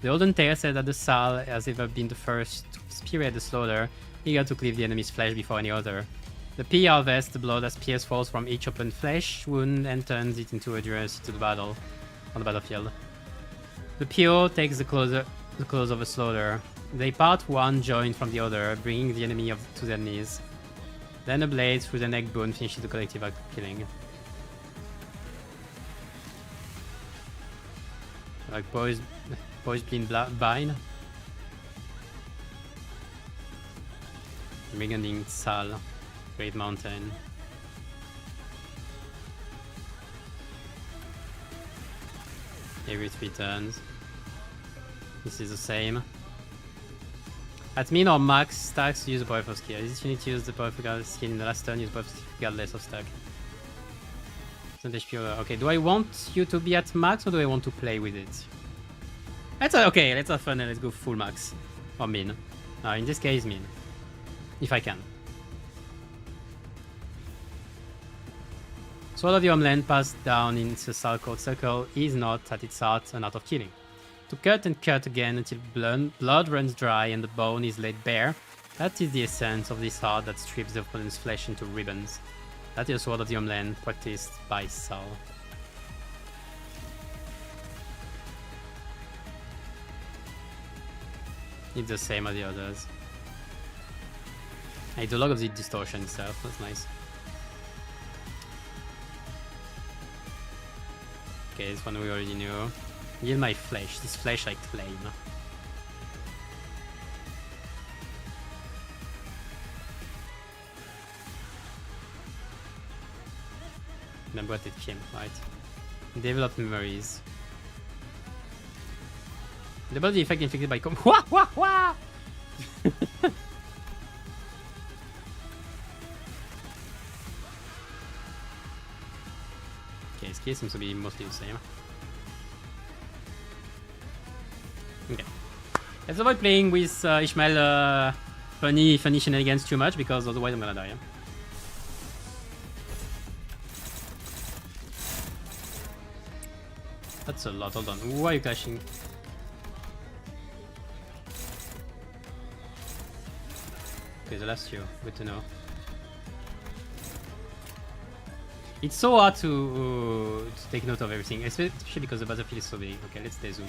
The olden tale said that the Sal has ever been the first to spearhead the slaughter, eager to cleave the enemy's flesh before any other. The P harvests the blood as pierce falls from each open flesh wound and turns it into endurance to the battle on the battlefield. The Pio takes the close of a slaughter. They part one joint from the other, bringing the enemy to their knees. Then a blade through the neck bone finishes the collective act of killing. Like boys being bind. Regarding Sal, Great Mountain. Every 3 turns. This is the same. At min or max stacks, use the powerful skill. This unit use the powerful skill in the last turn, use powerful skill regardless of stack. Okay, do I want you to be at max or do I want to play with it? Okay, let's have fun and let's go full max. Or min. In this case, min. If I can. Sword of the Homeland passed down into the Salcode circle is not at its heart an art of killing. To cut and cut again until blood runs dry and the bone is laid bare, that is the essence of this art that strips the opponent's flesh into ribbons. That is the Sword of the Homeland practiced by Sal. It's the same as the others. I do a lot of the distortion stuff, that's nice. Okay, this one we already knew. Yield my flesh, this flesh I claim. Remember what it came, right? Develop memories. The body effect inflicted by Wah! Wah! Wah! Okay, skill seems to be mostly the same. Okay. Let's avoid playing with Ishmael funny shenanigans too much because otherwise I'm gonna die. That's a lot, hold on. Why are you clashing? Okay, the last few. Good to know. It's so hard to take note of everything, especially because the battlefield is so big. Okay, let's stay zoom.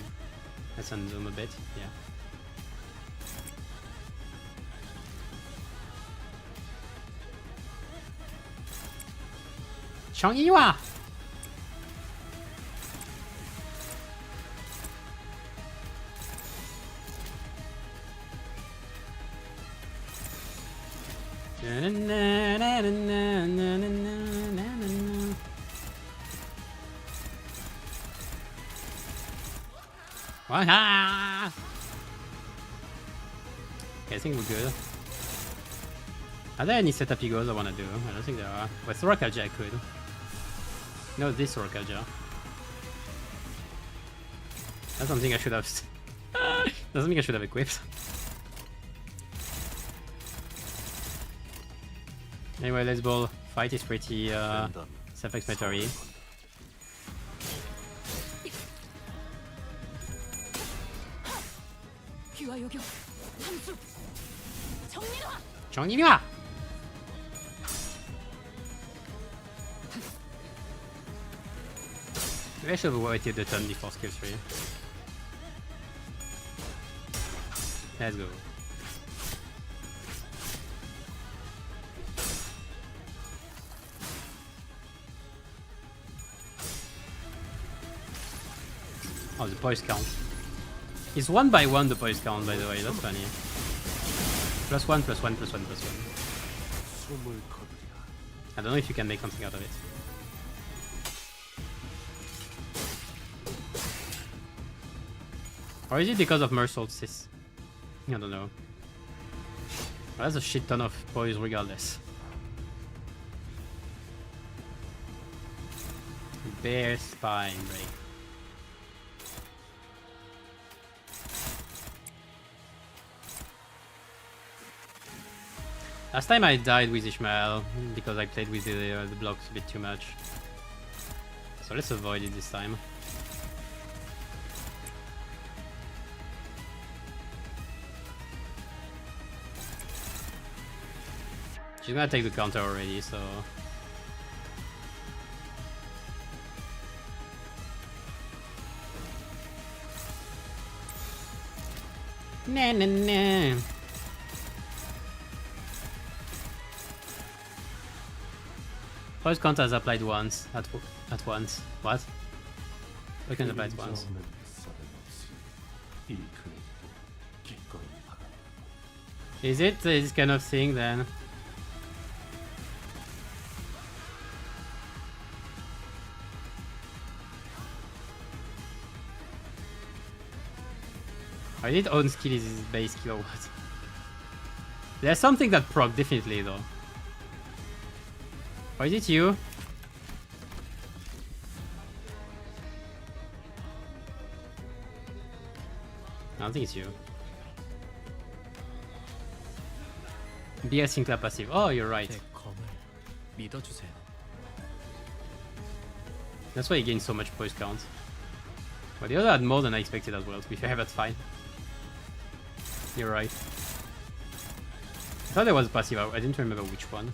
Let's unzoom a bit, yeah. Changyiwa! Okay, I think we're good. Are there any setup goals I want to do? I don't think there are. With Sorakaja I could. No, this Sorakaja. That's something I should have... That's something I should have equipped. Anyway, let's ball. Fight is pretty self-explanatory. 정리와! Maybe I should have waited the turn before skill 3. Let's go. Oh, the poise count. It's 1 by 1 the poise count, by the way, that's funny. +1, +1, +1, +1. I don't know if you can make something out of it. Or is it because of Mer Solstice? I don't know. Well, that's a shit ton of poise regardless. Bear Spine Break. Last time I died with Ishmael because I played with the blocks a bit too much. So let's avoid it this time. She's gonna take the counter already, so... Nah, nah, nah. First counter is applied once, at once. What? We can apply it once. Is it this kind of thing then? I did own skill is his base skill or what? There's something that proc definitely though. Or is it you? I don't think it's you. BS Sinclair passive. Oh, you're right. 제 검을 믿어주세요. That's why he gained so much poise count. But the other had more than I expected as well, to be fair, that's fine. You're right. I thought there was a passive, I didn't remember which one.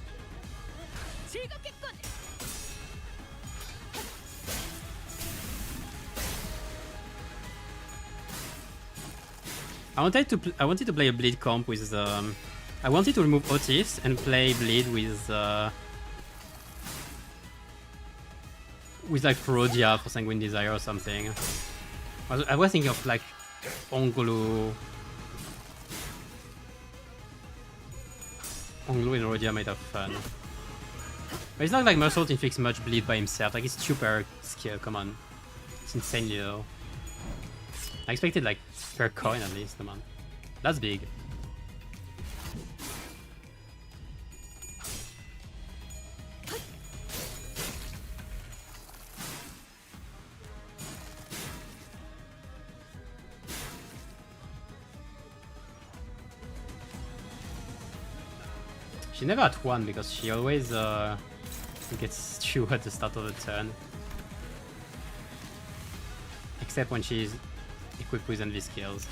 즐겁겠군. I wanted to play a bleed comp with I wanted to remove Otis and play bleed with like Prodia for Sanguine Desire or something. I was thinking of like Onglu and Rodia might have fun. But it's not like Mersault inflicts much bleed by himself, like it's super skill, come on. It's insanely low. I expected like per coin at least, come on. That's big. She never at 1 because she always gets 2 at the start of the turn. Except when she's equipped with envy skills.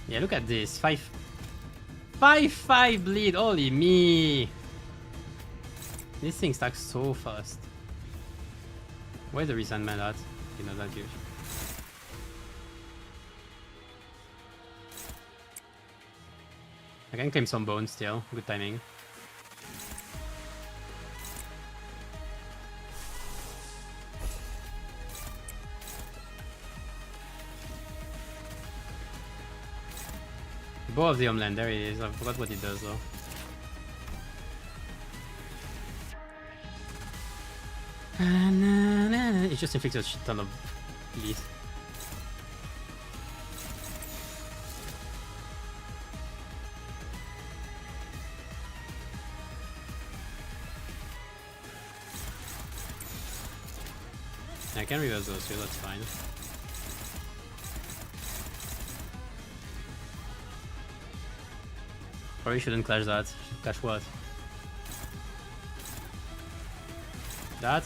Yeah, look at this. 5 bleed, holy me! This thing stacks so fast. Where's the resentment at? You know, that huge. I can claim some bones still. Good timing. Bow of the Homeland, there it is. I forgot what it does though. It just inflicts a shit ton of bleed. I can reverse those too, that's fine. Probably shouldn't clash that. Clash what? That?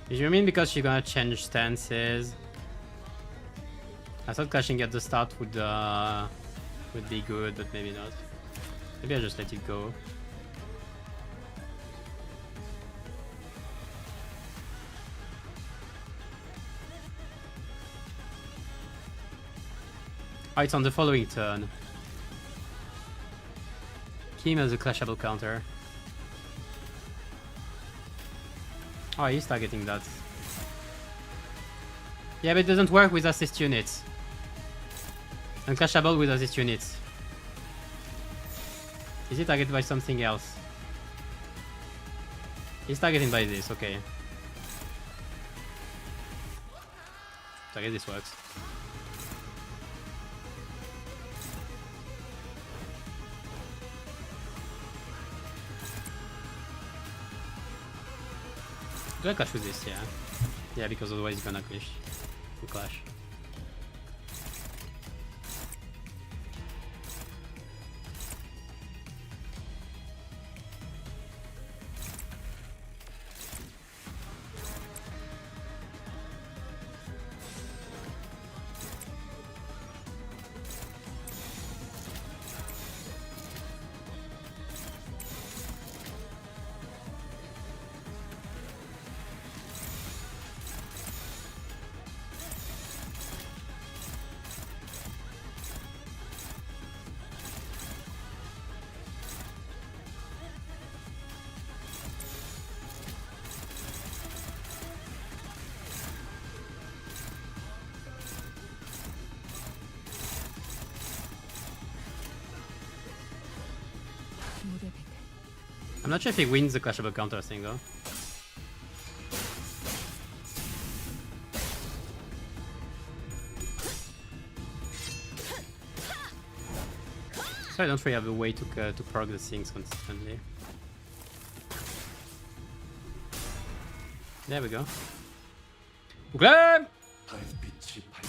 Did you mean because you're gonna change stances? I thought clashing at the start would be good, but maybe not. Maybe I'll just let it go. Oh, it's on the following turn. Kim has a clashable counter. Oh, he's targeting that. Yeah, but it doesn't work with assist units. Unclashable with assist units. Is he targeted by something else? He's targeting by this, okay. So I guess this works. Do I clash with this? Yeah. Yeah, because otherwise he's gonna clash. I'm not sure if he wins the clashable counter thing though. So I don't really have a way to proc the things consistently. There we go. Uglem! 달빛이 밝.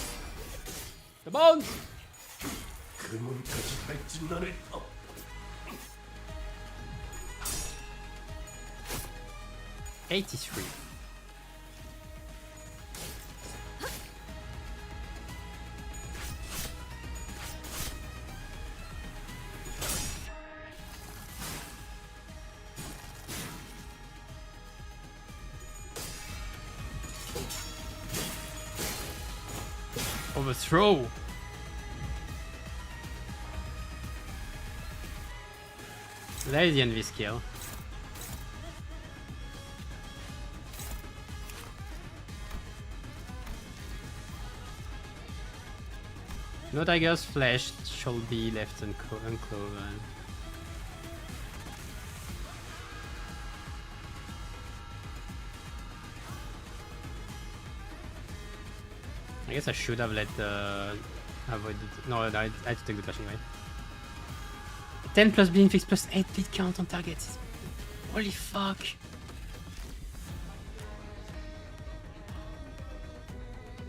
The bones! 그 문까지 발진나를. 83. Overthrow. There is the envy skill. No tiger's flesh shall be left uncloven. I guess I should have let avoid it. No, I had to take the clash anyway. 10 plus being fixed plus 8 bleed count on target. Holy fuck.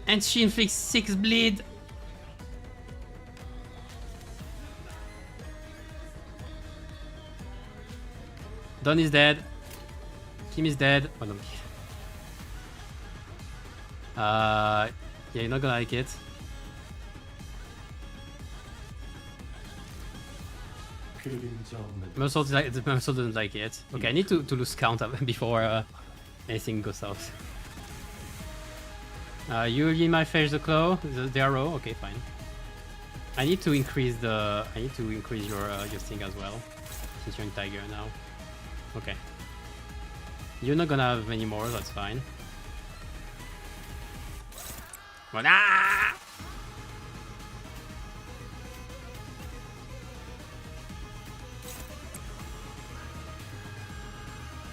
And she inflicts 6 bleed. Don is dead. Kim is dead. Oh no. Yeah, you're not gonna like it. Muscle doesn't like it. Okay, I need to lose count before anything goes south. You in my face the claw, the arrow. Okay, fine. I need to increase your thing as well, since you're in tiger now. Okay. You're not gonna have many more, that's fine. But, ah!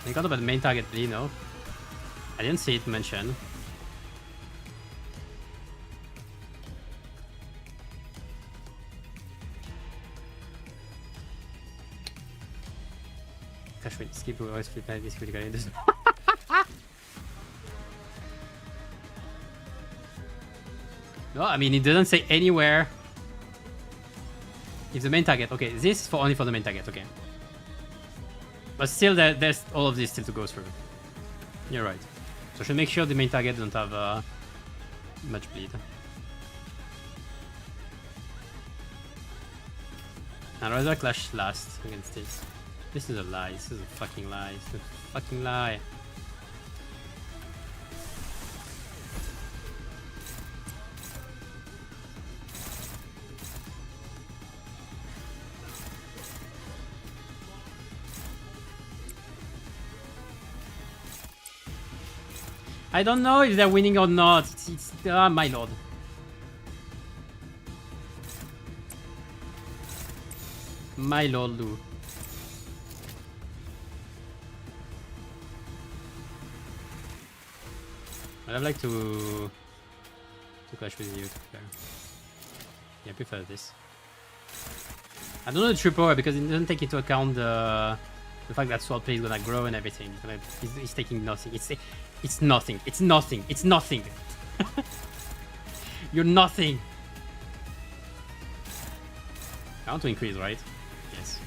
I got about the main target, you know. I didn't see it mentioned. Gosh, wait, skip will always flip like this critically. No, I mean, it doesn't say anywhere. If the main target, okay, this is only for the main target, okay. But still, there's all of this still to go through. You're right. So I should make sure the main target doesn't have much bleed. I'd rather clash last against this. This is a lie. This is a fucking lie. This is a fucking lie. I don't know if they're winning or not. It's my lord. My lord, Lou. I'd like to clash with you. Yeah, I prefer this. I don't know the true power because it doesn't take into account the fact that sword play is gonna grow and everything. It's taking nothing. It's nothing. It's nothing. It's nothing. You're nothing. I want to increase, right? Yes.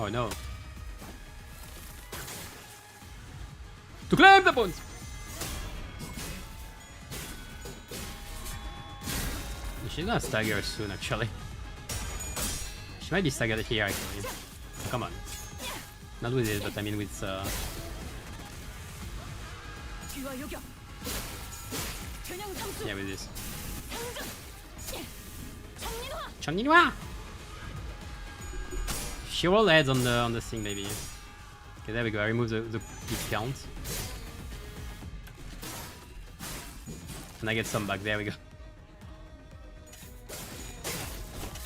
Oh no. To claim the points! She's gonna stagger soon, actually. She might be staggered here, actually. Come on. Not with it, but I mean with... Yeah, with this. Changninwa! She roll heads on the thing, maybe. Okay, there we go. I remove the discount. And I get some back. There we go.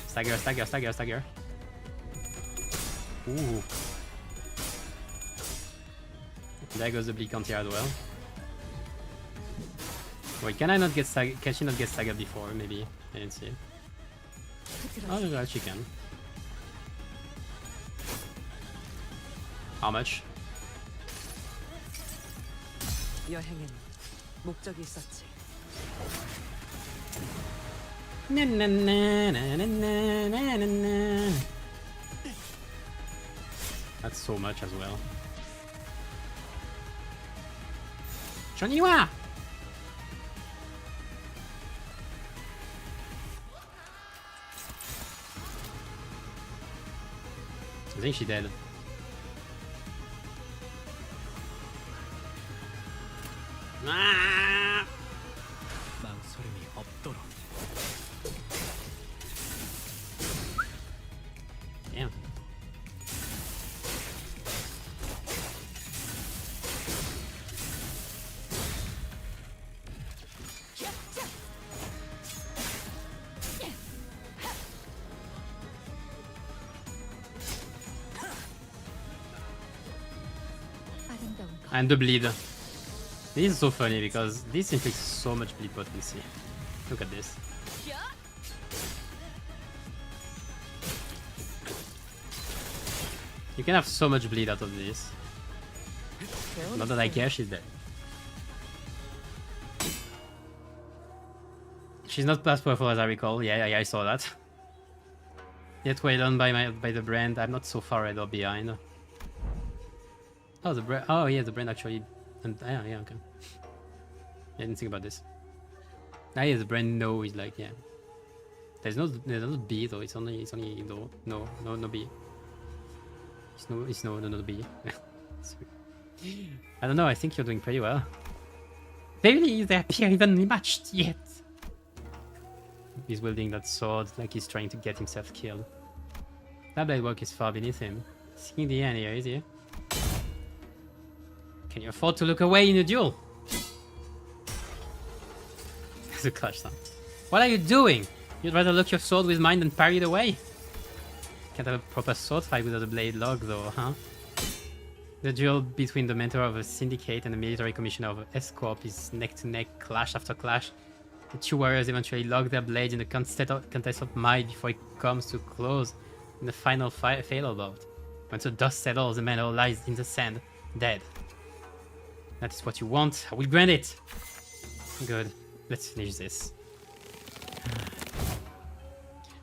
Stagger, stagger, stagger, stagger. Ooh. There goes the bleak counter as well. Wait, can I not get staggered? Can she not get staggered before? Maybe. I didn't see. Oh, yeah, she can. How much? 여행에는 목적이 있었지. Na, na, na, na, na, na, na, na. That's so much as well. Changninwa! I think she dead. Ah! 망설임이 없도록. Damn. And the bleed. This is so funny because this inflicts so much bleed potency. Look at this. You can have so much bleed out of this. Not that I care, she's dead. She's not as powerful as I recall. Yeah, I saw that. Yet well done by the brand. I'm not so far ahead or behind. Oh, the brand. Oh, yeah, the brand actually. Yeah, okay. I didn't think about this. Ah, yeah, the brand no is like, yeah. There's no B though. It's only no B. It's no B. I don't know. I think you're doing pretty well. Barely they appear evenly matched yet. He's wielding that sword like he's trying to get himself killed. That blade work is far beneath him. Seeking the end here, is he? Can you afford to look away in a duel? There's a clutch sound. What are you doing? You'd rather lock your sword with mine than parry it away? Can't have a proper sword fight without a blade lock though, huh? The duel between the mentor of a syndicate and the military commissioner of S-Corp is neck to neck, clash after clash. The two warriors eventually lock their blades in a contest of might before it comes to close in the final fatal bout. Once the dust settles, the man lies in the sand, dead. That is what you want. I will grant it. Good. Let's finish this.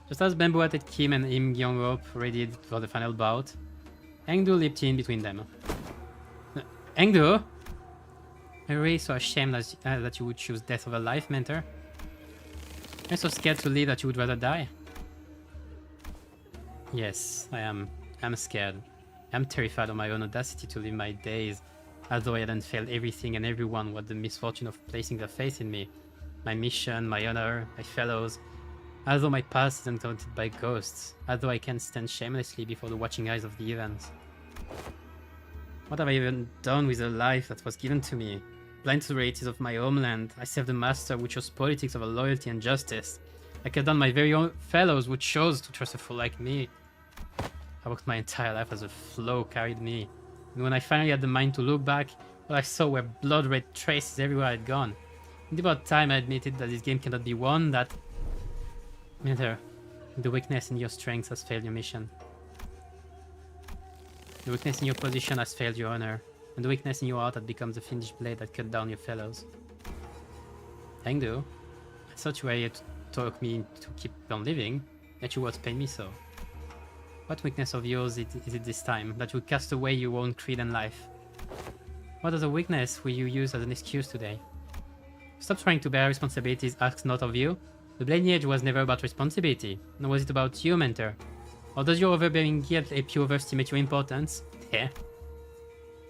Just as Bamboo Hat Kim and Im Gyeong-op readied for the final bout, Engdu leaped in between them. Engdu? I'm really so ashamed that you would choose death over life, mentor. I'm so scared to live that you would rather die. Yes, I am. I'm scared. I'm terrified of my own audacity to live my days as though I hadn't failed everything and everyone with the misfortune of placing their faith in me. my mission, my honor, my fellows, as though my past isn't haunted by ghosts, as though I can stand shamelessly before the watching eyes of the events. What have I even done with the life that was given to me? Blind to the realities of my homeland, I served the master who chose politics over loyalty and justice. I cut down my very own fellows who chose to trust a fool like me. I worked my entire life as the flow carried me. And when I finally had the mind to look back, all I saw were blood-red traces everywhere I'd gone. In about time I admitted that this game cannot be won, that... Matter. The weakness in your strength has failed your mission. The weakness in your position has failed your honor. And the weakness in your heart had become the finished blade that cut down your fellows. Engdu, I thought you were here to talk me to keep on living, yet your words pain me so. What weakness of yours is it this time, that you cast away your own creed and life? What other weakness will you use as an excuse today? Stop trying to bear responsibilities asked not of you. The Blading Age was never about responsibility, nor was it about you, mentor. Or does your overbearing guilt help you overestimate your importance? Yeah.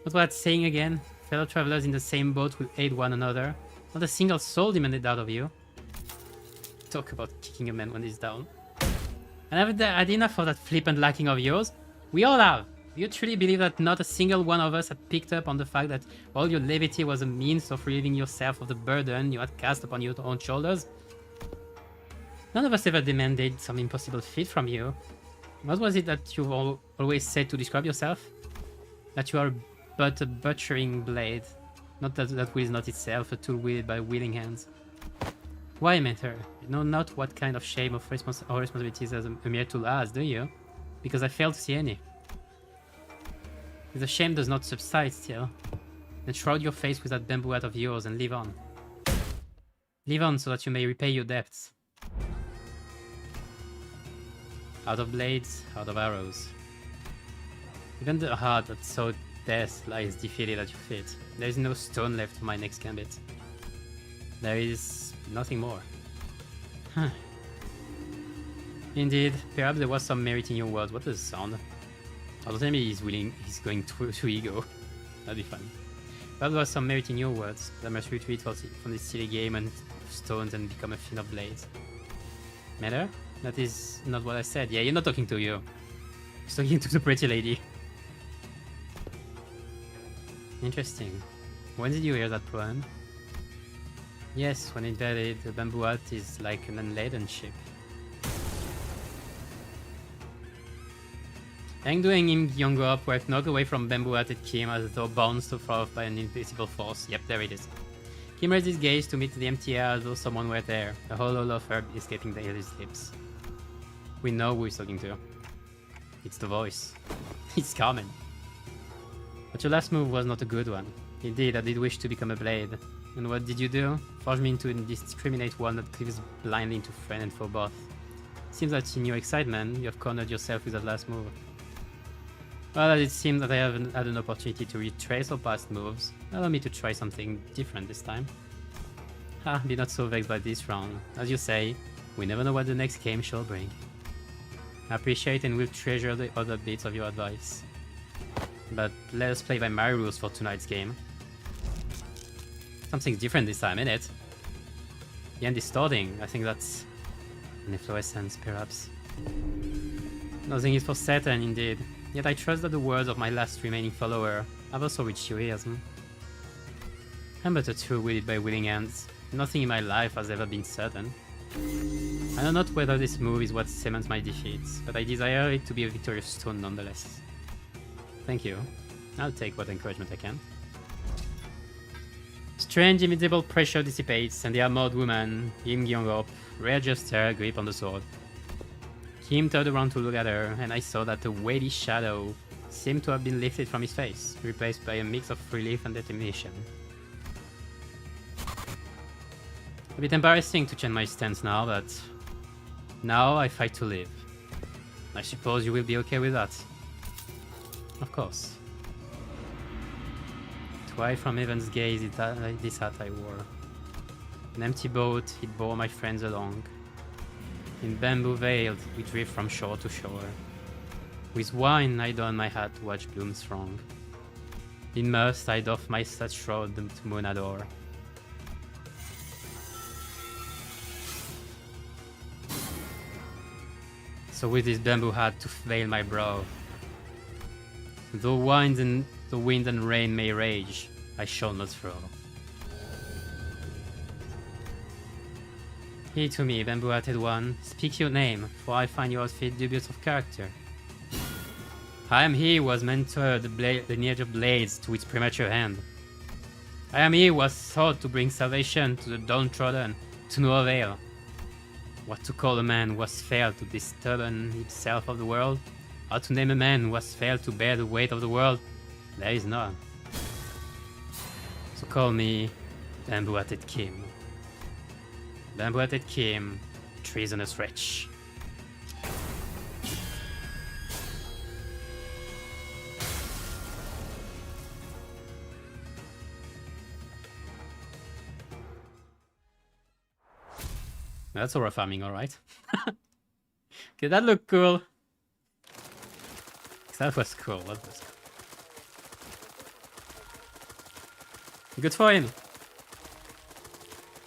What was that saying again? Fellow travelers in the same boat will aid one another. Not a single soul demanded out of you. Talk about kicking a man when he's down. I never had enough of that flippant lacking of yours. We all have. Do you truly believe that not a single one of us had picked up on the fact that all your levity was a means of relieving yourself of the burden you had cast upon your own shoulders? None of us ever demanded some impossible feat from you. What was it that you always said to describe yourself? That you are but a butchering blade. Not that that will is not itself a tool wielded by willing hands. Why, mentor? You know not what kind of shame of responsibilities as a mere tool has, do you? Because I fail to see any. If the shame does not subside still, then shroud your face with that bamboo hat of yours and live on. Live on so that you may repay your debts. Out of blades, out of arrows. Even the heart that sought death lies defeated at your feet. There is no stone left for my next gambit. There is nothing more. Indeed, perhaps there was some merit in your words. What does it sound? Oh, don't tell me he's going to ego. That'd be fun. Perhaps there was some merit in your words. I must retreat from this silly game and stones and become a fiend of blades. Matter? That is not what I said. Yeah, you're not talking to you. He's talking to the pretty lady. Interesting. When did you hear that poem? Yes, when invaded, the bamboo hat is like an unladen ship. Engdu and Im Gyongop were knocked away from bamboo hatted Kim as though bounced off by an invisible force. Yep, there it is. Kim raised his gaze to meet the empty air as though someone were there, a hollow of herb escaping his lips. We know who he's talking to. It's the voice. It's Carmen. But your last move was not a good one. Indeed, I did wish to become a blade. And what did you do? Forge me into a indiscriminate one that cleaves blindly into friend and foe both. Seems that in your excitement, you have cornered yourself with that last move. Well, as it seems that I haven't had an opportunity to retrace our past moves, allow me to try something different this time. Be not so vexed by this round. As you say, we never know what the next game shall bring. I appreciate and will treasure the other bits of your advice. But let us play by my rules for tonight's game. Something's different this time, innit? The end is starting. I think that's an efflorescence, perhaps. Nothing is for certain, indeed. Yet I trust that the words of my last remaining follower have also reached your ears. I'm but a tool wielded by willing hands. Nothing in my life has ever been certain. I know not whether this move is what cements my defeats, but I desire it to be a victorious stone nonetheless. Thank you. I'll take what encouragement I can. Strange invisible pressure dissipates, and the armored woman, Im Gyongop, readjusts her grip on the sword. Kim turned around to look at her, and I saw that a weighty shadow seemed to have been lifted from his face, replaced by a mix of relief and determination. A bit embarrassing to change my stance now, but now I fight to live. I suppose you will be okay with that. Of course. To hide from heaven's gaze, this hat I wore. An empty boat, it bore my friends along. In bamboo veiled, we drift from shore to shore. With wine I don my hat to watch blooms throng. In must I doff my sad shroud to moon adore. So with this bamboo hat to veil my brow. Though the wind and rain may rage, I shall not throw. He to me, bamboo-hatted one, speak your name, for I find your outfit dubious of character. I am he who was mentored the lineage of blades to its premature hand. I am he who was thought to bring salvation to the downtrodden, to no avail. What to call a man who has failed to disturb himself of the world? How to name a man who has failed to bear the weight of the world? There is none. So call me Bamboo-hatted Kim. Bamboo-hatted Kim, treasonous wretch. That's aura farming, alright. Okay, that looked cool. That was cool, that was cool. Good for him.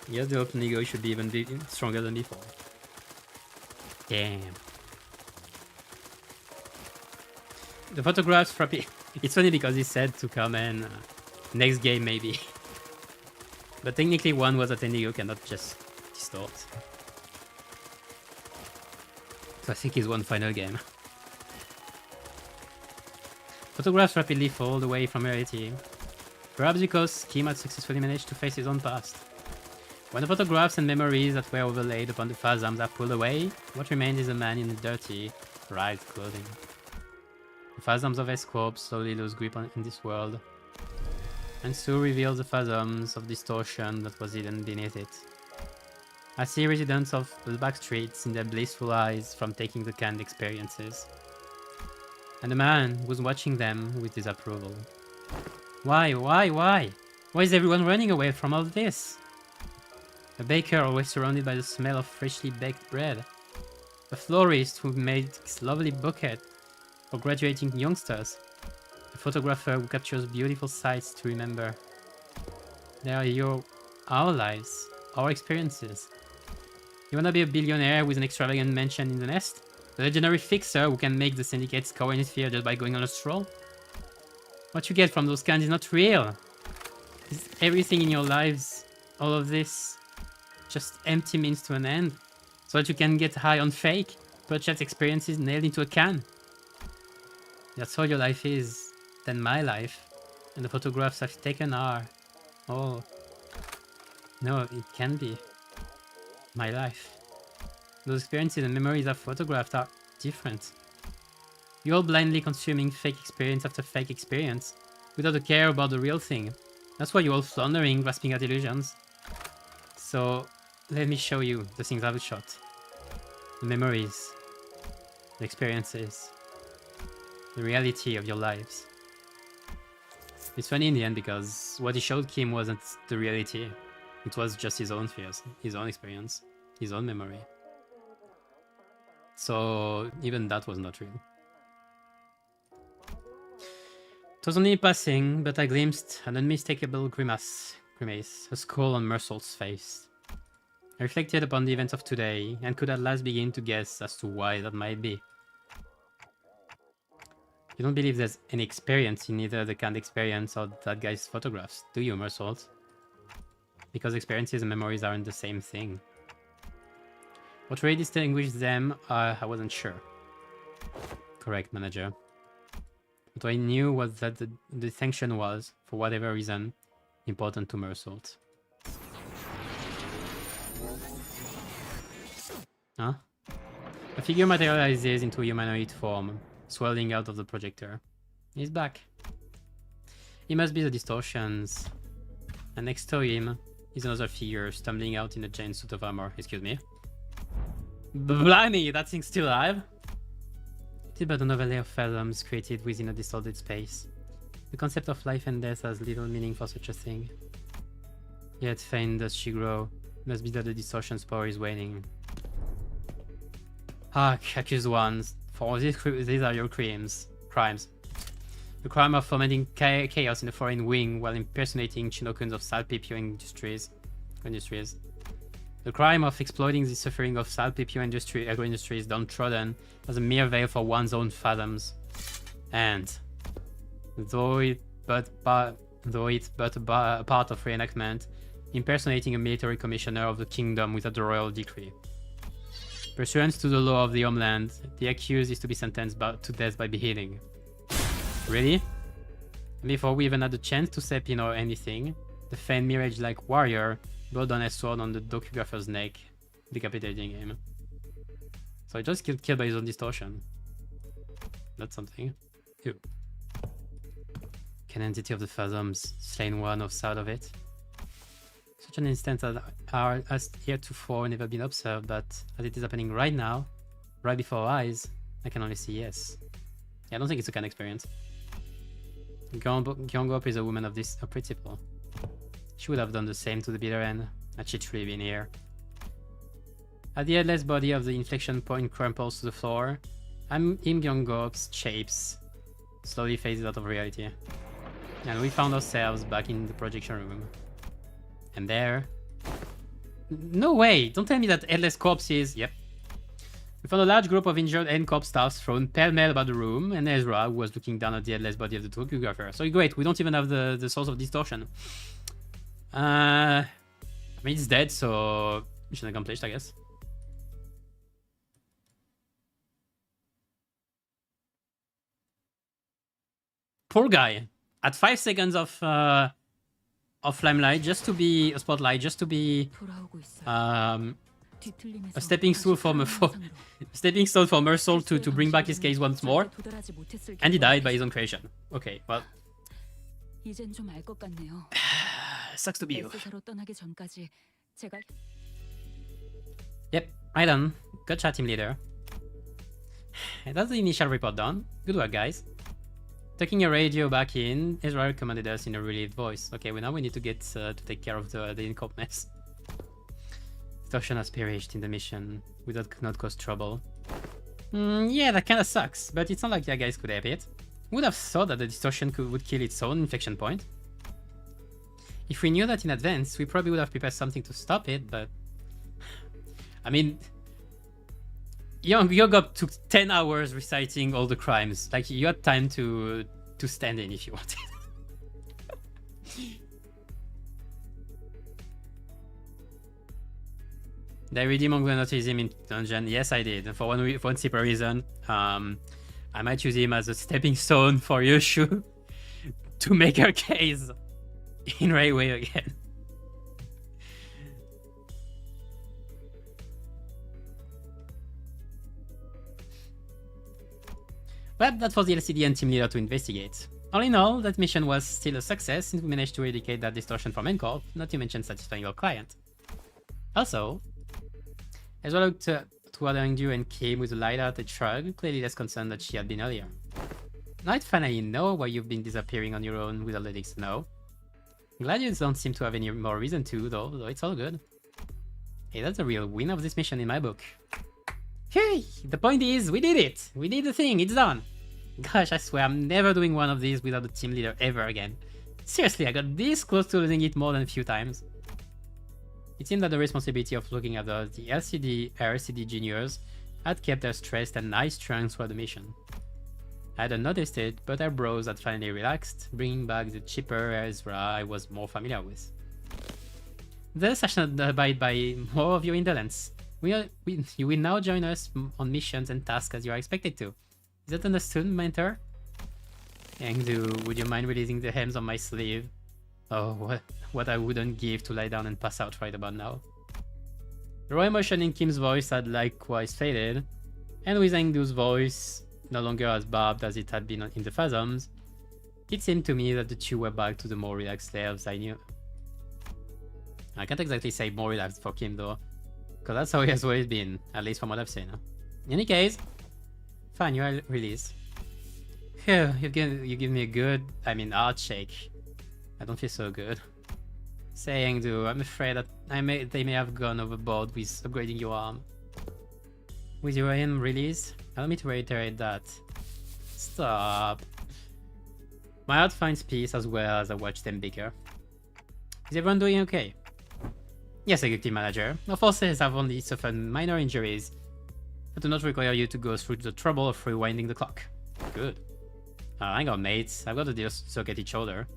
Yes, the open ego should be even stronger than before. Damn. The photographs frappy. It's funny because he said to come in next game maybe. But technically one was at ego cannot just distort. So I think he's one final game. Photographs rapidly fall away from reality. Perhaps because Kim had successfully managed to face his own past. When the photographs and memories that were overlaid upon the phasms are pulled away, what remains is a man in dirty, ragged clothing. The phasms of his corpse slowly lose grip in this world, and so reveals the phasms of distortion that was hidden beneath it. I see residents of the back streets in their blissful eyes from taking the canned experiences. And the man was watching them with disapproval. Why? Why is everyone running away from all this? A baker always surrounded by the smell of freshly baked bread. A florist who makes lovely bouquet for graduating youngsters. A photographer who captures beautiful sights to remember. They are our lives, our experiences. You wanna be a billionaire with an extravagant mansion in the nest? The legendary fixer who can make the syndicate score in his fear just by going on a stroll? What you get from those cans is not real. Is everything in your lives, all of this, just empty means to an end? So that you can get high on fake, purchase experiences nailed into a can? That's all your life is, then my life. And the photographs I've taken are... oh... no, it can be my life. Those experiences and memories I've photographed are different. You're all blindly consuming fake experience after fake experience, without a care about the real thing. That's why you're all floundering, grasping at illusions. So, let me show you the things I've shot. The memories, the experiences, the reality of your lives. It's funny in the end because what he showed Kim wasn't the reality. It was just his own fears, his own experience, his own memory. So even that was not real. It was only passing, but I glimpsed an unmistakable grimace, a skull on Mersault's face. I reflected upon the events of today, and could at last begin to guess as to why that might be. You don't believe there's any experience in either the canned experience or that guy's photographs, do you, Mersault? Because experiences and memories aren't the same thing. What really distinguished them, I wasn't sure. Correct, manager. What I knew was that the distinction was, for whatever reason, important to Mersault. Huh? A figure materializes into humanoid form, swirling out of the projector. He's back. He must be the distortions. And next to him is another figure stumbling out in a giant suit of armor. Excuse me. Blimey, that thing's still alive? It is but another layer of phantoms created within a distorted space. The concept of life and death has little meaning for such a thing. Yet faint does she grow. It must be that the distortion's power is waning. Hark, accused ones, for these are your crimes. The crime of fomenting chaos in the foreign wing while impersonating Chinokuns of Salpipio Industries. The crime of exploiting the suffering of salty pure industry, agro-industry is downtrodden as a mere veil for one's own fathoms. And though it but a part of reenactment, impersonating a military commissioner of the kingdom without the royal decree. Pursuant to the law of the homeland, the accused is to be sentenced to death by beheading. Really? Before we even had the chance to step in or anything, the feigned mirage-like warrior brought down a sword on the docugrapher's neck, decapitating him. So he just killed by his own distortion. That's something. Ew. Can entity of the phantoms slain one outside of it? Such an instance has heretofore never been observed, but as it is happening right now, right before our eyes, I can only see yes. Yeah, I don't think it's a kind of experience. Gyeongop is a woman of principle. She would have done the same to the bitter end, had she truly been here. As the headless body of the inflection point crumples to the floor, Im Gyeongop's shapes slowly fades out of reality. And we found ourselves back in the projection room. And there... No way! Don't tell me that headless corpses... Yep. We found a large group of injured NCORP staffs thrown pell-mell about the room, and Ezra, who was looking down at the headless body of the docugrapher. So great, we don't even have the source of distortion. I mean, it's dead, so mission accomplished, I guess. Poor guy. At 5 seconds of limelight, just to be a spotlight, just to be a stepping stone for Mersault to bring back his case once more, and he died by his own creation. Okay, well, sucks to be you. Yep, I done. Gotcha, team leader. That's the initial report done. Good work, guys. Tucking your radio back in, Ezra recommended us in a relieved voice. Okay, well now we need to get to take care of the in-corp mess. Distortion has perished in the mission. We not cause trouble. Yeah, that kinda sucks, but it's not like you guys could help it. Would have thought that the distortion would kill its own inflection point. If we knew that in advance, we probably would have prepared something to stop it, but... I mean... Yogop took 10 hours reciting all the crimes. Like, you had time to stand in if you wanted. Did I redeem Anglonatism in dungeon? Yes, I did. For one simple reason. I might use him as a stepping stone for Yoshu to make her case in Railway again. But that was the LCD and team leader to investigate. All in all, that mission was still a success since we managed to eradicate that distortion from NCORP, not to mention satisfying our client. Also, as well looked toward Angdu and Kim with a light-hearted shrug, clearly less concerned than she had been earlier. Now I finally know why you've been disappearing on your own without letting us know. Glad you don't seem to have any more reason to, though it's all good. Hey, that's a real win of this mission in my book. Hey, the point is, we did it! We did the thing, it's done! Gosh, I swear I'm never doing one of these without the team leader ever again. Seriously, I got this close to losing it more than a few times. It seemed that the responsibility of looking after the LCD juniors had kept her stressed and high strung throughout the mission. I hadn't noticed it, but our brows had finally relaxed, bringing back the chipper Ezra I was more familiar with. Thus, I shall not abide by more of your indolence. You will now join us on missions and tasks as you are expected to. Is that understood, mentor? Yangdu, would you mind releasing the hems on my sleeve? Oh, what I wouldn't give to lie down and pass out right about now. The raw emotion in Kim's voice had likewise faded, and with Yangdu's voice no longer as barbed as it had been in the Phantoms, it seemed to me that the two were back to the more relaxed selves I knew. I can't exactly say more relaxed for Kim though, because that's how he has always been, at least from what I've seen. In any case, fine, you are released. Phew, you give me a good, heart shake. I don't feel so good. Saying, dude, I'm afraid that they may have gone overboard with upgrading your arm. With your aim release, allow me to reiterate that. Stop. My heart finds peace as well as I watch them bicker. Is everyone doing okay? Yes, Executive Manager. Our forces have only suffered minor injuries that do not require you to go through the trouble of rewinding the clock. Good. Hang on, mates. I've got to dislocate each shoulder.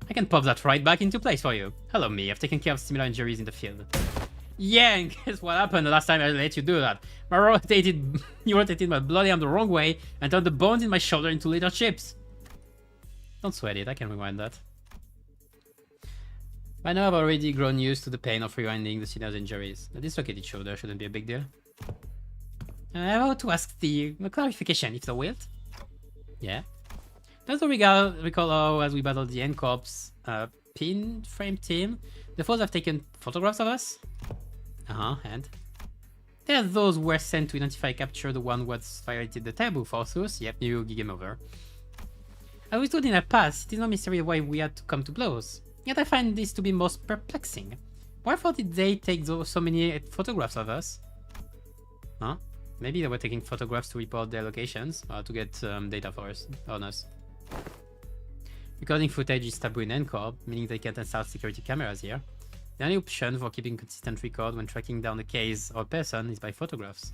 I can pop that right back into place for you. Hello, me. I've taken care of similar injuries in the field. Yeah, and guess what happened the last time I let you do that? You rotated my bloody arm the wrong way and turned the bones in my shoulder into little chips. Don't sweat it. I can rewind that. By now, I've already grown used to the pain of rewinding the sinner's injuries. The dislocated shoulder shouldn't be a big deal. I want to ask the clarification, if thou wilt. Yeah. Does the recall how, as we battled the N-Corps pin frame team, the foes have taken photographs of us? And? There are those who were sent to identify capture the one who has violated the taboo forces. Yep, new game over. As we stood in our past, it is no mystery why we had to come to blows. Yet I find this to be most perplexing. Wherefore did they take so many photographs of us? Maybe they were taking photographs to report their locations, or to get data for us, on us. Recording footage is taboo in NCORP, meaning they can't install security cameras here. The only option for keeping consistent record when tracking down a case or person is by photographs.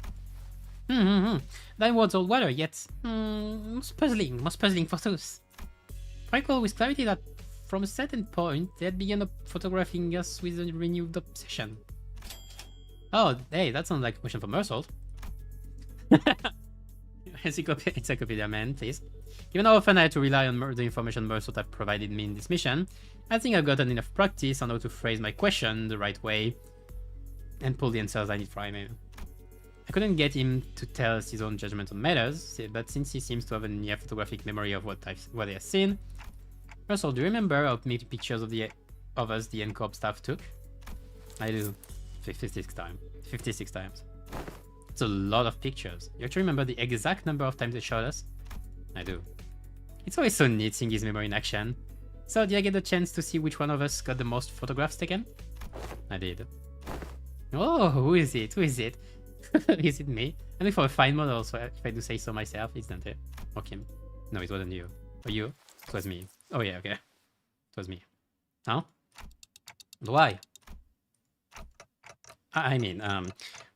That was all water, yet most puzzling for us. I recall with clarity that from a certain point, they had begun photographing us with a renewed obsession. Oh, hey, that sounds like a question for Mersault. Encyclopedia man, please. Given how often I had to rely on the information Mersault have provided me in this mission, I think I've gotten enough practice on how to phrase my question the right way and pull the answers I need from him. I couldn't get him to tell us his own judgment on matters, but since he seems to have a near photographic memory of what I have seen, Mersault, do you remember how many pictures of us the NCORP staff took? I do. 56 times. It's a lot of pictures. You actually remember the exact number of times they showed us? I do. It's always so neat seeing his memory in action. So, did I get the chance to see which one of us got the most photographs taken? I did. Oh, who is it? Is it me? I think for a fine model, so if I do say so myself, it's Dante. Or Kim. No, it wasn't you. Or you? It was me. Oh yeah, okay. It was me. Huh? Why? I mean,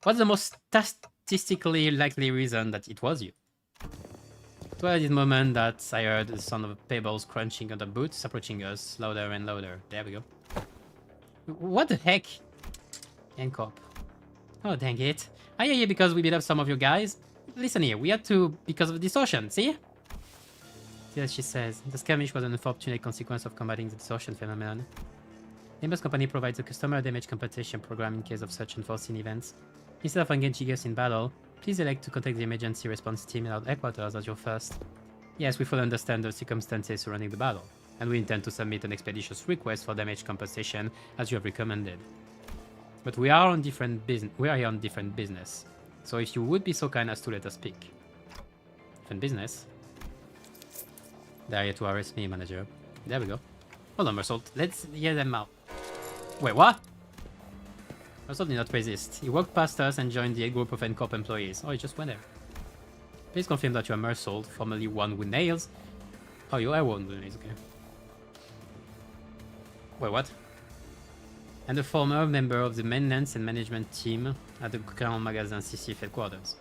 what's the most statistically likely reason that it was you? It was at this moment that I heard the sound of pebbles crunching on the boots approaching us louder and louder. There we go. What the heck? NCORP. Oh, dang it. I hear you because we beat up some of your guys. Listen here, we had to because of distortion, see? See what she says. The skirmish was an unfortunate consequence of combating the distortion phenomenon. Limbus company provides a customer damage compensation program in case of such unforeseen events. Instead of engaging us in battle, please elect to contact the emergency response team in our headquarters as your first. Yes, we fully understand the circumstances surrounding the battle, and we intend to submit an expeditious request for damage compensation as you have recommended. But we are on different business. So if you would be so kind as to let us speak. Different business? They are here to arrest me, manager. There we go. Hold on, Mersault. Let's hear them out. Wait, what? Mersault did not resist. He walked past us and joined the group of NCORP employees. Oh, he just went there. Please confirm that you are Mersault, formerly one with nails. Oh, you are one with nails, okay. Wait, what? And a former member of the maintenance and management team at the Grand Magazin CC headquarters.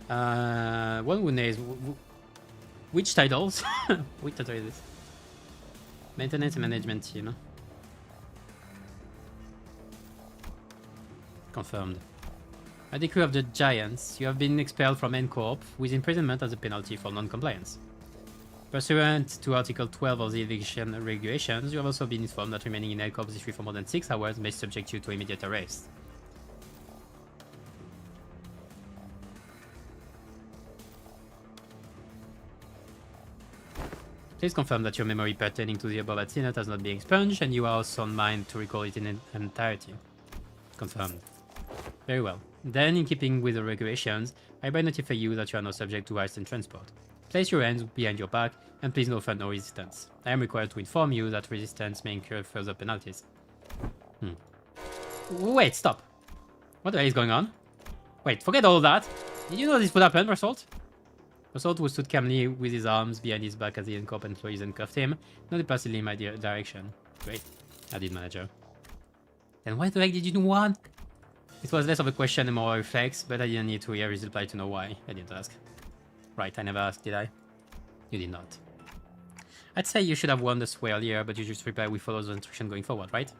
One with nails. Which titles? Which title is this? Maintenance and management team. Confirmed. By decree of the Giants, you have been expelled from NCORP with imprisonment as a penalty for non-compliance. Pursuant to Article 12 of the eviction regulations, you have also been informed that remaining in NCORP history for more than 6 hours may subject you to immediate arrest. Please confirm that your memory pertaining to the above incident has not been expunged and you are also on mind to recall it in entirety. Confirmed. Very well. Then, in keeping with the regulations, I hereby notify you that you are not subject to arrest and transport. Place your hands behind your back and please offer no resistance. I am required to inform you that resistance may incur further penalties. Wait, stop. What the hell is going on? Wait, forget all that. Did you know this would happen, Mersault? Assault who stood calmly with his arms behind his back as the NCOP employees handcuffed him, nodded passively in my direction. Great. Added manager. Then why the heck did you do one? It was less of a question and more a reflex, but I didn't need to hear his reply to know why. I didn't ask. Right, I never asked, did I? You did not. I'd say you should have won this way earlier, but you just reply we follow the instruction going forward, right?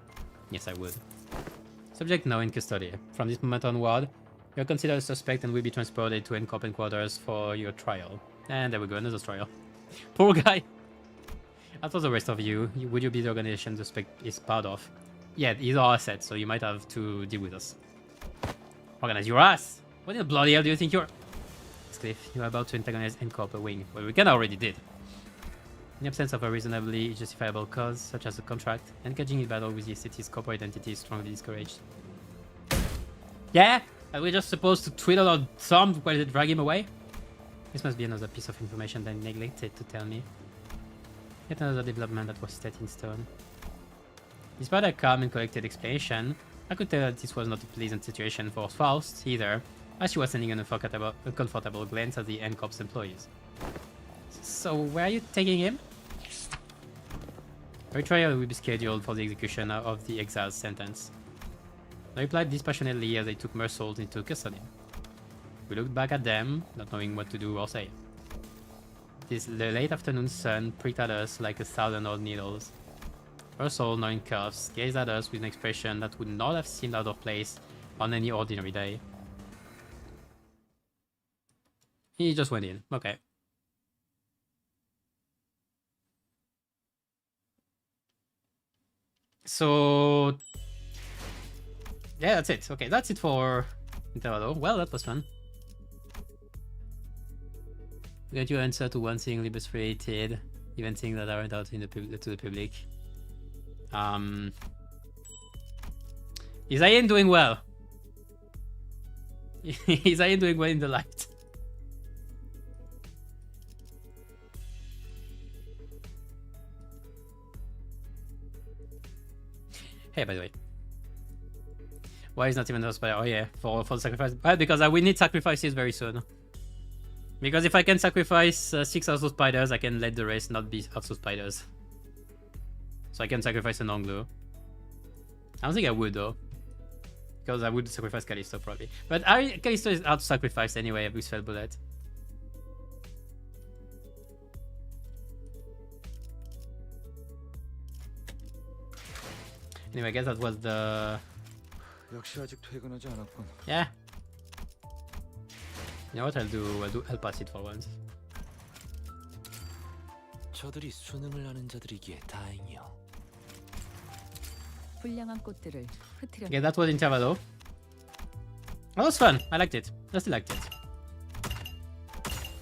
Yes, I would. Subject now in custody. From this moment onward, you're considered a suspect and will be transported to NCOP quarters for your trial. And there we go, another trial. Poor guy! As for the rest of you, would you be the organization the suspect is part of? Yeah, he's our asset, so you might have to deal with us. Organize your ass! What in the bloody hell do you think you're... Cliff, you are about to antagonize NCOP a wing. Well, we kinda already did. In the absence of a reasonably justifiable cause, such as a contract, engaging in battle with the city's corporate identity is strongly discouraged. Yeah? Are we just supposed to twiddle our thumb while they drag him away? This must be another piece of information that neglected to tell me. Yet another development that was set in stone. Despite a calm and collected explanation, I could tell that this was not a pleasant situation for Faust either, as she was sending an uncomfortable glance at the NCOP's employees. So, where are you taking him? A retrial will be scheduled for the execution of the exile's sentence. I replied dispassionately as they took Mersault into custody. We looked back at them, not knowing what to do or say. The late afternoon sun pricked at us like 1,000 odd needles. Mersault, now in cuffs, gazed at us with an expression that would not have seemed out of place on any ordinary day. He just went in. Okay. So... yeah, that's it. Okay, that's it for Intervalo. Well, that was fun. Get your answer to one thing Limbus related, even things that aren't out in the to the public. Is Ian doing well? Is Ian doing well in the light? Hey, by the way. Why is not even those? Oh yeah, for the sacrifice. Because I will need sacrifices very soon. Because if I can sacrifice 6 Arthur spiders, I can let the rest not be Arthur spiders. So I can sacrifice an Anglo. I don't think I would though. Because I would sacrifice Callisto probably. But Callisto is out to sacrifice anyway with Spell Bullet. Anyway, I guess that was the... yeah. You know what I'll do? I'll pass it for once. 저들이 수능을 하는 자들이기에 다행이요. 불량한 꽃들을 흩트려. Okay, that was Intervalo. That was fun. I liked it. I still liked it.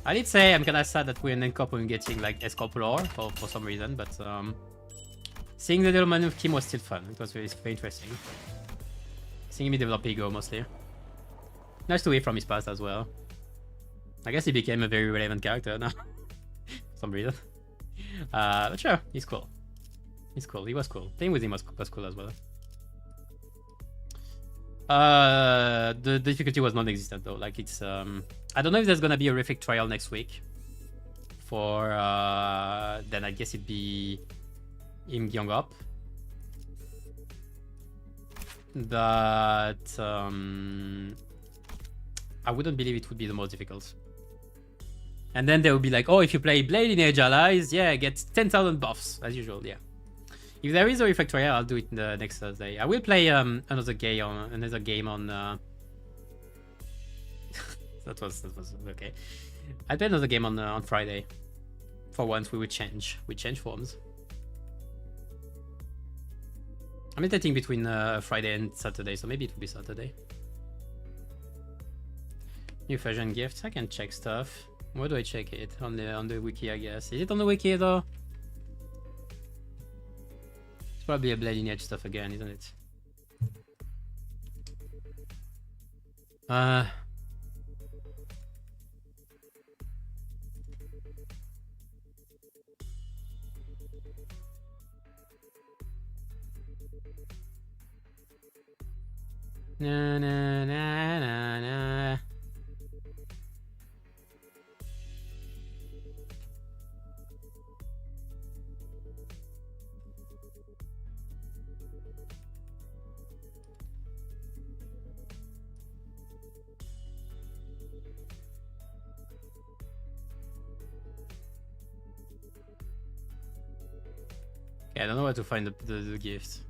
I did say I'm kinda sad that we're in NCOP and getting like Escop lore for some reason, but seeing the little man team was still fun. It was very interesting. Seeing me develop ego mostly. Nice to hear from his past as well. I guess he became a very relevant character now. For some reason. But sure, he's cool. He's cool. He was cool. Playing with him was cool as well. The difficulty was non-existent though. Like it's I don't know if there's gonna be a Reflect trial next week. For then I guess it'd be him going up. But I wouldn't believe it would be the most difficult. And then they would be like, oh, if you play Blade Lineage Allies, yeah, get 10,000 buffs, as usual, yeah. If there is a Reflect Royale, I'll do it the next Thursday. I will play another game on that was okay. I'll play another game on Friday. For once we change forms. I'm hesitating between Friday and Saturday, so maybe it will be Saturday. New version gifts, I can check stuff. Where do I check it? On the wiki, I guess. Is it on the wiki though? It's probably a Blade Lineage stuff again, isn't it? Na na na na na. Yeah, I don't know where to find the gift.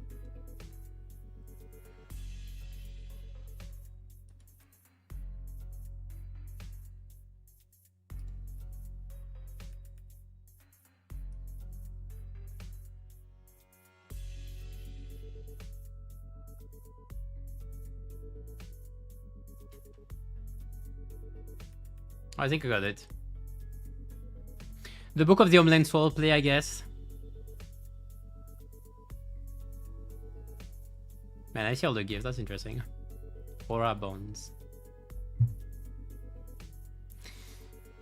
I think I got it. The Book of the Homeland Swordplay, I guess. Man, I see all the gifts. That's interesting. Aura Bonds.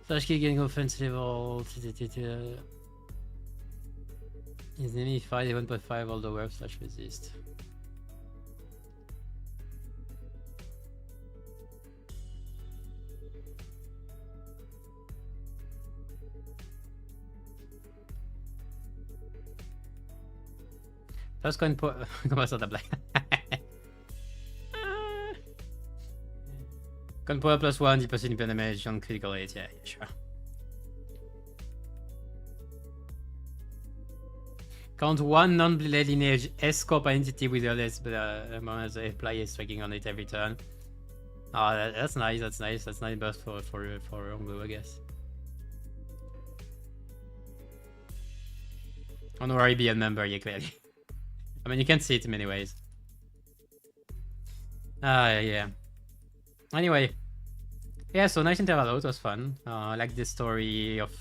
Flash kick getting offense level. His enemy 5, 1.5, all the web slash resist. Plus coin po... Comment ça blague? Coin power plus 1, 10% impair damage on critical hit. Yeah, sure. Count one non-blade lineage S-scope entity with your list, but as I apply a striking on it every turn. Oh, that's nice. That's nice. That's nice burst for Ongo, I guess. Honorary BL member, yeah, clearly. I mean, you can see it in many ways. Yeah. Anyway. Yeah, so nice interval. It was fun. I like the story of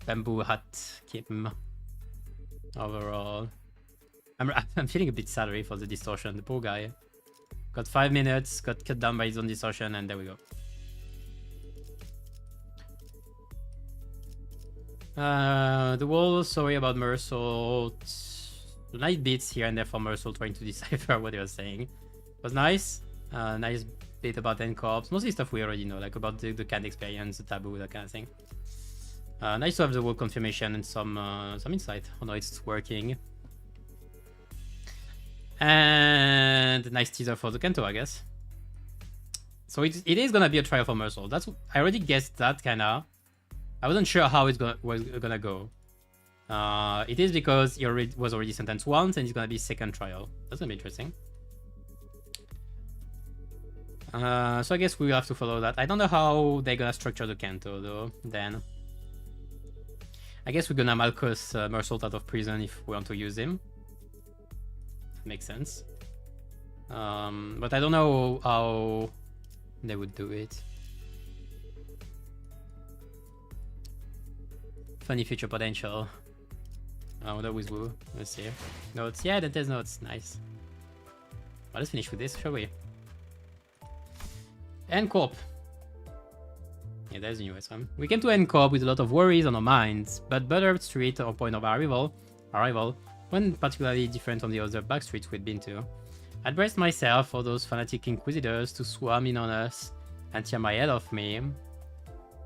Bamboo Hat Kim. Overall. I'm feeling a bit sorry for the distortion. The poor guy. Got 5 minutes, got cut down by his own distortion, and there we go. The wall, sorry about Mersault. Nice bits here and there for Mersault trying to decipher what he was saying. It was nice. Nice bit about N-Corps. Mostly stuff we already know, like about the CAD experience, the taboo, that kind of thing. Nice to have the wall confirmation and some insight on how it's working. And a nice teaser for the Kanto, I guess. So it is gonna be a trial for Mersault. That's I already guessed that kinda. I wasn't sure how it's gonna go. It is because he was already sentenced once, and it's gonna be second trial. That's gonna be interesting. So I guess we will have to follow that. I don't know how they're gonna structure the Kanto though. Then I guess we're gonna Malchus Mersault out of prison if we want to use him. Makes sense. But I don't know how they would do it. Funny future potential. Oh, that was woo. Let's see. Notes. Yeah, that is notes. Nice. Well, let's finish with this, shall we? N-Corp. Yeah, there's the newest one. We came to N-Corp with a lot of worries on our minds, but Buttered Street, our point of arrival, wasn't particularly different from the other back streets we'd been to. I'd braced myself for those fanatic inquisitors to swarm in on us and tear my head off me,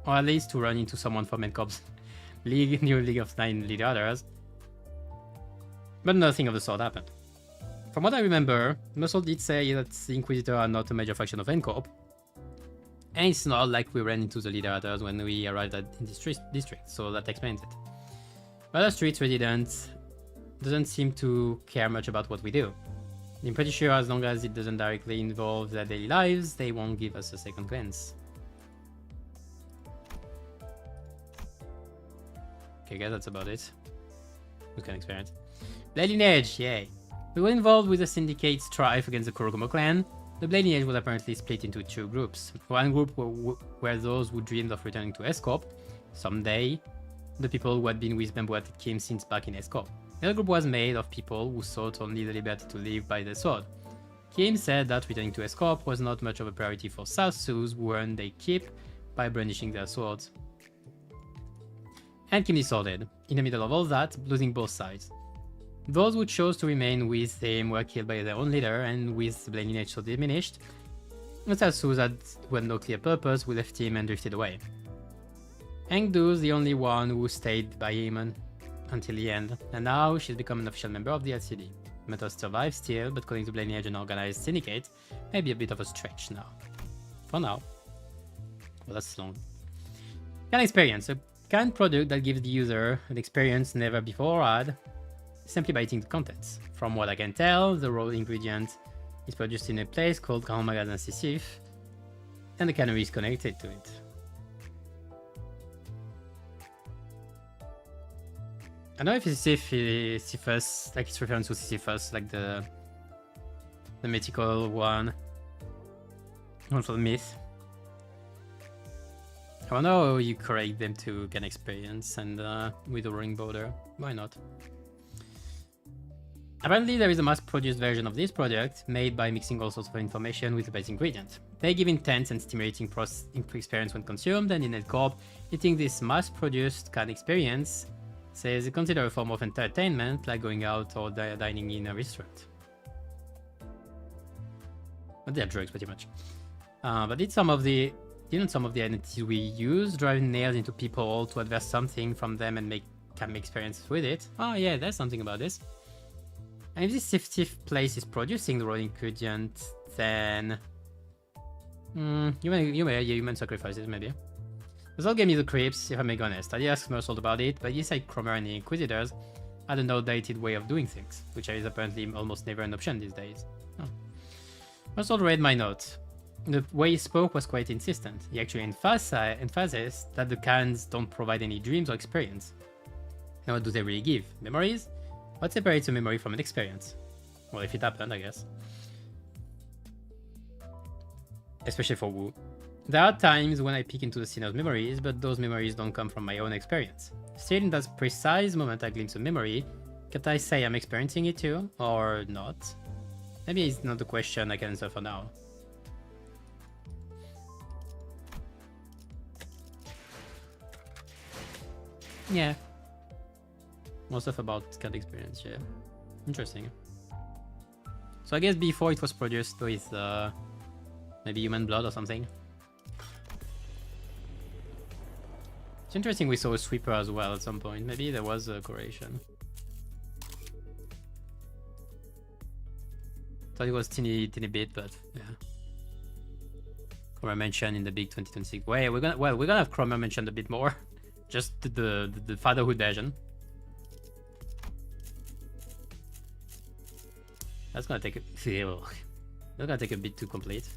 or at least to run into someone from N-Corp's new League of 9 leaders. But nothing of the sort happened. From what I remember, Mersault did say that the Inquisitor are not a major faction of N-Corp, and it's not like we ran into the leaders when we arrived in this district, so that explains it. Other streets residents doesn't seem to care much about what we do. I'm pretty sure as long as it doesn't directly involve their daily lives, they won't give us a second glance. Okay guys, that's about it. We can experience. Blade Lineage, yay. We were involved with the Syndicate's strife against the Kurokomo clan. The Blade Lineage was apparently split into 2 groups. One group were those who dreamed of returning to S-Corp someday, the people who had been with Bamboo Hat Kim since back in S-Corp. The other group was made of people who sought only the liberty to live by the sword. Kim said that returning to S-Corp was not much of a priority for South Sioux who earned their keep by brandishing their swords. And Kim decided, in the middle of all that, losing both sides. Those who chose to remain with him were killed by their own leader, and with the Blade Lineage so diminished, the South Sioux had no clear purpose, we left him and drifted away. Engdu's the only one who stayed by him until the end, and now she's become an official member of the LCD. Methods survive still, but calling the Blade Lineage an organized syndicate may be a bit of a stretch now. For now. Well, that's long. Can experience. A kind product that gives the user an experience never before had. simply by eating the contents. From what I can tell, the raw ingredient is produced in a place called Grand Magasin Sissif, and the cannery is connected to it. I don't know if it's Sisyphus, like it's referring to Sisyphus, like the mythical one for the myth. I wonder how you correct them to gain experience, and with the ring border, why not? Apparently there is a mass-produced version of this product, made by mixing all sorts of information with the base ingredient. They give intense and stimulating experience when consumed, and in NetCorp, eating this mass-produced can experience says consider a form of entertainment, like going out or dining in a restaurant. But they're drugs, pretty much. But it's some of the identities we use, driving nails into people to advert something from them and can make experiences with it. Oh yeah, there's something about this. And if this Siftif place is producing the raw ingredient, then human sacrifices maybe. The whole gave me the creeps, if I may be honest. I asked Mersault about it, but he said Cromer and the Inquisitors had an outdated way of doing things, which is apparently almost never an option these days. Oh. Mersault read my note. The way he spoke was quite insistent. He actually emphasized that the cans don't provide any dreams or experience. Now what do they really give? Memories? What separates a memory from an experience? Well, if it happened, I guess. Especially for Wu. There are times when I peek into the scene of memories, but those memories don't come from my own experience. Still, in that precise moment I glimpse a memory, can't I say I'm experiencing it too? Or not? Maybe it's not a question I can answer for now. Yeah. More stuff about cat experience, yeah. Interesting. So I guess before it was produced with maybe human blood or something. It's interesting we saw a sweeper as well at some point. Maybe there was a correlation. Thought it was teeny bit, but yeah. Cromer mentioned in the big 2026. Wait, we're gonna have Cromer mentioned a bit more. Just the fatherhood version. That's gonna take a bit to complete.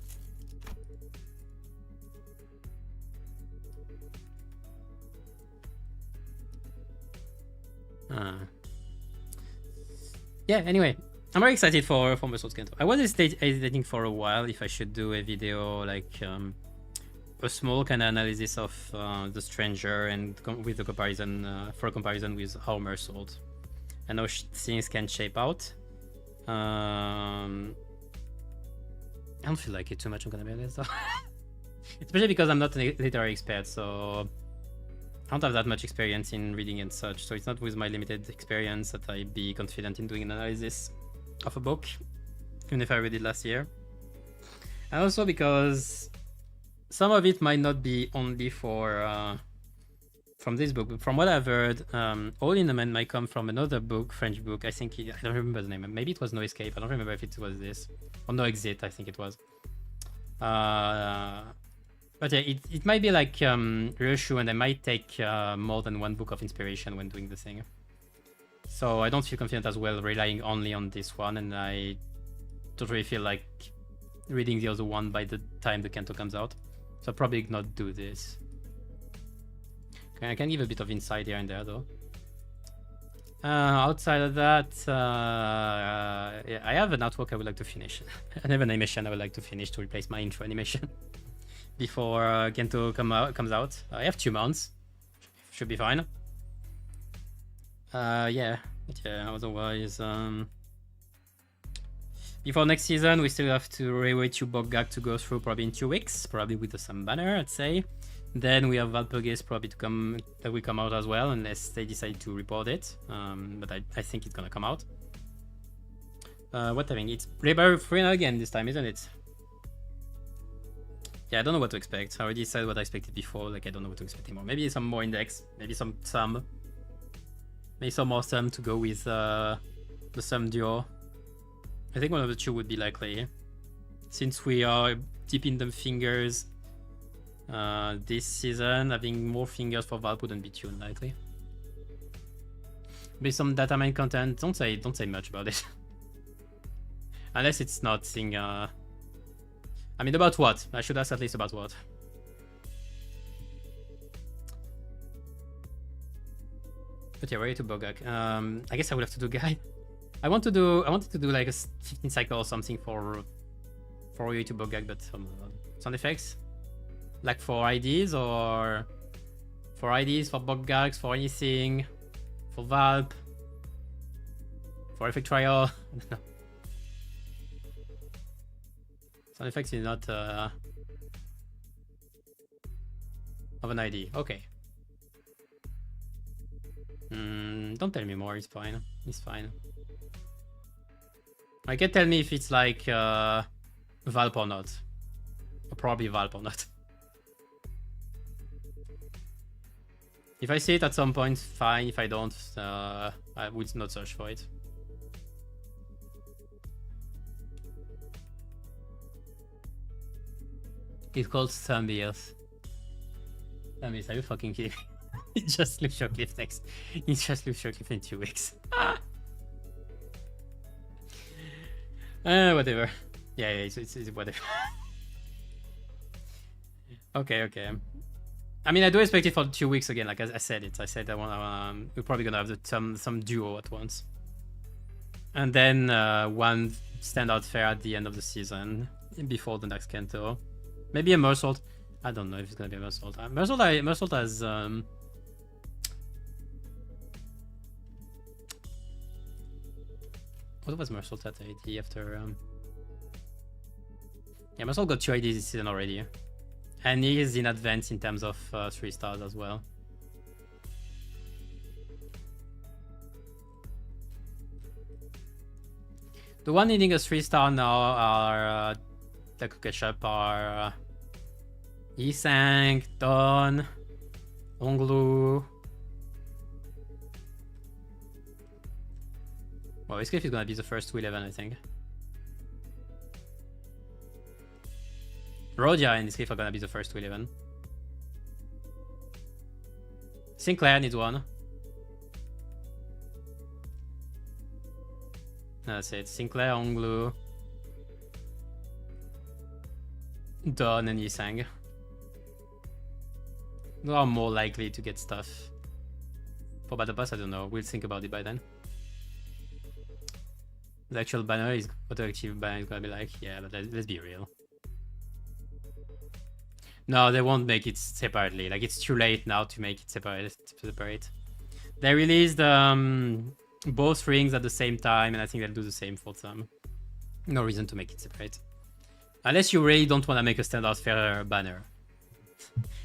Yeah, anyway, I'm very excited for Mersault's Canto. I was hesitating for a while if I should do a video like a small kind of analysis of The Stranger and with the comparison for a comparison with how Mersault and how things can shape out. I don't feel like it too much, I'm gonna be honest. Especially because I'm not a literary expert, so I don't have that much experience in reading and such, so it's not with my limited experience that I'd be confident in doing an analysis of a book, even if I read it last year. And also because some of it might not be only for from this book, but from what I've heard, All in the Man might come from another book, French book. I think I don't remember the name. Maybe it was No Escape. I don't remember if it was this or No Exit. I think it was. But yeah, it might be like reissue, and I might take more than one book of inspiration when doing the thing. So I don't feel confident as well relying only on this one, and I don't really feel like reading the other one by the time the Canto comes out. So I'll probably not do this. Okay, I can give a bit of insight here and there though. Outside of that, yeah, I have an artwork I would like to finish. I have an animation I would like to finish to replace my intro animation before Gento comes out. I have 2 months. Should be fine. Yeah, but yeah, otherwise, before next season, we still have to Railway Tube Gag to go through probably in 2 weeks, probably with some banner, I'd say. Then we have Valpurgis probably that will come out as well, unless they decide to report it. But I think it's gonna come out. What I mean, it's Rebel Free again this time, isn't it? Yeah, I don't know what to expect. I already said what I expected before. Like I don't know what to expect anymore. Maybe some more index. Maybe some maybe some more sum to go with the sum duo. I think one of the two would be likely, since we are deep in the fingers. This season, having more fingers for Valp wouldn't be too unlikely. Be some data mine content. Don't say much about it. Unless it's not thing. I mean, about what? I should ask at least about what. But yeah, ready to Bogak. I guess I would have to do guide. I wanted to do like a 15 cycle or something for you to Bogak, but sound effects, like for IDs or for Bogags, for anything, for Valp, for effect trial. I don't know. Sound effects is not of an ID. Okay. Don't tell me more. It's fine. It's fine. I can tell me if it's like Valp or not. Or probably Valp or not. If I see it at some point, fine. If I don't, I would not search for it. It's called Zombies. Zombies, are you fucking kidding me? It just looks Shockliffe next. It just looks Shockliffe in 2 weeks. Whatever. Yeah, it's whatever. Okay. I mean, I do expect it for 2 weeks again. Like I said it. I said I want. We're probably gonna have some duo at once, and then one standout fair at the end of the season before the next Kanto. Maybe a Mersault. I don't know if it's gonna be a Mersault. Mersault has what was Mersault at AD after? Yeah, Mersault got 2 IDs this season already, and he is in advance in terms of 3 stars as well. The one needing a 3-star now are the Ketchup are Yisang, Don, Onglu. Well, Escape is gonna be the first to 11, I think. Rodia and Escape are gonna be the first to 11. Sinclair needs one. That's it. Sinclair, Onglu, Don, and Yisang. Who are more likely to get stuff? For Battle Pass, I don't know. We'll think about it by then. The actual banner is what the actual banner is gonna be like. Yeah, but let's be real. No, they won't make it separately. Like, it's too late now to make it separate. They released both rings at the same time, and I think they'll do the same for some. No reason to make it separate. Unless you really don't want to make a standard fair banner.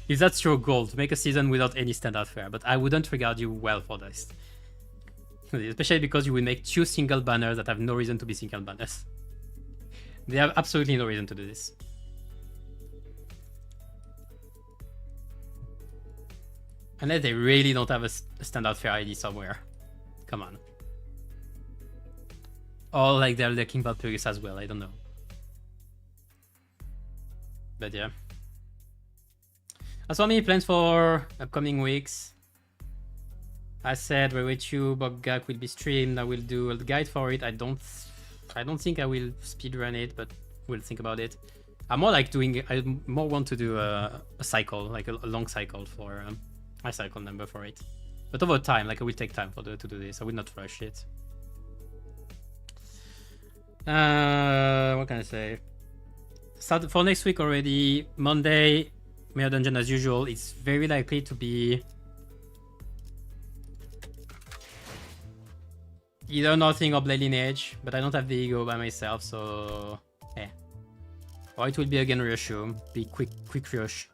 If that's your goal, to make a season without any standard fair, but I wouldn't regard you well for this. Especially because you will make 2 single banners that have no reason to be single banners. They have absolutely no reason to do this. Unless they really don't have a standard fair ID somewhere. Come on. Or like they're looking for Purus as well, I don't know. But yeah. As for me, plans for upcoming weeks. I said Rewechu Bogak will be streamed. I will do a guide for it. I don't think I will speedrun it, but we'll think about it. I more want to do a cycle, like a long cycle for my cycle number for it. But over time, like, I will take time to do this. I will not rush it. What can I say? Start for next week already. Monday, Mirror Dungeon as usual. It's very likely to be either Nothing or Blade Lineage, but I don't have the ego by myself, so yeah. Or it will be again Ryoshu. Be quick Ryoshu.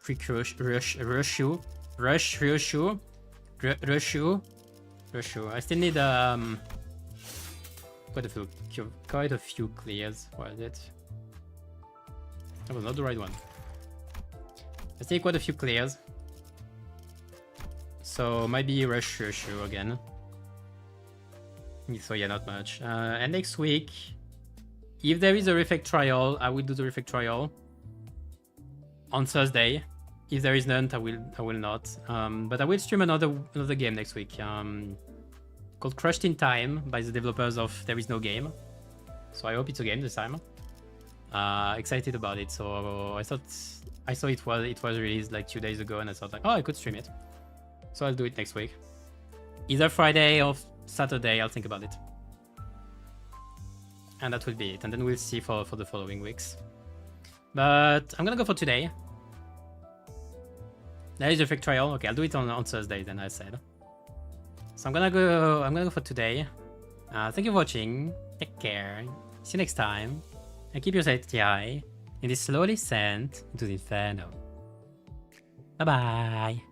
I still need quite a few clears. What is it? That was not the right one. I still need quite a few clears. So maybe Ryoshu again. So yeah, not much. And next week, if there is a Reflect trial, I will do the Reflect trial on Thursday. If there is none, I will not. But I will stream another game next week. called Crushed in Time by the developers of There Is No Game. So I hope it's a game this time. Excited about it. So I saw it was released like 2 days ago, and I thought like, oh, I could stream it. So I'll do it next week, either Friday or Saturday. I'll think about it, and that will be it. And then we'll see for the following weeks. But I'm gonna go for today. There is a fake trial. Okay, I'll do it on Thursday. Then I said. So I'm gonna go for today. Thank you for watching. Take care. See you next time. And keep your safety high in this slow descent into the inferno. Bye bye.